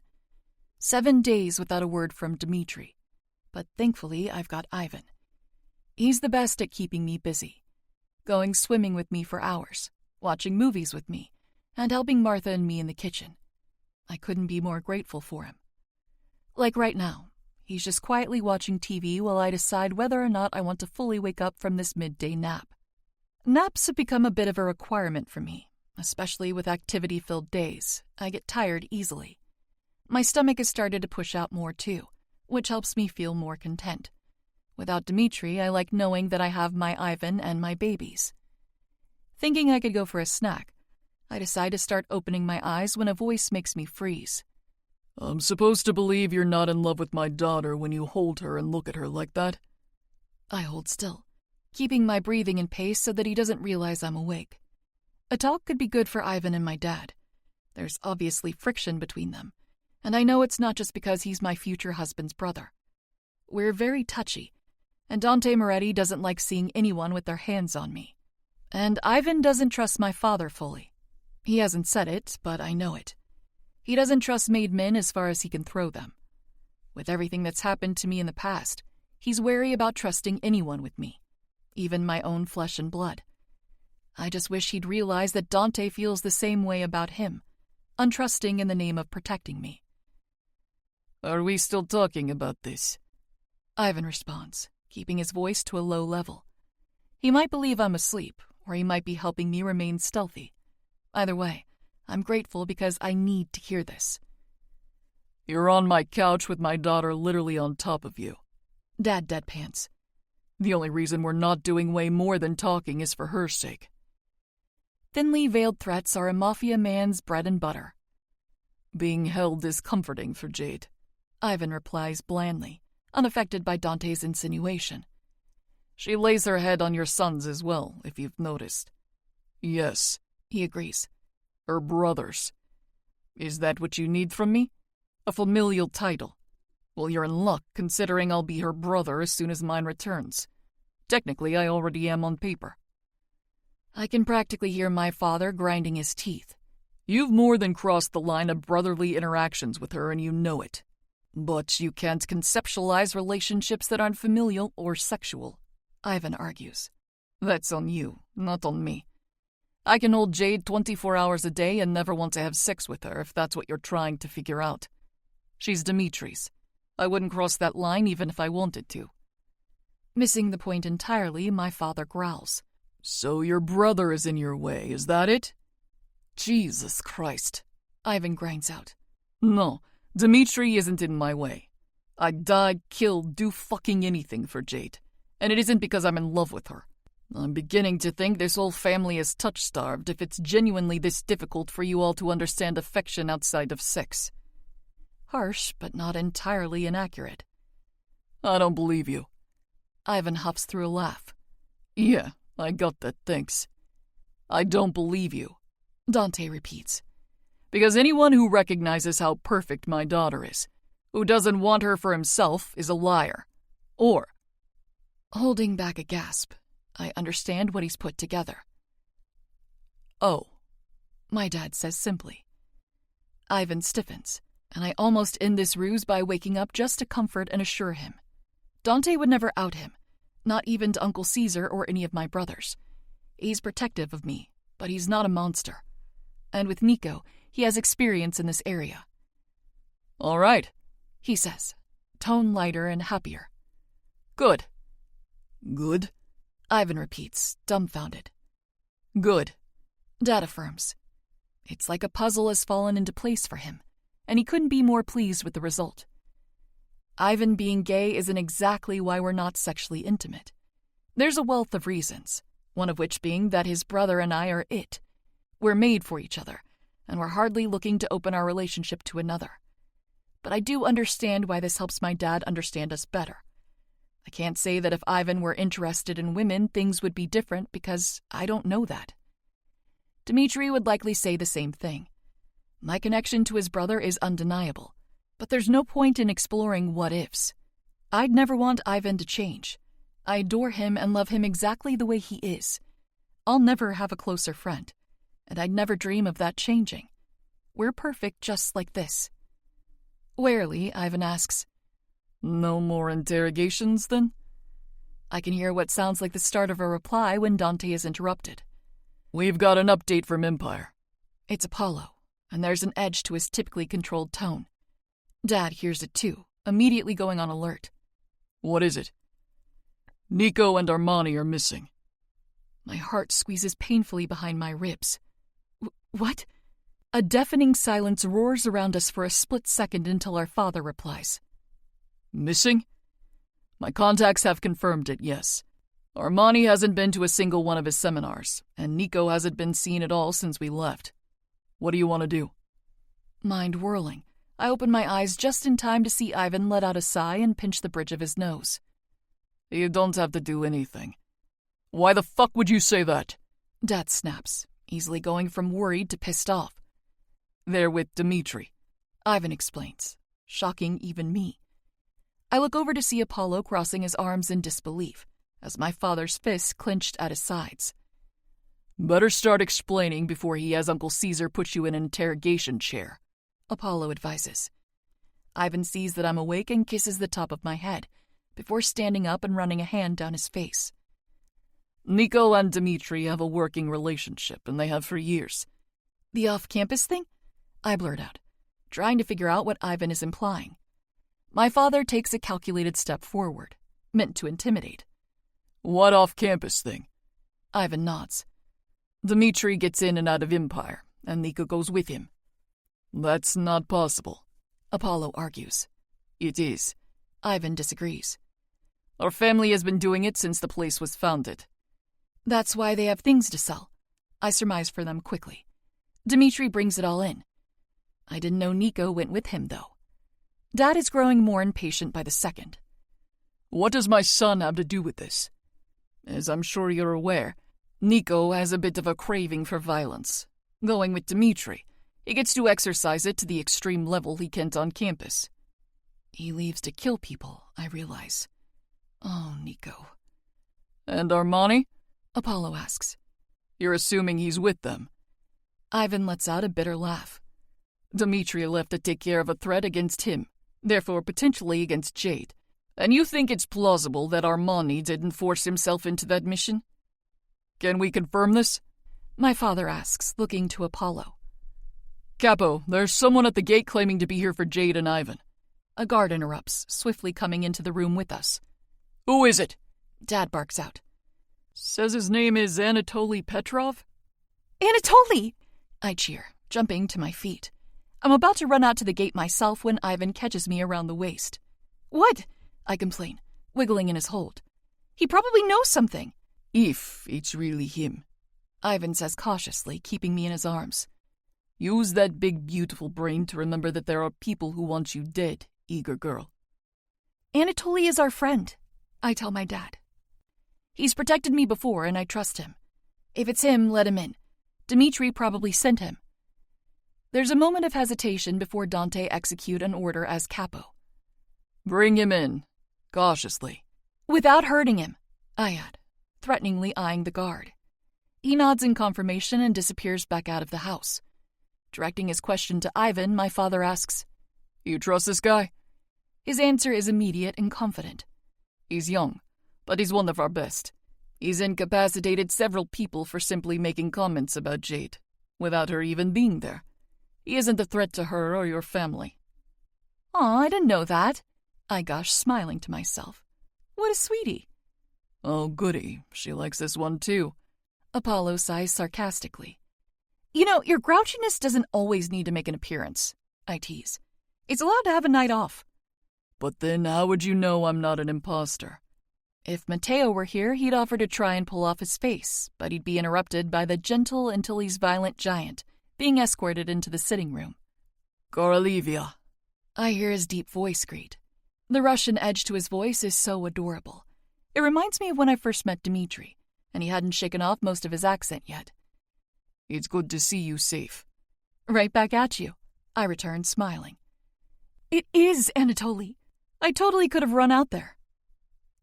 7 days without a word from Dmitri. But thankfully, I've got Ivan. He's the best at keeping me busy. Going swimming with me for hours, watching movies with me, and helping Martha and me in the kitchen. I couldn't be more grateful for him. Like right now, he's just quietly watching TV while I decide whether or not I want to fully wake up from this midday nap. Naps have become a bit of a requirement for me, especially with activity-filled days. I get tired easily. My stomach has started to push out more too, which helps me feel more content. Without Dmitri, I like knowing that I have my Ivan and my babies. Thinking I could go for a snack, I decide to start opening my eyes when a voice makes me freeze. I'm supposed to believe you're not in love with my daughter when you hold her and look at her like that? I hold still, keeping my breathing in pace so that he doesn't realize I'm awake. A talk could be good for Ivan and my dad. There's obviously friction between them, and I know it's not just because he's my future husband's brother. We're very touchy, and Dante Moretti doesn't like seeing anyone with their hands on me. And Ivan doesn't trust my father fully. He hasn't said it, but I know it. He doesn't trust made men as far as he can throw them. With everything that's happened to me in the past, he's wary about trusting anyone with me, even my own flesh and blood. I just wish he'd realize that Dante feels the same way about him, untrusting in the name of protecting me. Are we still talking about this? Ivan responds, keeping his voice to a low level. He might believe I'm asleep, or he might be helping me remain stealthy. Either way, I'm grateful because I need to hear this. You're on my couch with my daughter literally on top of you. Dad deadpans. The only reason we're not doing way more than talking is for her sake. Thinly veiled threats are a Mafia man's bread and butter. Being held is comforting for Jade. Ivan replies blandly, unaffected by Dante's insinuation. She lays her head on your son's as well, if you've noticed. Yes, he agrees. Her brothers. Is that what you need from me? A familial title. Well, you're in luck, considering I'll be her brother as soon as mine returns. Technically, I already am on paper. I can practically hear my father grinding his teeth. You've more than crossed the line of brotherly interactions with her, and you know it. But you can't conceptualize relationships that aren't familial or sexual, Ivan argues. That's on you, not on me. I can hold Jade 24 hours a day and never want to have sex with her if that's what you're trying to figure out. She's Dimitri's. I wouldn't cross that line even if I wanted to. Missing the point entirely, my father growls. So your brother is in your way, is that it? Jesus Christ, Ivan grinds out. No, Dmitri isn't in my way. I'd die, kill, do fucking anything for Jade. And it isn't because I'm in love with her. I'm beginning to think this whole family is touch-starved if it's genuinely this difficult for you all to understand affection outside of sex. Harsh, but not entirely inaccurate. I don't believe you. Ivan huffs through a laugh. Yeah, I got that, thanks. I don't believe you, Dante repeats. Because anyone who recognizes how perfect my daughter is, who doesn't want her for himself, is a liar. Or... Holding back a gasp, I understand what he's put together. Oh, my dad says simply. Ivan stiffens, and I almost end this ruse by waking up just to comfort and assure him. Dante would never out him, not even to Uncle Caesar or any of my brothers. He's protective of me, but he's not a monster. And with Nico, he has experience in this area. All right, he says, tone lighter and happier. Good. Good? Ivan repeats, dumbfounded. Good, Dad affirms. It's like a puzzle has fallen into place for him, and he couldn't be more pleased with the result. Ivan being gay isn't exactly why we're not sexually intimate. There's a wealth of reasons, one of which being that his brother and I are it. We're made for each other, and we're hardly looking to open our relationship to another. But I do understand why this helps my dad understand us better. I can't say that if Ivan were interested in women, things would be different because I don't know that. Dmitri would likely say the same thing. My connection to his brother is undeniable, but there's no point in exploring what-ifs. I'd never want Ivan to change. I adore him and love him exactly the way he is. I'll never have a closer friend, and I'd never dream of that changing. We're perfect just like this. Warily, Ivan asks, No more interrogations, then? I can hear what sounds like the start of a reply when Dante is interrupted. We've got an update from Empire. It's Apollo, and there's an edge to his typically controlled tone. Dad hears it too, immediately going on alert. What is it? Nico and Armani are missing. My heart squeezes painfully behind my ribs. What? A deafening silence roars around us for a split second until our father replies. Missing? My contacts have confirmed it, yes. Armani hasn't been to a single one of his seminars, and Nico hasn't been seen at all since we left. What do you want to do? Mind whirling, I open my eyes just in time to see Ivan let out a sigh and pinch the bridge of his nose. You don't have to do anything. Why the fuck would you say that? Dad snaps, easily going from worried to pissed off. They're with Dmitri, Ivan explains, shocking even me. I look over to see Apollo crossing his arms in disbelief, as my father's fists clenched at his sides. Better start explaining before he has Uncle Caesar put you in an interrogation chair, Apollo advises. Ivan sees that I'm awake and kisses the top of my head, before standing up and running a hand down his face. Nico and Dmitri have a working relationship, and they have for years. The off-campus thing? I blurt out, trying to figure out what Ivan is implying. My father takes a calculated step forward, meant to intimidate. What off-campus thing? Ivan nods. Dmitri gets in and out of Empire, and Nico goes with him. That's not possible, Apollo argues. It is. Ivan disagrees. Our family has been doing it since the place was founded. That's why they have things to sell. I surmise for them quickly. Dmitri brings it all in. I didn't know Nico went with him, though. Dad is growing more impatient by the second. What does my son have to do with this? As I'm sure you're aware, Nico has a bit of a craving for violence. Going with Dmitri, he gets to exercise it to the extreme level he can't on campus. He leaves to kill people, I realize. Oh, Nico. And Armani? Apollo asks. You're assuming he's with them. Ivan lets out a bitter laugh. Dmitri left to take care of a threat against him, therefore potentially against Jade. And you think it's plausible that Armani didn't force himself into that mission? Can we confirm this? My father asks, looking to Apollo. Capo, there's someone at the gate claiming to be here for Jade and Ivan. A guard interrupts, swiftly coming into the room with us. Who is it? Dad barks out. Says his name is Anatoly Petrov? Anatoly! I cheer, jumping to my feet. I'm about to run out to the gate myself when Ivan catches me around the waist. What? I complain, wiggling in his hold. He probably knows something. If it's really him, Ivan says cautiously, keeping me in his arms. Use that big, beautiful brain to remember that there are people who want you dead, eager girl. Anatoly is our friend, I tell my dad. He's protected me before, and I trust him. If it's him, let him in. Dmitri probably sent him. There's a moment of hesitation before Dante execute an order as capo. Bring him in, cautiously. Without hurting him, I add, threateningly eyeing the guard. He nods in confirmation and disappears back out of the house. Directing his question to Ivan, my father asks, You trust this guy? His answer is immediate and confident. He's young, but he's one of our best. He's incapacitated several people for simply making comments about Jade, without her even being there. He isn't a threat to her or your family. Aw, I didn't know that, I gush, smiling to myself. What a sweetie. Oh, goody, she likes this one too. Apollo sighs sarcastically. You know, your grouchiness doesn't always need to make an appearance, I tease. It's allowed to have a night off. But then how would you know I'm not an imposter? If Matteo were here, he'd offer to try and pull off his face, but he'd be interrupted by the gentle until he's violent giant, being escorted into the sitting room. Coralivia, I hear his deep voice greet. The Russian edge to his voice is so adorable. It reminds me of when I first met Dmitri, and he hadn't shaken off most of his accent yet. It's good to see you safe. Right back at you, I returned, smiling. It is, Anatoly. I totally could have run out there.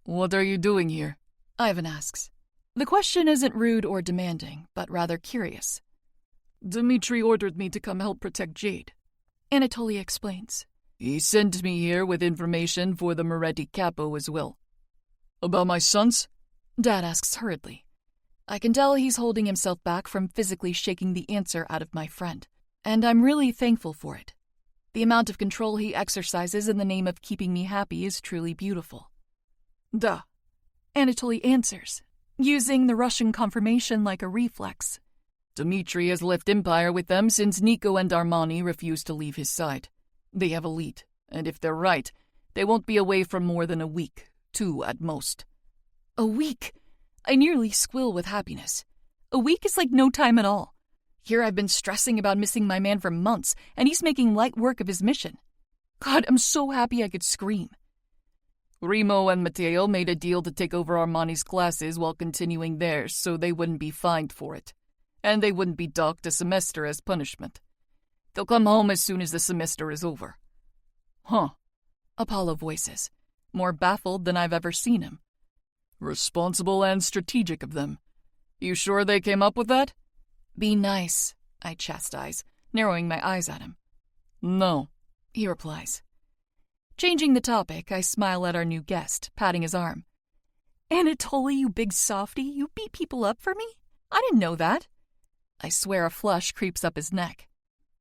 What are you doing here? Ivan asks. The question isn't rude or demanding, but rather curious. Dmitri ordered me to come help protect Jade. Anatoly explains. He sent me here with information for the Moretti capo as well. About my sons? Dad asks hurriedly. I can tell he's holding himself back from physically shaking the answer out of my friend, and I'm really thankful for it. The amount of control he exercises in the name of keeping me happy is truly beautiful. Da. Anatoly answers, using the Russian confirmation like a reflex. Dmitri has left Empire with them since Nico and Armani refused to leave his side. They have a lead, and if they're right, they won't be away for more than a week, 2 at most. A week? I nearly squill with happiness. A week is like no time at all. Here I've been stressing about missing my man for months, and he's making light work of his mission. God, I'm so happy I could scream. Remo and Matteo made a deal to take over Armani's classes while continuing theirs so they wouldn't be fined for it, and they wouldn't be docked a semester as punishment. They'll come home as soon as the semester is over. Huh, Apollo voices, more baffled than I've ever seen him. Responsible and strategic of them. You sure they came up with that? Be nice, I chastise, narrowing my eyes at him. No, he replies. Changing the topic, I smile at our new guest, patting his arm. Anatoly, you big softy, you beat people up for me? I didn't know that. I swear a flush creeps up his neck.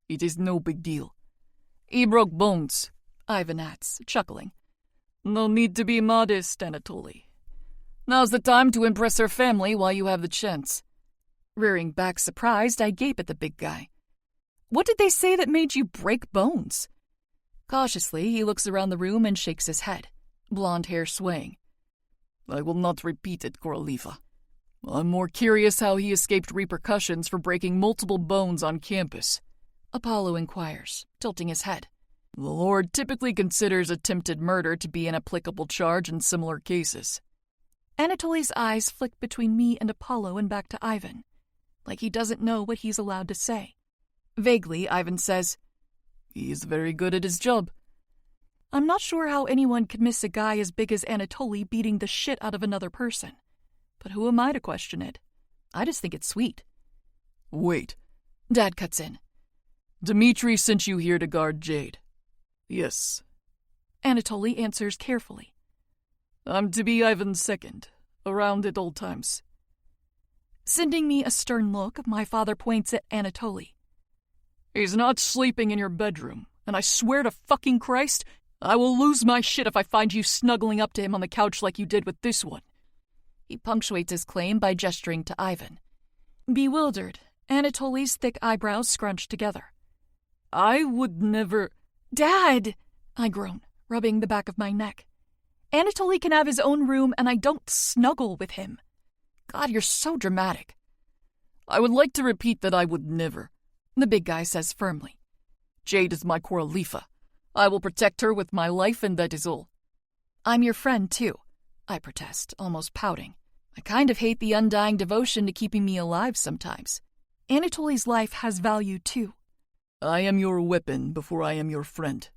It is no big deal. He broke bones, Ivan adds, chuckling. No need to be modest, Anatoly. Now's the time to impress her family while you have the chance. Rearing back surprised, I gape at the big guy. What did they say that made you break bones? Cautiously, he looks around the room and shakes his head, blonde hair swaying. I will not repeat it, Koroliva. I'm more curious how he escaped repercussions for breaking multiple bones on campus. Apollo inquires, tilting his head. The Lord typically considers attempted murder to be an applicable charge in similar cases. Anatoly's eyes flick between me and Apollo and back to Ivan, like he doesn't know what he's allowed to say. Vaguely, Ivan says, He is very good at his job. I'm not sure how anyone could miss a guy as big as Anatoly beating the shit out of another person. But who am I to question it? I just think it's sweet. Wait. Dad cuts in. Dmitri sent you here to guard Jade. Yes. Anatoly answers carefully. I'm to be Ivan's second, around at all times. Sending me a stern look, my father points at Anatoly. He's not sleeping in your bedroom, and I swear to fucking Christ, I will lose my shit if I find you snuggling up to him on the couch like you did with this one. He punctuates his claim by gesturing to Ivan. Bewildered, Anatoly's thick eyebrows scrunch together. I would never... Dad! I groan, rubbing the back of my neck. Anatoly can have his own room, and I don't snuggle with him. God, you're so dramatic. I would like to repeat that I would never, the big guy says firmly. Jade is my Korolifa. I will protect her with my life, and that is all. I'm your friend, too, I protest, almost pouting. I kind of hate the undying devotion to keeping me alive sometimes. Anatoly's life has value, too. I am your weapon before I am your friend.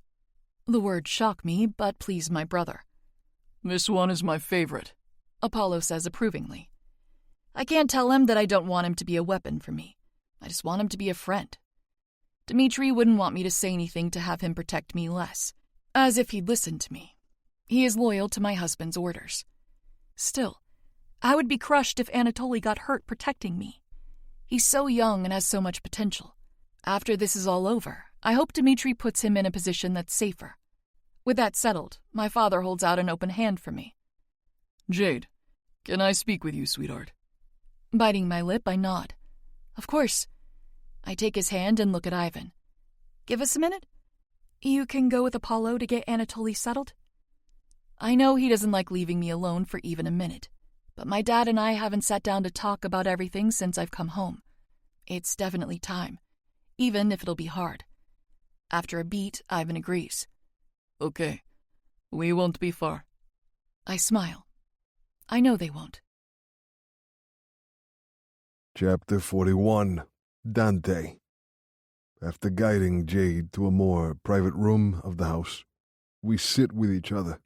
The words shock me, but please my brother. This one is my favorite, Apollo says approvingly. I can't tell him that I don't want him to be a weapon for me. I just want him to be a friend. Dmitri wouldn't want me to say anything to have him protect me less, as if he'd listen to me. He is loyal to my husband's orders. Still, I would be crushed if Anatoly got hurt protecting me. He's so young and has so much potential. After this is all over, I hope Dmitri puts him in a position that's safer. With that settled, my father holds out an open hand for me. Jade, can I speak with you, sweetheart? Biting my lip, I nod. Of course. I take his hand and look at Ivan. Give us a minute. You can go with Apollo to get Anatoly settled? I know he doesn't like leaving me alone for even a minute, but my dad and I haven't sat down to talk about everything since I've come home. It's definitely time, even if it'll be hard. After a beat, Ivan agrees. Okay. We won't be far. I smile. I know they won't. Chapter 41. Dante. After guiding Jade to a more private room of the house, we sit with each other.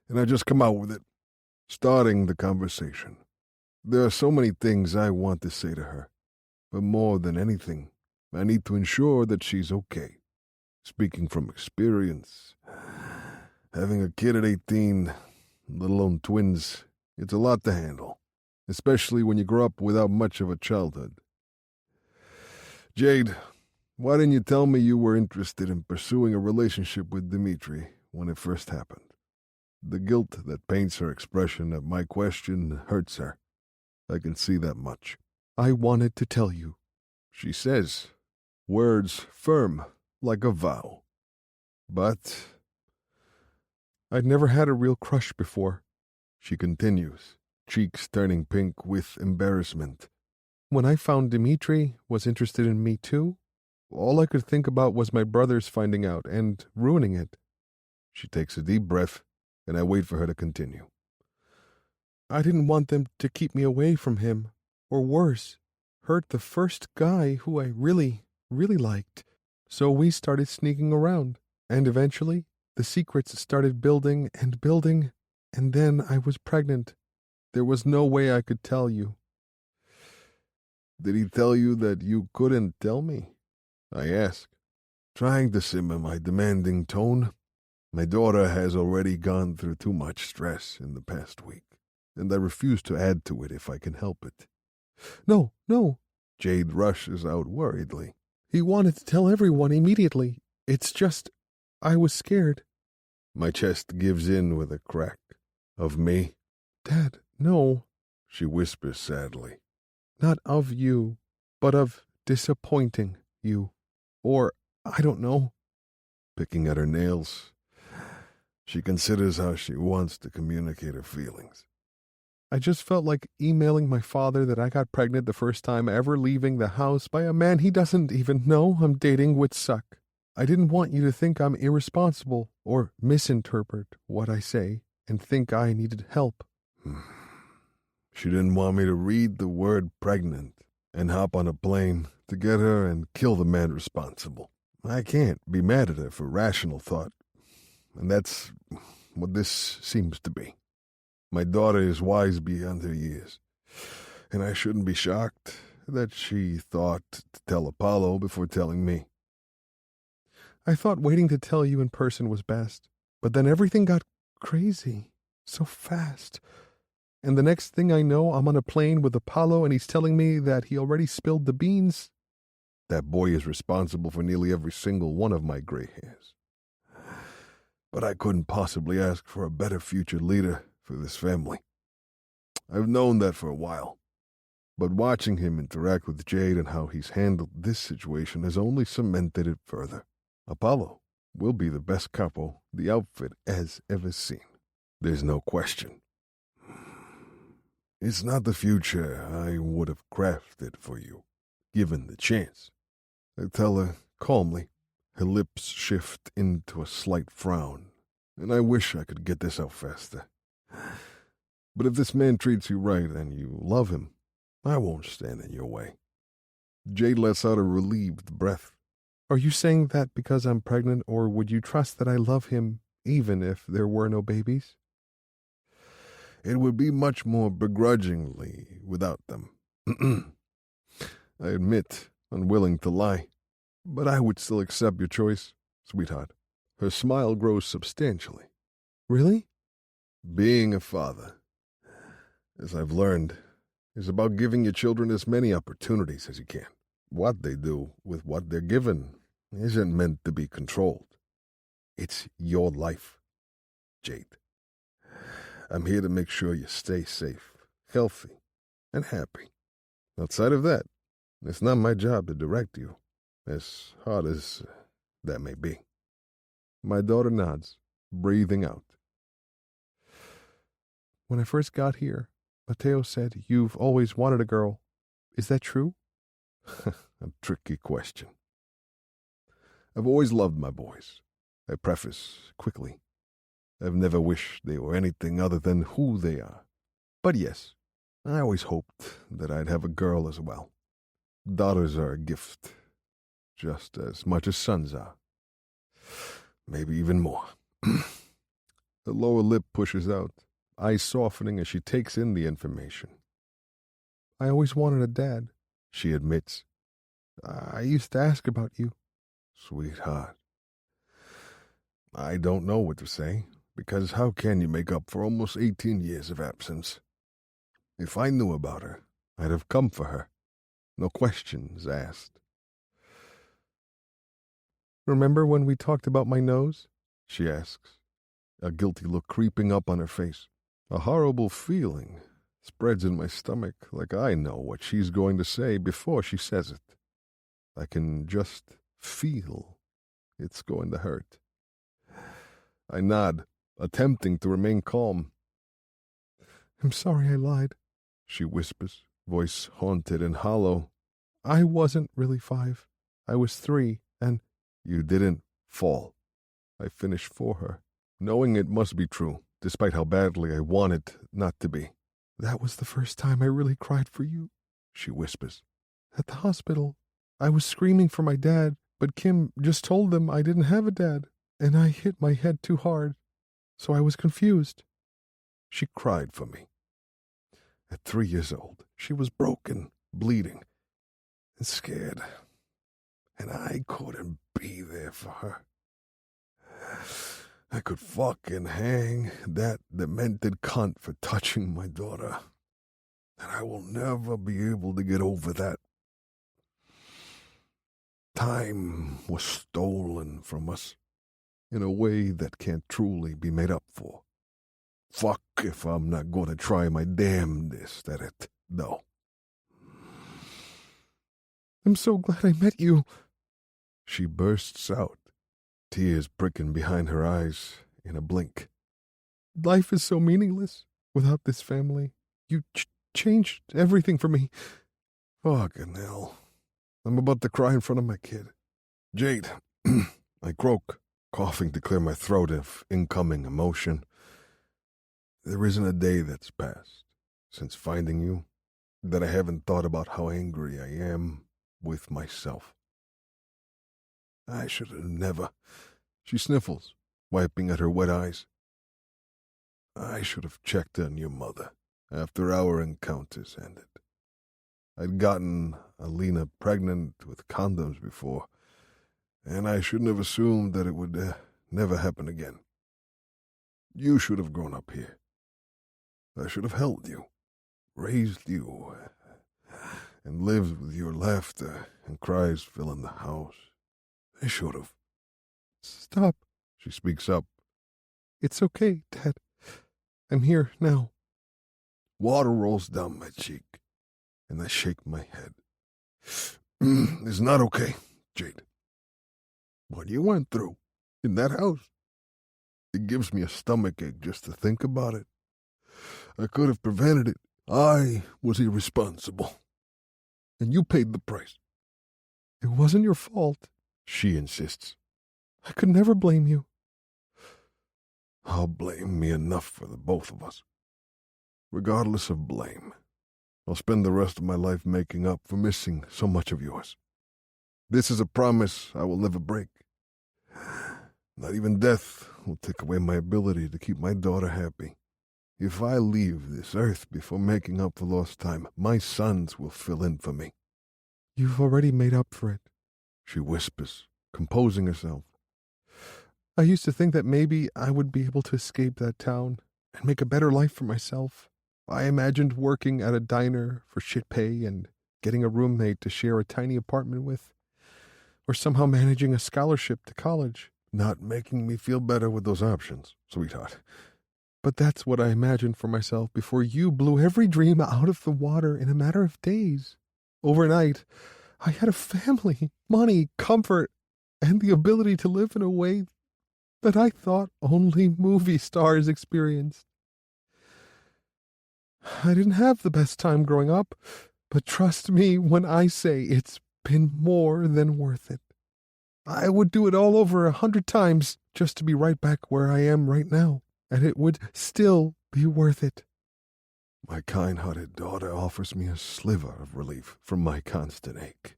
And I just come out with it, starting the conversation. There are so many things I want to say to her, but more than anything, I need to ensure that she's okay. Speaking from experience, having a kid at 18, let alone twins, it's a lot to handle, especially when you grow up without much of a childhood. Jade, why didn't you tell me you were interested in pursuing a relationship with Dimitri when it first happened? The guilt that paints her expression at my question hurts her. I can see that much. I wanted to tell you, she says, words firm like a vow. But I'd never had a real crush before, she continues, cheeks turning pink with embarrassment. When I found Dimitri was interested in me too, all I could think about was my brothers finding out and ruining it. She takes a deep breath, and I wait for her to continue. I didn't want them to keep me away from him, or worse, hurt the first guy who I really liked. So we started sneaking around, and eventually the secrets started building, and then I was pregnant. There was no way I could tell you. Did he tell you that you couldn't tell me? I ask, trying to simmer my demanding tone. My daughter has already gone through too much stress in the past week, and I refuse to add to it if I can help it. No, Jade rushes out worriedly. He wanted to tell everyone immediately. It's just, I was scared. My chest gives in with a crack. Of me? Dad, no, she whispers sadly. Not of you, but of disappointing you. Or, I don't know. Picking at her nails, she considers how she wants to communicate her feelings. I just felt like emailing my father that I got pregnant the first time ever leaving the house by a man he doesn't even know I'm dating would suck. I didn't want you to think I'm irresponsible or misinterpret what I say and think I needed help. She didn't want me to read the word pregnant and hop on a plane to get her and kill the man responsible. I can't be mad at her for rational thought, and that's what this seems to be. My daughter is wise beyond her years, and I shouldn't be shocked that she thought to tell Apollo before telling me. I thought waiting to tell you in person was best, but then everything got crazy so fast. And the next thing I know, I'm on a plane with Apollo and he's telling me that he already spilled the beans. That boy is responsible for nearly every single one of my gray hairs. But I couldn't possibly ask for a better future leader for this family. I've known that for a while. But watching him interact with Jade and how he's handled this situation has only cemented it further. Apollo will be the best couple the outfit has ever seen. There's no question. It's not the future I would have crafted for you, given the chance. I tell her calmly. Her lips shift into a slight frown, and I wish I could get this out faster. But if this man treats you right and you love him, I won't stand in your way. Jade lets out a relieved breath. Are you saying that because I'm pregnant, or would you trust that I love him even if there were no babies? It would be much more begrudgingly without them. I admit, unwilling to lie, but I would still accept your choice, sweetheart. Her smile grows substantially. Really? Being a father, as I've learned, is about giving your children as many opportunities as you can. What they do with what they're given isn't meant to be controlled. It's your life, Jade. I'm here to make sure you stay safe, healthy, and happy. Outside of that, it's not my job to direct you, as hard as that may be. My daughter nods, breathing out. When I first got here, Matteo said you've always wanted a girl. Is that true? A tricky question. I've always loved my boys, I preface quickly. I've never wished they were anything other than who they are. But yes, I always hoped that I'd have a girl as well. Daughters are a gift, just as much as sons are. Maybe even more. The lower lip pushes out, eyes softening as she takes in the information. I always wanted a dad, she admits. I used to ask about you. Sweetheart. I don't know what to say, because how can you make up for almost 18 years of absence? If I knew about her, I'd have come for her. No questions asked. Remember when we talked about my nose? She asks, a guilty look creeping up on her face. A horrible feeling spreads in my stomach, like I know what she's going to say before she says it. I can just feel it's going to hurt. I nod, attempting to remain calm. I'm sorry I lied, she whispers, voice haunted and hollow. I wasn't really 5. I was 3, and... You didn't fall. I finish for her, knowing it must be true, despite how badly I want it not to be. That was the first time I really cried for you, she whispers. At the hospital, I was screaming for my dad, but Kim just told them I didn't have a dad, and I hit my head too hard, so I was confused. She cried for me. At 3 years old, she was broken, bleeding, and scared, and I couldn't be there for her. I could fucking hang that demented cunt for touching my daughter, and I will never be able to get over that. Time was stolen from us in a way that can't truly be made up for. Fuck if I'm not going to try my damnedest at it, though. I'm so glad I met you. She bursts out, tears pricking behind her eyes in a blink. Life is so meaningless without this family. You changed everything for me. Fucking hell. I'm about to cry in front of my kid. Jade, I croak, coughing to clear my throat of incoming emotion. There isn't a day that's passed since finding you that I haven't thought about how angry I am with myself. I should have never. She sniffles, wiping at her wet eyes. I should have checked on your mother after our encounters ended. I'd gotten Alina pregnant with condoms before, and I shouldn't have assumed that it would never happen again. You should have grown up here. I should have held you, raised you, and lived with your laughter and cries filling the house. I should have. Stop, she speaks up. It's okay, Dad. I'm here now. Water rolls down my cheek, and I shake my head. It's not okay, Jade. What you went through in that house, it gives me a stomachache just to think about it. I could have prevented it. I was irresponsible. And you paid the price. It wasn't your fault, she insists. I could never blame you. I'll blame me enough for the both of us. Regardless of blame, I'll spend the rest of my life making up for missing so much of yours. This is a promise I will never break. Not even death will take away my ability to keep my daughter happy. If I leave this earth before making up for lost time, my sons will fill in for me. You've already made up for it, she whispers, composing herself. I used to think that maybe I would be able to escape that town and make a better life for myself. I imagined working at a diner for shit pay and getting a roommate to share a tiny apartment with, or somehow managing a scholarship to college. Not making me feel better with those options, sweetheart. But that's what I imagined for myself before you blew every dream out of the water in a matter of days. Overnight, I had a family, money, comfort, and the ability to live in a way that I thought only movie stars experienced. I didn't have the best time growing up, but trust me when I say it's been more than worth it. I would do it all over 100 times just to be right back where I am right now. and it would still be worth it. My kind-hearted daughter offers me a sliver of relief from my constant ache.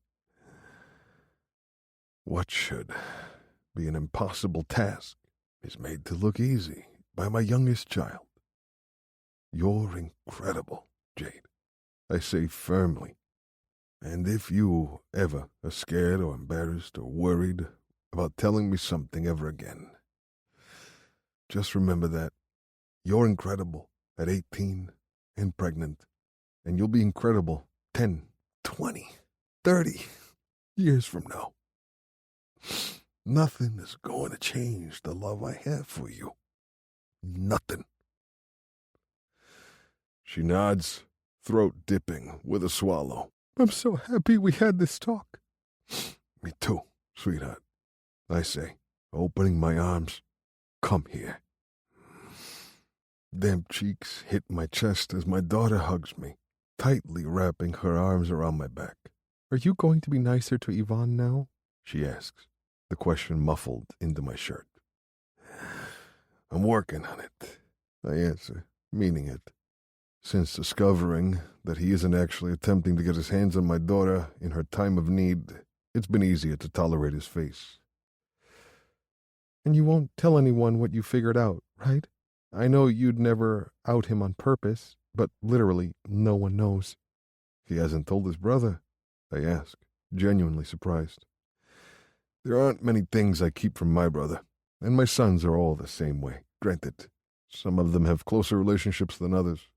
What should be an impossible task is made to look easy by my youngest child. You're incredible, Jade. I say firmly. And if you ever are scared or embarrassed or worried about telling me something ever again, just remember that you're incredible at 18 and pregnant, and you'll be incredible 10, 20, 30 years from now. Nothing is going to change the love I have for you. Nothing. She nods, throat dipping with a swallow. I'm so happy we had this talk. Me too, sweetheart. I say, opening my arms, come here. Damp cheeks hit my chest as my daughter hugs me, tightly wrapping her arms around my back. Are you going to be nicer to Yvonne now? She asks, the question muffled into my shirt. I'm working on it, I answer, meaning it. Since discovering that he isn't actually attempting to get his hands on my daughter in her time of need, it's been easier to tolerate his face. And you won't tell anyone what you figured out, right? I know you'd never out him on purpose, but literally no one knows. He hasn't told his brother, I ask, genuinely surprised. There aren't many things I keep from my brother, and my sons are all the same way. Granted, some of them have closer relationships than others,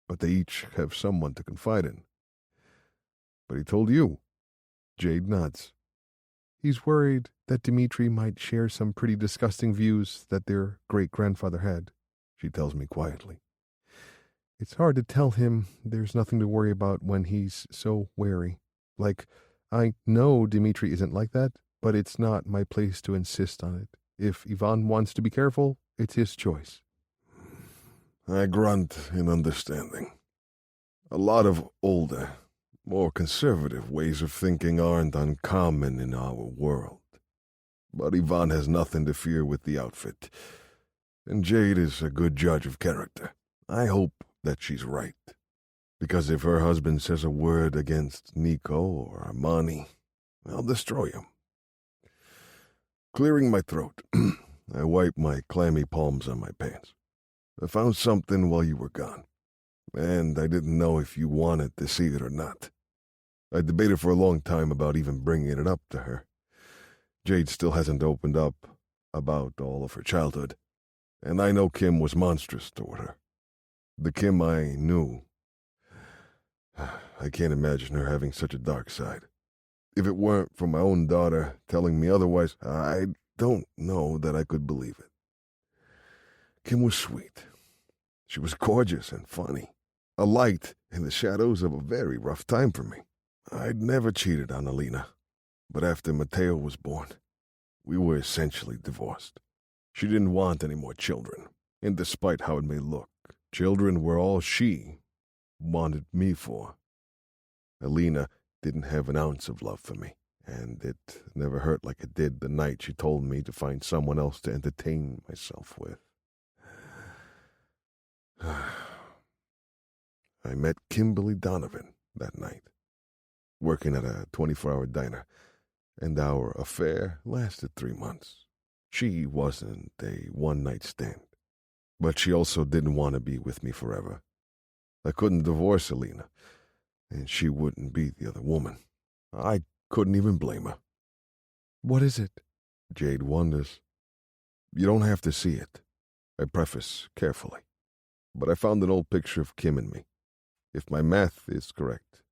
but they each have someone to confide in. But he told you. Jade nods. He's worried that Dimitri might share some pretty disgusting views that their great-grandfather had, she tells me quietly. It's hard to tell him there's nothing to worry about when he's so wary. Like, I know Dimitri isn't like that, but it's not my place to insist on it. If Ivan wants to be careful, it's his choice. I grunt in understanding. A lot of older, more conservative ways of thinking aren't uncommon in our world. But Ivan has nothing to fear with the outfit, and Jade is a good judge of character. I hope that she's right, because if her husband says a word against Nico or Armani, I'll destroy him. Clearing my throat, I wipe my clammy palms on my pants. I found something while you were gone, and I didn't know if you wanted to see it or not. I debated for a long time about even bringing it up to her. Jade still hasn't opened up about all of her childhood, and I know Kim was monstrous toward her. The Kim I knew. I can't imagine her having such a dark side. If it weren't for my own daughter telling me otherwise, I don't know that I could believe it. Kim was sweet. She was gorgeous and funny, a light in the shadows of a very rough time for me. I'd never cheated on Alina, but after Mateo was born, we were essentially divorced. She didn't want any more children, and despite how it may look, children were all she wanted me for. Alina didn't have an ounce of love for me, and it never hurt like it did the night she told me to find someone else to entertain myself with. I met Kimberly Donovan that night, working at a 24-hour diner, and our affair lasted 3 months. She wasn't a one-night stand, but she also didn't want to be with me forever. I couldn't divorce Alina, and she wouldn't be the other woman. I couldn't even blame her. What is it? Jade wonders. You don't have to see it, I preface carefully. But I found an old picture of Kim and me. If my math is correct,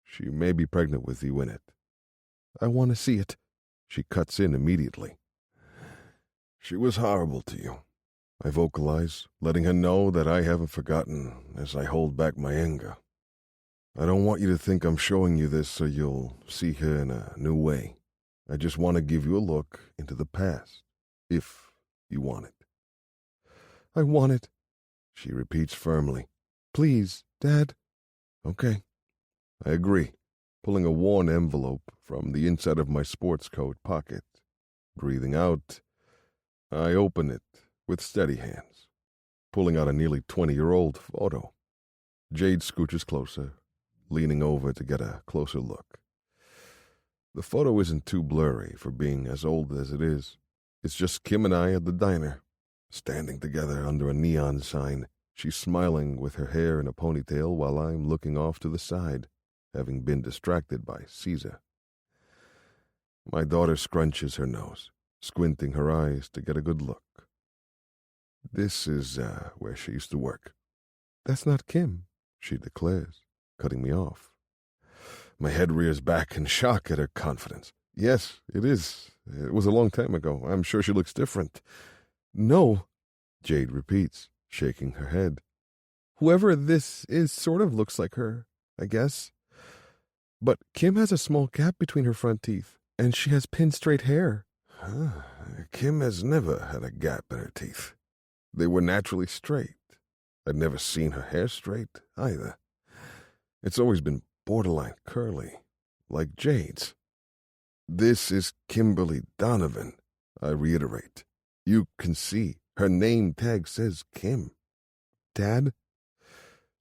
she may be pregnant with you in it. I want to see it. She cuts in immediately. She was horrible to you, I vocalize, letting her know that I haven't forgotten as I hold back my anger. I don't want you to think I'm showing you this so you'll see her in a new way. I just want to give you a look into the past, if you want it. I want it, she repeats firmly. Please, Dad. Okay, I agree, pulling a worn envelope from the inside of my sports coat pocket. Breathing out, I open it with steady hands. pulling out a nearly 20-year-old photo. Jade scooches closer, leaning over to get a closer look. The photo isn't too blurry for being as old as it is. It's just Kim and I at the diner, standing together under a neon sign. She's smiling with her hair in a ponytail while I'm looking off to the side, having been distracted by Caesar. My daughter scrunches her nose, squinting her eyes to get a good look. This is where she used to work. That's not Kim, she declares, cutting me off. My head rears back in shock at her confidence. Yes, it is. It was a long time ago. I'm sure she looks different. No, Jade repeats, shaking her head. Whoever this is sort of looks like her, I guess. But Kim has a small gap between her front teeth, and she has pin-straight hair. Kim has never had a gap in her teeth. They were naturally straight. I'd never seen her hair straight, either. It's always been borderline curly, like Jade's. This is Kimberly Donovan, I reiterate. You can see her name tag says Kim. Dad?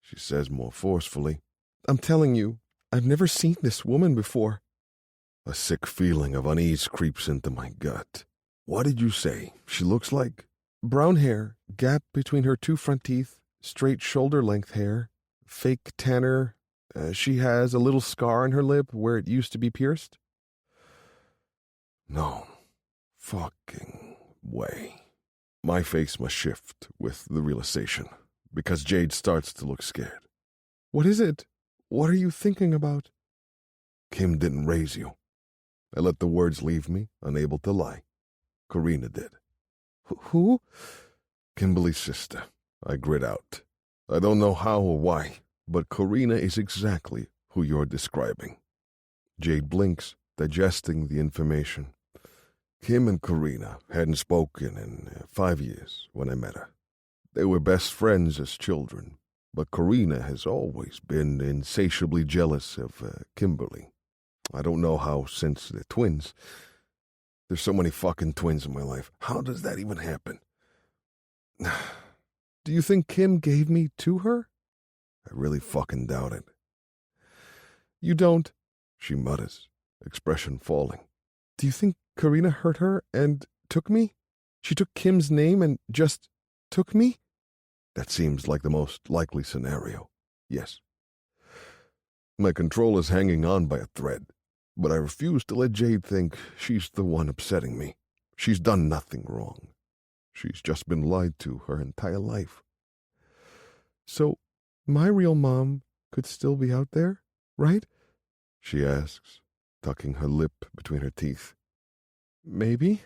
She says more forcefully. I'm telling you, I've never seen this woman before. A sick feeling of unease creeps into my gut. What did you say she looks like? Brown hair, gap between her two front teeth, straight shoulder-length hair, fake tanner. She has a little scar on her lip where it used to be pierced. No fucking way. My face must shift with the realization, because Jade starts to look scared. What is it? What are you thinking about? Kim didn't raise you. I let the words leave me, unable to lie. Karina did. Who? Kimberly's sister, I grit out. I don't know how or why, but Karina is exactly who you're describing. Jade blinks, digesting the information. Kim and Karina hadn't spoken in 5 years when I met her. They were best friends as children, but Karina has always been insatiably jealous of Kimberly. I don't know how, since they're twins. There's so many fucking twins in my life. How does that even happen? Do you think Kim gave me to her? I really fucking doubt it. You don't? She mutters, expression falling. Do you think Karina hurt her and took me? She took Kim's name and just took me? That seems like the most likely scenario. Yes. My control is hanging on by a thread, but I refuse to let Jade think she's the one upsetting me. She's done nothing wrong. She's just been lied to her entire life. So, my real mom could still be out there, right? She asks, tucking her lip between her teeth. Maybe?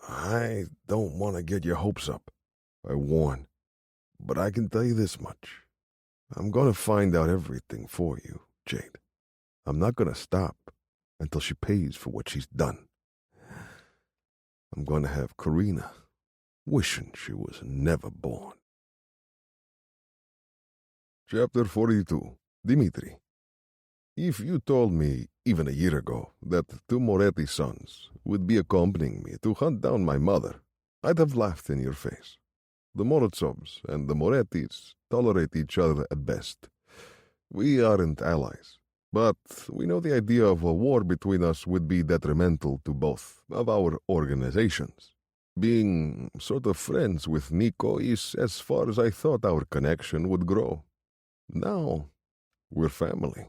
I don't want to get your hopes up, I warn. But I can tell you this much. I'm going to find out everything for you, Jade. I'm not going to stop until she pays for what she's done. I'm going to have Karina wishing she was never born. Chapter 42. Dimitri. If you told me, even a year ago, that 2 Moretti sons would be accompanying me to hunt down my mother, I'd have laughed in your face. The Morozovs and the Morettis tolerate each other at best. We aren't allies, but we know the idea of a war between us would be detrimental to both of our organizations. Being sort of friends with Nico is as far as I thought our connection would grow. Now, we're family.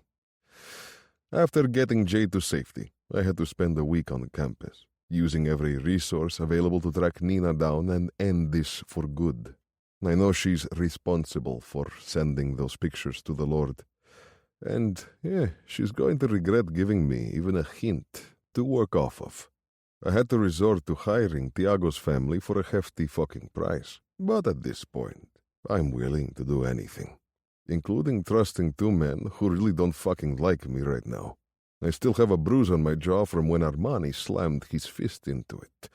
After getting Jade to safety, I had to spend a week on campus, using every resource available to track Nina down and end this for good. I know she's responsible for sending those pictures to the Lord. And, she's going to regret giving me even a hint to work off of. I had to resort to hiring Tiago's family for a hefty fucking price. But at this point, I'm willing to do anything, including trusting 2 men who really don't fucking like me right now. I still have a bruise on my jaw from when Armani slammed his fist into it,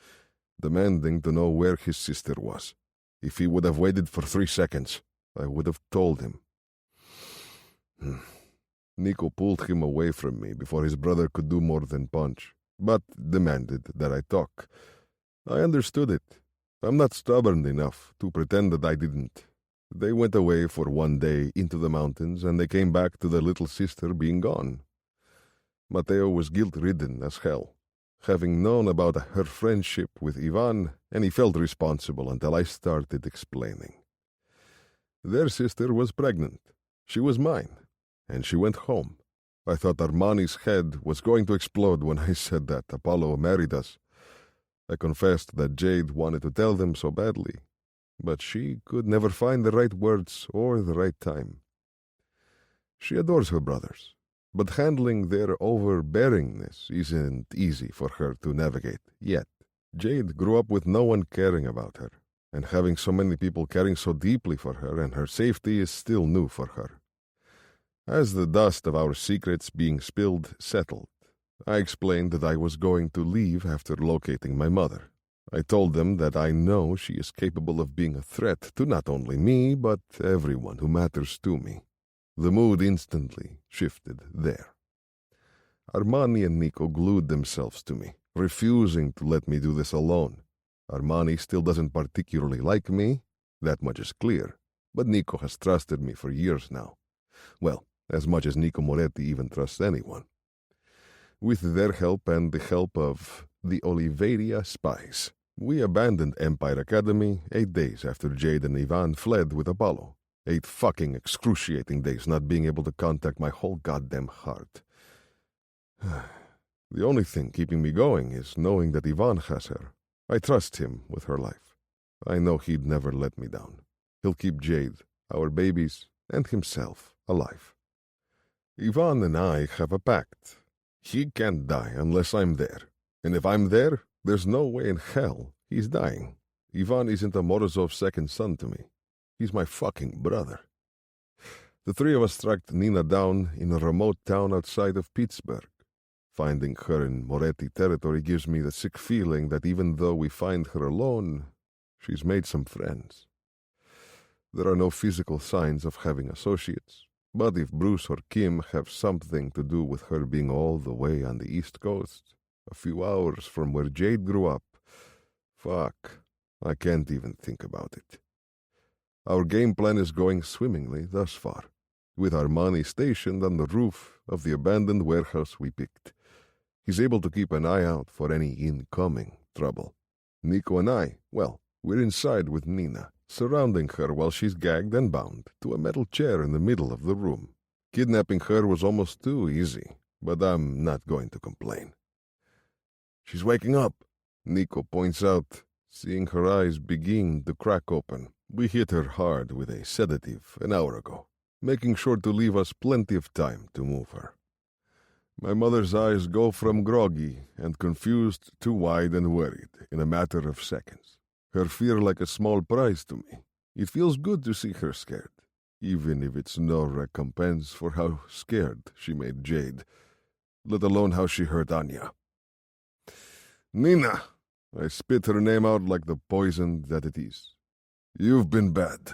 demanding to know where his sister was. If he would have waited for 3 seconds, I would have told him. Nico pulled him away from me before his brother could do more than punch, but demanded that I talk. I understood it. I'm not stubborn enough to pretend that I didn't. They went away for one day into the mountains, and they came back to their little sister being gone. Mateo was guilt-ridden as hell, having known about her friendship with Ivan, and he felt responsible until I started explaining. Their sister was pregnant. She was mine, and she went home. I thought Armani's head was going to explode when I said that Apollo married us. I confessed that Jade wanted to tell them so badly, but she could never find the right words or the right time. She adores her brothers, but handling their overbearingness isn't easy for her to navigate yet. Jade grew up with no one caring about her, and having so many people caring so deeply for her and her safety is still new for her. As the dust of our secrets being spilled settled, I explained that I was going to leave after locating my mother. I told them that I know she is capable of being a threat to not only me, but everyone who matters to me. The mood instantly shifted there. Armani and Nico glued themselves to me, refusing to let me do this alone. Armani still doesn't particularly like me, that much is clear, but Nico has trusted me for years now. Well, as much as Nico Moretti even trusts anyone. With their help and the help of the Oliveira spies, we abandoned Empire Academy 8 days after Jade and Ivan fled with Apollo. 8 fucking excruciating days not being able to contact my whole goddamn heart. The only thing keeping me going is knowing that Ivan has her. I trust him with her life. I know he'd never let me down. He'll keep Jade, our babies, and himself alive. Ivan and I have a pact. He can't die unless I'm there. And if I'm there, there's no way in hell he's dying. Ivan isn't a Morozov's second son to me. He's my fucking brother. The 3 of us tracked Nina down in a remote town outside of Pittsburgh. Finding her in Moretti territory gives me the sick feeling that even though we find her alone, she's made some friends. There are no physical signs of having associates, but if Bruce or Kim have something to do with her being all the way on the East Coast, a few hours from where Jade grew up, fuck, I can't even think about it. Our game plan is going swimmingly thus far, with Armani stationed on the roof of the abandoned warehouse we picked. He's able to keep an eye out for any incoming trouble. Nico and I, well, we're inside with Nina, surrounding her while she's gagged and bound to a metal chair in the middle of the room. Kidnapping her was almost too easy, but I'm not going to complain. She's waking up, Nico points out, seeing her eyes begin to crack open. We hit her hard with a sedative an hour ago, making sure to leave us plenty of time to move her. My mother's eyes go from groggy and confused to wide and worried in a matter of seconds. Her fear like a small prize to me. It feels good to see her scared, even if it's no recompense for how scared she made Jade, let alone how she hurt Anya. Nina! I spit her name out like the poison that it is. You've been bad.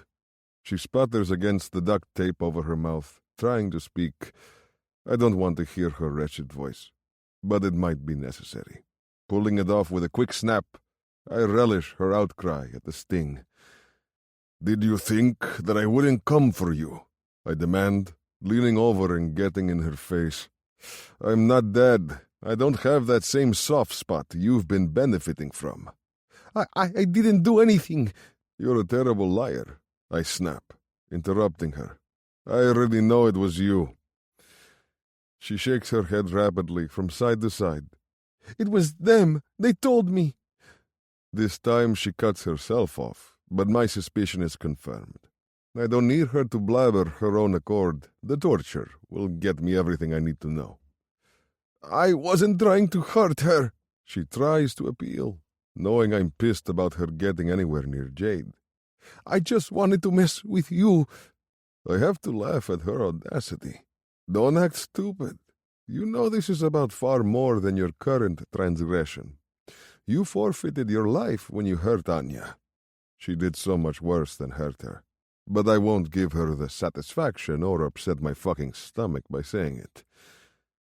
She sputters against the duct tape over her mouth, trying to speak. I don't want to hear her wretched voice, but it might be necessary. Pulling it off with a quick snap, I relish her outcry at the sting. Did you think that I wouldn't come for you? I demand, leaning over and getting in her face. I'm not dead. I don't have that same soft spot you've been benefiting from. I didn't do anything. You're a terrible liar, I snap, interrupting her. I already know it was you. She shakes her head rapidly from side to side. It was them. They told me. This time she cuts herself off, but my suspicion is confirmed. I don't need her to blabber her own accord. The torture will get me everything I need to know. I wasn't trying to hurt her. She tries to appeal, knowing I'm pissed about her getting anywhere near Jade. I just wanted to mess with you. I have to laugh at her audacity. Don't act stupid. You know this is about far more than your current transgression. You forfeited your life when you hurt Anya. She did so much worse than hurt her. But I won't give her the satisfaction or upset my fucking stomach by saying it.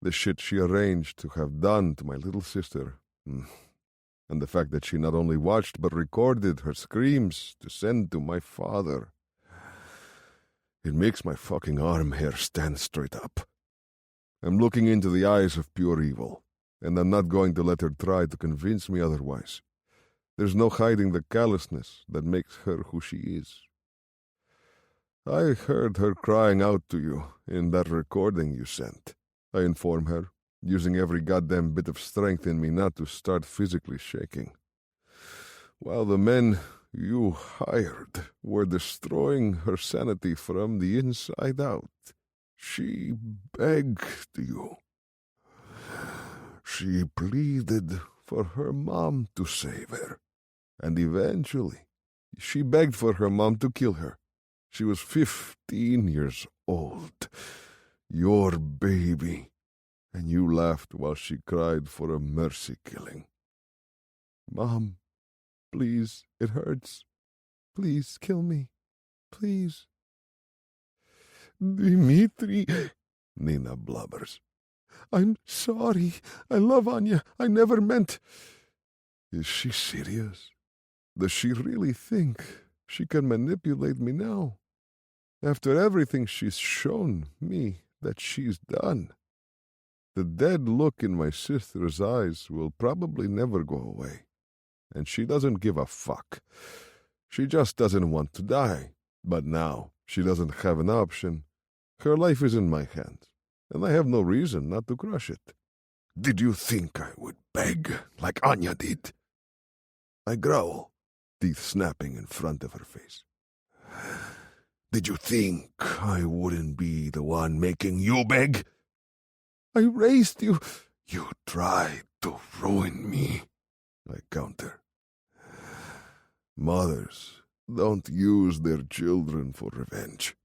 The shit she arranged to have done to my little sister. And the fact that she not only watched but recorded her screams to send to my father. It makes my fucking arm hair stand straight up. I'm looking into the eyes of pure evil, and I'm not going to let her try to convince me otherwise. There's no hiding the callousness that makes her who she is. I heard her crying out to you in that recording you sent. I inform her, using every goddamn bit of strength in me not to start physically shaking. While the men you hired were destroying her sanity from the inside out, she begged you. She pleaded for her mom to save her, and eventually she begged for her mom to kill her. She was 15 years old, your baby, and you laughed while she cried for a mercy killing. Mom, please, it hurts. Please kill me. Please. Dmitri, Nina blubbers. I'm sorry. I love Anya. I never meant. Is she serious? Does she really think she can manipulate me now? After everything she's shown me that she's done. The dead look in my sister's eyes will probably never go away. And she doesn't give a fuck. She just doesn't want to die. But now she doesn't have an option. Her life is in my hands, and I have no reason not to crush it. Did you think I would beg like Anya did? I growl, teeth snapping in front of her face. Did you think I wouldn't be the one making you beg? I raised you. You tried to ruin me, I counter. Mothers don't use their children for revenge.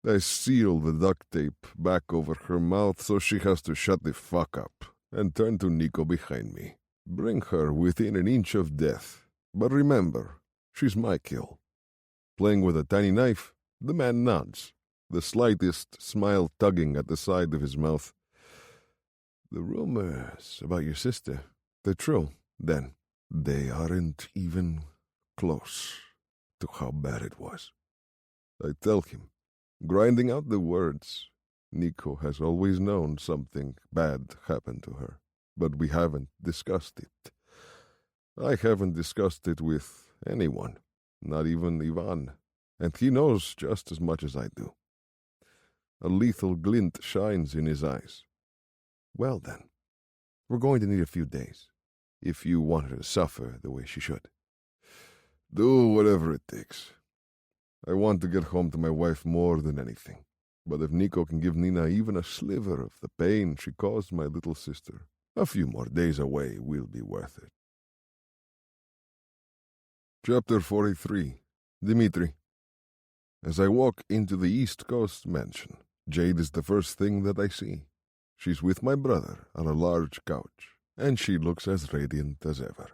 I seal the duct tape back over her mouth so she has to shut the fuck up and turn to Nico behind me. Bring her within an inch of death. But remember, she's my kill. Playing with a tiny knife, the man nods, the slightest smile tugging at the side of his mouth. The rumors about your sister, they're true, then. They aren't even close to how bad it was. I tell him, grinding out the words, Nico has always known something bad happened to her, but we haven't discussed it. I haven't discussed it with anyone, not even Ivan, and he knows just as much as I do. A lethal glint shines in his eyes. Well then, we're going to need a few days, if you want her to suffer the way she should. Do whatever it takes. I want to get home to my wife more than anything, but if Nico can give Nina even a sliver of the pain she caused my little sister, a few more days away will be worth it. Chapter 43. Dmitri. As I walk into the East Coast mansion, Jade is the first thing that I see. She's with my brother on a large couch, and she looks as radiant as ever.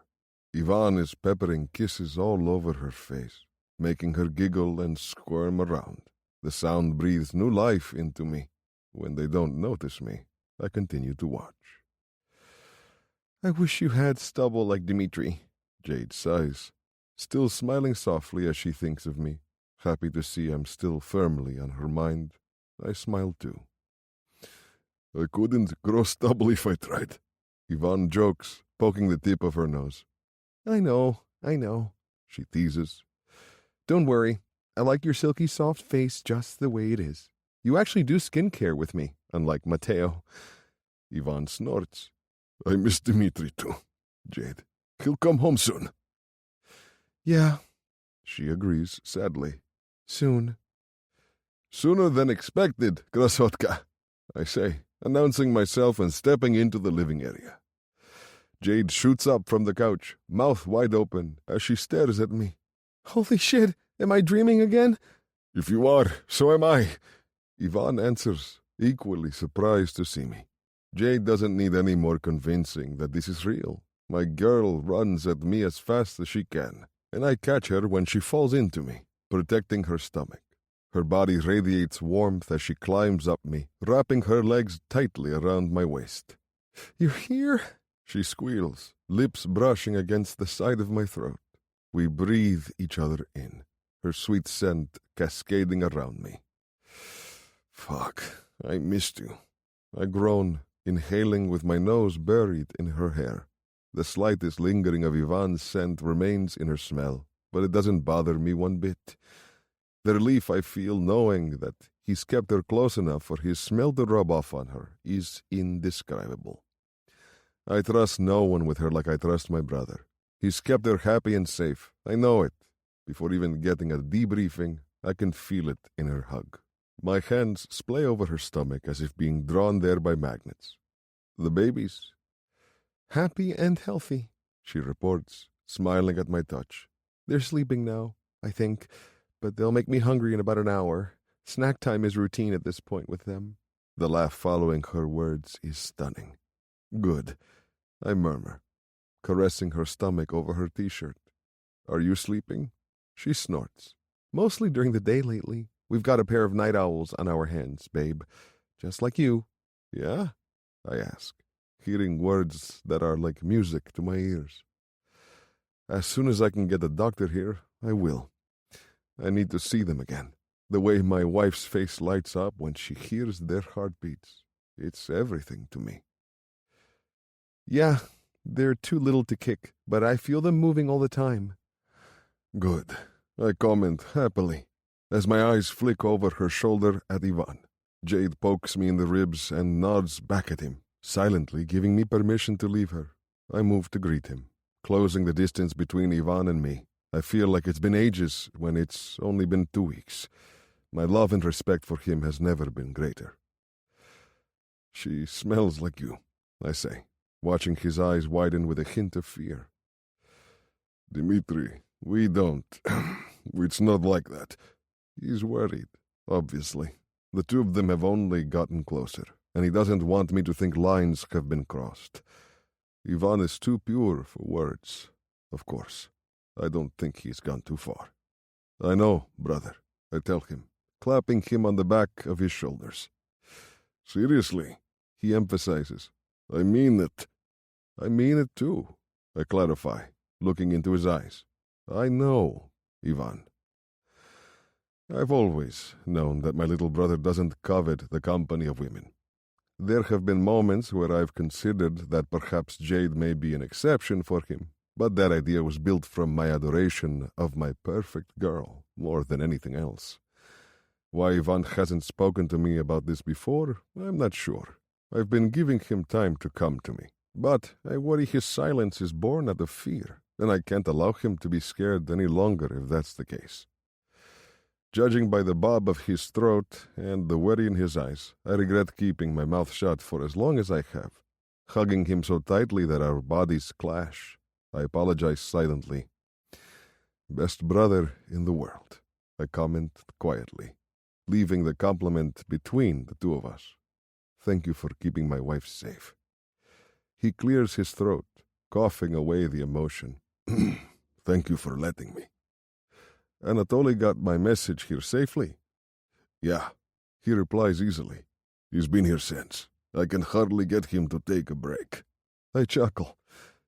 Ivan is peppering kisses all over her face, making her giggle and squirm around. The sound breathes new life into me. When they don't notice me, I continue to watch. I wish you had stubble like Dmitri, Jade sighs, still smiling softly as she thinks of me. Happy to see I'm still firmly on her mind, I smile too. I couldn't grow stubble if I tried. Ivan jokes, poking the tip of her nose. I know, she teases. Don't worry, I like your silky soft face just the way it is. You actually do skincare with me, unlike Matteo. Ivan snorts. I miss Dmitri too, Jade. He'll come home soon. Yeah, she agrees sadly. Soon. Sooner than expected, Krasotka, I say, announcing myself and stepping into the living area. Jade shoots up from the couch, mouth wide open, as she stares at me. Holy shit, am I dreaming again? If you are, so am I. Ivan answers, equally surprised to see me. Jade doesn't need any more convincing that this is real. My girl runs at me as fast as she can, and I catch her when she falls into me, protecting her stomach. Her body radiates warmth as she climbs up me, wrapping her legs tightly around my waist. You're here? She squeals, lips brushing against the side of my throat. We breathe each other in, her sweet scent cascading around me. Fuck, I missed you. I groan, inhaling with my nose buried in her hair. The slightest lingering of Ivan's scent remains in her smell, but it doesn't bother me one bit. The relief I feel knowing that he's kept her close enough for his smell to rub off on her is indescribable. I trust no one with her like I trust my brother. He's kept her happy and safe. I know it. Before even getting a debriefing, I can feel it in her hug. My hands splay over her stomach as if being drawn there by magnets. The babies? Happy and healthy, she reports, smiling at my touch. They're sleeping now, I think, but they'll make me hungry in about an hour. Snack time is routine at this point with them. The laugh following her words is stunning. Good, I murmur, caressing her stomach over her t-shirt. Are you sleeping? She snorts. Mostly during the day lately. We've got a pair of night owls on our hands, babe. Just like you. Yeah? I ask, hearing words that are like music to my ears. As soon as I can get a doctor here, I will. I need to see them again. The way my wife's face lights up when she hears their heartbeats. It's everything to me. Yeah, they're too little to kick, but I feel them moving all the time. Good, I comment happily, as my eyes flick over her shoulder at Ivan. Jade pokes me in the ribs and nods back at him, silently giving me permission to leave her. I move to greet him, closing the distance between Ivan and me. I feel like it's been ages when it's only been 2 weeks. My love and respect for him has never been greater. She smells like you, I say, watching his eyes widen with a hint of fear. Dmitri, we don't. It's not like that. He's worried, obviously. The two of them have only gotten closer, and he doesn't want me to think lines have been crossed. Ivan is too pure for words, of course. I don't think he's gone too far. I know, brother, I tell him, clapping him on the back of his shoulders. Seriously, he emphasizes. I mean it. I mean it too, I clarify, looking into his eyes. I know, Ivan. I've always known that my little brother doesn't covet the company of women. There have been moments where I've considered that perhaps Jade may be an exception for him, but that idea was built from my adoration of my perfect girl more than anything else. Why Ivan hasn't spoken to me about this before, I'm not sure. I've been giving him time to come to me, but I worry his silence is born out of fear, and I can't allow him to be scared any longer if that's the case. Judging by the bob of his throat and the worry in his eyes, I regret keeping my mouth shut for as long as I have, hugging him so tightly that our bodies clash. I apologize silently. Best brother in the world, I comment quietly, leaving the compliment between the two of us. Thank you for keeping my wife safe. He clears his throat, coughing away the emotion. Thank you for letting me. Anatoly got my message here safely? Yeah, he replies easily. He's been here since. I can hardly get him to take a break. I chuckle.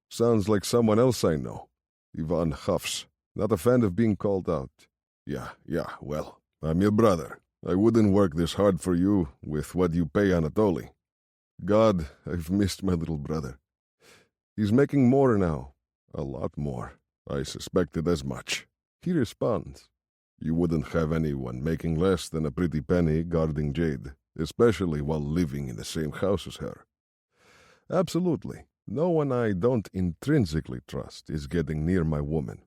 Sounds like someone else I know. Ivan huffs, not a fan of being called out. Yeah, well, I'm your brother. I wouldn't work this hard for you with what you pay Anatoly. God, I've missed my little brother. He's making more now. A lot more. I suspected as much. He responds, You wouldn't have anyone making less than a pretty penny guarding Jade, especially while living in the same house as her. Absolutely. No one I don't intrinsically trust is getting near my woman.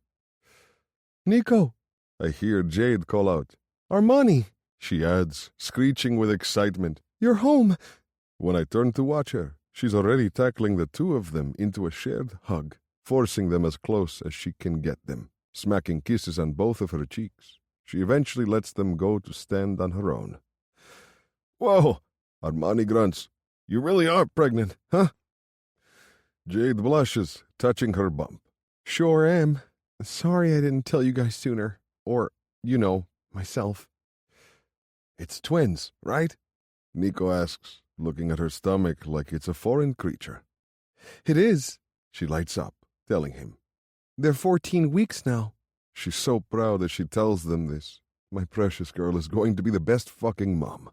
Nico! I hear Jade call out. Armani! She adds, screeching with excitement. You're home! When I turn to watch her, she's already tackling the two of them into a shared hug, forcing them as close as she can get them, smacking kisses on both of her cheeks. She eventually lets them go to stand on her own. Whoa! Armani grunts. You really are pregnant, huh? Jade blushes, touching her bump. Sure am. Sorry I didn't tell you guys sooner. Or, myself. It's twins, right? Nico asks, looking at her stomach like it's a foreign creature. It is. She lights up, telling him. They're 14 weeks now. She's so proud as she tells them this. My precious girl is going to be the best fucking mom.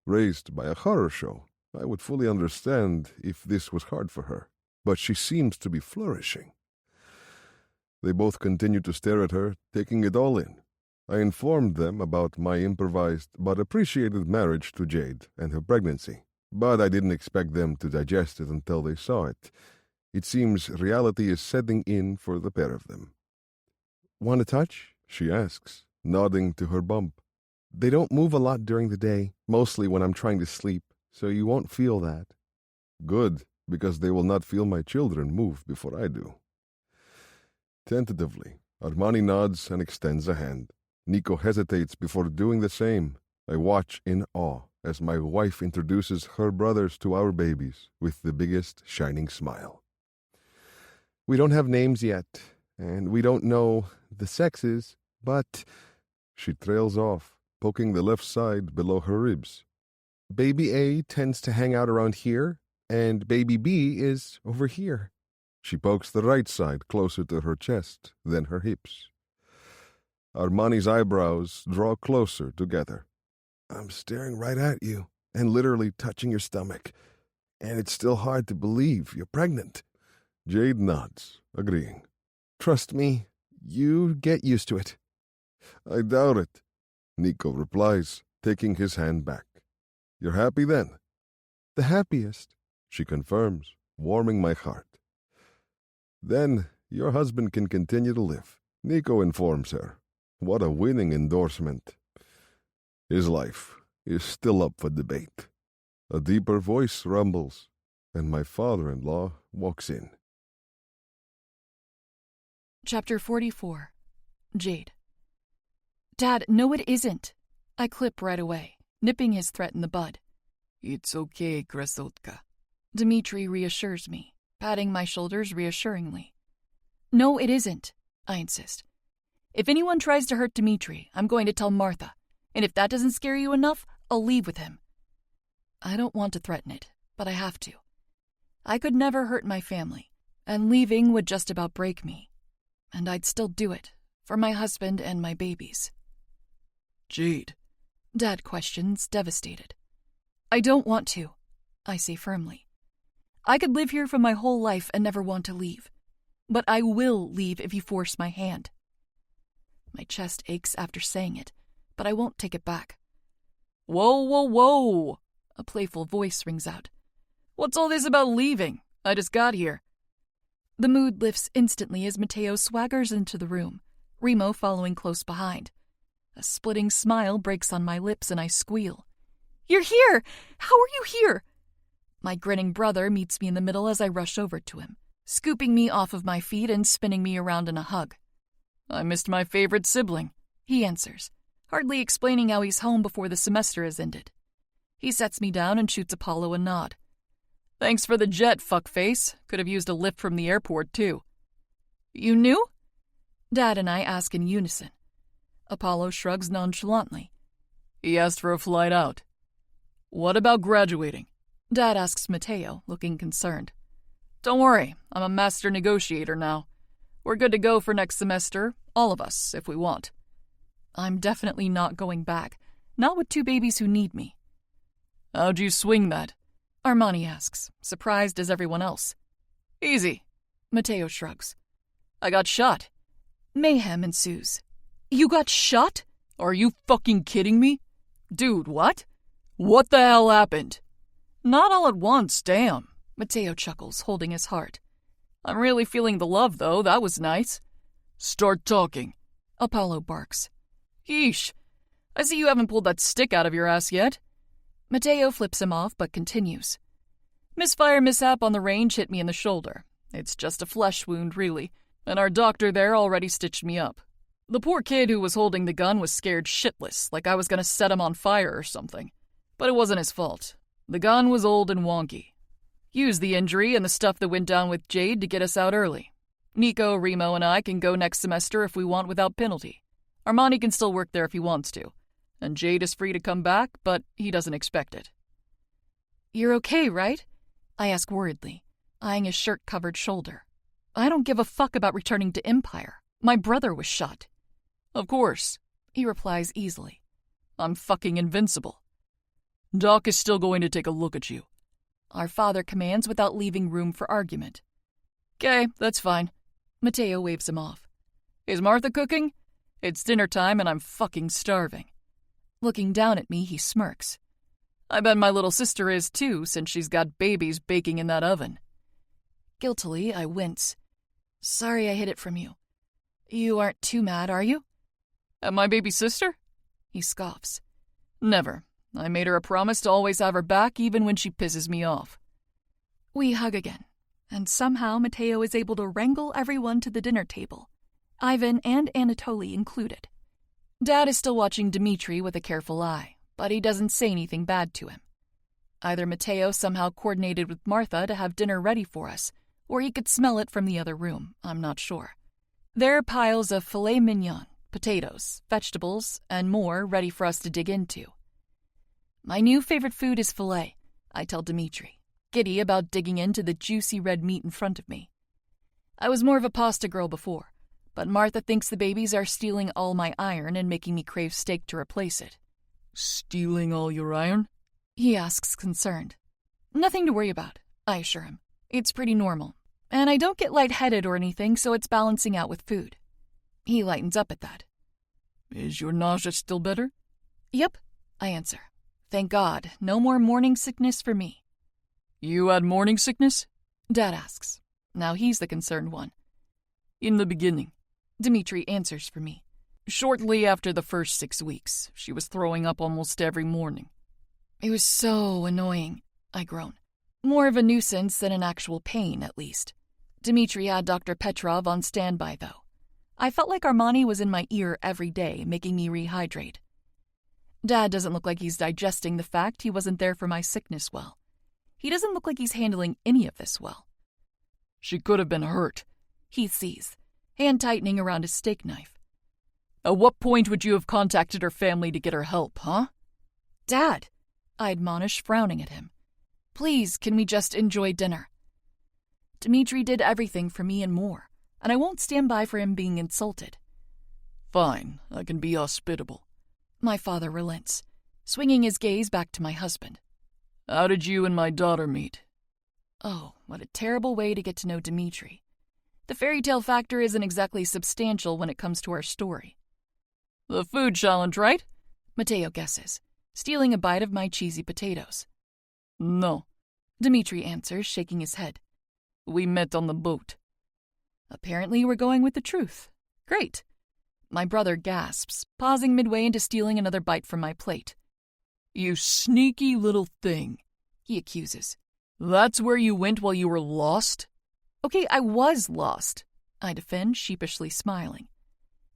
Raised by a horror show, I would fully understand if this was hard for her, but she seems to be flourishing. They both continued to stare at her, taking it all in. I informed them about my improvised but appreciated marriage to Jade and her pregnancy, but I didn't expect them to digest it until they saw it. It seems reality is setting in for the pair of them. Want a touch? She asks, nodding to her bump. They don't move a lot during the day, mostly when I'm trying to sleep, so you won't feel that. Good, because they will not feel my children move before I do. Tentatively, Armani nods and extends a hand. Nico hesitates before doing the same. I watch in awe as my wife introduces her brothers to our babies with the biggest shining smile. We don't have names yet, and we don't know the sexes, but... She trails off, poking the left side below her ribs. Baby A tends to hang out around here, and baby B is over here. She pokes the right side closer to her chest, then her hips. Armani's eyebrows draw closer together. I'm staring right at you and literally touching your stomach, and it's still hard to believe you're pregnant. Jade nods, agreeing. Trust me, you get used to it. I doubt it, Nico replies, taking his hand back. You're happy then? The happiest, she confirms, warming my heart. Then your husband can continue to live, Nico informs her. What a winning endorsement. His life is still up for debate. A deeper voice rumbles, and my father-in-law walks in. Chapter 44. Jade. Dad, no it isn't. I clip right away, nipping his threat in the bud. It's okay, Krasotka. Dmitri reassures me, patting my shoulders reassuringly. No, it isn't, I insist. If anyone tries to hurt Dmitri, I'm going to tell Martha, and if that doesn't scare you enough, I'll leave with him. I don't want to threaten it, but I have to. I could never hurt my family, and leaving would just about break me. And I'd still do it, for my husband and my babies. Jade. Dad questions, devastated. I don't want to, I say firmly. I could live here for my whole life and never want to leave. But I will leave if you force my hand. My chest aches after saying it, but I won't take it back. Whoa, whoa, whoa! A playful voice rings out. What's all this about leaving? I just got here. The mood lifts instantly as Matteo swaggers into the room, Remo following close behind. A splitting smile breaks on my lips and I squeal. You're here! How are you here? My grinning brother meets me in the middle as I rush over to him, scooping me off of my feet and spinning me around in a hug. I missed my favorite sibling, he answers, hardly explaining how he's home before the semester has ended. He sets me down and shoots Apollo a nod. Thanks for the jet, fuckface. Could have used a lift from the airport, too. You knew? Dad and I ask in unison. Apollo shrugs nonchalantly. He asked for a flight out. What about graduating? Dad asks Matteo, looking concerned. Don't worry, I'm a master negotiator now. We're good to go for next semester, all of us, if we want. I'm definitely not going back, not with two babies who need me. How'd you swing that? Armani asks, surprised as everyone else. Easy. Matteo shrugs. I got shot. Mayhem ensues. You got shot? Are you fucking kidding me? Dude, what? What the hell happened? Not all at once, damn. Matteo chuckles, holding his heart. I'm really feeling the love, though. That was nice. Start talking. Apollo barks. Yeesh. I see you haven't pulled that stick out of your ass yet. Matteo flips him off, but continues. Misfire mishap on the range hit me in the shoulder. It's just a flesh wound, really, and our doctor there already stitched me up. The poor kid who was holding the gun was scared shitless, like I was going to set him on fire or something. But it wasn't his fault. The gun was old and wonky. Used the injury and the stuff that went down with Jade to get us out early. Nico, Remo, and I can go next semester if we want without penalty. Armani can still work there if he wants to. And Jade is free to come back, but he doesn't expect it. You're okay, right? I ask worriedly, eyeing his shirt-covered shoulder. I don't give a fuck about returning to Empire. My brother was shot. Of course, he replies easily. I'm fucking invincible. Doc is still going to take a look at you. Our father commands without leaving room for argument. 'Kay, that's fine. Mateo waves him off. Is Martha cooking? It's dinner time and I'm fucking starving. Looking down at me, he smirks. I bet my little sister is too, since she's got babies baking in that oven. Guiltily, I wince. Sorry I hid it from you. You aren't too mad, are you? At my baby sister? He scoffs. Never. I made her a promise to always have her back even when she pisses me off. We hug again, and somehow Mateo is able to wrangle everyone to the dinner table, Ivan and Anatoly included. Dad is still watching Dmitri with a careful eye, but he doesn't say anything bad to him. Either Mateo somehow coordinated with Martha to have dinner ready for us, or he could smell it from the other room, I'm not sure. There are piles of filet mignon, potatoes, vegetables, and more ready for us to dig into. My new favorite food is filet, I tell Dmitri, giddy about digging into the juicy red meat in front of me. I was more of a pasta girl before, but Martha thinks the babies are stealing all my iron and making me crave steak to replace it. Stealing all your iron? He asks, concerned. Nothing to worry about, I assure him. It's pretty normal, and I don't get lightheaded or anything, so it's balancing out with food. He lightens up at that. Is your nausea still better? Yep, I answer. Thank God, no more morning sickness for me. You had morning sickness? Dad asks. Now he's the concerned one. In the beginning. Dmitri answers for me. Shortly after the first 6 weeks, she was throwing up almost every morning. It was so annoying, I groan. More of a nuisance than an actual pain, at least. Dmitri had Dr. Petrov on standby, though. I felt like Armani was in my ear every day, making me rehydrate. Dad doesn't look like he's digesting the fact he wasn't there for my sickness well. He doesn't look like he's handling any of this well. She could have been hurt, he sees, hand tightening around his steak knife. At what point would you have contacted her family to get her help, huh? Dad, I admonish, frowning at him. Please, can we just enjoy dinner? Dmitri did everything for me and more, and I won't stand by for him being insulted. Fine, I can be hospitable. My father relents, swinging his gaze back to my husband. How did you and my daughter meet? Oh, what a terrible way to get to know Dmitri. The fairy tale factor isn't exactly substantial when it comes to our story. The food challenge, right? Mateo guesses, stealing a bite of my cheesy potatoes. No, Dmitri answers, shaking his head. We met on the boat. Apparently we're going with the truth. Great. My brother gasps, pausing midway into stealing another bite from my plate. You sneaky little thing, he accuses. That's where you went while you were lost? Okay, I was lost, I defend, sheepishly smiling.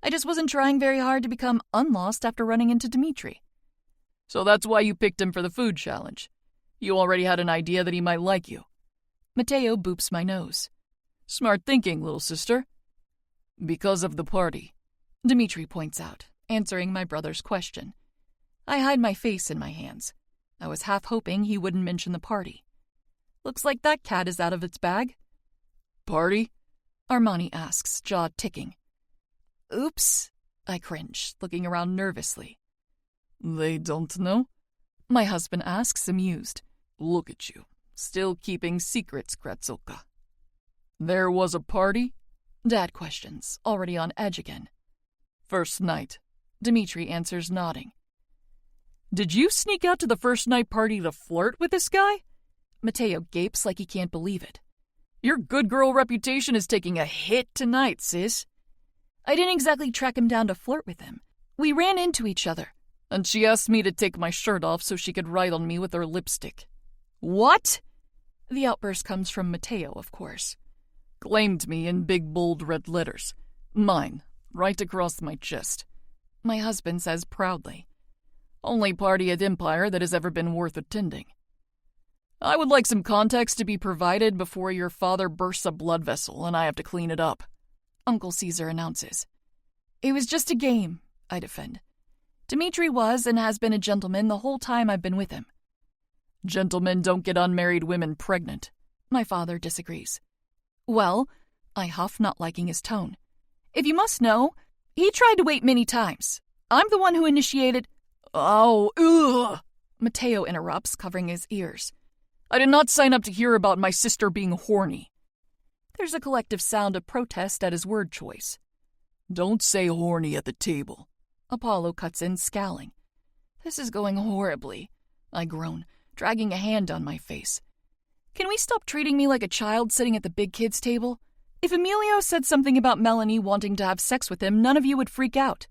I just wasn't trying very hard to become unlost after running into Dmitri. So that's why you picked him for the food challenge. You already had an idea that he might like you. Mateo boops my nose. Smart thinking, little sister. Because of the party, Dmitri points out, answering my brother's question. I hide my face in my hands. I was half hoping he wouldn't mention the party. Looks like that cat is out of its bag. Party? Armani asks, jaw ticking. Oops, I cringe, looking around nervously. They don't know? My husband asks, amused. Look at you, still keeping secrets, Kratsulka. There was a party? Dad questions, already on edge again. First night, Dmitri answers, nodding. Did you sneak out to the first night party to flirt with this guy? Mateo gapes like he can't believe it. Your good girl reputation is taking a hit tonight, sis. I didn't exactly track him down to flirt with him. We ran into each other. And she asked me to take my shirt off so she could write on me with her lipstick. What? The outburst comes from Mateo, of course. Claimed me in big bold red letters. Mine, right across my chest. My husband says proudly. Only party at Empire that has ever been worth attending. I would like some context to be provided before your father bursts a blood vessel and I have to clean it up, Uncle Caesar announces. It was just a game, I defend. Dmitri was and has been a gentleman the whole time I've been with him. Gentlemen don't get unmarried women pregnant. My father disagrees. Well, I huff, not liking his tone. If you must know, he tried to wait many times. I'm the one who initiated. Oh, ugh! Matteo interrupts, covering his ears. I did not sign up to hear about my sister being horny. There's a collective sound of protest at his word choice. Don't say horny at the table. Apollo cuts in, scowling. This is going horribly, I groan, dragging a hand down my face. Can we stop treating me like a child sitting at the big kids' table? If Emilio said something about Melanie wanting to have sex with him, none of you would freak out.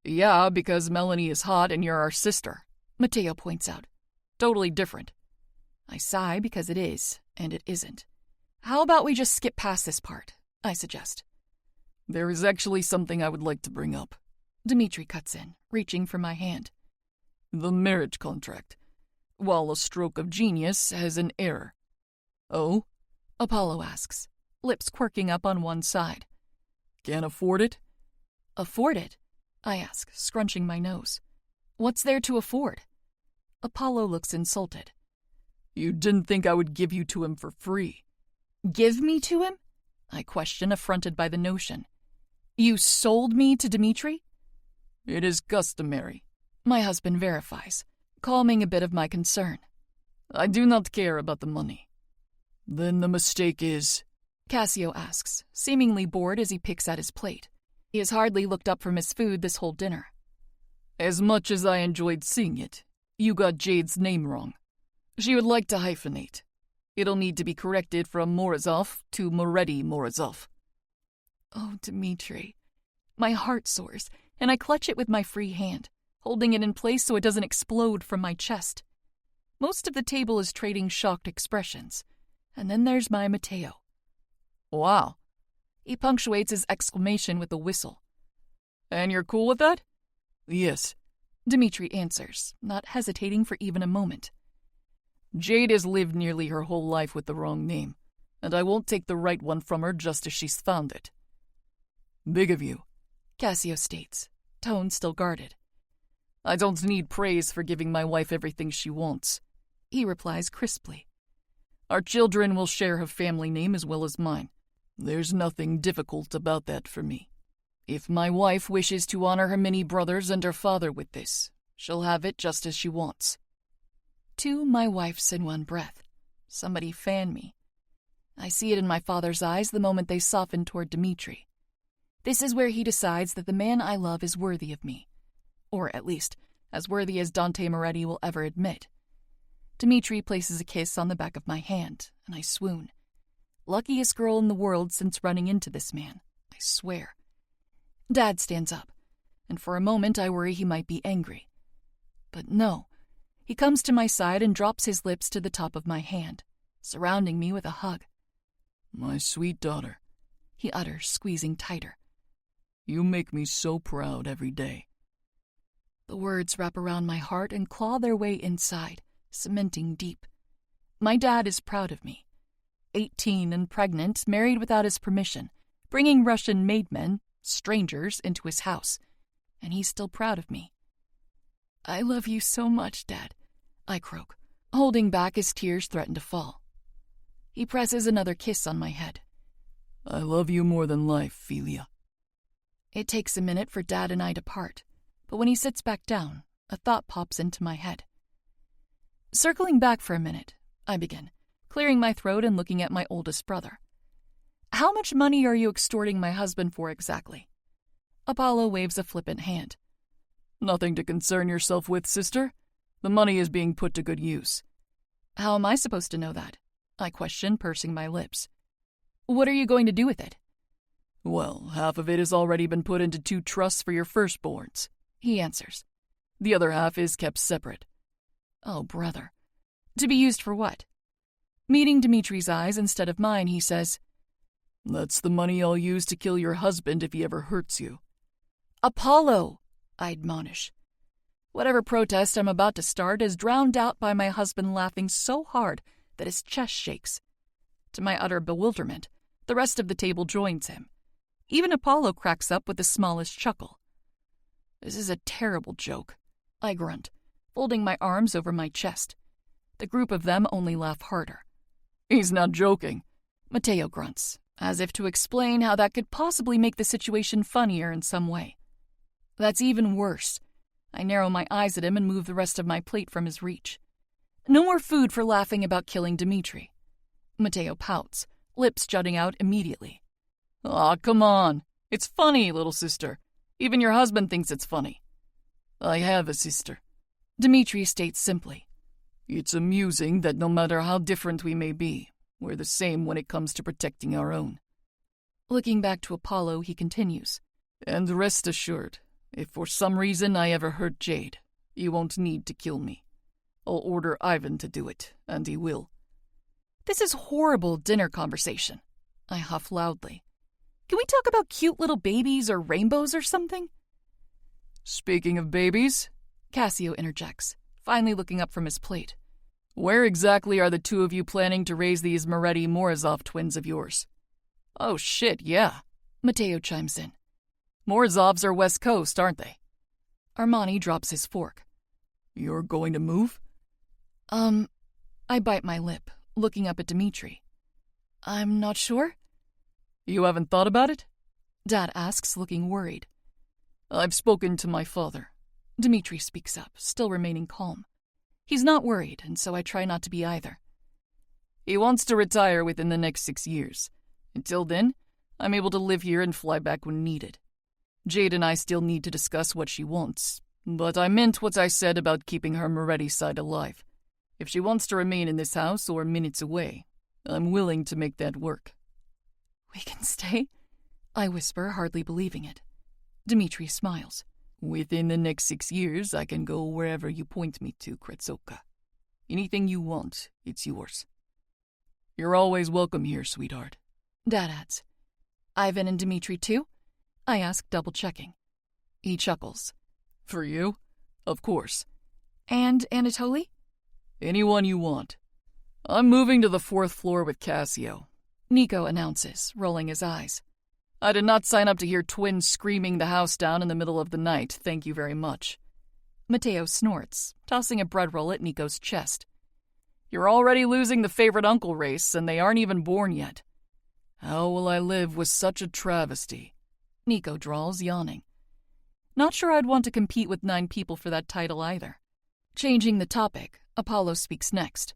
Yeah, because Melanie is hot and you're our sister, Matteo points out. Totally different. I sigh because it is, and it isn't. How about we just skip past this part? I suggest. There is actually something I would like to bring up. Dimitri cuts in, reaching for my hand. The marriage contract. While a stroke of genius has an error. Oh? Apollo asks, lips quirking up on one side. Can't afford it? Afford it? I ask, scrunching my nose. What's there to afford? Apollo looks insulted. You didn't think I would give you to him for free. Give me to him? I question, affronted by the notion. You sold me to Dimitri? It is customary, my husband verifies, calming a bit of my concern. I do not care about the money. Then the mistake is... Cassio asks, seemingly bored as he picks at his plate. He has hardly looked up from his food this whole dinner. As much as I enjoyed seeing it, you got Jade's name wrong. She would like to hyphenate. It'll need to be corrected from Morozov to Moretti Morozov. Oh, Dimitri. My heart soars, and I clutch it with my free hand, holding it in place so it doesn't explode from my chest. Most of the table is trading shocked expressions. And then there's my Matteo. Wow. He punctuates his exclamation with a whistle. And you're cool with that? Yes, Dimitri answers, not hesitating for even a moment. Jade has lived nearly her whole life with the wrong name, and I won't take the right one from her just as she's found it. Big of you, Cassio states, tone still guarded. I don't need praise for giving my wife everything she wants, he replies crisply. Our children will share her family name as well as mine. There's nothing difficult about that for me. If my wife wishes to honor her many brothers and her father with this, she'll have it just as she wants. Two my wifes in one breath. Somebody fan me. I see it in my father's eyes the moment they soften toward Dimitri. This is where he decides that the man I love is worthy of me. Or at least, as worthy as Dante Moretti will ever admit. Dimitri places a kiss on the back of my hand, and I swoon. Luckiest girl in the world since running into this man, I swear. Dad stands up, and for a moment I worry he might be angry. But no, he comes to my side and drops his lips to the top of my hand, surrounding me with a hug. My sweet daughter, he utters, squeezing tighter. You make me so proud every day. The words wrap around my heart and claw their way inside, cementing deep. My dad is proud of me. 18 and pregnant, married without his permission, bringing Russian maidmen, strangers, into his house. And he's still proud of me. I love you so much, Dad, I croak, holding back as tears threaten to fall. He presses another kiss on my head. I love you more than life, Philia. It takes a minute for Dad and I to part, but when he sits back down, a thought pops into my head. Circling back for a minute, I begin, clearing my throat and looking at my oldest brother. How much money are you extorting my husband for exactly? Apollo waves a flippant hand. Nothing to concern yourself with, sister. The money is being put to good use. How am I supposed to know that? I question, pursing my lips. What are you going to do with it? Well, half of it has already been put into 2 trusts for your firstborns, he answers. The other half is kept separate. Oh, brother. To be used for what? Meeting Dimitri's eyes instead of mine, he says, That's the money I'll use to kill your husband if he ever hurts you. Apollo, I admonish. Whatever protest I'm about to start is drowned out by my husband laughing so hard that his chest shakes. To my utter bewilderment, the rest of the table joins him. Even Apollo cracks up with the smallest chuckle. This is a terrible joke, I grunt, folding my arms over my chest. The group of them only laugh harder. He's not joking, Matteo grunts, as if to explain how that could possibly make the situation funnier in some way. That's even worse. I narrow my eyes at him and move the rest of my plate from his reach. No more food for laughing about killing Dmitri. Mateo pouts, lips jutting out immediately. Aw, come on. It's funny, little sister. Even your husband thinks it's funny. I have a sister. Dmitri states simply. It's amusing that no matter how different we may be, we're the same when it comes to protecting our own. Looking back to Apollo, he continues. And rest assured, if for some reason I ever hurt Jade, you won't need to kill me. I'll order Ivan to do it, and he will. This is horrible dinner conversation. I huff loudly. Can we talk about cute little babies or rainbows or something? Speaking of babies, Cassio interjects, finally looking up from his plate. Where exactly are the two of you planning to raise these Moretti Morozov twins of yours? Oh shit, yeah, Mateo chimes in. Morozovs are West Coast, aren't they? Armani drops his fork. You're going to move? I bite my lip, looking up at Dmitri. I'm not sure. You haven't thought about it? Dad asks, looking worried. I've spoken to my father. Dmitri speaks up, still remaining calm. He's not worried, and so I try not to be either. He wants to retire within the next 6 years. Until then, I'm able to live here and fly back when needed. Jade and I still need to discuss what she wants, but I meant what I said about keeping her Moretti side alive. If she wants to remain in this house or minutes away, I'm willing to make that work. We can stay? I whisper, hardly believing it. Dmitri smiles. Within the next 6 years, I can go wherever you point me to, Kretsoka. Anything you want, it's yours. You're always welcome here, sweetheart. Dad adds. Ivan and Dmitri too? I ask, double-checking. He chuckles. For you? Of course. And Anatoly? Anyone you want. I'm moving to the 4th floor with Cassio, Nico announces, rolling his eyes. I did not sign up to hear twins screaming the house down in the middle of the night, thank you very much. Mateo snorts, tossing a bread roll at Nico's chest. You're already losing the favorite uncle race, and they aren't even born yet. How will I live with such a travesty? Nico drawls, yawning. Not sure I'd want to compete with 9 people for that title either. Changing the topic, Apollo speaks next.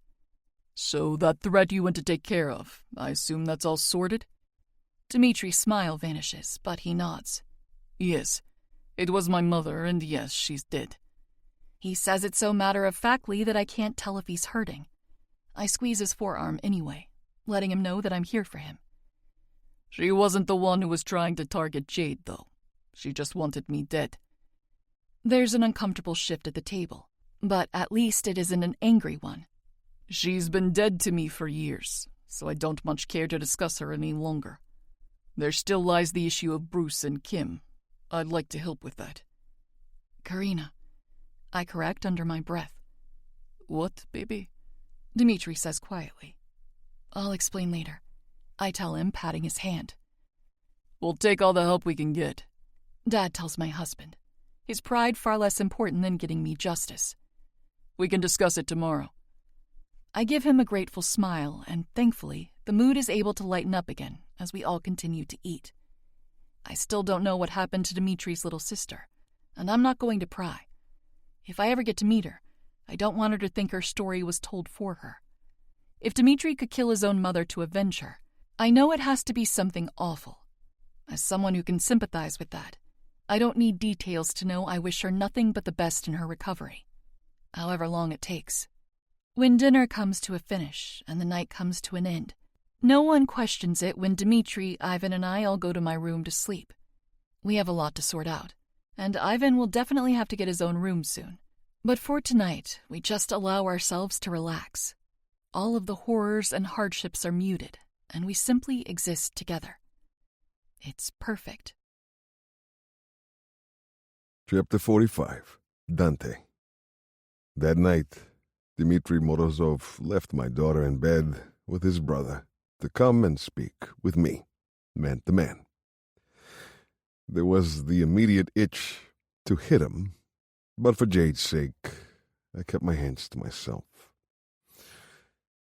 So that threat you went to take care of, I assume that's all sorted? Dmitri's smile vanishes, but he nods. Yes, it was my mother, and yes, she's dead. He says it so matter-of-factly that I can't tell if he's hurting. I squeeze his forearm anyway, letting him know that I'm here for him. She wasn't the one who was trying to target Jade, though. She just wanted me dead. There's an uncomfortable shift at the table, but at least it isn't an angry one. She's been dead to me for years, so I don't much care to discuss her any longer. There still lies the issue of Bruce and Kim. I'd like to help with that. Karina, I correct under my breath. What, baby? Dmitri says quietly. I'll explain later, I tell him, patting his hand. We'll take all the help we can get, Dad tells my husband, his pride far less important than getting me justice. We can discuss it tomorrow. I give him a grateful smile, and thankfully, the mood is able to lighten up again as we all continue to eat. I still don't know what happened to Dmitri's little sister, and I'm not going to pry. If I ever get to meet her, I don't want her to think her story was told for her. If Dmitri could kill his own mother to avenge her, I know it has to be something awful. As someone who can sympathize with that, I don't need details to know I wish her nothing but the best in her recovery, however long it takes. When dinner comes to a finish and the night comes to an end, no one questions it when Dmitri, Ivan, and I all go to my room to sleep. We have a lot to sort out, and Ivan will definitely have to get his own room soon. But for tonight, we just allow ourselves to relax. All of the horrors and hardships are muted, and we simply exist together. It's perfect. Chapter 45. Dante. That night, Dmitri Morozov left my daughter in bed with his brother to come and speak with me, man to man. There was the immediate itch to hit him, but for Jade's sake, I kept my hands to myself.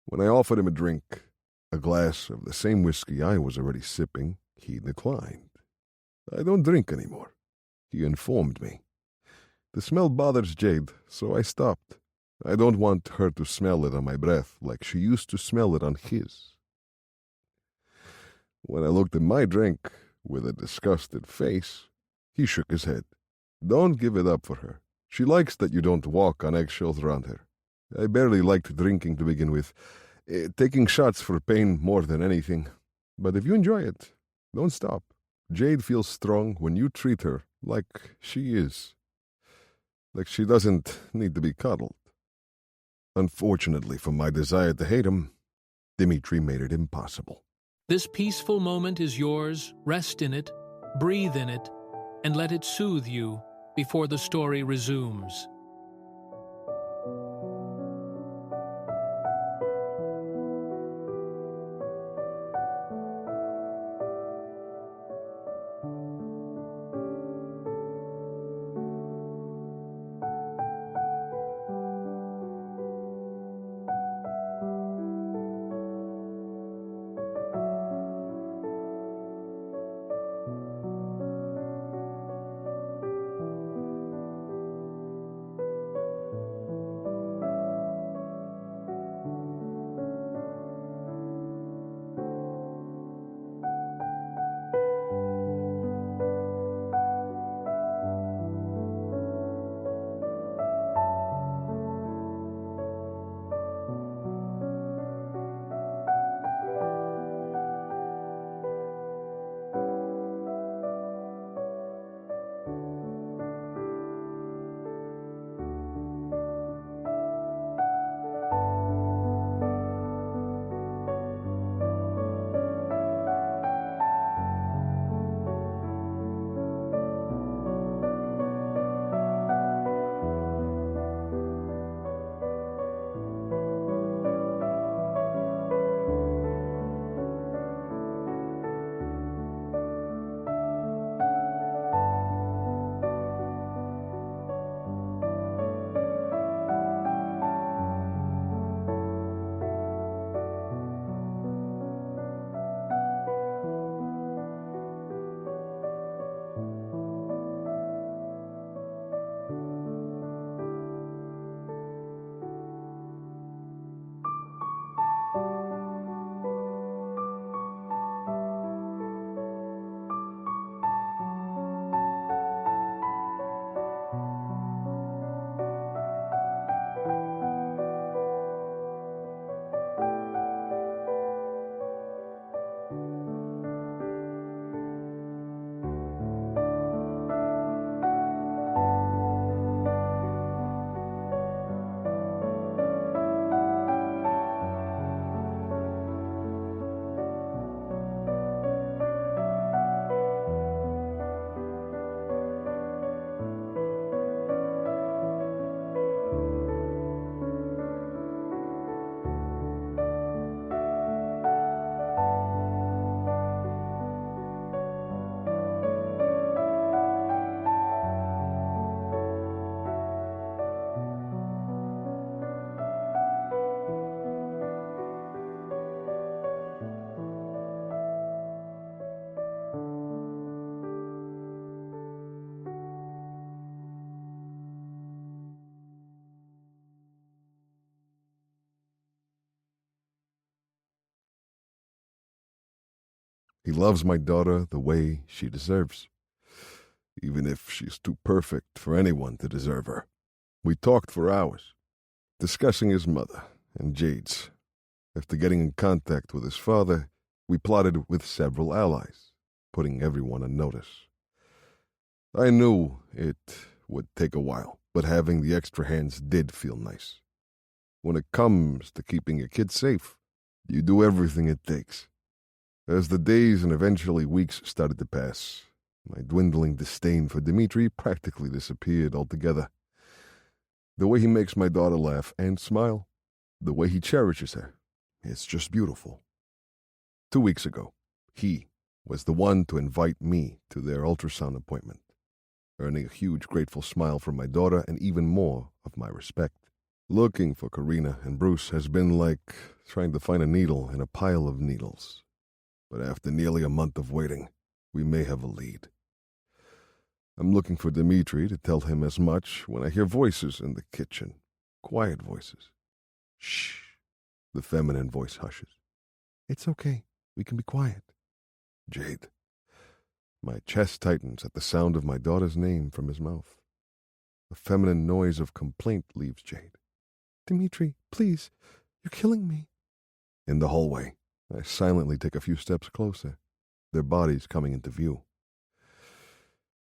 When I offered him a drink, a glass of the same whiskey I was already sipping, he declined. I don't drink anymore, he informed me. The smell bothers Jade, so I stopped. I don't want her to smell it on my breath like she used to smell it on his. When I looked at my drink with a disgusted face, he shook his head. Don't give it up for her. She likes that you don't walk on eggshells around her. I barely liked drinking to begin with, taking shots for pain more than anything. But if you enjoy it, don't stop. Jade feels strong when you treat her like she is. Like she doesn't need to be cuddled. Unfortunately for my desire to hate him, Dimitri made it impossible. This peaceful moment is yours. Rest in it, breathe in it, and let it soothe you before the story resumes. He loves my daughter the way she deserves, even if she's too perfect for anyone to deserve her. We talked for hours, discussing his mother and Jade's. After getting in contact with his father, we plotted with several allies, putting everyone on notice. I knew it would take a while, but having the extra hands did feel nice. When it comes to keeping a kid safe, you do everything it takes. As the days and eventually weeks started to pass, my dwindling disdain for Dimitri practically disappeared altogether. The way he makes my daughter laugh and smile, the way he cherishes her, it's just beautiful. 2 weeks ago, he was the one to invite me to their ultrasound appointment, earning a huge grateful smile from my daughter and even more of my respect. Looking for Karina and Bruce has been like trying to find a needle in a pile of needles. But after nearly a month of waiting, we may have a lead. I'm looking for Dmitri to tell him as much when I hear voices in the kitchen. Quiet voices. Shh. The feminine voice hushes. It's okay. We can be quiet. Jade. My chest tightens at the sound of my daughter's name from his mouth. A feminine noise of complaint leaves Jade. Dmitri, please. You're killing me. In the hallway, I silently take a few steps closer, their bodies coming into view.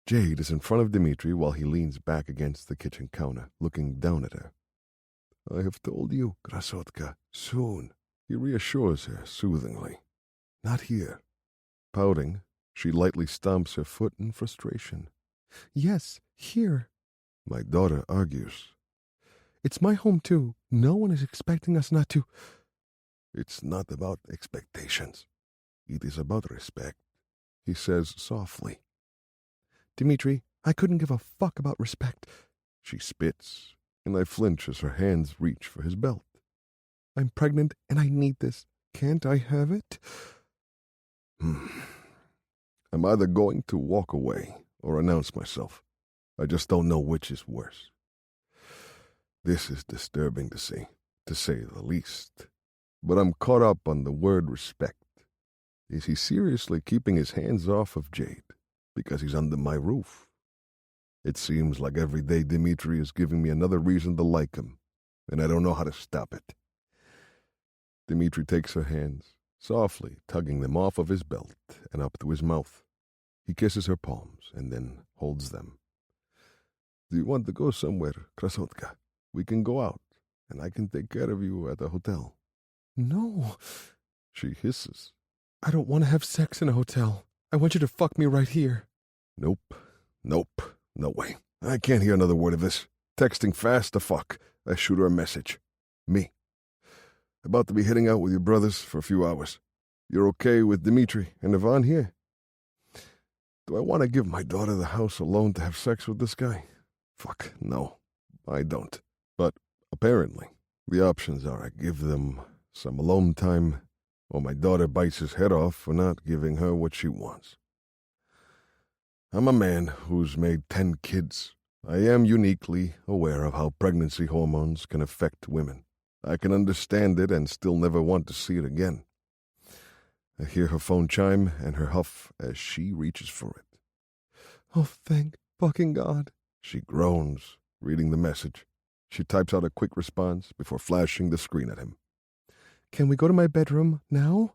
Jade is in front of Dmitri while he leans back against the kitchen counter, looking down at her. I have told you, Krasotka, soon. He reassures her soothingly. Not here. Pouting, she lightly stomps her foot in frustration. Yes, here. My daughter argues. It's my home, too. No one is expecting us not to. It's not about expectations. It is about respect, he says softly. Dmitri, I couldn't give a fuck about respect. She spits, and I flinch as her hands reach for his belt. I'm pregnant, and I need this. Can't I have it? I'm either going to walk away or announce myself. I just don't know which is worse. This is disturbing to see, to say the least. But I'm caught up on the word respect. Is he seriously keeping his hands off of Jade because he's under my roof? It seems like every day Dmitri is giving me another reason to like him, and I don't know how to stop it. Dmitri takes her hands, softly tugging them off of his belt and up to his mouth. He kisses her palms and then holds them. Do you want to go somewhere, Krasotka? We can go out, and I can take care of you at a hotel. No. She hisses. I don't want to have sex in a hotel. I want you to fuck me right here. Nope. No way. I can't hear another word of this. Texting fast to fuck. I shoot her a message. Me. About to be heading out with your brothers for a few hours. You're okay with Dmitri and Ivan here? Do I want to give my daughter the house alone to have sex with this guy? Fuck, no. I don't. But apparently, the options are I give them some alone time, or my daughter bites his head off for not giving her what she wants. I'm a man who's made 10 kids. I am uniquely aware of how pregnancy hormones can affect women. I can understand it and still never want to see it again. I hear her phone chime and her huff as she reaches for it. Oh, thank fucking God. She groans, reading the message. She types out a quick response before flashing the screen at him. Can we go to my bedroom now?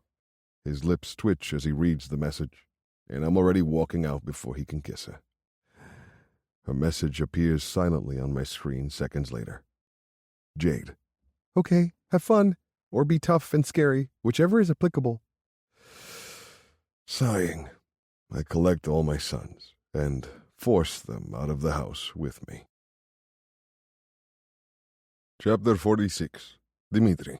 His lips twitch as he reads the message, and I'm already walking out before he can kiss her. Her message appears silently on my screen seconds later. Jade. Okay, have fun, or be tough and scary, whichever is applicable. Sighing, I collect all my sons and force them out of the house with me. Chapter 46. Dmitri.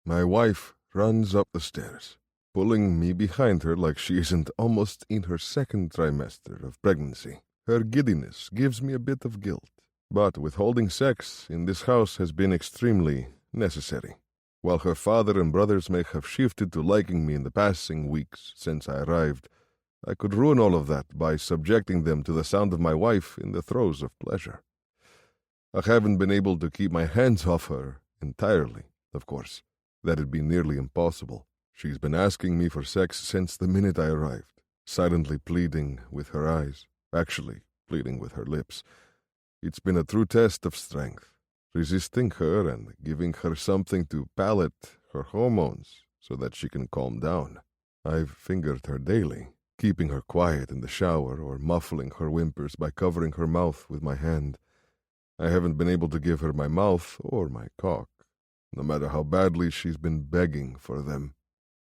My wife runs up the stairs, pulling me behind her like she isn't almost in her second trimester of pregnancy. Her giddiness gives me a bit of guilt, but withholding sex in this house has been extremely necessary. While her father and brothers may have shifted to liking me in the passing weeks since I arrived, I could ruin all of that by subjecting them to the sound of my wife in the throes of pleasure. I haven't been able to keep my hands off her entirely, of course. That'd be nearly impossible. She's been asking me for sex since the minute I arrived, silently pleading with her eyes, actually pleading with her lips. It's been a true test of strength, resisting her and giving her something to palate her hormones so that she can calm down. I've fingered her daily, keeping her quiet in the shower or muffling her whimpers by covering her mouth with my hand. I haven't been able to give her my mouth or my cock, no matter how badly she's been begging for them.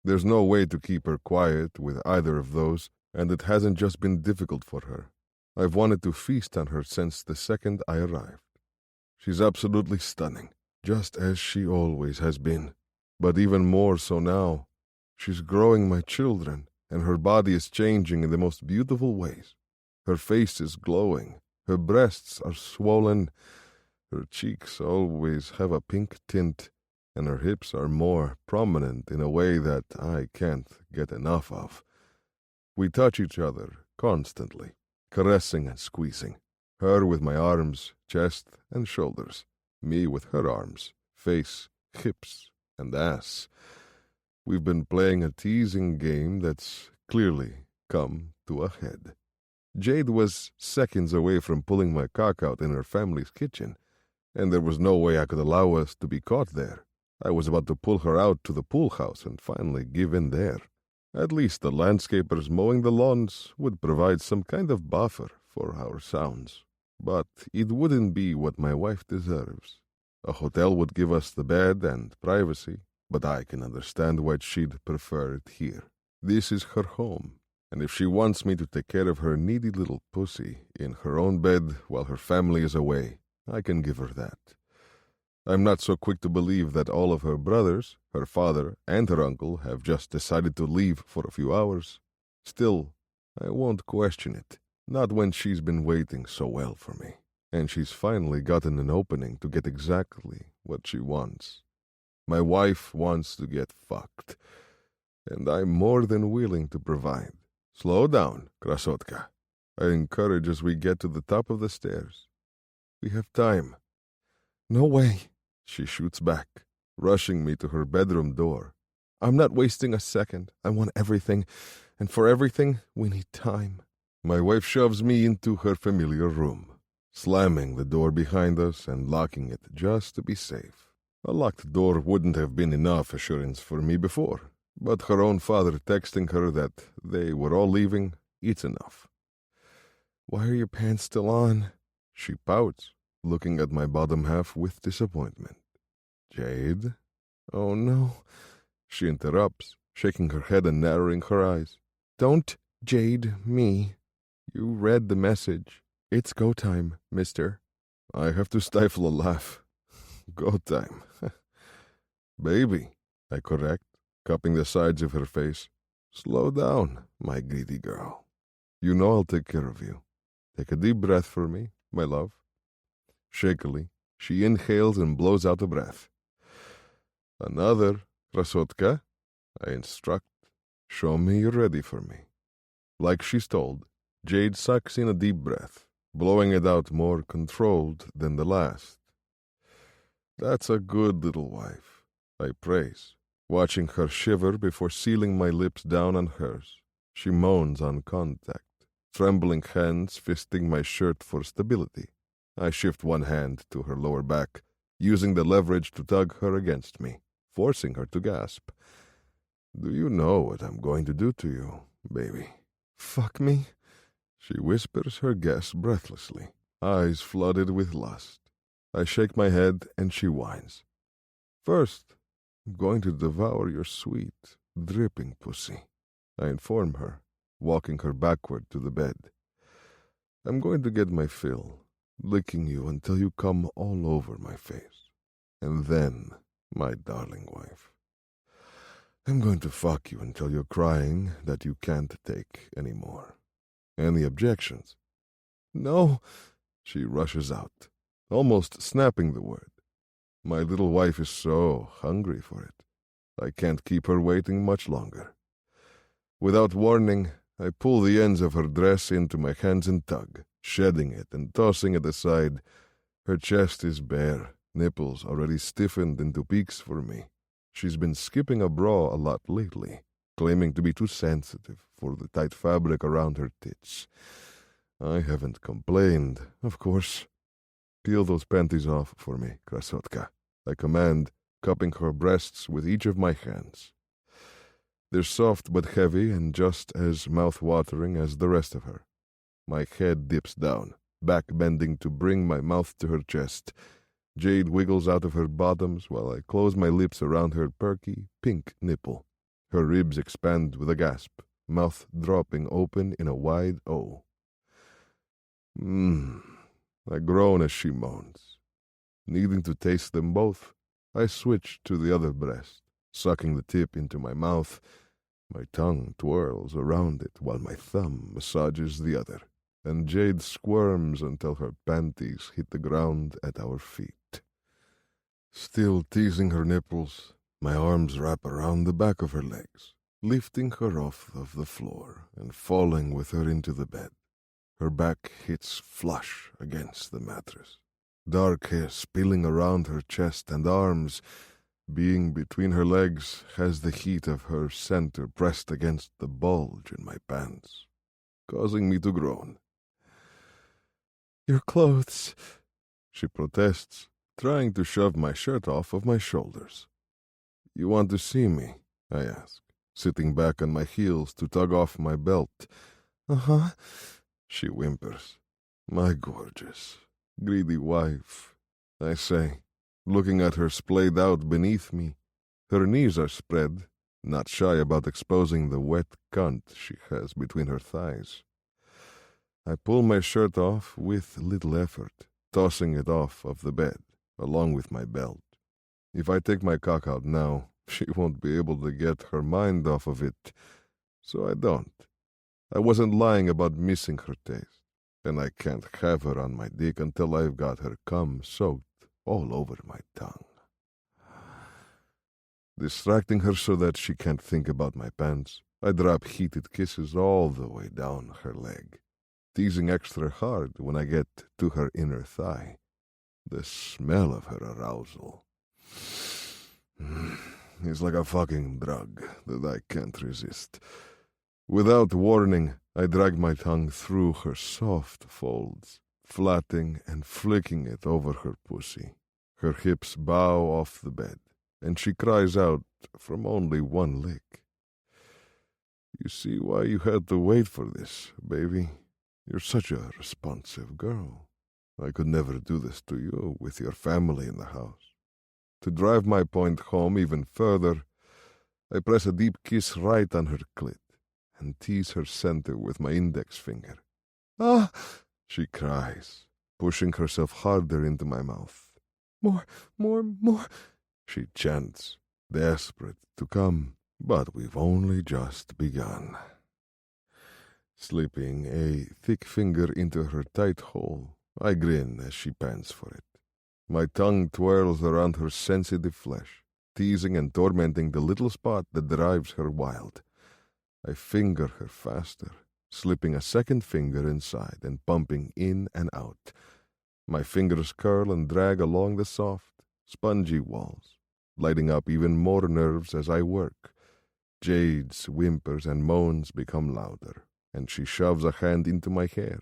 There's no way to keep her quiet with either of those, and it hasn't just been difficult for her. I've wanted to feast on her since the second I arrived. She's absolutely stunning, just as she always has been, but even more so now. She's growing my children, and her body is changing in the most beautiful ways. Her face is glowing, her breasts are swollen, her cheeks always have a pink tint, and her hips are more prominent in a way that I can't get enough of. We touch each other constantly, caressing and squeezing. Her with my arms, chest, and shoulders. Me with her arms, face, hips, and ass. We've been playing a teasing game that's clearly come to a head. Jade was seconds away from pulling my cock out in her family's kitchen, and there was no way I could allow us to be caught there. I was about to pull her out to the pool house and finally give in there. At least the landscapers mowing the lawns would provide some kind of buffer for our sounds. But it wouldn't be what my wife deserves. A hotel would give us the bed and privacy, but I can understand why she'd prefer it here. This is her home, and if she wants me to take care of her needy little pussy in her own bed while her family is away, I can give her that. I'm not so quick to believe that all of her brothers, her father, and her uncle have just decided to leave for a few hours. Still, I won't question it, not when she's been waiting so well for me, and she's finally gotten an opening to get exactly what she wants. My wife wants to get fucked, and I'm more than willing to provide. Slow down, Krasotka. I encourage as we get to the top of the stairs. We have time. No way, she shoots back, rushing me to her bedroom door. I'm not wasting a second. I want everything, and for everything, we need time. My wife shoves me into her familiar room, slamming the door behind us and locking it just to be safe. A locked door wouldn't have been enough assurance for me before, but her own father texting her that they were all leaving, it's enough. Why are your pants still on? She pouts, looking at my bottom half with disappointment. Jade? Oh no, she interrupts, shaking her head and narrowing her eyes. Don't Jade me. You read the message. It's go time, mister. I have to stifle a laugh. Go time. Baby, I correct, cupping the sides of her face. Slow down, my greedy girl. You know I'll take care of you. Take a deep breath for me, my love. Shakily, she inhales and blows out a breath. Another, Krasotka, I instruct. Show me you're ready for me. Like she's told, Jade sucks in a deep breath, blowing it out more controlled than the last. That's a good little wife, I praise, watching her shiver before sealing my lips down on hers. She moans on contact, trembling hands fisting my shirt for stability. I shift one hand to her lower back, using the leverage to tug her against me, forcing her to gasp. Do you know what I'm going to do to you, baby? Fuck me? She whispers her guess breathlessly, eyes flooded with lust. I shake my head and she whines. First, I'm going to devour your sweet, dripping pussy, I inform her, walking her backward to the bed. I'm going to get my fill, licking you until you come all over my face. And then, my darling wife, I'm going to fuck you until you're crying that you can't take any more. Any objections? No, she rushes out, almost snapping the word. My little wife is so hungry for it. I can't keep her waiting much longer. Without warning, I pull the ends of her dress into my hands and tug, shedding it and tossing it aside. Her chest is bare, nipples already stiffened into peaks for me. She's been skipping a bra a lot lately, claiming to be too sensitive for the tight fabric around her tits. I haven't complained, of course. Peel those panties off for me, Krasotka, I command, cupping her breasts with each of my hands. They're soft but heavy and just as mouth-watering as the rest of her. My head dips down, back bending to bring my mouth to her chest. Jade wiggles out of her bottoms while I close my lips around her perky, pink nipple. Her ribs expand with a gasp, mouth dropping open in a wide O. I groan as she moans. Needing to taste them both, I switch to the other breast, sucking the tip into my mouth. My tongue twirls around it while my thumb massages the other, and Jade squirms until her panties hit the ground at our feet. Still teasing her nipples, my arms wrap around the back of her legs, lifting her off of the floor and falling with her into the bed. Her back hits flush against the mattress. Dark hair spilling around her chest and arms, being between her legs, has the heat of her center pressed against the bulge in my pants, causing me to groan. Your clothes. She protests, trying to shove my shirt off of my shoulders. You want to see me? I ask, sitting back on my heels to tug off my belt. Uh-huh. She whimpers. My gorgeous, greedy wife, I say, looking at her splayed out beneath me. Her knees are spread, not shy about exposing the wet cunt she has between her thighs. I pull my shirt off with little effort, tossing it off of the bed, along with my belt. If I take my cock out now, she won't be able to get her mind off of it, so I don't. I wasn't lying about missing her taste, and I can't have her on my dick until I've got her cum soaked all over my tongue. Distracting her so that she can't think about my pants, I drop heated kisses all the way down her leg, teasing extra hard when I get to her inner thigh. The smell of her arousal is like a fucking drug that I can't resist. Without warning, I drag my tongue through her soft folds, flatting and flicking it over her pussy. Her hips bow off the bed, and she cries out from only one lick. You see why you had to wait for this, baby? You're such a responsive girl. I could never do this to you with your family in the house. To drive my point home even further, I press a deep kiss right on her clit and tease her center with my index finger. Ah! She cries, pushing herself harder into my mouth. More. She chants, desperate to come, but we've only just begun. Slipping a thick finger into her tight hole, I grin as she pants for it. My tongue twirls around her sensitive flesh, teasing and tormenting the little spot that drives her wild. I finger her faster, slipping a second finger inside and pumping in and out. My fingers curl and drag along the soft, spongy walls, lighting up even more nerves as I work. Jade's whimpers and moans become louder, and she shoves a hand into my hair,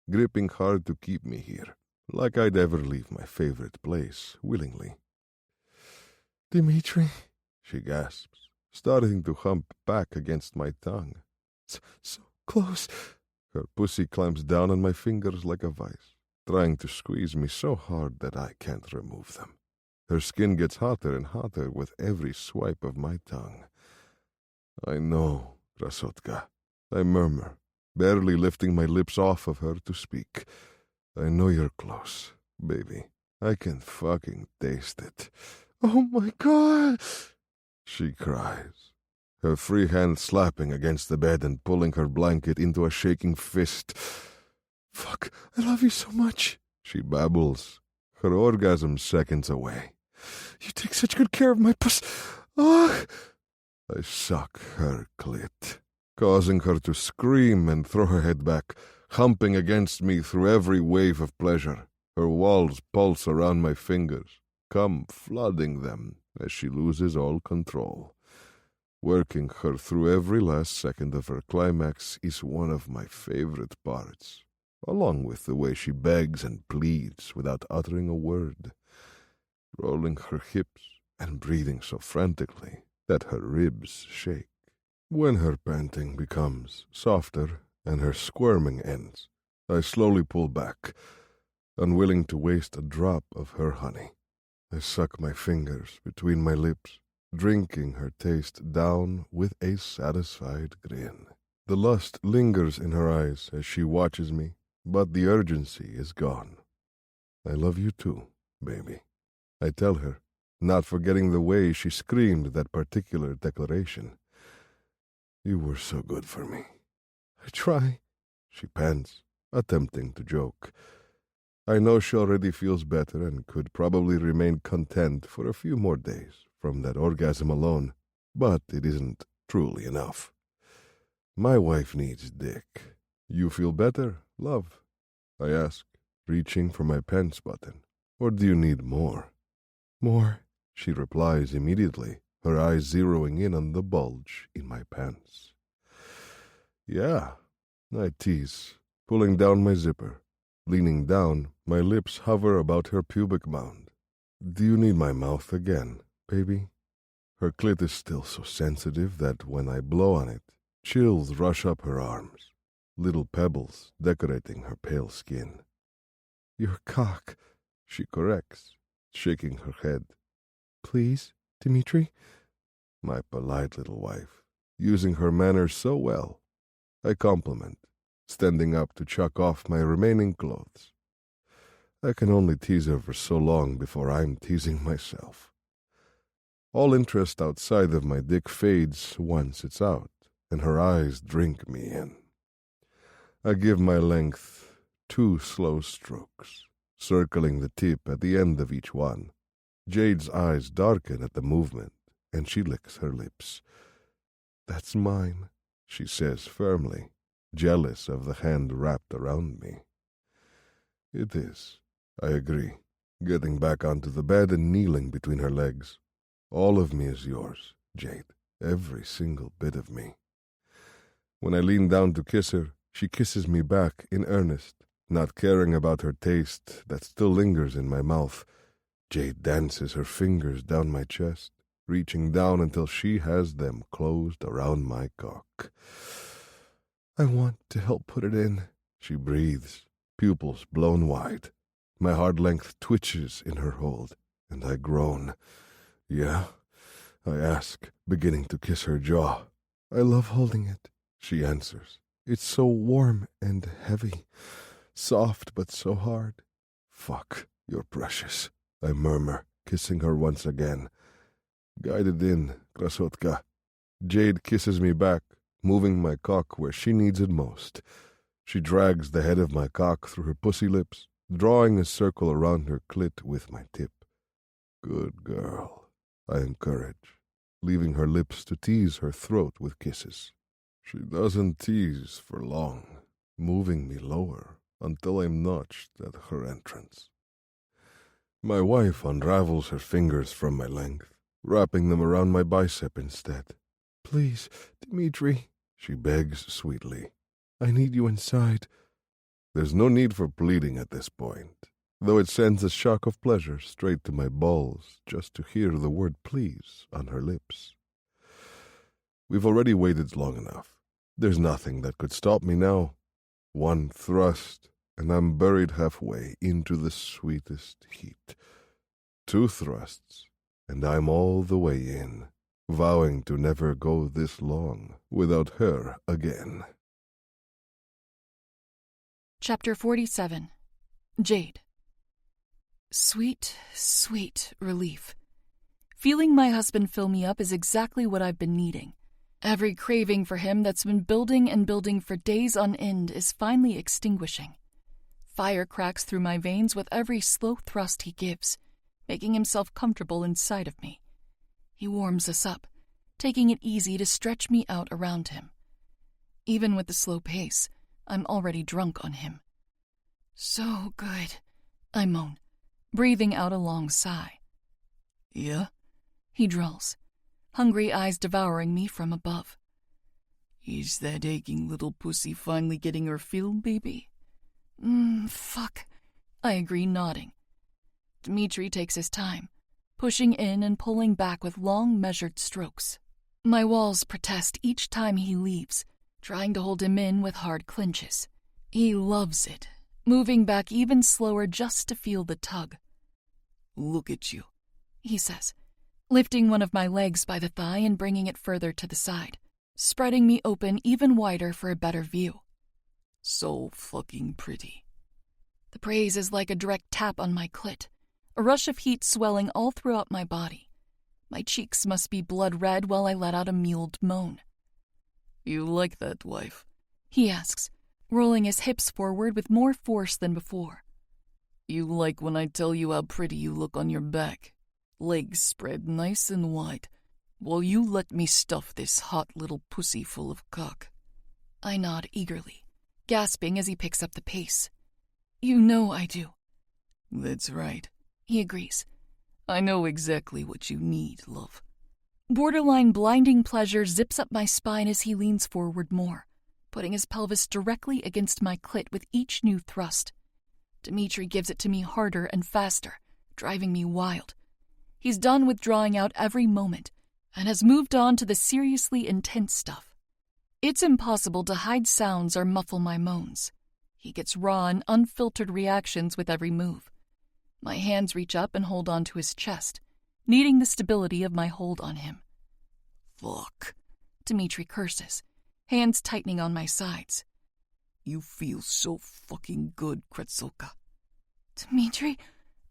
gripping hard to keep me here, like I'd ever leave my favorite place willingly. Dimitri, she gasps, starting to hump back against my tongue. So close. Her pussy clamps down on my fingers like a vice, trying to squeeze me so hard that I can't remove them. Her skin gets hotter and hotter with every swipe of my tongue. I know, Rasotka, I murmur, barely lifting my lips off of her to speak. I know you're close, baby. I can fucking taste it. Oh my God! She cries, her free hand slapping against the bed and pulling her blanket into a shaking fist. Fuck, I love you so much, she babbles, her orgasm seconds away. You take such good care of my puss. Oh! I suck her clit, causing her to scream and throw her head back, humping against me through every wave of pleasure. Her walls pulse around my fingers, cum flooding them as she loses all control. Working her through every last second of her climax is one of my favorite parts, along with the way she begs and pleads without uttering a word, rolling her hips and breathing so frantically that her ribs shake. When her panting becomes softer and her squirming ends, I slowly pull back, unwilling to waste a drop of her honey. I suck my fingers between my lips, drinking her taste down with a satisfied grin. The lust lingers in her eyes as she watches me, but the urgency is gone. I love you too, baby, I tell her, not forgetting the way she screamed that particular declaration. You were so good for me. I try, she pants, attempting to joke. I know she already feels better and could probably remain content for a few more days from that orgasm alone, but it isn't truly enough. My wife needs dick, You feel better, love? I ask, reaching for my pants button. Or do you need more? More. She replies immediately, her eyes zeroing in on the bulge in my pants. Yeah, I tease, pulling down my zipper. Leaning down, my lips hover about her pubic mound. Do you need my mouth again, baby? Her clit is still so sensitive that when I blow on it, chills rush up her arms, little pebbles decorating her pale skin. Your cock, She corrects, shaking her head. please, Dmitri? My polite little wife, using her manners so well. I compliment, standing up to chuck off my remaining clothes. I can only tease her for so long before I'm teasing myself. All interest outside of my dick fades once it's out, and her eyes drink me in. I give my length 2 slow strokes, circling the tip at the end of each one. Jade's eyes darken at the movement, and she licks her lips. That's mine, she says firmly, jealous of the hand wrapped around me. It is, I agree, getting back onto the bed and kneeling between her legs. All of me is yours, Jade, every single bit of me. When I lean down to kiss her, she kisses me back in earnest, not caring about her taste that still lingers in my mouth. Jade dances her fingers down my chest, reaching down until she has them closed around my cock. I want to help put it in. She breathes, pupils blown wide. My hard length twitches in her hold, and I groan. Yeah? I ask, beginning to kiss her jaw. I love holding it, She answers. it's so warm and heavy, soft but so hard. Fuck, you're precious, I murmur, kissing her once again. Guided in, krasotka. Jade kisses me back, moving my cock where she needs it most. She drags the head of my cock through her pussy lips, drawing a circle around her clit with my tip. Good girl, I encourage, leaving her lips to tease her throat with kisses. She doesn't tease for long, moving me lower until I'm notched at her entrance. My wife unravels her fingers from my length, wrapping them around my bicep instead. Please, Dmitri, She begs sweetly. I need you inside. There's no need for pleading at this point, though it sends a shock of pleasure straight to my balls just to hear the word please on her lips. We've already waited long enough. There's nothing that could stop me now. One thrust, and I'm buried halfway into the sweetest heat. 2 thrusts, and I'm all the way in, vowing to never go this long without her again. Chapter 47. Jade. Sweet, sweet relief. Feeling my husband fill me up is exactly what I've been needing. Every craving for him that's been building and building for days on end is finally extinguishing. Fire cracks through my veins with every slow thrust he gives, making himself comfortable inside of me. He warms us up, taking it easy to stretch me out around him. Even with the slow pace, I'm already drunk on him. So good, I moan, breathing out a long sigh. Yeah? He drawls, hungry eyes devouring me from above. Is that aching little pussy finally getting her fill, baby? Fuck, I agree, nodding. Dmitri takes his time, pushing in and pulling back with long, measured strokes. My walls protest each time he leaves, trying to hold him in with hard clinches. He loves it, moving back even slower just to feel the tug. Look at you, he says, lifting one of my legs by the thigh and bringing it further to the side, spreading me open even wider for a better view. So fucking pretty. The praise is like a direct tap on my clit, a rush of heat swelling all throughout my body. My cheeks must be blood red while I let out a muled moan. You like that, wife? He asks, rolling his hips forward with more force than before. You like when I tell you how pretty you look on your back, legs spread nice and wide, while you let me stuff this hot little pussy full of cock. I nod eagerly, gasping as he picks up the pace. You know I do. That's right. He agrees. I know exactly what you need, love. Borderline blinding pleasure zips up my spine as he leans forward more, putting his pelvis directly against my clit with each new thrust. Dimitri gives it to me harder and faster, driving me wild. He's done withdrawing out every moment and has moved on to the seriously intense stuff. It's impossible to hide sounds or muffle my moans. He gets raw and unfiltered reactions with every move. My hands reach up and hold onto his chest, needing the stability of my hold on him. Fuck. Dimitri curses, hands tightening on my sides. You feel so fucking good, Kretsulka. Dimitri,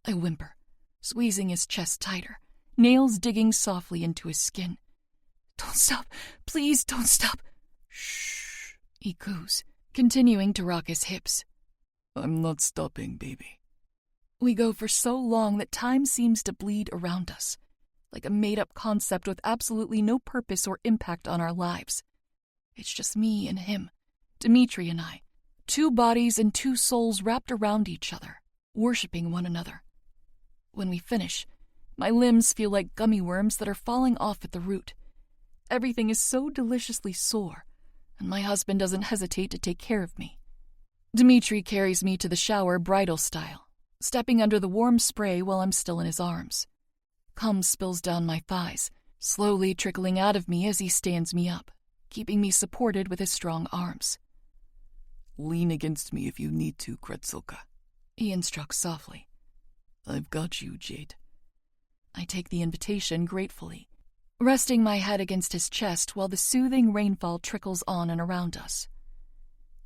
I whimper, squeezing his chest tighter, nails digging softly into his skin. Don't stop. Please don't stop. Shh, he coos, continuing to rock his hips. I'm not stopping, baby. We go for so long that time seems to bleed around us, like a made-up concept with absolutely no purpose or impact on our lives. It's just me and him, Dimitri and I, two bodies and two souls wrapped around each other, worshipping one another. When we finish, my limbs feel like gummy worms that are falling off at the root. Everything is so deliciously sore, and my husband doesn't hesitate to take care of me. Dimitri carries me to the shower bridal style, stepping under the warm spray while I'm still in his arms. Cum spills down my thighs, slowly trickling out of me as he stands me up, keeping me supported with his strong arms. Lean against me if you need to, Kretsulka. He instructs softly. I've got you, Jade. I take the invitation gratefully, resting my head against his chest while the soothing rainfall trickles on and around us.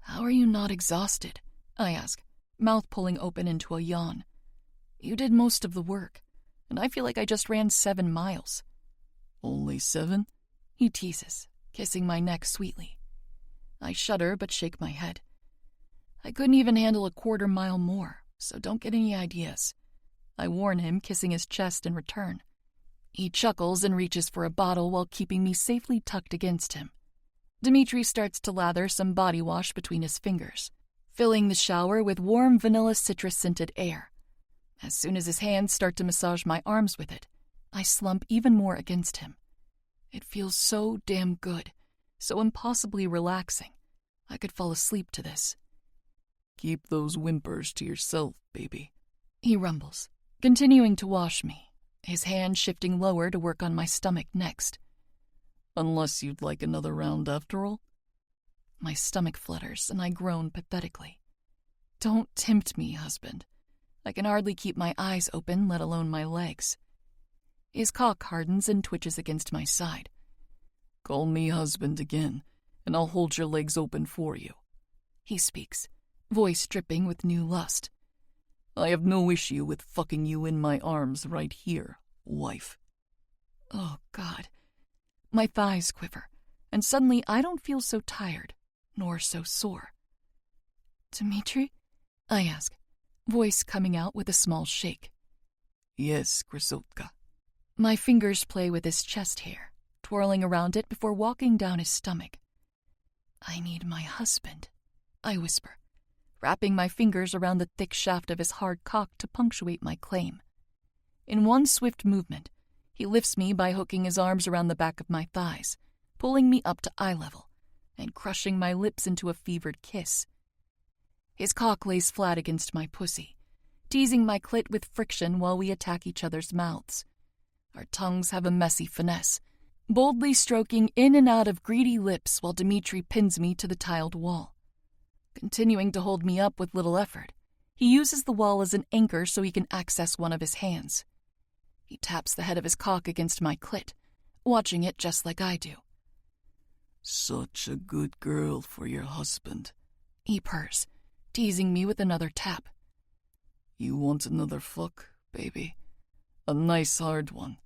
How are you not exhausted? I ask, mouth pulling open into a yawn. You did most of the work, and I feel like I just ran 7 miles. Only 7? He teases, kissing my neck sweetly. I shudder but shake my head. I couldn't even handle a 1/4 mile more, so don't get any ideas. I warn him, kissing his chest in return. He chuckles and reaches for a bottle while keeping me safely tucked against him. Dimitri starts to lather some body wash between his fingers, filling the shower with warm vanilla citrus-scented air. As soon as his hands start to massage my arms with it, I slump even more against him. It feels so damn good, so impossibly relaxing. I could fall asleep to this. Keep those whimpers to yourself, baby. He rumbles, continuing to wash me, his hand shifting lower to work on my stomach next. Unless you'd like another round after all? My stomach flutters, and I groan pathetically. Don't tempt me, husband. I can hardly keep my eyes open, let alone my legs. His cock hardens and twitches against my side. Call me husband again, and I'll hold your legs open for you. He speaks, voice dripping with new lust. I have no issue with fucking you in my arms right here, wife. Oh, God. My thighs quiver, and suddenly I don't feel so tired, nor so sore. Dimitri? I ask, voice coming out with a small shake. Yes, Kretsulka. My fingers play with his chest hair, twirling around it before walking down his stomach. I need my husband, I whisper, wrapping my fingers around the thick shaft of his hard cock to punctuate my claim. In one swift movement, he lifts me by hooking his arms around the back of my thighs, pulling me up to eye level, and crushing my lips into a fevered kiss. His cock lays flat against my pussy, teasing my clit with friction while we attack each other's mouths. Our tongues have a messy finesse, boldly stroking in and out of greedy lips while Dimitri pins me to the tiled wall. Continuing to hold me up with little effort, he uses the wall as an anchor so he can access one of his hands. He taps the head of his cock against my clit, watching it just like I do. Such a good girl for your husband, he purrs, teasing me with another tap. You want another fuck, baby? A nice hard one.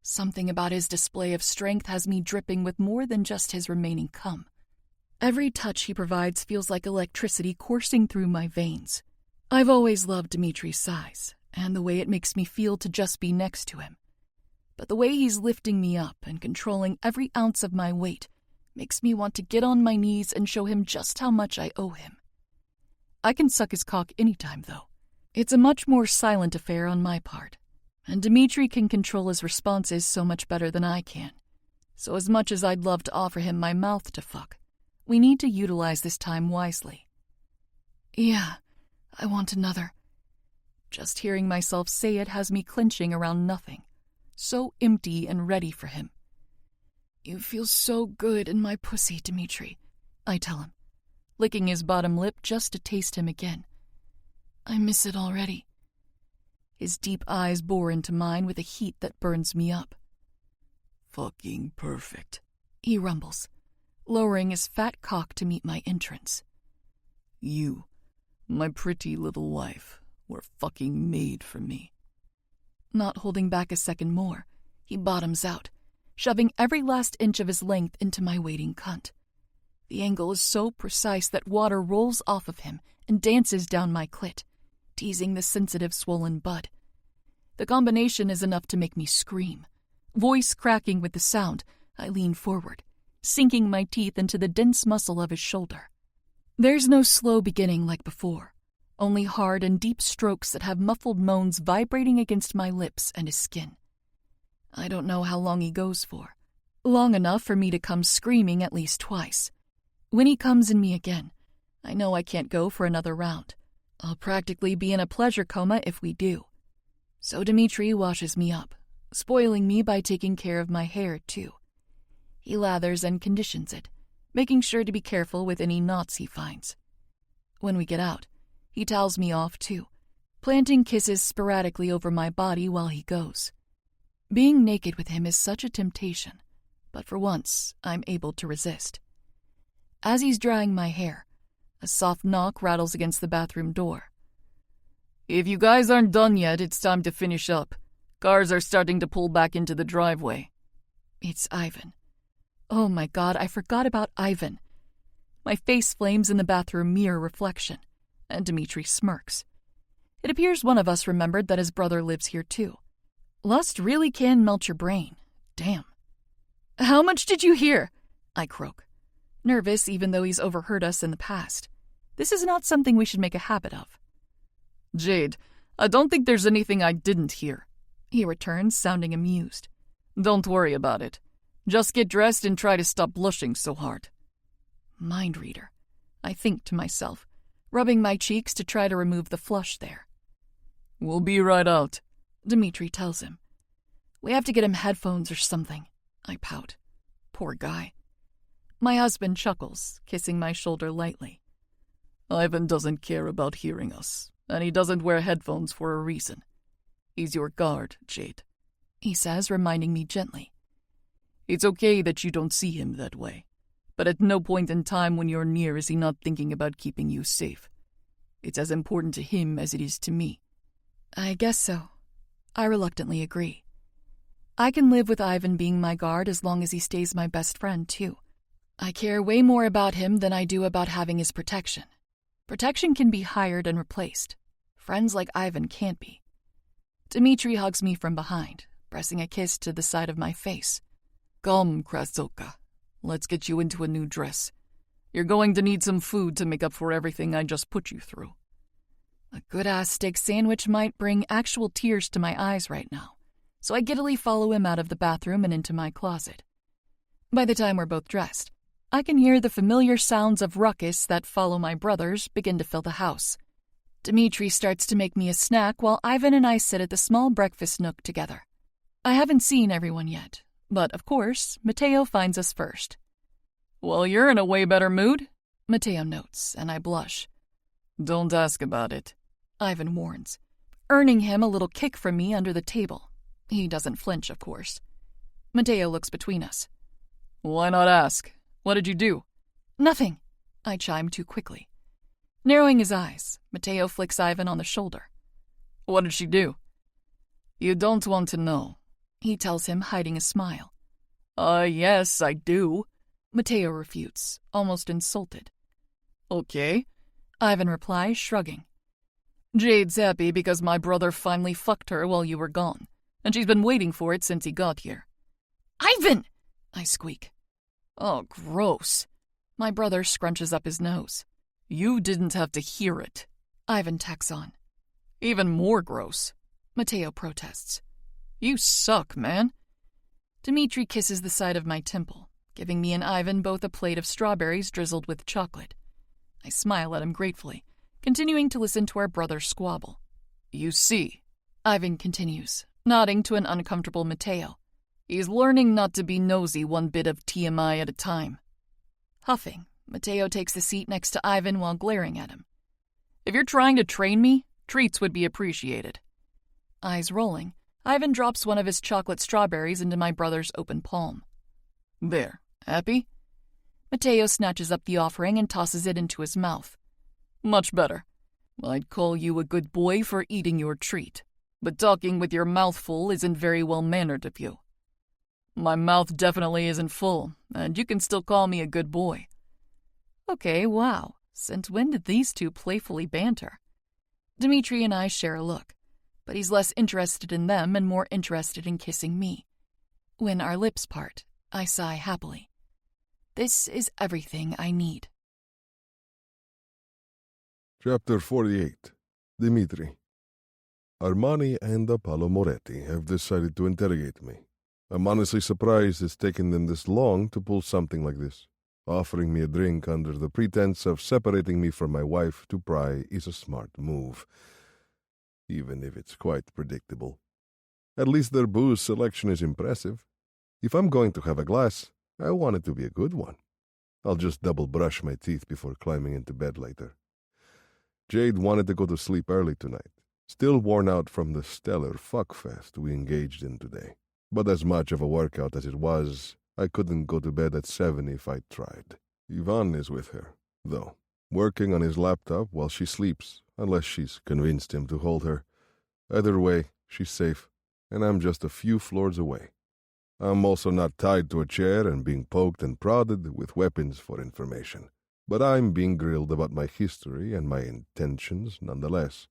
Something about his display of strength has me dripping with more than just his remaining cum. Every touch he provides feels like electricity coursing through my veins. I've always loved Dimitri's size, and the way it makes me feel to just be next to him. But the way he's lifting me up and controlling every ounce of my weight Makes me want to get on my knees and show him just how much I owe him. I can suck his cock anytime, though. It's a much more silent affair on my part, and Dmitri can control his responses so much better than I can. So as much as I'd love to offer him my mouth to fuck, we need to utilize this time wisely. Yeah, I want another. Just hearing myself say it has me clenching around nothing, so empty and ready for him. You feel so good in my pussy, Dmitri, I tell him, licking his bottom lip just to taste him again. I miss it already. His deep eyes bore into mine with a heat that burns me up. Fucking perfect, he rumbles, lowering his fat cock to meet my entrance. You, my pretty little wife, were fucking made for me. Not holding back a second more, he bottoms out, shoving every last inch of his length into my waiting cunt. The angle is so precise that water rolls off of him and dances down my clit, teasing the sensitive swollen bud. The combination is enough to make me scream. Voice cracking with the sound, I lean forward, sinking my teeth into the dense muscle of his shoulder. There's no slow beginning like before, only hard and deep strokes that have muffled moans vibrating against my lips and his skin. I don't know how long he goes for. Long enough for me to come screaming at least twice. When he comes in me again, I know I can't go for another round. I'll practically be in a pleasure coma if we do. So Dmitri washes me up, spoiling me by taking care of my hair, too. He lathers and conditions it, making sure to be careful with any knots he finds. When we get out, he towels me off, too, planting kisses sporadically over my body while he goes. Being naked with him is such a temptation, but for once, I'm able to resist. As he's drying my hair, a soft knock rattles against the bathroom door. If you guys aren't done yet, it's time to finish up. Cars are starting to pull back into the driveway. It's Ivan. Oh my God, I forgot about Ivan. My face flames in the bathroom mirror reflection, and Dmitri smirks. It appears one of us remembered that his brother lives here too. Lust really can melt your brain. Damn. How much did you hear? I croak, nervous even though he's overheard us in the past. This is not something we should make a habit of. Jade, I don't think there's anything I didn't hear, he returns, sounding amused. Don't worry about it. Just get dressed and try to stop blushing so hard. Mind reader, I think to myself, rubbing my cheeks to try to remove the flush there. We'll be right out, Dmitri tells him. We have to get him headphones or something, I pout. Poor guy. My husband chuckles, kissing my shoulder lightly. Ivan doesn't care about hearing us, and he doesn't wear headphones for a reason. He's your guard, Jade, he says, reminding me gently. It's okay that you don't see him that way, but at no point in time when you're near is he not thinking about keeping you safe. It's as important to him as it is to me. I guess so. I reluctantly agree. I can live with Ivan being my guard as long as he stays my best friend, too. I care way more about him than I do about having his protection. Protection can be hired and replaced. Friends like Ivan can't be. Dmitri hugs me from behind, pressing a kiss to the side of my face. Come, Krasoka. Let's get you into a new dress. You're going to need some food to make up for everything I just put you through. A good-ass steak sandwich might bring actual tears to my eyes right now, so I giddily follow him out of the bathroom and into my closet. By the time we're both dressed, I can hear the familiar sounds of ruckus that follow my brothers begin to fill the house. Dmitri starts to make me a snack while Ivan and I sit at the small breakfast nook together. I haven't seen everyone yet, but of course, Matteo finds us first. Well, you're in a way better mood, Matteo notes, and I blush. Don't ask about it, Ivan warns, earning him a little kick from me under the table. He doesn't flinch, of course. Matteo looks between us. Why not ask? What did you do? Nothing, I chime too quickly. Narrowing his eyes, Matteo flicks Ivan on the shoulder. What did she do? You don't want to know, he tells him, hiding a smile. Yes, I do, Matteo refutes, almost insulted. Okay, Ivan replies, shrugging. Jade's happy because my brother finally fucked her while you were gone, and she's been waiting for it since he got here. Ivan! I squeak. Oh, gross. My brother scrunches up his nose. You didn't have to hear it. Ivan tacks on. Even more gross. Mateo protests. You suck, man. Dmitri kisses the side of my temple, giving me and Ivan both a plate of strawberries drizzled with chocolate. I smile at him gratefully, continuing to listen to our brother's squabble. You see, Ivan continues, nodding to an uncomfortable Mateo. He's learning not to be nosy one bit of TMI at a time. Huffing, Mateo takes the seat next to Ivan while glaring at him. If you're trying to train me, treats would be appreciated. Eyes rolling, Ivan drops one of his chocolate strawberries into my brother's open palm. There, happy? Mateo snatches up the offering and tosses it into his mouth. Much better. I'd call you a good boy for eating your treat, but talking with your mouth full isn't very well-mannered of you. My mouth definitely isn't full, and you can still call me a good boy. Okay, wow. Since when did these two playfully banter? Dmitri and I share a look, but he's less interested in them and more interested in kissing me. When our lips part, I sigh happily. This is everything I need. Chapter 48. Dmitri. Armani and Apollo Moretti have decided to interrogate me. I'm honestly surprised it's taken them this long to pull something like this. Offering me a drink under the pretense of separating me from my wife to pry is a smart move, even if it's quite predictable. At least their booze selection is impressive. If I'm going to have a glass, I want it to be a good one. I'll just double brush my teeth before climbing into bed later. Jade wanted to go to sleep early tonight, still worn out from the stellar fuckfest we engaged in today. But as much of a workout as it was, I couldn't go to bed at 7 if I tried. Ivan is with her, though, working on his laptop while she sleeps, unless she's convinced him to hold her. Either way, she's safe, and I'm just a few floors away. I'm also not tied to a chair and being poked and prodded with weapons for information, but I'm being grilled about my history and my intentions nonetheless.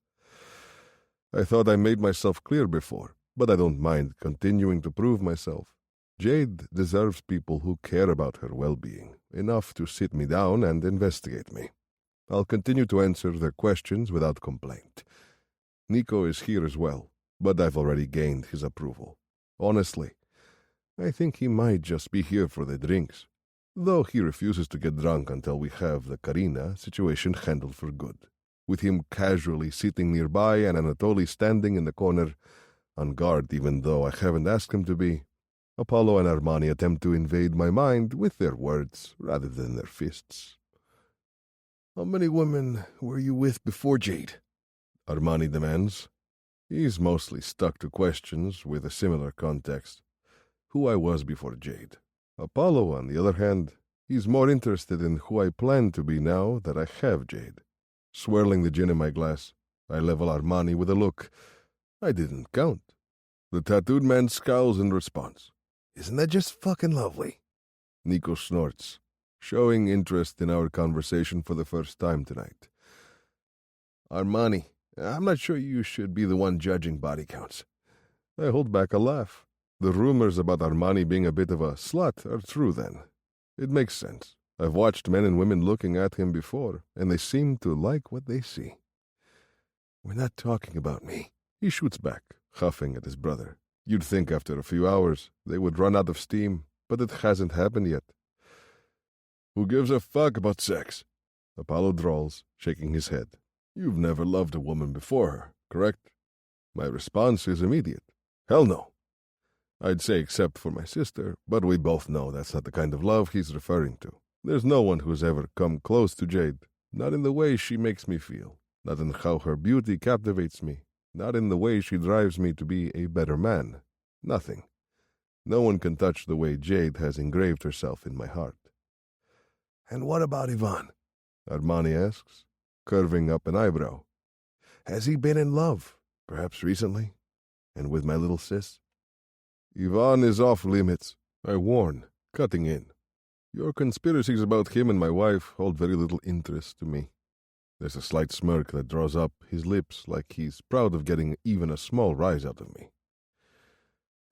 I thought I made myself clear before, but I don't mind continuing to prove myself. Jade deserves people who care about her well-being, enough to sit me down and investigate me. I'll continue to answer their questions without complaint. Nico is here as well, but I've already gained his approval. Honestly, I think he might just be here for the drinks, though he refuses to get drunk until we have the Karina situation handled for good, with him casually sitting nearby and Anatoly standing in the corner, on guard even though I haven't asked him to be. Apollo and Armani attempt to invade my mind with their words rather than their fists. How many women were you with before Jade? Armani demands. He's mostly stuck to questions with a similar context. Who I was before Jade. Apollo, on the other hand, he's more interested in who I plan to be now that I have Jade. Swirling the gin in my glass, I level Armani with a look. I didn't count. The tattooed man scowls in response. Isn't that just fucking lovely? Nico snorts, showing interest in our conversation for the first time tonight. Armani, I'm not sure you should be the one judging body counts. I hold back a laugh. The rumors about Armani being a bit of a slut are true then. It makes sense. I've watched men and women looking at him before, and they seem to like what they see. We're not talking about me. He shoots back, huffing at his brother. You'd think after a few hours they would run out of steam, but it hasn't happened yet. Who gives a fuck about sex? Apollo drawls, shaking his head. You've never loved a woman before her, correct? My response is immediate. Hell no. I'd say except for my sister, but we both know that's not the kind of love he's referring to. There's no one who's ever come close to Jade, not in the way she makes me feel, not in how her beauty captivates me, not in the way she drives me to be a better man. Nothing. No one can touch the way Jade has engraved herself in my heart. And what about Ivan? Armani asks, curving up an eyebrow. Has he been in love, perhaps recently, and with my little sis? Ivan is off limits, I warn, cutting in. Your conspiracies about him and my wife hold very little interest to me. There's a slight smirk that draws up his lips like he's proud of getting even a small rise out of me.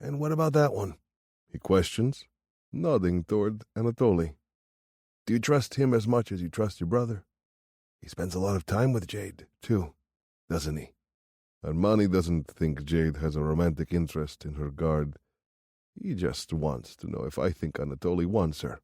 And what about that one? He questions. nodding toward Anatoly. Do you trust him as much as you trust your brother? He spends a lot of time with Jade, too, doesn't he? Armani doesn't think Jade has a romantic interest in her guard. He just wants to know if I think Anatoly wants her.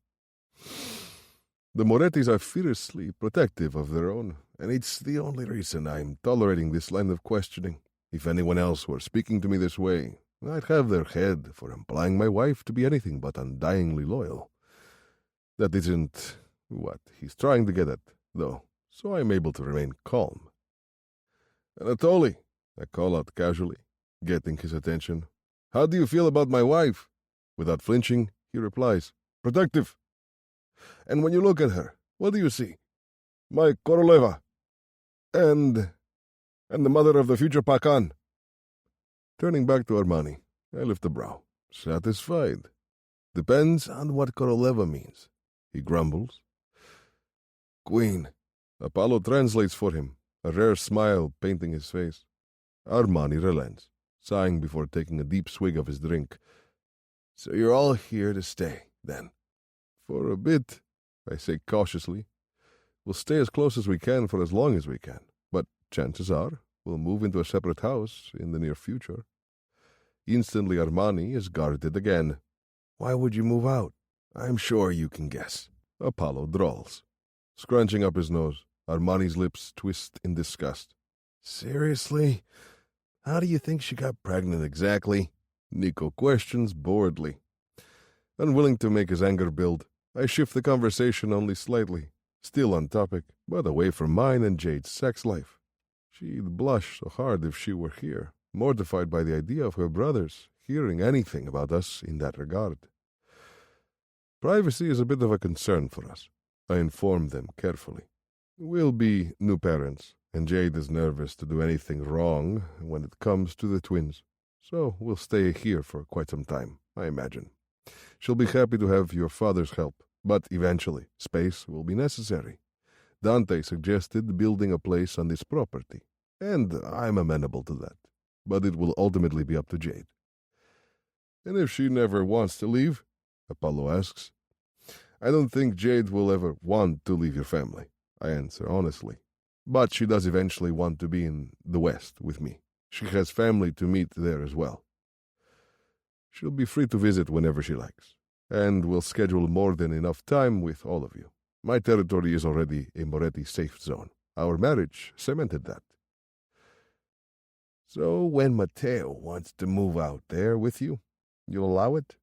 The Morettis are fiercely protective of their own, and it's the only reason I'm tolerating this line of questioning. If anyone else were speaking to me this way, I'd have their head for implying my wife to be anything but undyingly loyal. That isn't what he's trying to get at, though, so I'm able to remain calm. Anatoly, I call out casually, getting his attention. How do you feel about my wife? Without flinching, he replies, protective. And when you look at her, what do you see? My Koroleva. And the mother of the future Pakan. Turning back to Armani, I lift a brow, satisfied. Depends on what Koroleva means, he grumbles. Queen. Apollo translates for him, a rare smile painting his face. Armani relents, sighing before taking a deep swig of his drink. So you're all here to stay, then? For a bit, I say cautiously. We'll stay as close as we can for as long as we can, but chances are we'll move into a separate house in the near future. Instantly Armani is guarded again. Why would you move out? I'm sure you can guess. Apollo drawls. Scrunching up his nose, Armani's lips twist in disgust. Seriously? How do you think she got pregnant exactly? Nico questions boredly. Unwilling to make his anger build, I shift the conversation only slightly, still on topic, but away from mine and Jade's sex life. She'd blush so hard if she were here, mortified by the idea of her brothers hearing anything about us in that regard. Privacy is a bit of a concern for us. I inform them carefully. We'll be new parents, and Jade is nervous to do anything wrong when it comes to the twins. So we'll stay here for quite some time, I imagine. She'll be happy to have your father's help, but eventually space will be necessary. Dante suggested building a place on this property, and I'm amenable to that. But it will ultimately be up to Jade. And if she never wants to leave, Apollo asks. I don't think Jade will ever want to leave your family, I answer honestly. But she does eventually want to be in the West with me. She has family to meet there as well. She'll be free to visit whenever she likes, and we'll schedule more than enough time with all of you. My territory is already a Moretti safe zone. Our marriage cemented that. So when Matteo wants to move out there with you, you'll allow it?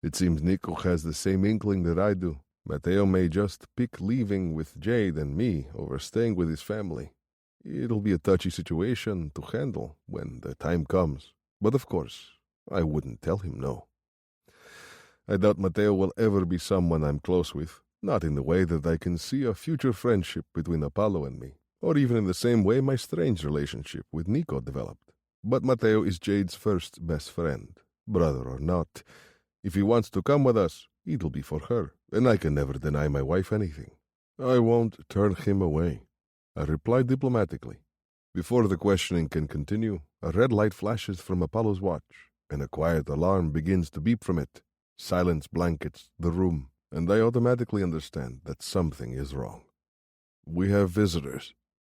It seems Nico has the same inkling that I do. Matteo may just pick leaving with Jade and me over staying with his family. It'll be a touchy situation to handle when the time comes. But of course, I wouldn't tell him no. I doubt Matteo will ever be someone I'm close with, not in the way that I can see a future friendship between Apollo and me, or even in the same way my strange relationship with Nico developed. But Matteo is Jade's first best friend, brother or not. If he wants to come with us, it'll be for her, and I can never deny my wife anything. I won't turn him away. I reply diplomatically. Before the questioning can continue, a red light flashes from Apollo's watch, and a quiet alarm begins to beep from it. Silence blankets the room, and I automatically understand that something is wrong. We have visitors,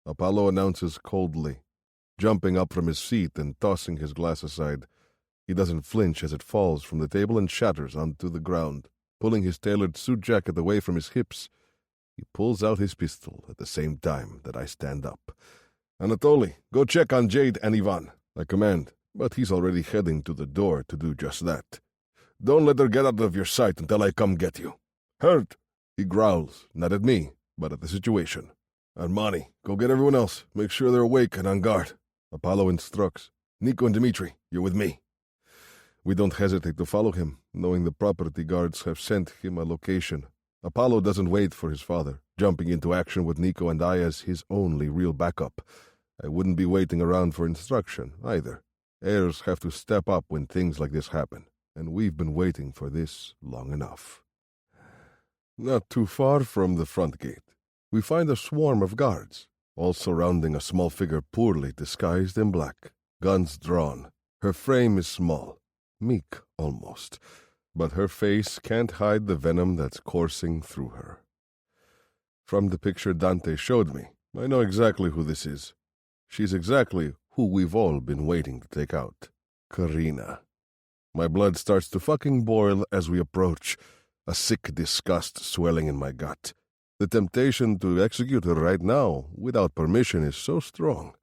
Apollo announces coldly, jumping up from his seat and tossing his glass aside. He doesn't flinch as it falls from the table and shatters onto the ground. Pulling his tailored suit jacket away from his hips, he pulls out his pistol at the same time that I stand up. Anatoly, go check on Jade and Ivan, I command, but he's already heading to the door to do just that. Don't let her get out of your sight until I come get you. Hurt, he growls, not at me, but at the situation. Armani, go get everyone else. Make sure they're awake and on guard. Apollo instructs. Nico and Dmitri, you're with me. We don't hesitate to follow him, knowing the property guards have sent him a location. Apollo doesn't wait for his father, jumping into action with Nico and I as his only real backup. I wouldn't be waiting around for instruction, either. Heirs have to step up when things like this happen, and we've been waiting for this long enough. Not too far from the front gate, we find a swarm of guards, all surrounding a small figure poorly disguised in black, guns drawn. Her frame is small, meek almost, but her face can't hide the venom that's coursing through her. From the picture Dante showed me, I know exactly who this is. She's exactly who we've all been waiting to take out. Karina. My blood starts to fucking boil as we approach, a sick disgust swelling in my gut. The temptation to execute her right now, without permission, is so strong.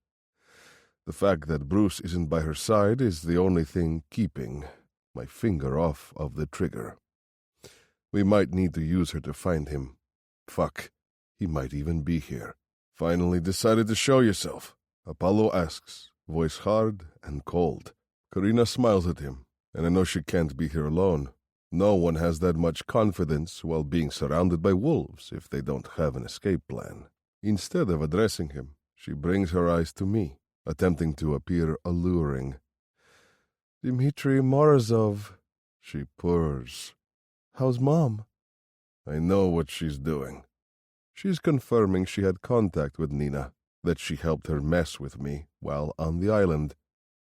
The fact that Bruce isn't by her side is the only thing keeping my finger off of the trigger. We might need to use her to find him. Fuck, he might even be here. Finally decided to show yourself, Apollo asks, voice hard and cold. Karina smiles at him, and I know she can't be here alone. No one has that much confidence while being surrounded by wolves if they don't have an escape plan. Instead of addressing him, she brings her eyes to me, attempting to appear alluring. Dmitri Morozov, she purrs. How's Mom? I know what she's doing. She's confirming she had contact with Nina, that she helped her mess with me while on the island.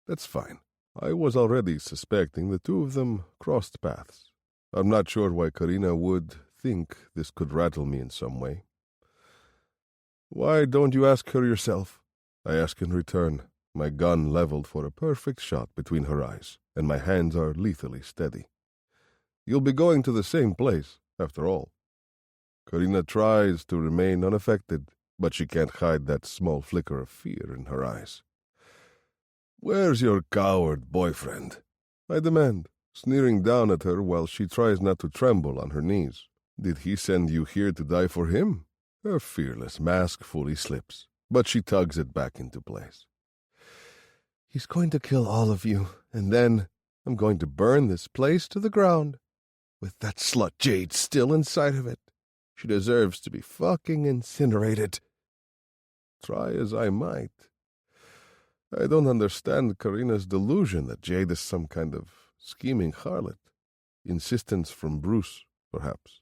That's fine. I was already suspecting the two of them crossed paths. I'm not sure why Karina would think this could rattle me in some way. Why don't you ask her yourself? I ask in return, my gun leveled for a perfect shot between her eyes, and my hands are lethally steady. You'll be going to the same place, after all. Karina tries to remain unaffected, but she can't hide that small flicker of fear in her eyes. Where's your coward boyfriend? I demand, sneering down at her while she tries not to tremble on her knees. Did he send you here to die for him? Her fearless mask fully slips, but she tugs it back into place. He's going to kill all of you, and then I'm going to burn this place to the ground, with that slut Jade still inside of it. She deserves to be fucking incinerated. Try as I might. I don't understand Karina's delusion that Jade is some kind of scheming harlot. Insistence from Bruce, perhaps.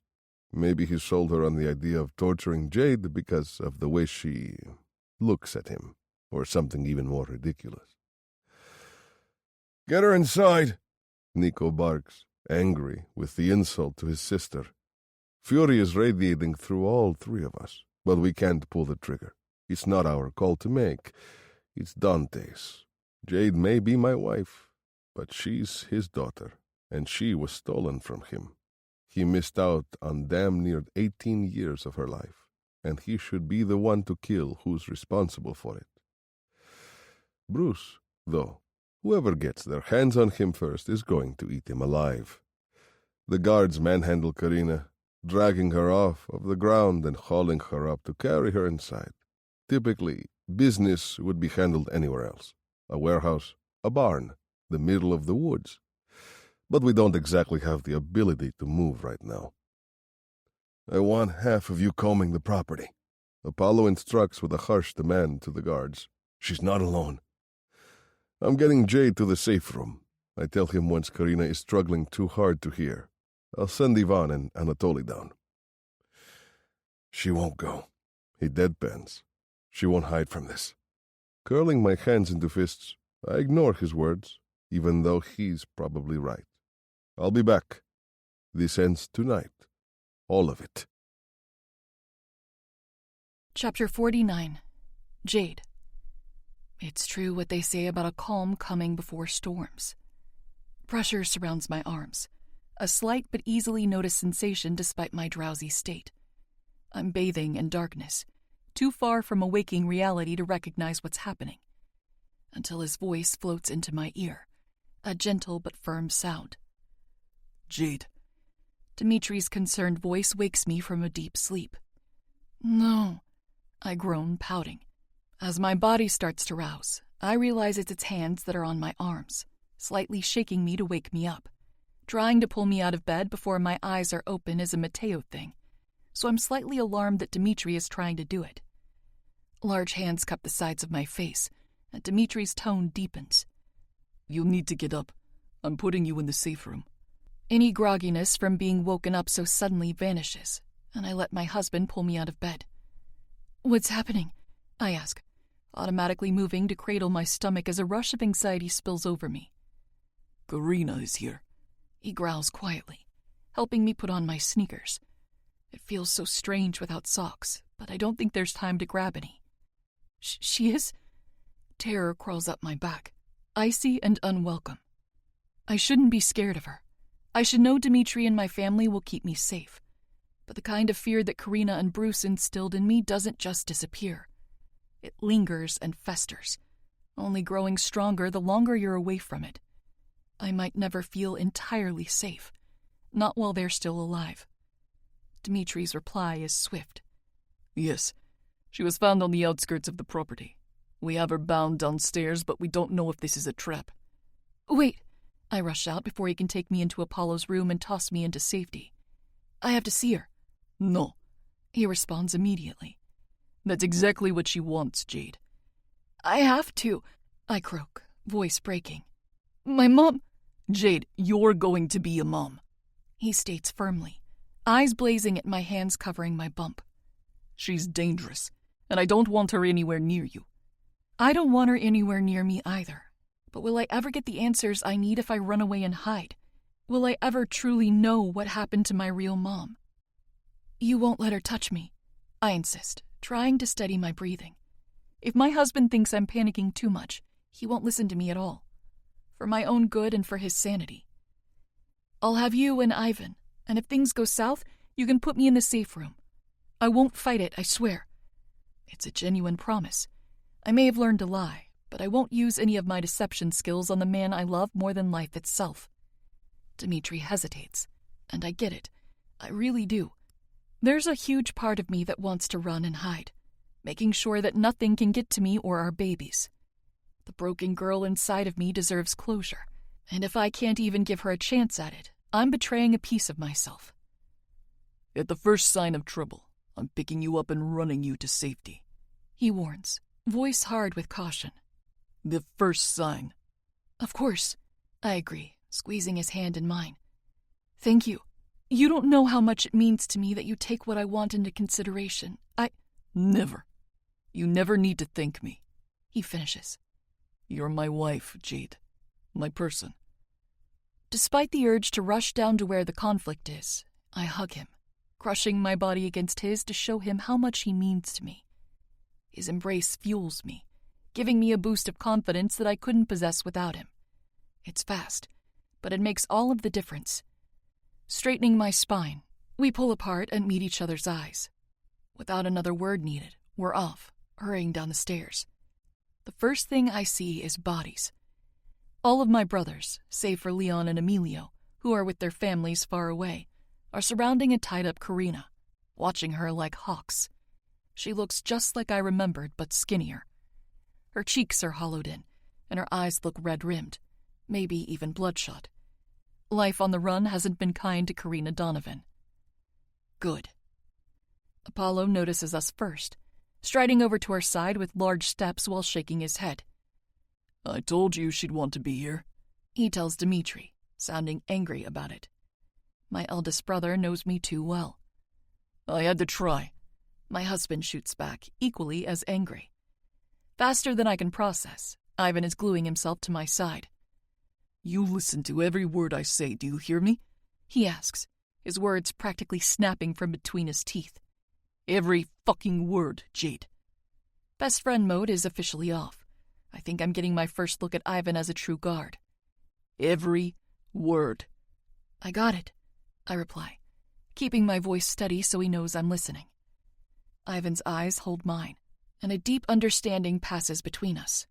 Maybe he sold her on the idea of torturing Jade because of the way she looks at him, or something even more ridiculous. Get her inside, Nico barks, angry with the insult to his sister. Fury is radiating through all three of us, but we can't pull the trigger. It's not our call to make. It's Dante's. Jade may be my wife, but she's his daughter, and she was stolen from him. He missed out on damn near 18 years of her life, and he should be the one to kill who's responsible for it. Bruce, though, whoever gets their hands on him first is going to eat him alive. The guards manhandle Karina, dragging her off of the ground and hauling her up to carry her inside. Typically, business would be handled anywhere else. A warehouse, a barn, the middle of the woods. But we don't exactly have the ability to move right now. I want half of you combing the property. Apollo instructs with a harsh demand to the guards. She's not alone. I'm getting Jade to the safe room. I tell him once Karina is struggling too hard to hear. I'll send Ivan and Anatoly down. She won't go. He deadpans. She won't hide from this. Curling my hands into fists, I ignore his words, even though he's probably right. I'll be back. This ends tonight. All of it. Chapter 49. Jade. It's true what they say about a calm coming before storms. Pressure surrounds my arms, a slight but easily noticed sensation despite my drowsy state. I'm bathing in darkness, too far from a waking reality to recognize what's happening, until his voice floats into my ear, a gentle but firm sound. Jade. Dimitri's concerned voice wakes me from a deep sleep. No, I groan, pouting. As my body starts to rouse, I realize it's its hands that are on my arms, slightly shaking me to wake me up. Trying to pull me out of bed before my eyes are open is a Mateo thing, so I'm slightly alarmed that Dimitri is trying to do it. Large hands cup the sides of my face, and Dimitri's tone deepens. You'll need to get up. I'm putting you in the safe room. Any grogginess from being woken up so suddenly vanishes, and I let my husband pull me out of bed. What's happening? I ask, automatically moving to cradle my stomach as a rush of anxiety spills over me. Karina is here. He growls quietly, helping me put on my sneakers. It feels so strange without socks, but I don't think there's time to grab any. She is? Terror crawls up my back, icy and unwelcome. I shouldn't be scared of her. I should know Dimitri and my family will keep me safe. But the kind of fear that Karina and Bruce instilled in me doesn't just disappear. It lingers and festers, only growing stronger the longer you're away from it. I might never feel entirely safe, not while they're still alive. Dimitri's reply is swift. Yes, she was found on the outskirts of the property. We have her bound downstairs, but we don't know if this is a trap. Wait, I rush out before he can take me into Apollo's room and toss me into safety. I have to see her. No, he responds immediately. That's exactly what she wants, Jade. I have to, I croak, voice breaking. My mom... Jade, you're going to be a mom, he states firmly, eyes blazing at my hands covering my bump. She's dangerous, and I don't want her anywhere near you. I don't want her anywhere near me either. But will I ever get the answers I need if I run away and hide? Will I ever truly know what happened to my real mom? You won't let her touch me, I insist, trying to steady my breathing. If my husband thinks I'm panicking too much, he won't listen to me at all. For my own good and for his sanity. I'll have you and Ivan, and if things go south, you can put me in the safe room. I won't fight it, I swear. It's a genuine promise. I may have learned to lie, but I won't use any of my deception skills on the man I love more than life itself. Dimitri hesitates, and I get it. I really do. There's a huge part of me that wants to run and hide, making sure that nothing can get to me or our babies. The broken girl inside of me deserves closure, and if I can't even give her a chance at it, I'm betraying a piece of myself. At the first sign of trouble, I'm picking you up and running you to safety, he warns, voice hard with caution. The first sign. Of course, I agree, squeezing his hand in mine. Thank you. You don't know how much it means to me that you take what I want into consideration. Never. You never need to thank me, he finishes. You're my wife, Jade. My person. Despite the urge to rush down to where the conflict is, I hug him, crushing my body against his to show him how much he means to me. His embrace fuels me, giving me a boost of confidence that I couldn't possess without him. It's fast, but it makes all of the difference. Straightening my spine, we pull apart and meet each other's eyes. Without another word needed, we're off, hurrying down the stairs. The first thing I see is bodies. All of my brothers, save for Leon and Emilio, who are with their families far away, are surrounding a tied-up Karina, watching her like hawks. She looks just like I remembered, but skinnier. Her cheeks are hollowed in, and her eyes look red-rimmed, maybe even bloodshot. Life on the run hasn't been kind to Karina Donovan. Good. Apollo notices us first, striding over to our side with large steps while shaking his head. I told you she'd want to be here, he tells Dimitri, sounding angry about it. My eldest brother knows me too well. I had to try, my husband shoots back, equally as angry. Faster than I can process, Ivan is gluing himself to my side. You listen to every word I say, do you hear me? He asks, his words practically snapping from between his teeth. Every fucking word, Jade. Best friend mode is officially off. I think I'm getting my first look at Ivan as a true guard. Every word. I got it, I reply, keeping my voice steady so he knows I'm listening. Ivan's eyes hold mine, and a deep understanding passes between us.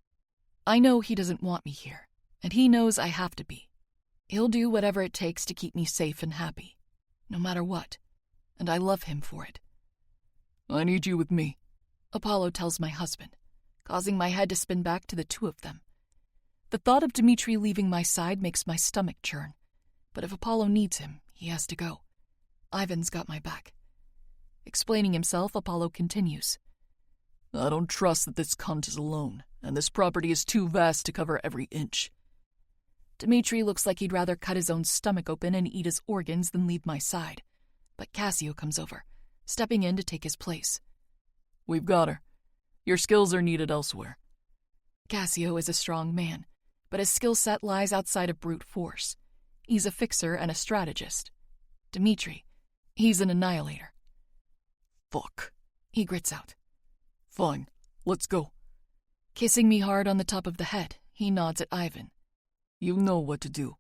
I know he doesn't want me here, and he knows I have to be. He'll do whatever it takes to keep me safe and happy, no matter what, and I love him for it. I need you with me, Apollo tells my husband, causing my head to spin back to the two of them. The thought of Dimitri leaving my side makes my stomach churn, but if Apollo needs him, he has to go. Ivan's got my back. Explaining himself, Apollo continues. I don't trust that this cunt is alone, and this property is too vast to cover every inch. Dimitri looks like he'd rather cut his own stomach open and eat his organs than leave my side, but Cassio comes over, stepping in to take his place. We've got her. Your skills are needed elsewhere. Cassio is a strong man, but his skill set lies outside of brute force. He's a fixer and a strategist. Dmitri, he's an annihilator. Fuck. He grits out. Fine, let's go. Kissing me hard on the top of the head, he nods at Ivan. You know what to do.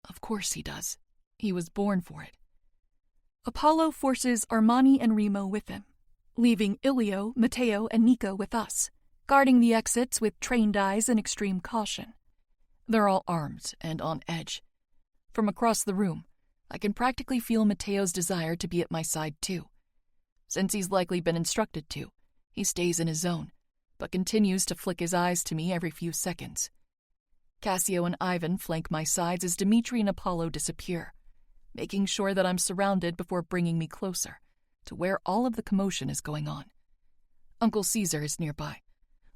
Of course he does. He was born for it. Apollo forces Armani and Remo with him, leaving Ilio, Matteo, and Nico with us, guarding the exits with trained eyes and extreme caution. They're all armed and on edge. From across the room, I can practically feel Matteo's desire to be at my side too. Since he's likely been instructed to, he stays in his zone, but continues to flick his eyes to me every few seconds. Cassio and Ivan flank my sides as Dmitri and Apollo disappear, making sure that I'm surrounded before bringing me closer to where all of the commotion is going on. Uncle Caesar is nearby,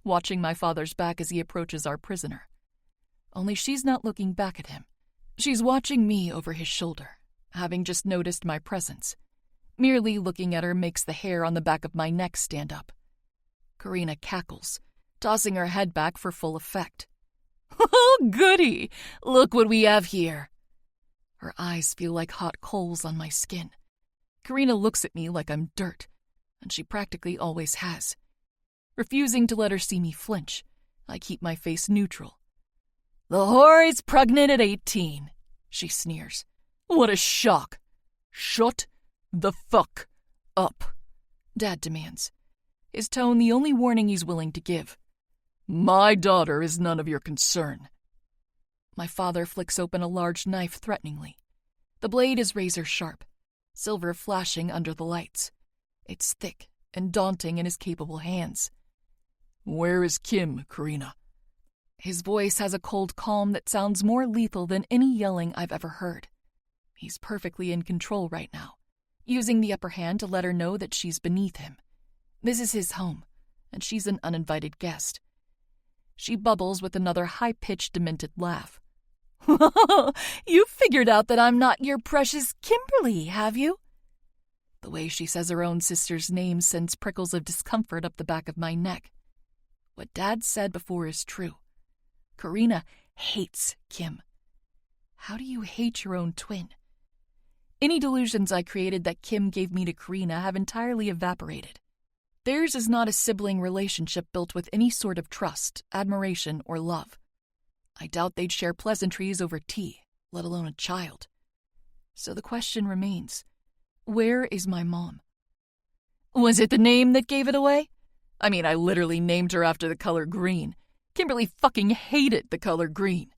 watching my father's back as he approaches our prisoner. Only she's not looking back at him. She's watching me over his shoulder, having just noticed my presence. Merely looking at her makes the hair on the back of my neck stand up. Karina cackles, tossing her head back for full effect. Oh, goody! Look what we have here! Her eyes feel like hot coals on my skin. Karina looks at me like I'm dirt, and she practically always has. Refusing to let her see me flinch, I keep my face neutral. The whore is pregnant at 18, she sneers. What a shock! Shut the fuck up, Dad demands, his tone the only warning he's willing to give. My daughter is none of your concern. My father flicks open a large knife threateningly. The blade is razor sharp, silver flashing under the lights. It's thick and daunting in his capable hands. Where is Kim, Karina? His voice has a cold calm that sounds more lethal than any yelling I've ever heard. He's perfectly in control right now, using the upper hand to let her know that she's beneath him. This is his home, and she's an uninvited guest. She bubbles with another high-pitched, demented laugh. You figured out that I'm not your precious Kimberly, have you? The way she says her own sister's name sends prickles of discomfort up the back of my neck. What Dad said before is true. Karina hates Kim. How do you hate your own twin? Any delusions I created that Kim gave me to Karina have entirely evaporated. Theirs is not a sibling relationship built with any sort of trust, admiration, or love. I doubt they'd share pleasantries over tea, let alone a child. So the question remains, where is my mom? Was it the name that gave it away? I mean, I literally named her after the color green. Kimberly fucking hated the color green.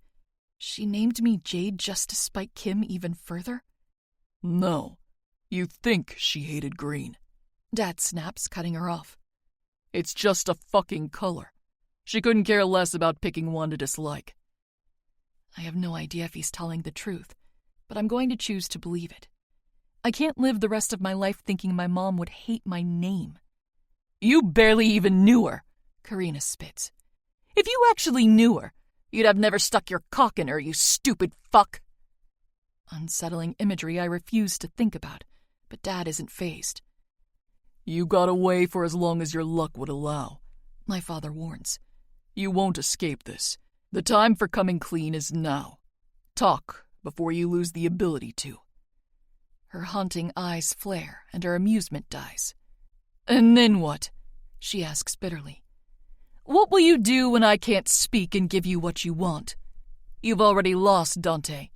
She named me Jade just to spite Kim even further? No, you think she hated green. Dad snaps, cutting her off. It's just a fucking color. She couldn't care less about picking one to dislike. I have no idea if he's telling the truth, but I'm going to choose to believe it. I can't live the rest of my life thinking my mom would hate my name. You barely even knew her, Karina spits. If you actually knew her, you'd have never stuck your cock in her, you stupid fuck. Unsettling imagery I refuse to think about, but Dad isn't fazed. You got away for as long as your luck would allow, my father warns. You won't escape this. The time for coming clean is now. Talk before you lose the ability to. Her haunting eyes flare and her amusement dies. And then what? She asks bitterly. What will you do when I can't speak and give you what you want? You've already lost, Dante.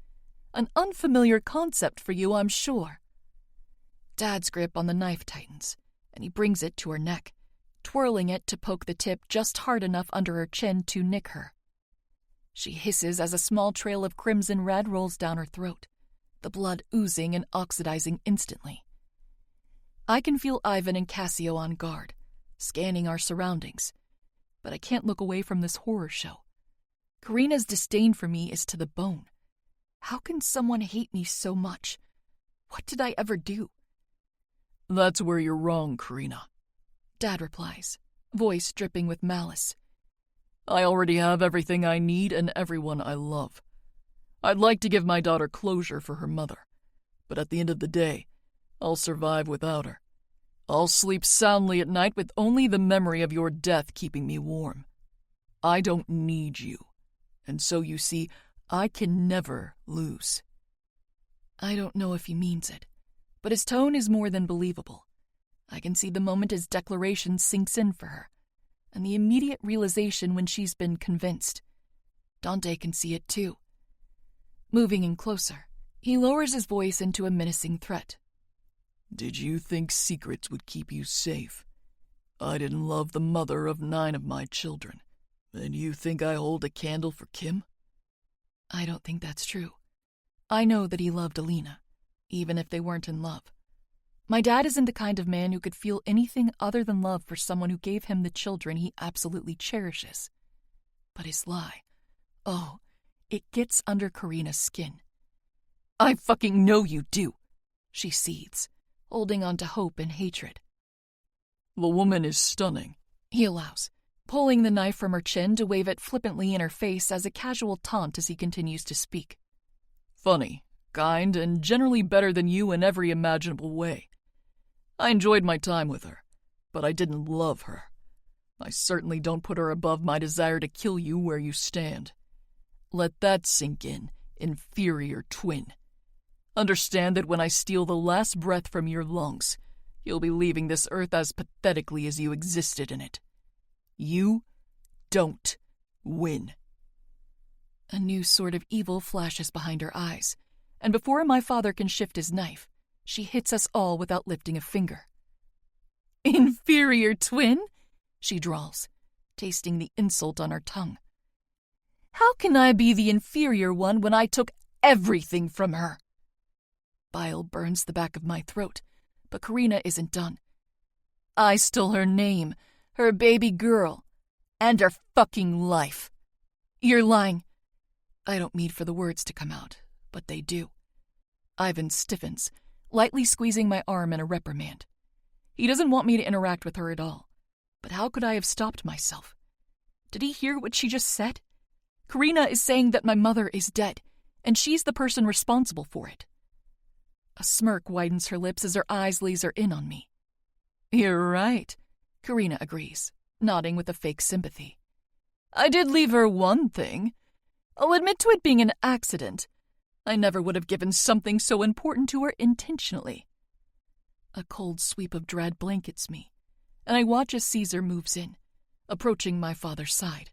An unfamiliar concept for you, I'm sure. Dad's grip on the knife tightens, and he brings it to her neck, twirling it to poke the tip just hard enough under her chin to nick her. She hisses as a small trail of crimson red rolls down her throat, the blood oozing and oxidizing instantly. I can feel Ivan and Cassio on guard, scanning our surroundings, but I can't look away from this horror show. Karina's disdain for me is to the bone. How can someone hate me so much? What did I ever do? That's where you're wrong, Karina, Dad replies, voice dripping with malice. I already have everything I need and everyone I love. I'd like to give my daughter closure for her mother, but at the end of the day, I'll survive without her. I'll sleep soundly at night with only the memory of your death keeping me warm. I don't need you, and so you see, I can never lose. I don't know if he means it, but his tone is more than believable. I can see the moment his declaration sinks in for her, and the immediate realization when she's been convinced. Dante can see it too. Moving in closer, he lowers his voice into a menacing threat. Did you think secrets would keep you safe? I didn't love the mother of 9 of my children. And you think I hold a candle for Kim? I don't think that's true. I know that he loved Alina, even if they weren't in love. My dad isn't the kind of man who could feel anything other than love for someone who gave him the children he absolutely cherishes. But his lie, oh, it gets under Karina's skin. I fucking know you do, she seethes, holding on to hope and hatred. The woman is stunning, he allows, pulling the knife from her chin to wave it flippantly in her face as a casual taunt as he continues to speak. Funny, kind, and generally better than you in every imaginable way. I enjoyed my time with her, but I didn't love her. I certainly don't put her above my desire to kill you where you stand. Let that sink in, inferior twin. Understand that when I steal the last breath from your lungs, you'll be leaving this earth as pathetically as you existed in it. You don't win. A new sort of evil flashes behind her eyes, and before my father can shift his knife, she hits us all without lifting a finger. Inferior twin? She drawls, tasting the insult on her tongue. How can I be the inferior one when I took everything from her? Bile burns the back of my throat, but Karina isn't done. I stole her name, her baby girl, and her fucking life. You're lying. I don't mean for the words to come out, but they do. Ivan stiffens, lightly squeezing my arm in a reprimand. He doesn't want me to interact with her at all, but how could I have stopped myself? Did he hear what she just said? Karina is saying that my mother is dead, and she's the person responsible for it. A smirk widens her lips as her eyes laser in on me. You're right, Karina agrees, nodding with a fake sympathy. I did leave her one thing. I'll admit to it being an accident. I never would have given something so important to her intentionally. A cold sweep of dread blankets me, and I watch as Caesar moves in, approaching my father's side.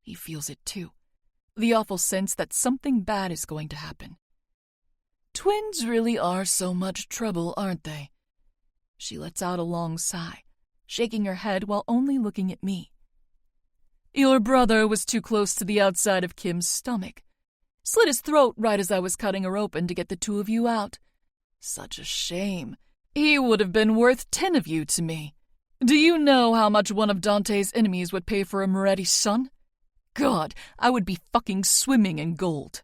He feels it too, the awful sense that something bad is going to happen. Twins really are so much trouble, aren't they? She lets out a long sigh, shaking her head while only looking at me. Your brother was too close to the outside of Kim's stomach. Slit his throat right as I was cutting her open to get the 2 of you out. Such a shame. He would have been worth 10 of you to me. Do you know how much one of Dante's enemies would pay for a Moretti son? God, I would be fucking swimming in gold.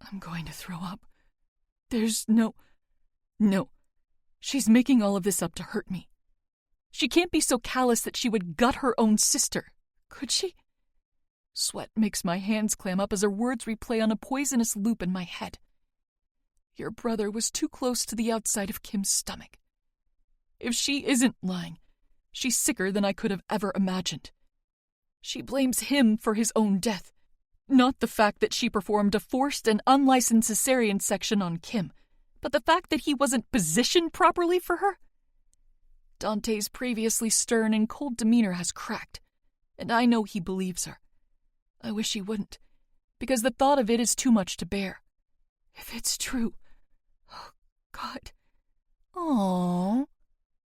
I'm going to throw up. There's no. She's making all of this up to hurt me. She can't be so callous that she would gut her own sister, could she? Sweat makes my hands clam up as her words replay on a poisonous loop in my head. Your brother was too close to the outside of Kim's stomach. If she isn't lying, she's sicker than I could have ever imagined. She blames him for his own death, not the fact that she performed a forced and unlicensed cesarean section on Kim, but the fact that he wasn't positioned properly for her. Dante's previously stern and cold demeanor has cracked, and I know he believes her. I wish he wouldn't, because the thought of it is too much to bear. If it's true, oh, God. Aww,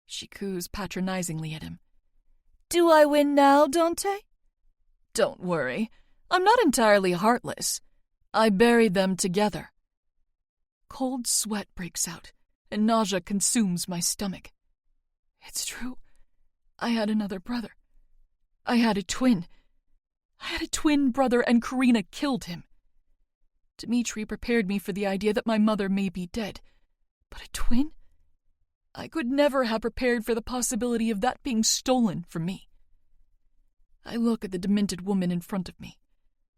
she coos patronizingly at him. Do I win now, Dante? Don't worry, I'm not entirely heartless. I buried them together. Cold sweat breaks out, and nausea consumes my stomach. It's true. I had another brother. I had a twin. I had a twin brother, and Karina killed him. Dmitri prepared me for the idea that my mother may be dead. But a twin? I could never have prepared for the possibility of that being stolen from me. I look at the demented woman in front of me,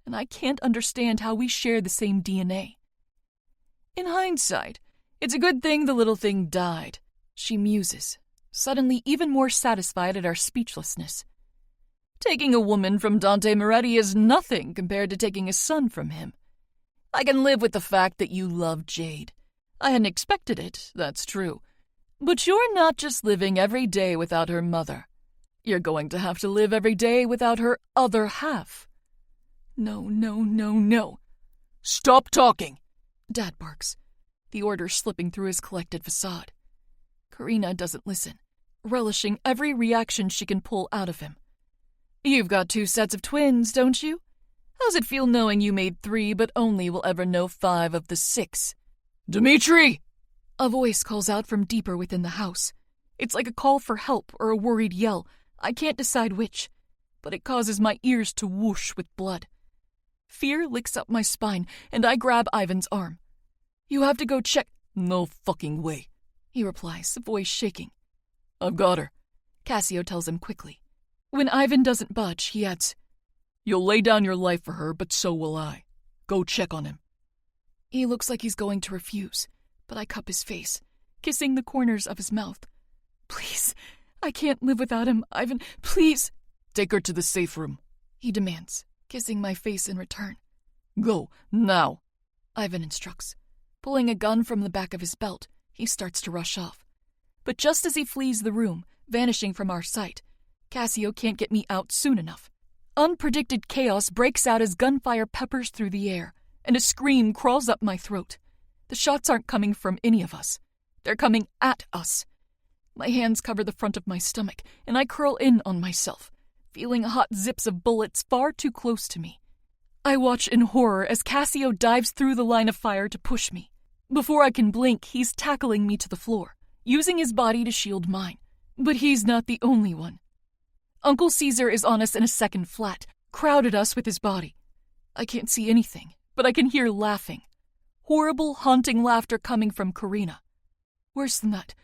and I can't understand how we share the same DNA. In hindsight, it's a good thing the little thing died, she muses, suddenly even more satisfied at our speechlessness. Taking a woman from Dante Moretti is nothing compared to taking a son from him. I can live with the fact that you love Jade, I hadn't expected it, that's true. But you're not just living every day without her mother. You're going to have to live every day without her other half. No, no, no, no. Stop talking! Dad barks, the order slipping through his collected facade. Karina doesn't listen, relishing every reaction she can pull out of him. You've got 2 sets of twins, don't you? How's it feel knowing you made 3 but only will ever know 5 of the 6? Dmitri! A voice calls out from deeper within the house. It's like a call for help or a worried yell. I can't decide which, but it causes my ears to whoosh with blood. Fear licks up my spine, and I grab Ivan's arm. You have to go check. No fucking way, he replies, voice shaking. I've got her, Cassio tells him quickly. When Ivan doesn't budge, he adds, You'll lay down your life for her, but so will I. Go check on him. He looks like he's going to refuse, but I cup his face, kissing the corners of his mouth. Please, I can't live without him, Ivan, please. Take her to the safe room, he demands, kissing my face in return. Go, now, Ivan instructs. Pulling a gun from the back of his belt, he starts to rush off. But just as he flees the room, vanishing from our sight, Cassio can't get me out soon enough. Unpredicted chaos breaks out as gunfire peppers through the air, and a scream crawls up my throat. The shots aren't coming from any of us. They're coming at us. My hands cover the front of my stomach, and I curl in on myself, feeling hot zips of bullets far too close to me. I watch in horror as Cassio dives through the line of fire to push me. Before I can blink, he's tackling me to the floor, using his body to shield mine. But he's not the only one. Uncle Caesar is on us in a second flat, crowded us with his body. I can't see anything, but I can hear laughing. Horrible, haunting laughter coming from Karina. Worse than that,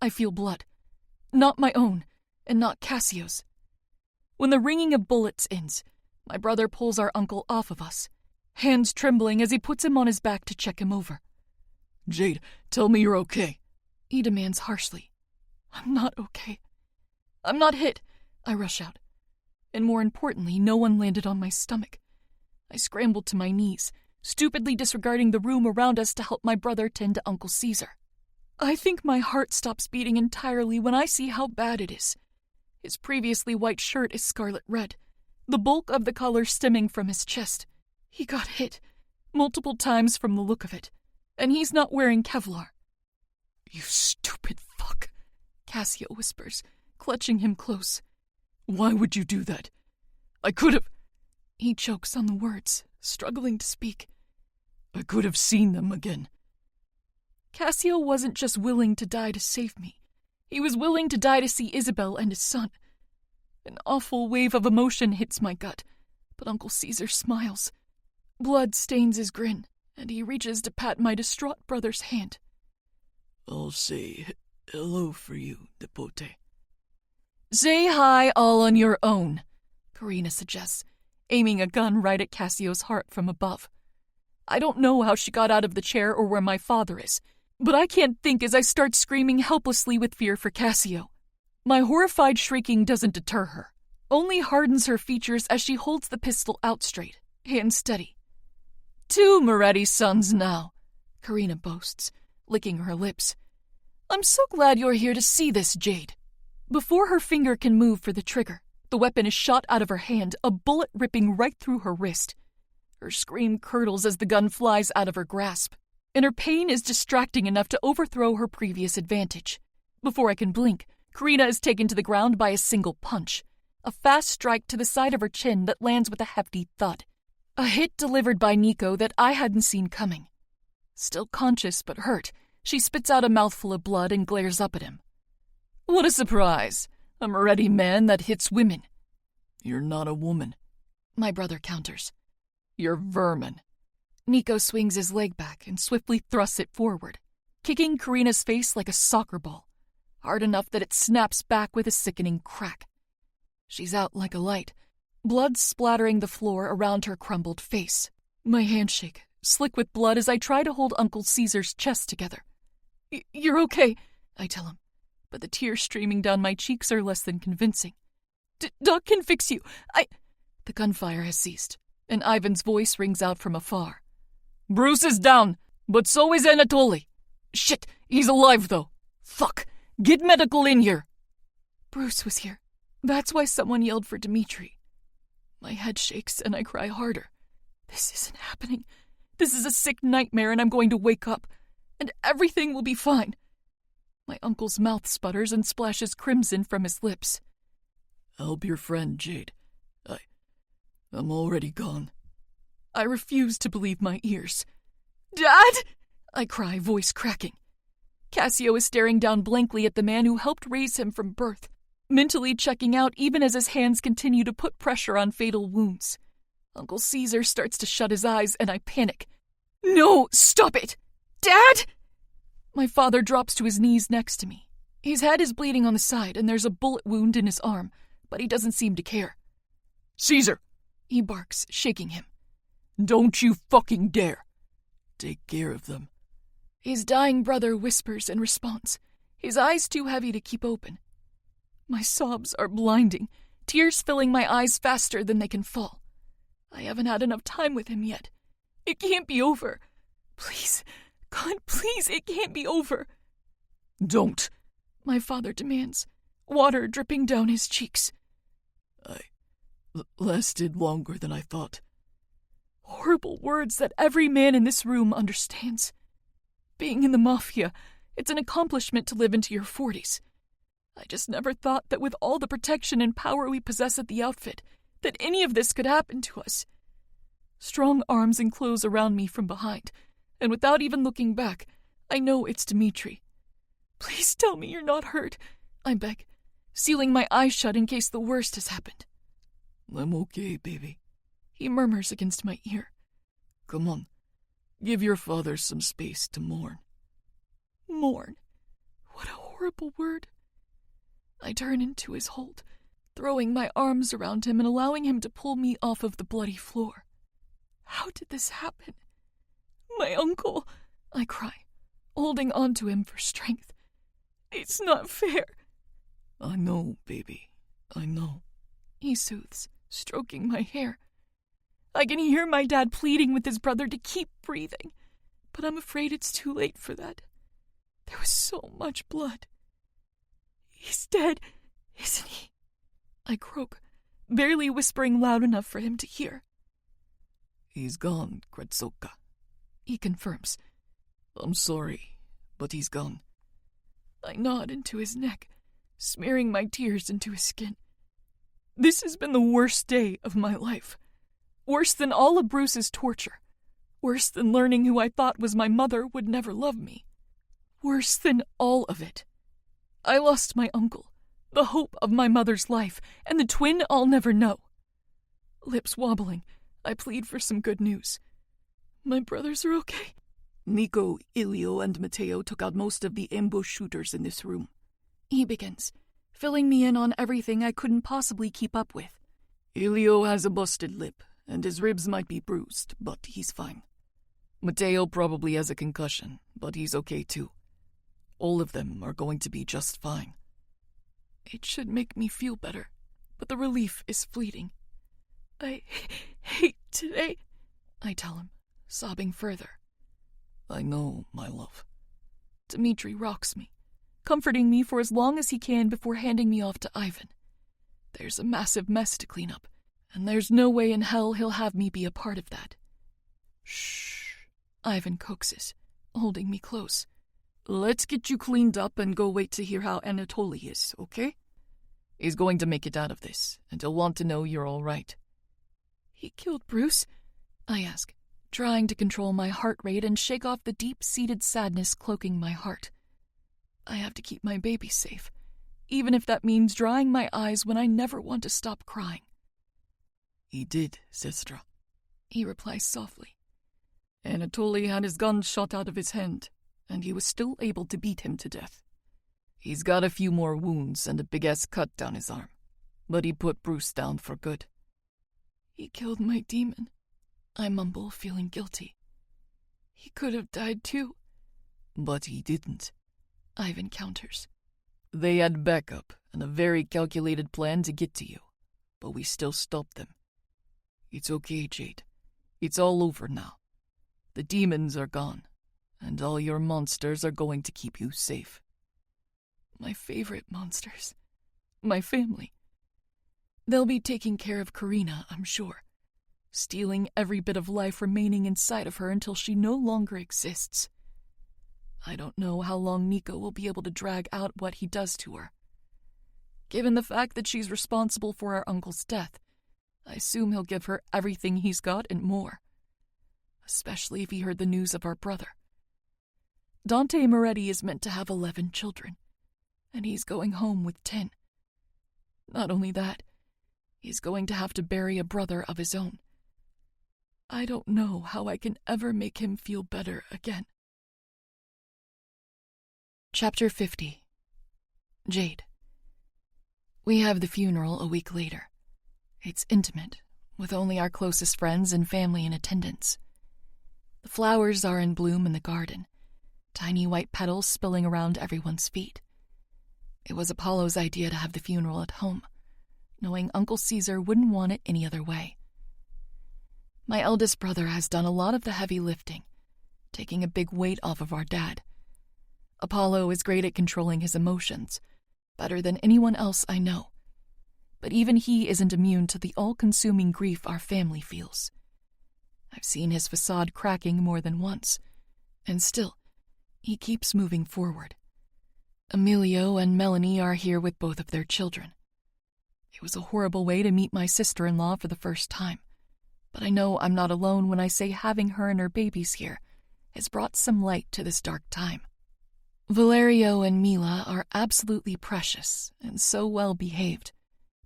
I feel blood. Not my own, and not Cassio's. When the ringing of bullets ends, my brother pulls our uncle off of us, hands trembling as he puts him on his back to check him over. Jade, tell me you're okay, he demands harshly. I'm not okay. I'm not hit, I rush out. And more importantly, no one landed on my stomach. I scrambled to my knees, stupidly disregarding the room around us to help my brother tend to Uncle Caesar. I think my heart stops beating entirely when I see how bad it is. His previously white shirt is scarlet red, the bulk of the color stemming from his chest. He got hit, multiple times from the look of it, and he's not wearing Kevlar. You stupid fuck, Cassio whispers, clutching him close. Why would you do that? I could have... He chokes on the words, struggling to speak. I could have seen them again. Cassio wasn't just willing to die to save me. He was willing to die to see Isabel and his son. An awful wave of emotion hits my gut, but Uncle Caesar smiles. Blood stains his grin, and he reaches to pat my distraught brother's hand. I'll say hello for you, Nipote. Say hi all on your own, Karina suggests, aiming a gun right at Cassio's heart from above. I don't know how she got out of the chair or where my father is, but I can't think as I start screaming helplessly with fear for Cassio. My horrified shrieking doesn't deter her, only hardens her features as she holds the pistol out straight, hand steady. 2 Moretti sons now, Karina boasts, licking her lips. I'm so glad you're here to see this, Jade. Before her finger can move for the trigger, the weapon is shot out of her hand, a bullet ripping right through her wrist. Her scream curdles as the gun flies out of her grasp, and her pain is distracting enough to overthrow her previous advantage. Before I can blink, Karina is taken to the ground by a single punch, a fast strike to the side of her chin that lands with a hefty thud. A hit delivered by Nico that I hadn't seen coming. Still conscious but hurt, she spits out a mouthful of blood and glares up at him. What a surprise! A Moretti man that hits women. You're not a woman, my brother counters. You're vermin. Nico swings his leg back and swiftly thrusts it forward, kicking Karina's face like a soccer ball, hard enough that it snaps back with a sickening crack. She's out like a light, blood splattering the floor around her crumbled face. My hands shake, slick with blood as I try to hold Uncle Caesar's chest together. You're okay, I tell him, but the tears streaming down my cheeks are less than convincing. Doc can fix you. The gunfire has ceased, and Ivan's voice rings out from afar. Bruce is down, but so is Anatoly. Shit, he's alive though. Fuck, get medical in here. Bruce was here. That's why someone yelled for Dimitri. My head shakes and I cry harder. This isn't happening. This is a sick nightmare and I'm going to wake up. And everything will be fine. My uncle's mouth sputters and splashes crimson from his lips. Help your friend, Jade. I'm already gone. I refuse to believe my ears. Dad! I cry, voice cracking. Cassio is staring down blankly at the man who helped raise him from birth, mentally checking out even as his hands continue to put pressure on fatal wounds. Uncle Caesar starts to shut his eyes and I panic. No, stop it! Dad! My father drops to his knees next to me. His head is bleeding on the side and there's a bullet wound in his arm, but he doesn't seem to care. Caesar! He barks, shaking him. Don't you fucking dare! Take care of them. His dying brother whispers in response, his eyes too heavy to keep open. My sobs are blinding, tears filling my eyes faster than they can fall. I haven't had enough time with him yet. It can't be over. Please, God, please, it can't be over. Don't, my father demands, water dripping down his cheeks. Lasted longer than I thought. Horrible words that every man in this room understands. Being in the Mafia, it's an accomplishment to live into your 40s. I just never thought that with all the protection and power we possess at the outfit, that any of this could happen to us. Strong arms enclose around me from behind, and without even looking back, I know it's Dimitri. Please tell me you're not hurt, I beg, sealing my eyes shut in case the worst has happened. I'm okay, baby. He murmurs against my ear. Come on, give your father some space to mourn. Mourn? What a horrible word. I turn into his hold, throwing my arms around him and allowing him to pull me off of the bloody floor. How did this happen? My uncle, I cry, holding on to him for strength. It's not fair. I know, baby, I know. He soothes, stroking my hair. I can hear my dad pleading with his brother to keep breathing, but I'm afraid it's too late for that. There was so much blood. He's dead, isn't he? I croak, barely whispering loud enough for him to hear. He's gone, Kretsoka. He confirms. I'm sorry, but he's gone. I nod into his neck, smearing my tears into his skin. This has been the worst day of my life. Worse than all of Bruce's torture. Worse than learning who I thought was my mother would never love me. Worse than all of it. I lost my uncle, the hope of my mother's life, and the twin I'll never know. Lips wobbling, I plead for some good news. My brothers are okay. Nico, Ilio, and Matteo took out most of the ambush shooters in this room. He begins, filling me in on everything I couldn't possibly keep up with. Ilio has a busted lip, and his ribs might be bruised, but he's fine. Matteo probably has a concussion, but he's okay too. All of them are going to be just fine. It should make me feel better, but the relief is fleeting. I hate today, I tell him, sobbing further. I know, my love. Dimitri rocks me, comforting me for as long as he can before handing me off to Ivan. There's a massive mess to clean up, and there's no way in hell he'll have me be a part of that. Shh, Ivan coaxes, holding me close. Let's get you cleaned up and go wait to hear how Anatoly is, okay? He's going to make it out of this, and he'll want to know you're all right. He killed Bruce? I ask, trying to control my heart rate and shake off the deep-seated sadness cloaking my heart. I have to keep my baby safe, even if that means drying my eyes when I never want to stop crying. He did, Sestra, he replies softly. Anatoly had his gun shot out of his hand, and he was still able to beat him to death. He's got a few more wounds and a big-ass cut down his arm, but he put Bruce down for good. He killed my demon, I mumble, feeling guilty. He could have died too. But he didn't, Ivan counters. They had backup and a very calculated plan to get to you, but we still stopped them. It's okay, Jade. It's all over now. The demons are gone, and all your monsters are going to keep you safe. My favorite monsters. My family. They'll be taking care of Karina, I'm sure, stealing every bit of life remaining inside of her until she no longer exists. I don't know how long Nico will be able to drag out what he does to her. Given the fact that she's responsible for our uncle's death, I assume he'll give her everything he's got and more. Especially if he heard the news of our brother. Dante Moretti is meant to have 11 children, and he's going home with 10. Not only that, he's going to have to bury a brother of his own. I don't know how I can ever make him feel better again. Chapter 50. Jade. We have the funeral a week later. It's intimate, with only our closest friends and family in attendance. The flowers are in bloom in the garden, tiny white petals spilling around everyone's feet. It was Apollo's idea to have the funeral at home, knowing Uncle Caesar wouldn't want it any other way. My eldest brother has done a lot of the heavy lifting, taking a big weight off of our dad. Apollo is great at controlling his emotions, better than anyone else I know. But even he isn't immune to the all-consuming grief our family feels. I've seen his facade cracking more than once, and still, he keeps moving forward. Emilio and Melanie are here with both of their children. It was a horrible way to meet my sister-in-law for the first time, but I know I'm not alone when I say having her and her babies here has brought some light to this dark time. Valerio and Mila are absolutely precious and so well behaved,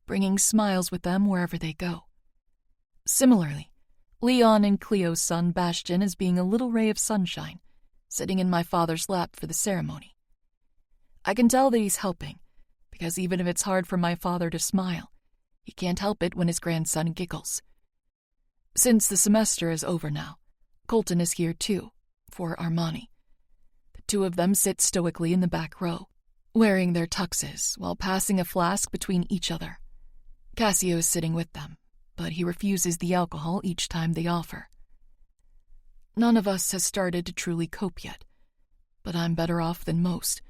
bringing smiles with them wherever they go. Similarly, Leon and Cleo's son Bastian is being a little ray of sunshine, sitting in my father's lap for the ceremony. I can tell that he's helping, because even if it's hard for my father to smile, he can't help it when his grandson giggles. Since the semester is over now, Colton is here too, for Armani. The two of them sit stoically in the back row, wearing their tuxes while passing a flask between each other. Cassio is sitting with them, but he refuses the alcohol each time they offer. None of us has started to truly cope yet, but I'm better off than most,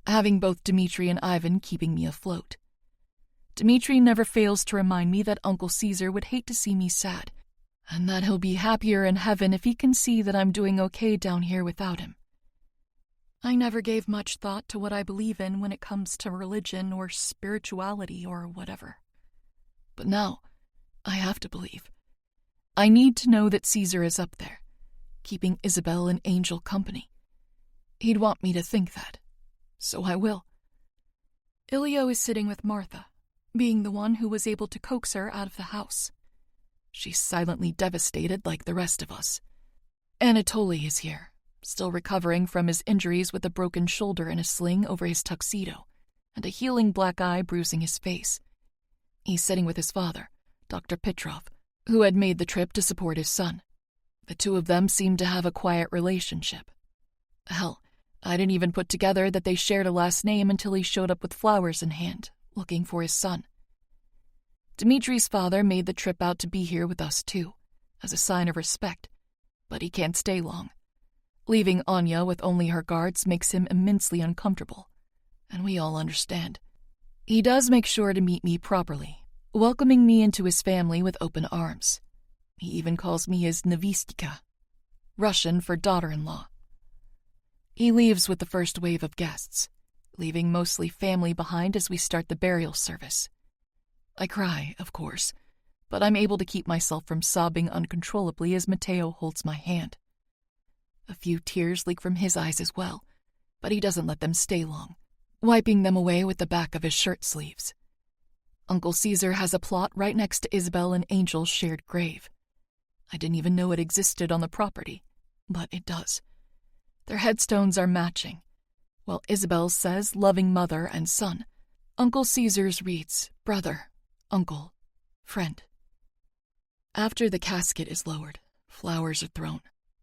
having both Dmitri and Ivan keeping me afloat. Dmitri never fails to remind me that Uncle Caesar would hate to see me sad, and that he'll be happier in heaven if he can see that I'm doing okay down here without him. I never gave much thought to what I believe in when it comes to religion or spirituality or whatever. But now, I have to believe. I need to know that Caesar is up there, keeping Isabel and Angel company. He'd want me to think that, so I will. Ilio is sitting with Martha, being the one who was able to coax her out of the house. She's silently devastated like the rest of us. Anatoly is here, still recovering from his injuries with a broken shoulder and a sling over his tuxedo, and a healing black eye bruising his face. He's sitting with his father, Dr. Petrov, who had made the trip to support his son. The two of them seemed to have a quiet relationship. Hell, I didn't even put together that they shared a last name until he showed up with flowers in hand, looking for his son. Dimitri's father made the trip out to be here with us too, as a sign of respect, but he can't stay long. Leaving Anya with only her guards makes him immensely uncomfortable, and we all understand. He does make sure to meet me properly, welcoming me into his family with open arms. He even calls me his nevistika, Russian for daughter-in-law. He leaves with the first wave of guests, leaving mostly family behind as we start the burial service. I cry, of course, but I'm able to keep myself from sobbing uncontrollably as Matteo holds my hand. A few tears leak from his eyes as well, but he doesn't let them stay long, wiping them away with the back of his shirt sleeves. Uncle Caesar has a plot right next to Isabel and Angel's shared grave. I didn't even know it existed on the property, but it does. Their headstones are matching. While Isabel says loving mother and son, Uncle Caesar's reads brother, uncle, friend. After the casket is lowered, flowers are thrown,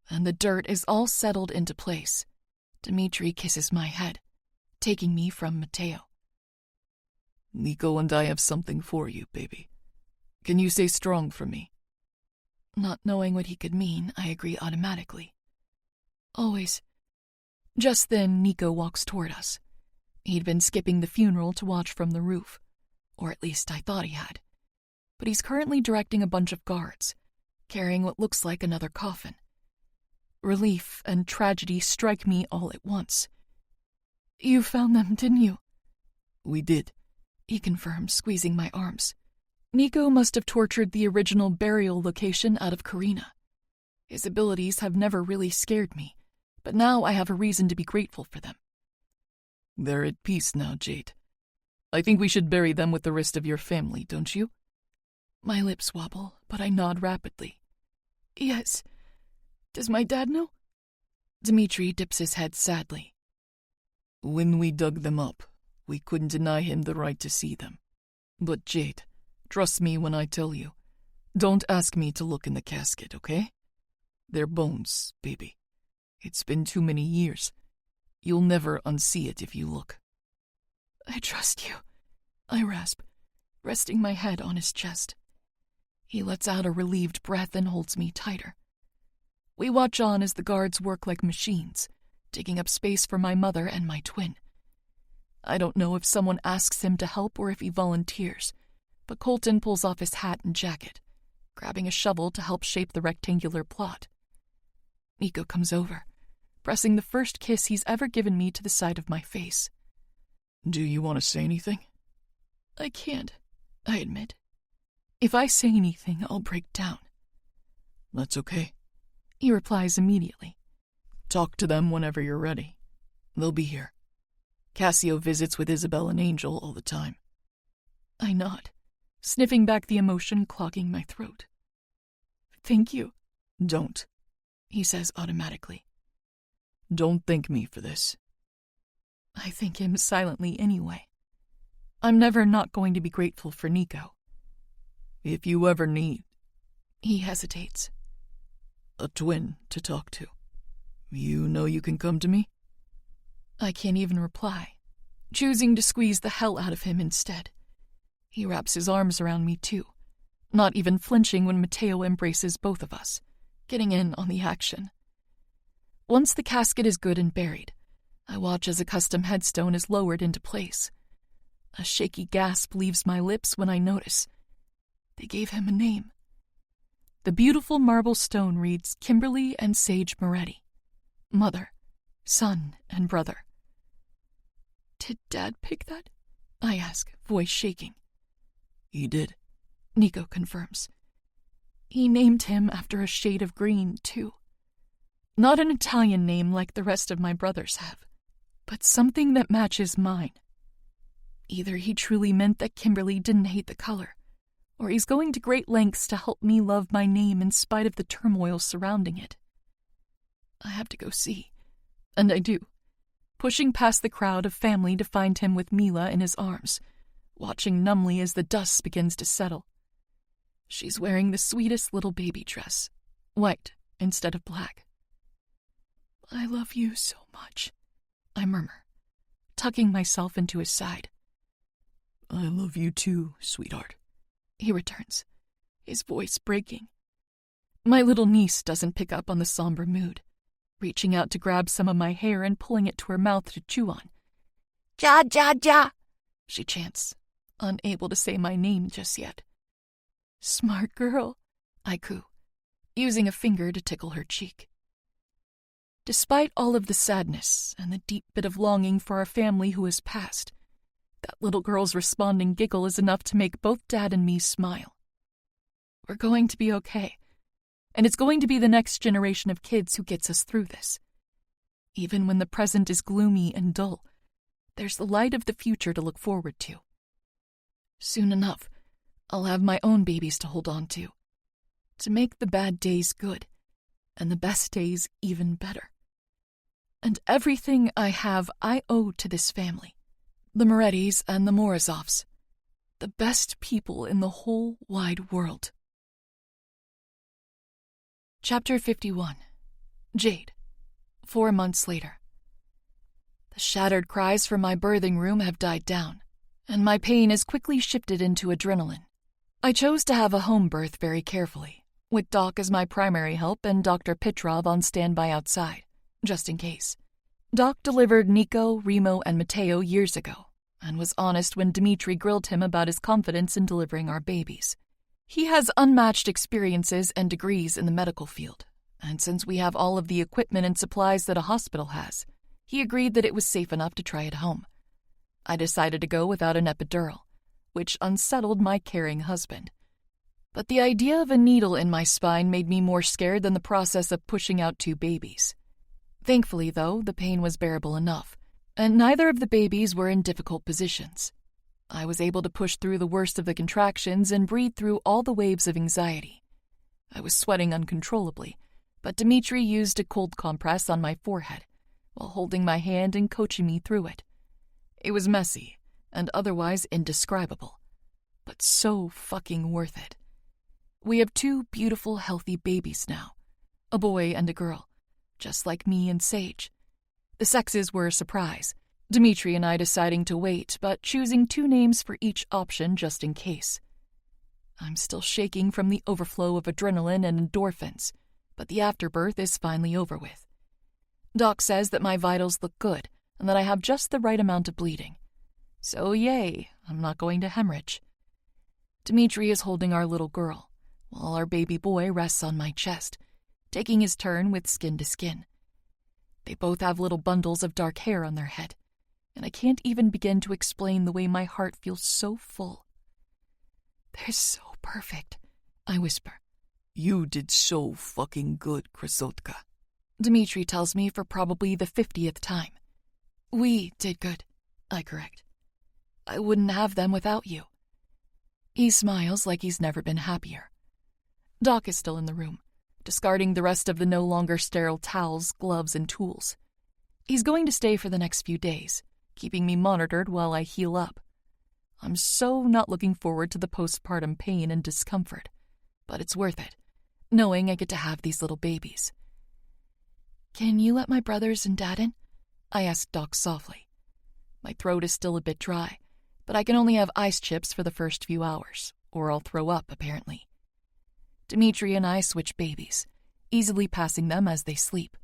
and the dirt is all settled into place. Dmitri kisses my head, taking me from Matteo. Nico and I have something for you, baby. Can you stay strong for me? Not knowing what he could mean, I agree automatically. Always. Just then, Nico walks toward us. He'd been skipping the funeral to watch from the roof, or at least I thought he had. But he's currently directing a bunch of guards, carrying what looks like another coffin. Relief and tragedy strike me all at once. "You found them, didn't you?" "We did," he confirmed, squeezing my arms. Nico must have tortured the original burial location out of Karina. His abilities have never really scared me, but now I have a reason to be grateful for them. "They're at peace now, Jade. I think we should bury them with the rest of your family, don't you?" My lips wobble, but I nod rapidly. "Yes. Does my dad know?" Dmitri dips his head sadly. "When we dug them up, we couldn't deny him the right to see them. But Jade, trust me when I tell you, don't ask me to look in the casket, okay? They're bones, baby. It's been too many years. You'll never unsee it if you look." "I trust you," I rasp, resting my head on his chest. He lets out a relieved breath and holds me tighter. We watch on as the guards work like machines, taking up space for my mother and my twin. I don't know if someone asks him to help or if he volunteers, but Colton pulls off his hat and jacket, grabbing a shovel to help shape the rectangular plot. Nico comes over, pressing the first kiss he's ever given me to the side of my face. "Do you want to say anything?" "I can't," I admit. "If I say anything, I'll break down." "That's okay," he replies immediately. "Talk to them whenever you're ready. They'll be here. Cassio visits with Isabel and Angel all the time." I nod, sniffing back the emotion clogging my throat. "Thank you." "Don't," he says automatically. "Don't thank me for this." I thank him silently anyway. I'm never not going to be grateful for Nico. "If you ever need," he hesitates, "a twin to talk to, you know you can come to me?" I can't even reply, choosing to squeeze the hell out of him instead. He wraps his arms around me too, not even flinching when Matteo embraces both of us, getting in on the action. Once the casket is good and buried, I watch as a custom headstone is lowered into place. A shaky gasp leaves my lips when I notice they gave him a name. The beautiful marble stone reads Kimberly and Sage Moretti, mother, son, and brother. "Did Dad pick that?" I ask, voice shaking. "He did," Nico confirms. He named him after a shade of green, too. Not an Italian name like the rest of my brothers have, but something that matches mine. Either he truly meant that Kimberly didn't hate the color, or he's going to great lengths to help me love my name in spite of the turmoil surrounding it. I have to go see, and I do, pushing past the crowd of family to find him with Mila in his arms, watching numbly as the dust begins to settle. She's wearing the sweetest little baby dress, white instead of black. "I love you so much," I murmur, tucking myself into his side. "I love you too, sweetheart," he returns, his voice breaking. My little niece doesn't pick up on the somber mood, reaching out to grab some of my hair and pulling it to her mouth to chew on. "Ja, ja, ja," she chants, unable to say my name just yet. "Smart girl," I coo, using a finger to tickle her cheek. Despite all of the sadness and the deep bit of longing for our family who has passed, that little girl's responding giggle is enough to make both Dad and me smile. We're going to be okay, and it's going to be the next generation of kids who gets us through this. Even when the present is gloomy and dull, there's the light of the future to look forward to. Soon enough, I'll have my own babies to hold on to make the bad days good, and the best days even better. And everything I have I owe to this family, the Morettis and the Morozovs, the best people in the whole wide world. Chapter 51. Jade. 4 months later. The shattered cries from my birthing room have died down, and my pain has quickly shifted into adrenaline. I chose to have a home birth very carefully, with Doc as my primary help and Dr. Petrov on standby outside, just in case. Doc delivered Nico, Remo, and Matteo years ago, and was honest when Dimitri grilled him about his confidence in delivering our babies. He has unmatched experiences and degrees in the medical field, and since we have all of the equipment and supplies that a hospital has, he agreed that it was safe enough to try at home. I decided to go without an epidural, which unsettled my caring husband. But the idea of a needle in my spine made me more scared than the process of pushing out 2 babies. Thankfully, though, the pain was bearable enough, and neither of the babies were in difficult positions. I was able to push through the worst of the contractions and breathe through all the waves of anxiety. I was sweating uncontrollably, but Dimitri used a cold compress on my forehead while holding my hand and coaching me through it. It was messy and otherwise indescribable, but so fucking worth it. We have 2 beautiful, healthy babies now, a boy and a girl, just like me and Sage. The sexes were a surprise, Dimitri and I deciding to wait, but choosing 2 names for each option just in case. I'm still shaking from the overflow of adrenaline and endorphins, but the afterbirth is finally over with. Doc says that my vitals look good and that I have just the right amount of bleeding. So yay, I'm not going to hemorrhage. Dimitri is holding our little girl, while our baby boy rests on my chest, taking his turn with skin to skin. They both have little bundles of dark hair on their head, and I can't even begin to explain the way my heart feels so full. They're so perfect, I whisper. You did so fucking good, Krasotka. Dimitri tells me for probably the 50th time. We did good, I correct. I wouldn't have them without you. He smiles like he's never been happier. Doc is still in the room, discarding the rest of the no longer sterile towels, gloves, and tools. He's going to stay for the next few days, keeping me monitored while I heal up. I'm so not looking forward to the postpartum pain and discomfort, but it's worth it, knowing I get to have these little babies. Can you let my brothers and Dad in? I asked Doc softly. My throat is still a bit dry, but I can only have ice chips for the first few hours, or I'll throw up, apparently. Dimitri and I switch babies, easily passing them as they sleep.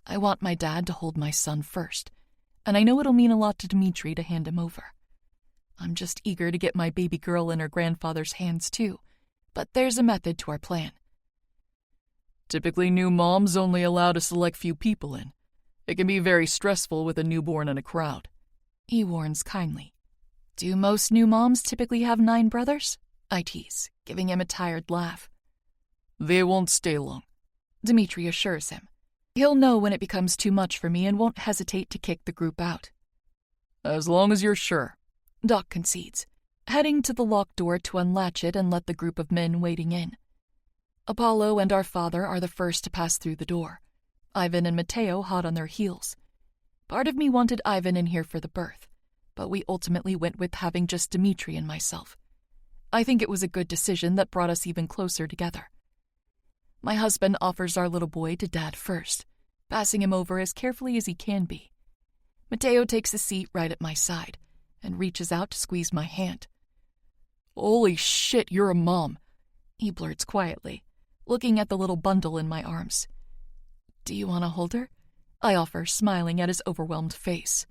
I want my dad to hold my son first, and I know it'll mean a lot to Dimitri to hand him over. I'm just eager to get my baby girl in her grandfather's hands too, but there's a method to our plan. Typically, new moms only allowed a select few people in. It can be very stressful with a newborn in a crowd. He warns kindly. Do most new moms typically have 9 brothers? I tease, giving him a tired laugh. They won't stay long, Dimitri assures him. He'll know when it becomes too much for me and won't hesitate to kick the group out. As long as you're sure, Doc concedes, heading to the locked door to unlatch it and let the group of men waiting in. Apollo and our father are the first to pass through the door, Ivan and Matteo hot on their heels. Part of me wanted Ivan in here for the birth, but we ultimately went with having just Dimitri and myself. I think it was a good decision that brought us even closer together. My husband offers our little boy to Dad first, passing him over as carefully as he can be. Matteo takes a seat right at my side and reaches out to squeeze my hand. Holy shit, you're a mom, he blurts quietly, looking at the little bundle in my arms. Do you want to hold her? I offer, smiling at his overwhelmed face.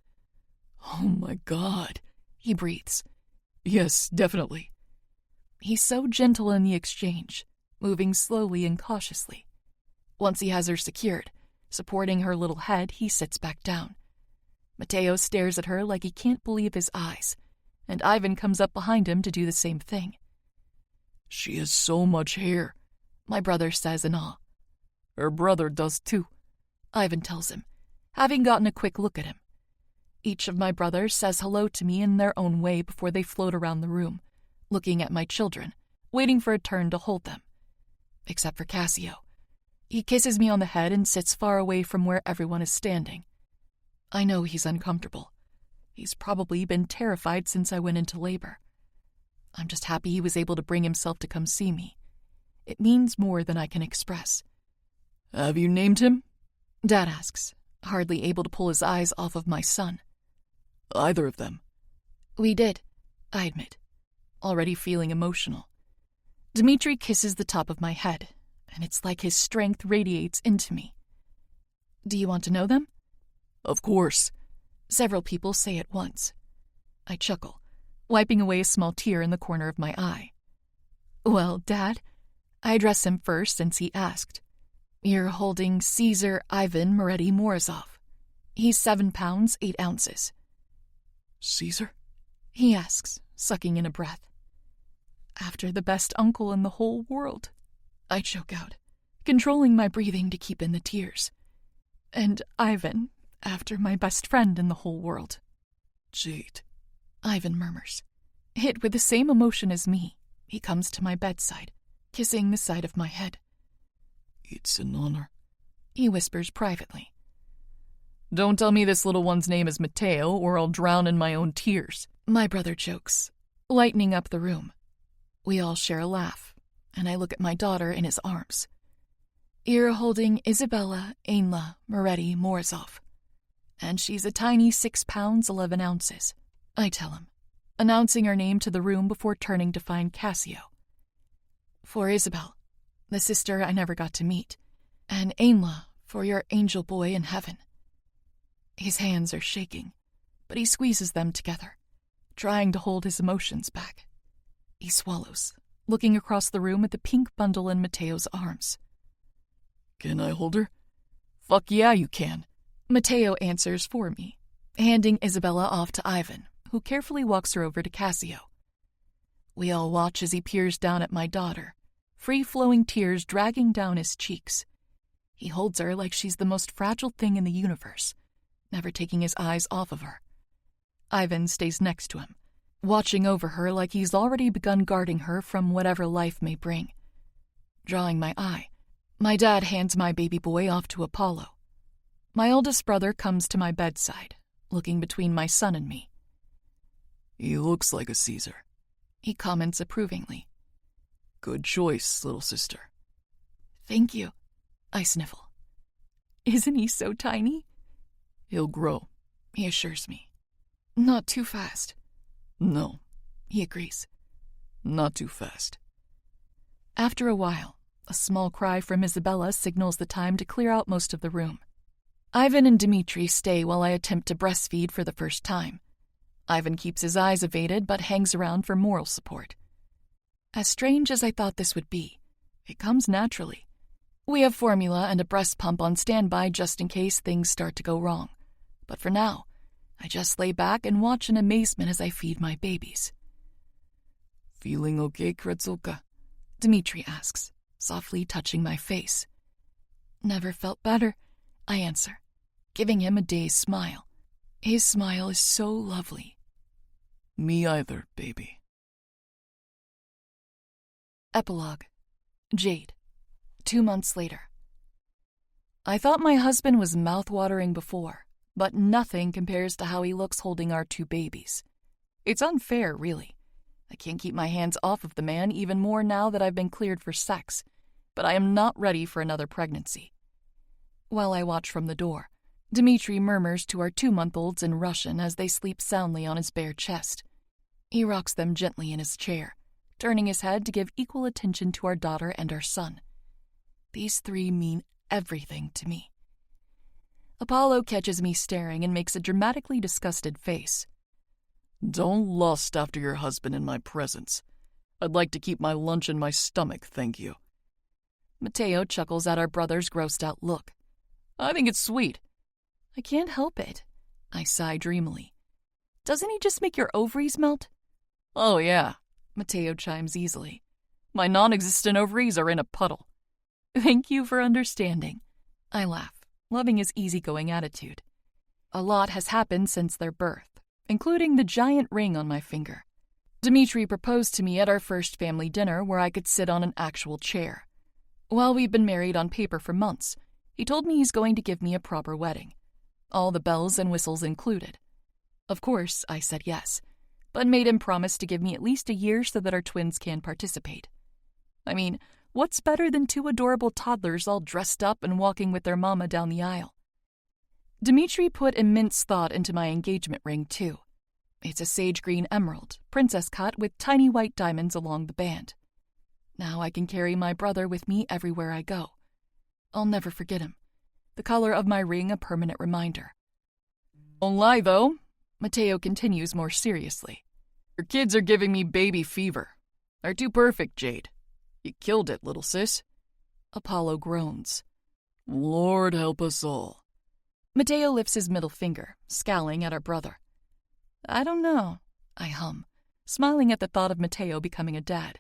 Oh my God, he breathes. Yes, definitely. He's so gentle in the exchange, moving slowly and cautiously. Once he has her secured, supporting her little head, he sits back down. Matteo stares at her like he can't believe his eyes, and Ivan comes up behind him to do the same thing. She has so much hair, my brother says in awe. Her brother does too, Ivan tells him, having gotten a quick look at him. Each of my brothers says hello to me in their own way before they float around the room, looking at my children, waiting for a turn to hold them. Except for Cassio. He kisses me on the head and sits far away from where everyone is standing. I know he's uncomfortable. He's probably been terrified since I went into labor. I'm just happy he was able to bring himself to come see me. It means more than I can express. Have you named him? Dad asks, hardly able to pull his eyes off of my son. Either of them. We did, I admit, already feeling emotional. Dimitri kisses the top of my head, and it's like his strength radiates into me. Do you want to know them? Of course. Several people say at once. I chuckle, wiping away a small tear in the corner of my eye. Well, Dad, I address him first since he asked. You're holding Caesar Ivan Moretti Morozov. He's 7 pounds, 8 ounces. Caesar? He asks, sucking in a breath. After the best uncle in the whole world, I choke out, controlling my breathing to keep in the tears. And Ivan, after my best friend in the whole world. Jade, Ivan murmurs. Hit with the same emotion as me, he comes to my bedside, kissing the side of my head. It's an honor, he whispers privately. Don't tell me this little one's name is Matteo, or I'll drown in my own tears. My brother jokes, lightening up the room. We all share a laugh, and I look at my daughter in his arms. You're holding Isabella Ainla Moretti Morozov, and she's a tiny 6 pounds, 11 ounces, I tell him, announcing her name to the room before turning to find Cassio. For Isabel, the sister I never got to meet, and Ainla for your angel boy in heaven. His hands are shaking, but he squeezes them together, trying to hold his emotions back. He swallows, looking across the room at the pink bundle in Matteo's arms. Can I hold her? Fuck yeah, you can. Matteo answers for me, handing Isabella off to Ivan, who carefully walks her over to Cassio. We all watch as he peers down at my daughter, free-flowing tears dragging down his cheeks. He holds her like she's the most fragile thing in the universe, never taking his eyes off of her. Ivan stays next to him, watching over her like he's already begun guarding her from whatever life may bring. Drawing my eye, my dad hands my baby boy off to Apollo. My oldest brother comes to my bedside, looking between my son and me. He looks like a Caesar, he comments approvingly. Good choice, little sister. Thank you, I sniffle. Isn't he so tiny? He'll grow, he assures me. Not too fast. No, he agrees. Not too fast. After a while, a small cry from Isabella signals the time to clear out most of the room. Ivan and Dmitri stay while I attempt to breastfeed for the first time. Ivan keeps his eyes evaded but hangs around for moral support. As strange as I thought this would be, it comes naturally. We have formula and a breast pump on standby just in case things start to go wrong. But for now, I just lay back and watch in amazement as I feed my babies. Feeling okay, Kretsulka? Dmitri asks, softly touching my face. Never felt better, I answer, giving him a dazed smile. His smile is so lovely. Me either, baby. Epilogue. Jade. 2 months later. I thought my husband was mouth-watering before, but nothing compares to how he looks holding our 2 babies. It's unfair, really. I can't keep my hands off of the man even more now that I've been cleared for sex, but I am not ready for another pregnancy. While I watch from the door, Dmitri murmurs to our 2-month-olds in Russian as they sleep soundly on his bare chest. He rocks them gently in his chair, turning his head to give equal attention to our daughter and our son. These 3 mean everything to me. Apollo catches me staring and makes a dramatically disgusted face. Don't lust after your husband in my presence. I'd like to keep my lunch in my stomach, thank you. Matteo chuckles at our brother's grossed-out look. I think it's sweet. I can't help it, I sigh dreamily. Doesn't he just make your ovaries melt? Oh, yeah, Matteo chimes easily. My non-existent ovaries are in a puddle. Thank you for understanding. I laugh, loving his easygoing attitude. A lot has happened since their birth, including the giant ring on my finger. Dmitri proposed to me at our first family dinner where I could sit on an actual chair. While we've been married on paper for months, he told me he's going to give me a proper wedding, all the bells and whistles included. Of course, I said yes, but made him promise to give me at least a year so that our twins can participate. I mean, what's better than 2 adorable toddlers all dressed up and walking with their mama down the aisle? Dmitri put immense thought into my engagement ring, too. It's a sage green emerald, princess cut with tiny white diamonds along the band. Now I can carry my brother with me everywhere I go. I'll never forget him. The color of my ring a permanent reminder. Don't lie, though, Mateo continues more seriously. Your kids are giving me baby fever. They're too perfect, Jade. You killed it, little sis. Apollo groans. Lord help us all. Mateo lifts his middle finger, scowling at our brother. I don't know, I hum, smiling at the thought of Mateo becoming a dad.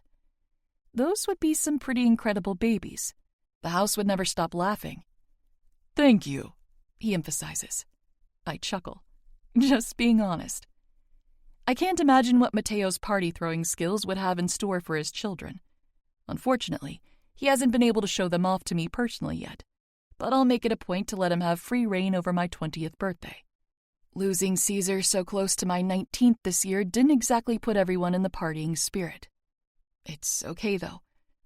Those would be some pretty incredible babies. The house would never stop laughing. Thank you, he emphasizes. I chuckle. Just being honest. I can't imagine what Mateo's party-throwing skills would have in store for his children. Unfortunately, he hasn't been able to show them off to me personally yet, but I'll make it a point to let him have free reign over my 20th birthday. Losing Caesar so close to my 19th this year didn't exactly put everyone in the partying spirit. It's okay, though.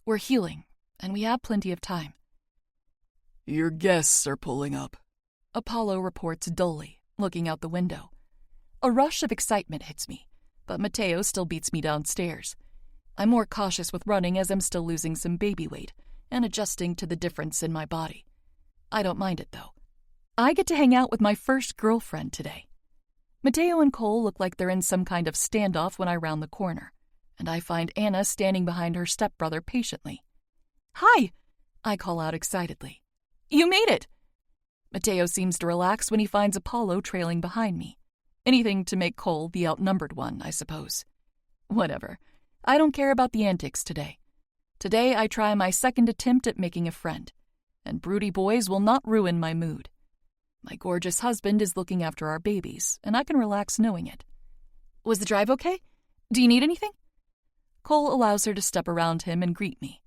We're healing, and we have plenty of time. Your guests are pulling up, Apollo reports dully, looking out the window. A rush of excitement hits me, but Mateo still beats me downstairs. I'm more cautious with running as I'm still losing some baby weight and adjusting to the difference in my body. I don't mind it, though. I get to hang out with my first girlfriend today. Mateo and Cole look like they're in some kind of standoff when I round the corner, and I find Anna standing behind her stepbrother patiently. Hi, I call out excitedly. You made it! Mateo seems to relax when he finds Apollo trailing behind me. Anything to make Cole the outnumbered one, I suppose. Whatever. I don't care about the antics today. Today I try my second attempt at making a friend, and broody boys will not ruin my mood. My gorgeous husband is looking after our babies, and I can relax knowing it. Was the drive okay? Do you need anything? Cole allows her to step around him and greet me.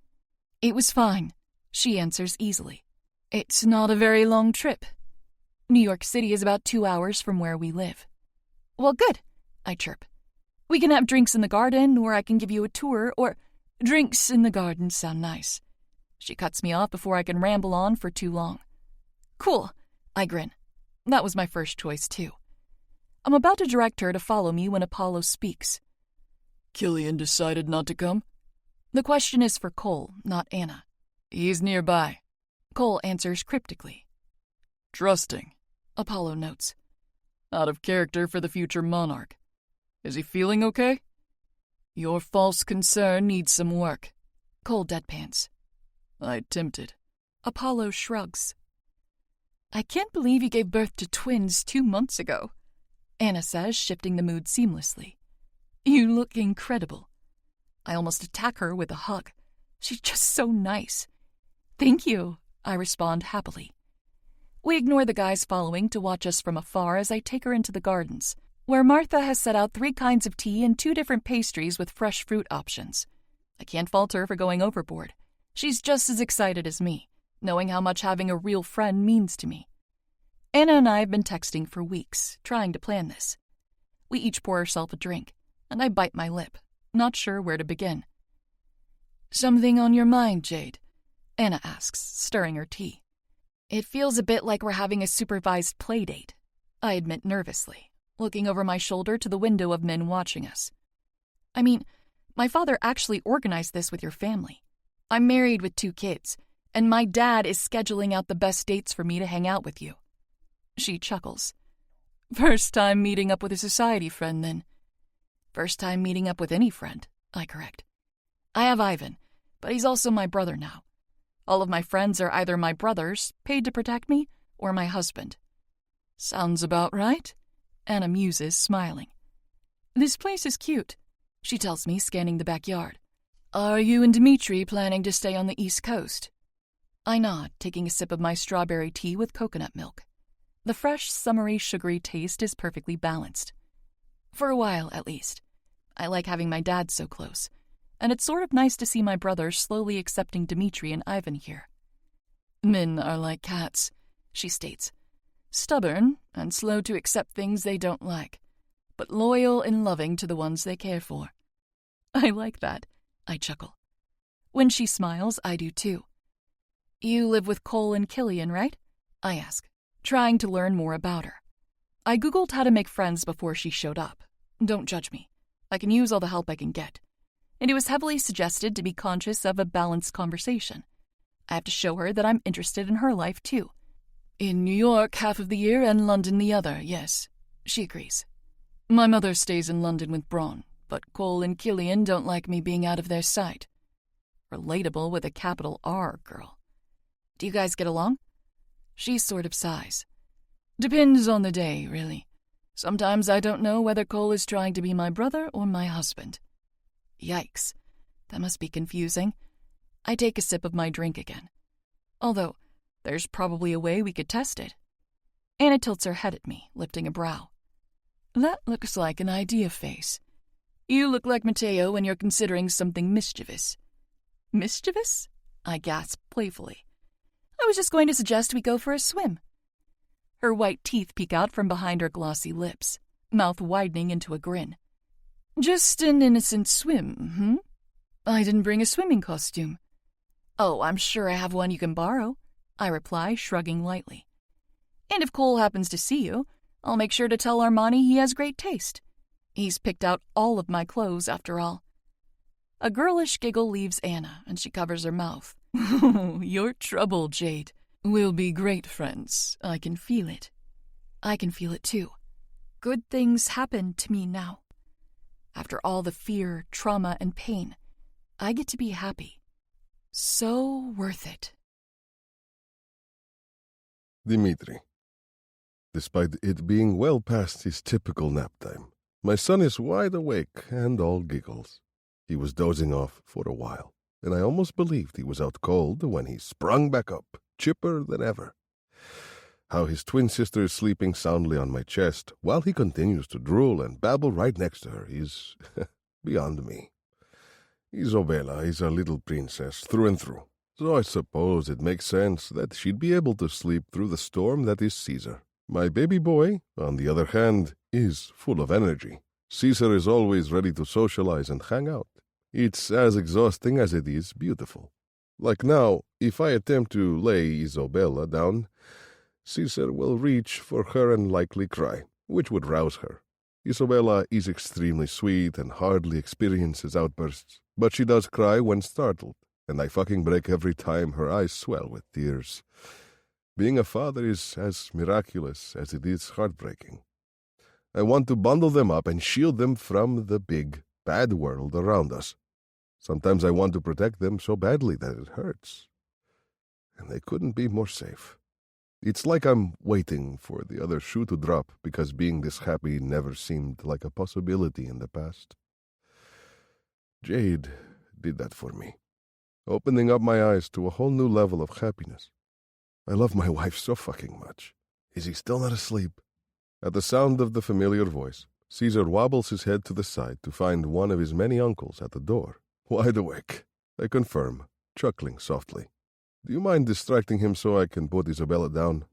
It was fine, she answers easily. It's not a very long trip. New York City is about 2 hours from where we live. Well, good, I chirp. We can have drinks in the garden, or I can give you a tour, or drinks in the garden sound nice. She cuts me off before I can ramble on for too long. Cool, I grin. That was my first choice, too. I'm about to direct her to follow me when Apollo speaks. Killian decided not to come? The question is for Cole, not Anna. He's nearby, Cole answers cryptically. Trusting, Apollo notes. Out of character for the future monarch. Is he feeling okay? Your false concern needs some work, Cole deadpans. I tempted. Apollo shrugs. I can't believe you gave birth to twins 2 months ago, Anna says, shifting the mood seamlessly. You look incredible. I almost attack her with a hug. She's just so nice. Thank you, I respond happily. We ignore the guys following to watch us from afar as I take her into the gardens, where Martha has set out 3 kinds of tea and 2 different pastries with fresh fruit options. I can't fault her for going overboard. She's just as excited as me, knowing how much having a real friend means to me. Anna and I have been texting for weeks, trying to plan this. We each pour ourselves a drink, and I bite my lip, not sure where to begin. Something on your mind, Jade? Anna asks, stirring her tea. It feels a bit like we're having a supervised play date, I admit nervously, looking over my shoulder to the window of men watching us. I mean, my father actually organized this with your family. I'm married with 2 kids, and my dad is scheduling out the best dates for me to hang out with you. She chuckles. First time meeting up with a society friend, then. First time meeting up with any friend, I correct. I have Ivan, but he's also my brother now. All of my friends are either my brothers, paid to protect me, or my husband. Sounds about right, Anna muses, smiling. This place is cute, she tells me, scanning the backyard. Are you and Dmitri planning to stay on the East Coast? I nod, taking a sip of my strawberry tea with coconut milk. The fresh, summery, sugary taste is perfectly balanced. For a while, at least. I like having my dad so close, and it's sort of nice to see my brother slowly accepting Dmitri and Ivan here. Men are like cats, she states. Stubborn and slow to accept things they don't like, but loyal and loving to the ones they care for. I like that, I chuckle. When she smiles, I do too. You live with Cole and Killian, right? I ask, trying to learn more about her. I Googled how to make friends before she showed up. Don't judge me. I can use all the help I can get. And it was heavily suggested to be conscious of a balanced conversation. I have to show her that I'm interested in her life, too. In New York half of the year and London the other, yes, she agrees. My mother stays in London with Braun, but Cole and Killian don't like me being out of their sight. Relatable with a capital R, girl. Do you guys get along? She sort of sighs. Depends on the day, really. Sometimes I don't know whether Cole is trying to be my brother or my husband. Yikes. That must be confusing. I take a sip of my drink again. Although, there's probably a way we could test it. Anna tilts her head at me, lifting a brow. That looks like an idea face. You look like Matteo when you're considering something mischievous. Mischievous? I gasp playfully. I was just going to suggest we go for a swim. Her white teeth peek out from behind her glossy lips, mouth widening into a grin. Just an innocent swim, I didn't bring a swimming costume. Oh, I'm sure I have one you can borrow, I reply, shrugging lightly. And if Cole happens to see you, I'll make sure to tell Armani he has great taste. He's picked out all of my clothes, after all. A girlish giggle leaves Anna, and she covers her mouth. You're trouble, Jade. We'll be great friends. I can feel it. I can feel it, too. Good things happen to me now. After all the fear, trauma, and pain, I get to be happy. So worth it. Dimitri. Despite it being well past his typical nap time, my son is wide awake and all giggles. He was dozing off for a while, and I almost believed he was out cold when he sprung back up, chipper than ever. How his twin sister is sleeping soundly on my chest while he continues to drool and babble right next to her is beyond me. Isabella is a little princess through and through, so I suppose it makes sense that she'd be able to sleep through the storm that is Caesar. My baby boy, on the other hand, is full of energy. Caesar is always ready to socialize and hang out. It's as exhausting as it is beautiful. Like now, if I attempt to lay Isabella down, Caesar will reach for her and likely cry, which would rouse her. Isabella is extremely sweet and hardly experiences outbursts, but she does cry when startled, and I fucking break every time her eyes swell with tears. Being a father is as miraculous as it is heartbreaking. I want to bundle them up and shield them from the big, bad world around us. Sometimes I want to protect them so badly that it hurts. And they couldn't be more safe. It's like I'm waiting for the other shoe to drop because being this happy never seemed like a possibility in the past. Jade did that for me, opening up my eyes to a whole new level of happiness. I love my wife so fucking much. Is he still not asleep? At the sound of the familiar voice, Caesar wobbles his head to the side to find one of his many uncles at the door. Wide awake, I confirm, chuckling softly. Do you mind distracting him so I can put Isabella down?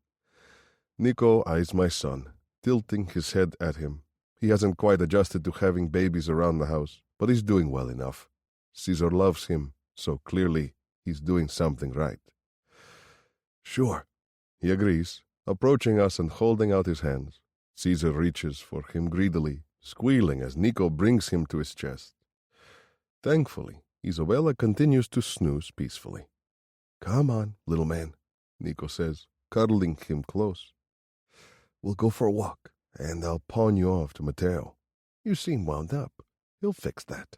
Nico eyes my son, tilting his head at him. He hasn't quite adjusted to having babies around the house, but he's doing well enough. Caesar loves him, so clearly he's doing something right. Sure, he agrees, approaching us and holding out his hands. Caesar reaches for him greedily, squealing as Nico brings him to his chest. Thankfully, Isabella continues to snooze peacefully. Come on, little man, Nico says, cuddling him close. We'll go for a walk, and I'll pawn you off to Matteo. You seem wound up. He'll fix that.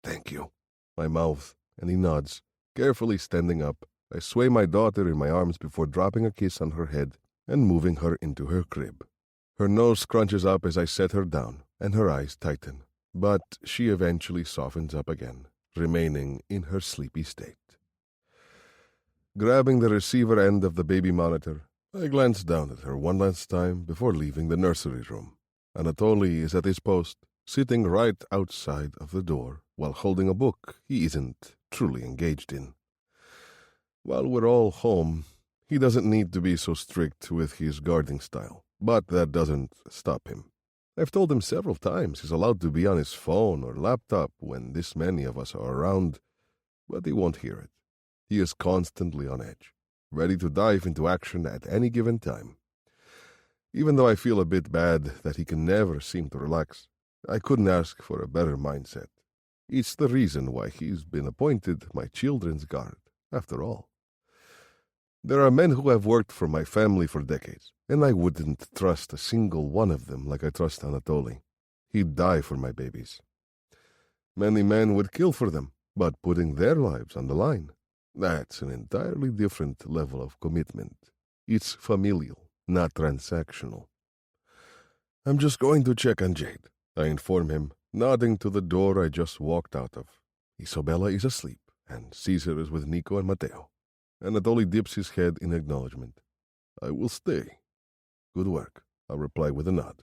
Thank you, I mouth, and he nods, carefully standing up. I sway my daughter in my arms before dropping a kiss on her head and moving her into her crib. Her nose scrunches up as I set her down, and her eyes tighten, but she eventually softens up again, remaining in her sleepy state. Grabbing the receiver end of the baby monitor, I glance down at her one last time before leaving the nursery room. Anatoly is at his post, sitting right outside of the door while holding a book he isn't truly engaged in. While we're all home, he doesn't need to be so strict with his guarding style, but that doesn't stop him. I've told him several times he's allowed to be on his phone or laptop when this many of us are around, but he won't hear it. He is constantly on edge, ready to dive into action at any given time. Even though I feel a bit bad that he can never seem to relax, I couldn't ask for a better mindset. It's the reason why he's been appointed my children's guard, after all. There are men who have worked for my family for decades, and I wouldn't trust a single one of them like I trust Anatoly. He'd die for my babies. Many men would kill for them, but putting their lives on the line, that's an entirely different level of commitment. It's familial, not transactional. I'm just going to check on Jade, I inform him, nodding to the door I just walked out of. Isabella is asleep, and Caesar is with Nico and Matteo. Anatoly dips his head in acknowledgement. I will stay. Good work, I'll reply with a nod.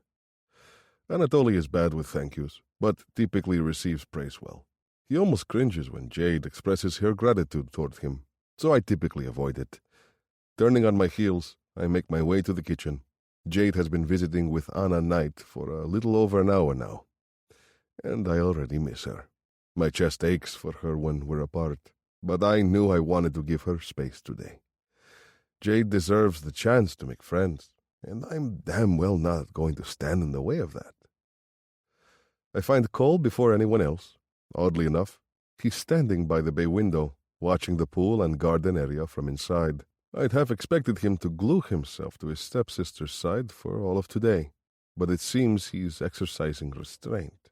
Anatoly is bad with thank yous, but typically receives praise well. He almost cringes when Jade expresses her gratitude toward him, so I typically avoid it. Turning on my heels, I make my way to the kitchen. Jade has been visiting with Anna Knight for a little over an hour now, and I already miss her. My chest aches for her when we're apart, but I knew I wanted to give her space today. Jade deserves the chance to make friends, and I'm damn well not going to stand in the way of that. I find Cole before anyone else. Oddly enough, he's standing by the bay window, watching the pool and garden area from inside. I'd have expected him to glue himself to his stepsister's side for all of today, but it seems he's exercising restraint.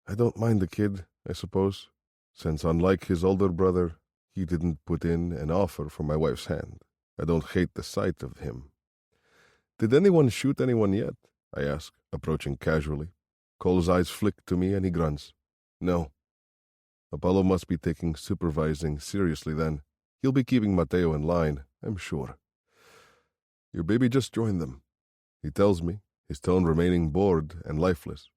I don't mind the kid, I suppose, since unlike his older brother, he didn't put in an offer for my wife's hand. I don't hate the sight of him. Did anyone shoot anyone yet? I ask, approaching casually. Cole's eyes flick to me and he grunts. No. Apollo must be taking supervising seriously then. He'll be keeping Matteo in line, I'm sure. Your baby just joined them, he tells me, his tone remaining bored and lifeless.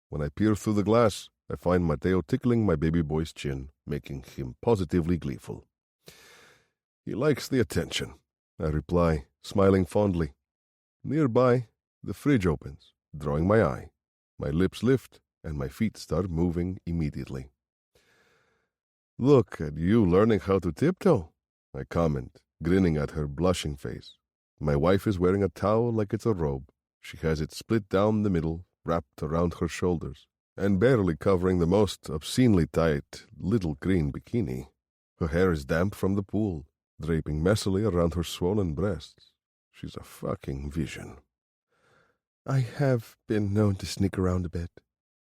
When I peer through the glass, I find Matteo tickling my baby boy's chin, making him positively gleeful. He likes the attention, I reply, smiling fondly. Nearby, the fridge opens, drawing my eye. My lips lift, and my feet start moving immediately. Look at you learning how to tiptoe, I comment, grinning at her blushing face. My wife is wearing a towel like it's a robe. She has it split down the middle, wrapped around her shoulders, and barely covering the most obscenely tight little green bikini. Her hair is damp from the pool, draping messily around her swollen breasts. She's a fucking vision. I have been known to sneak around a bit,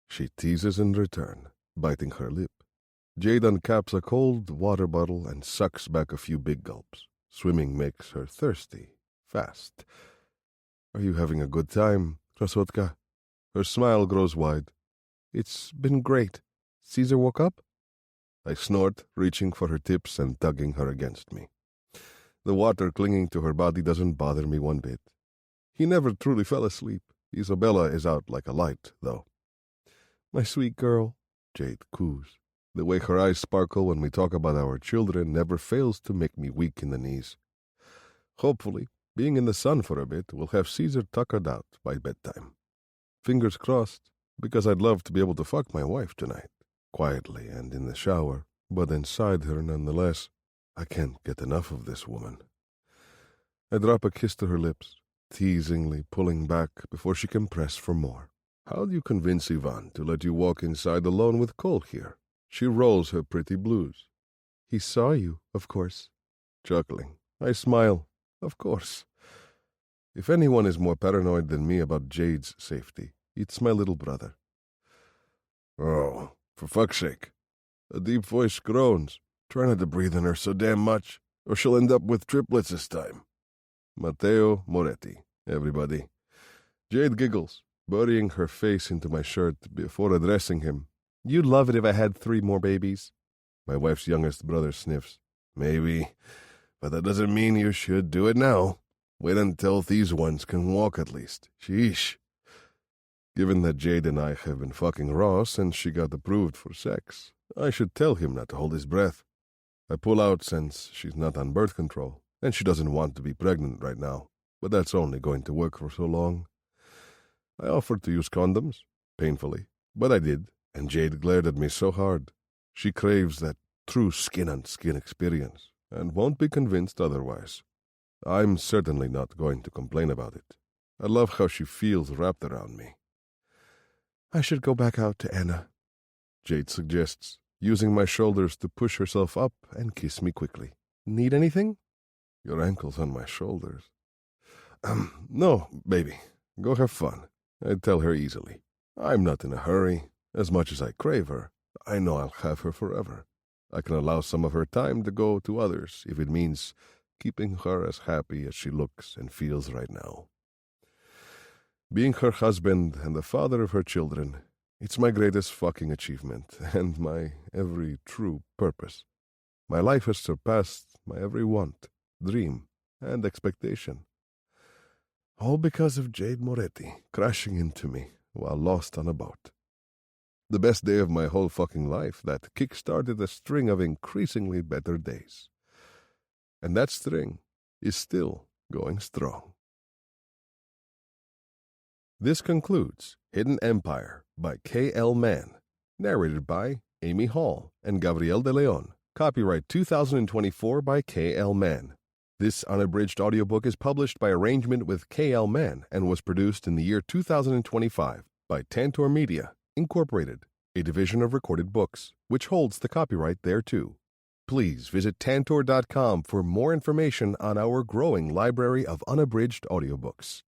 she teases in return, biting her lip. Jade uncaps a cold water bottle and sucks back a few big gulps. Swimming makes her thirsty, fast. Are you having a good time, Krasotka? Her smile grows wide. It's been great. Caesar woke up? I snort, reaching for her tips and tugging her against me. The water clinging to her body doesn't bother me one bit. He never truly fell asleep. Isabella is out like a light, though. My sweet girl, Jade coos. The way her eyes sparkle when we talk about our children never fails to make me weak in the knees. Hopefully, being in the sun for a bit will have Caesar tuckered out by bedtime. Fingers crossed, because I'd love to be able to fuck my wife tonight, quietly and in the shower, but inside her nonetheless. I can't get enough of this woman. I drop a kiss to her lips, teasingly pulling back before she can press for more. How do you convince Ivan to let you walk inside alone with Cole here? She rolls her pretty blues. He saw you, of course. Chuckling, I smile. Of course. If anyone is more paranoid than me about Jade's safety, it's my little brother. Oh, for fuck's sake. A deep voice groans. Try not to breathe on her so damn much, or she'll end up with triplets this time. Matteo Moretti, everybody. Jade giggles, burying her face into my shirt before addressing him. You'd love it if I had 3 more babies. My wife's youngest brother sniffs. Maybe, but that doesn't mean you should do it now. Wait until these ones can walk at least. Sheesh. Given that Jade and I have been fucking raw since she got approved for sex, I should tell him not to hold his breath. I pull out since she's not on birth control, and she doesn't want to be pregnant right now, but that's only going to work for so long. I offered to use condoms, painfully, but I did, and Jade glared at me so hard. She craves that true skin-on-skin experience, and won't be convinced otherwise. I'm certainly not going to complain about it. I love how she feels wrapped around me. I should go back out to Anna, Jade suggests, using my shoulders to push herself up and kiss me quickly. Need anything? Your ankle's on my shoulders. No, baby. Go have fun. I'd tell her easily. I'm not in a hurry. As much as I crave her, I know I'll have her forever. I can allow some of her time to go to others if it means keeping her as happy as she looks and feels right now. Being her husband and the father of her children, it's my greatest fucking achievement and my every true purpose. My life has surpassed my every want, dream, and expectation. All because of Jade Moretti crashing into me while lost on a boat. The best day of my whole fucking life that kick-started a string of increasingly better days. And that string is still going strong. This concludes Hidden Empire by K.L. Mann, narrated by Amy Hall and Gabriel de Leon. Copyright 2024 by K.L. Mann. This unabridged audiobook is published by arrangement with K.L. Mann and was produced in the year 2025 by Tantor Media, Incorporated, a division of Recorded Books, which holds the copyright thereto. Please visit tantor.com for more information on our growing library of unabridged audiobooks.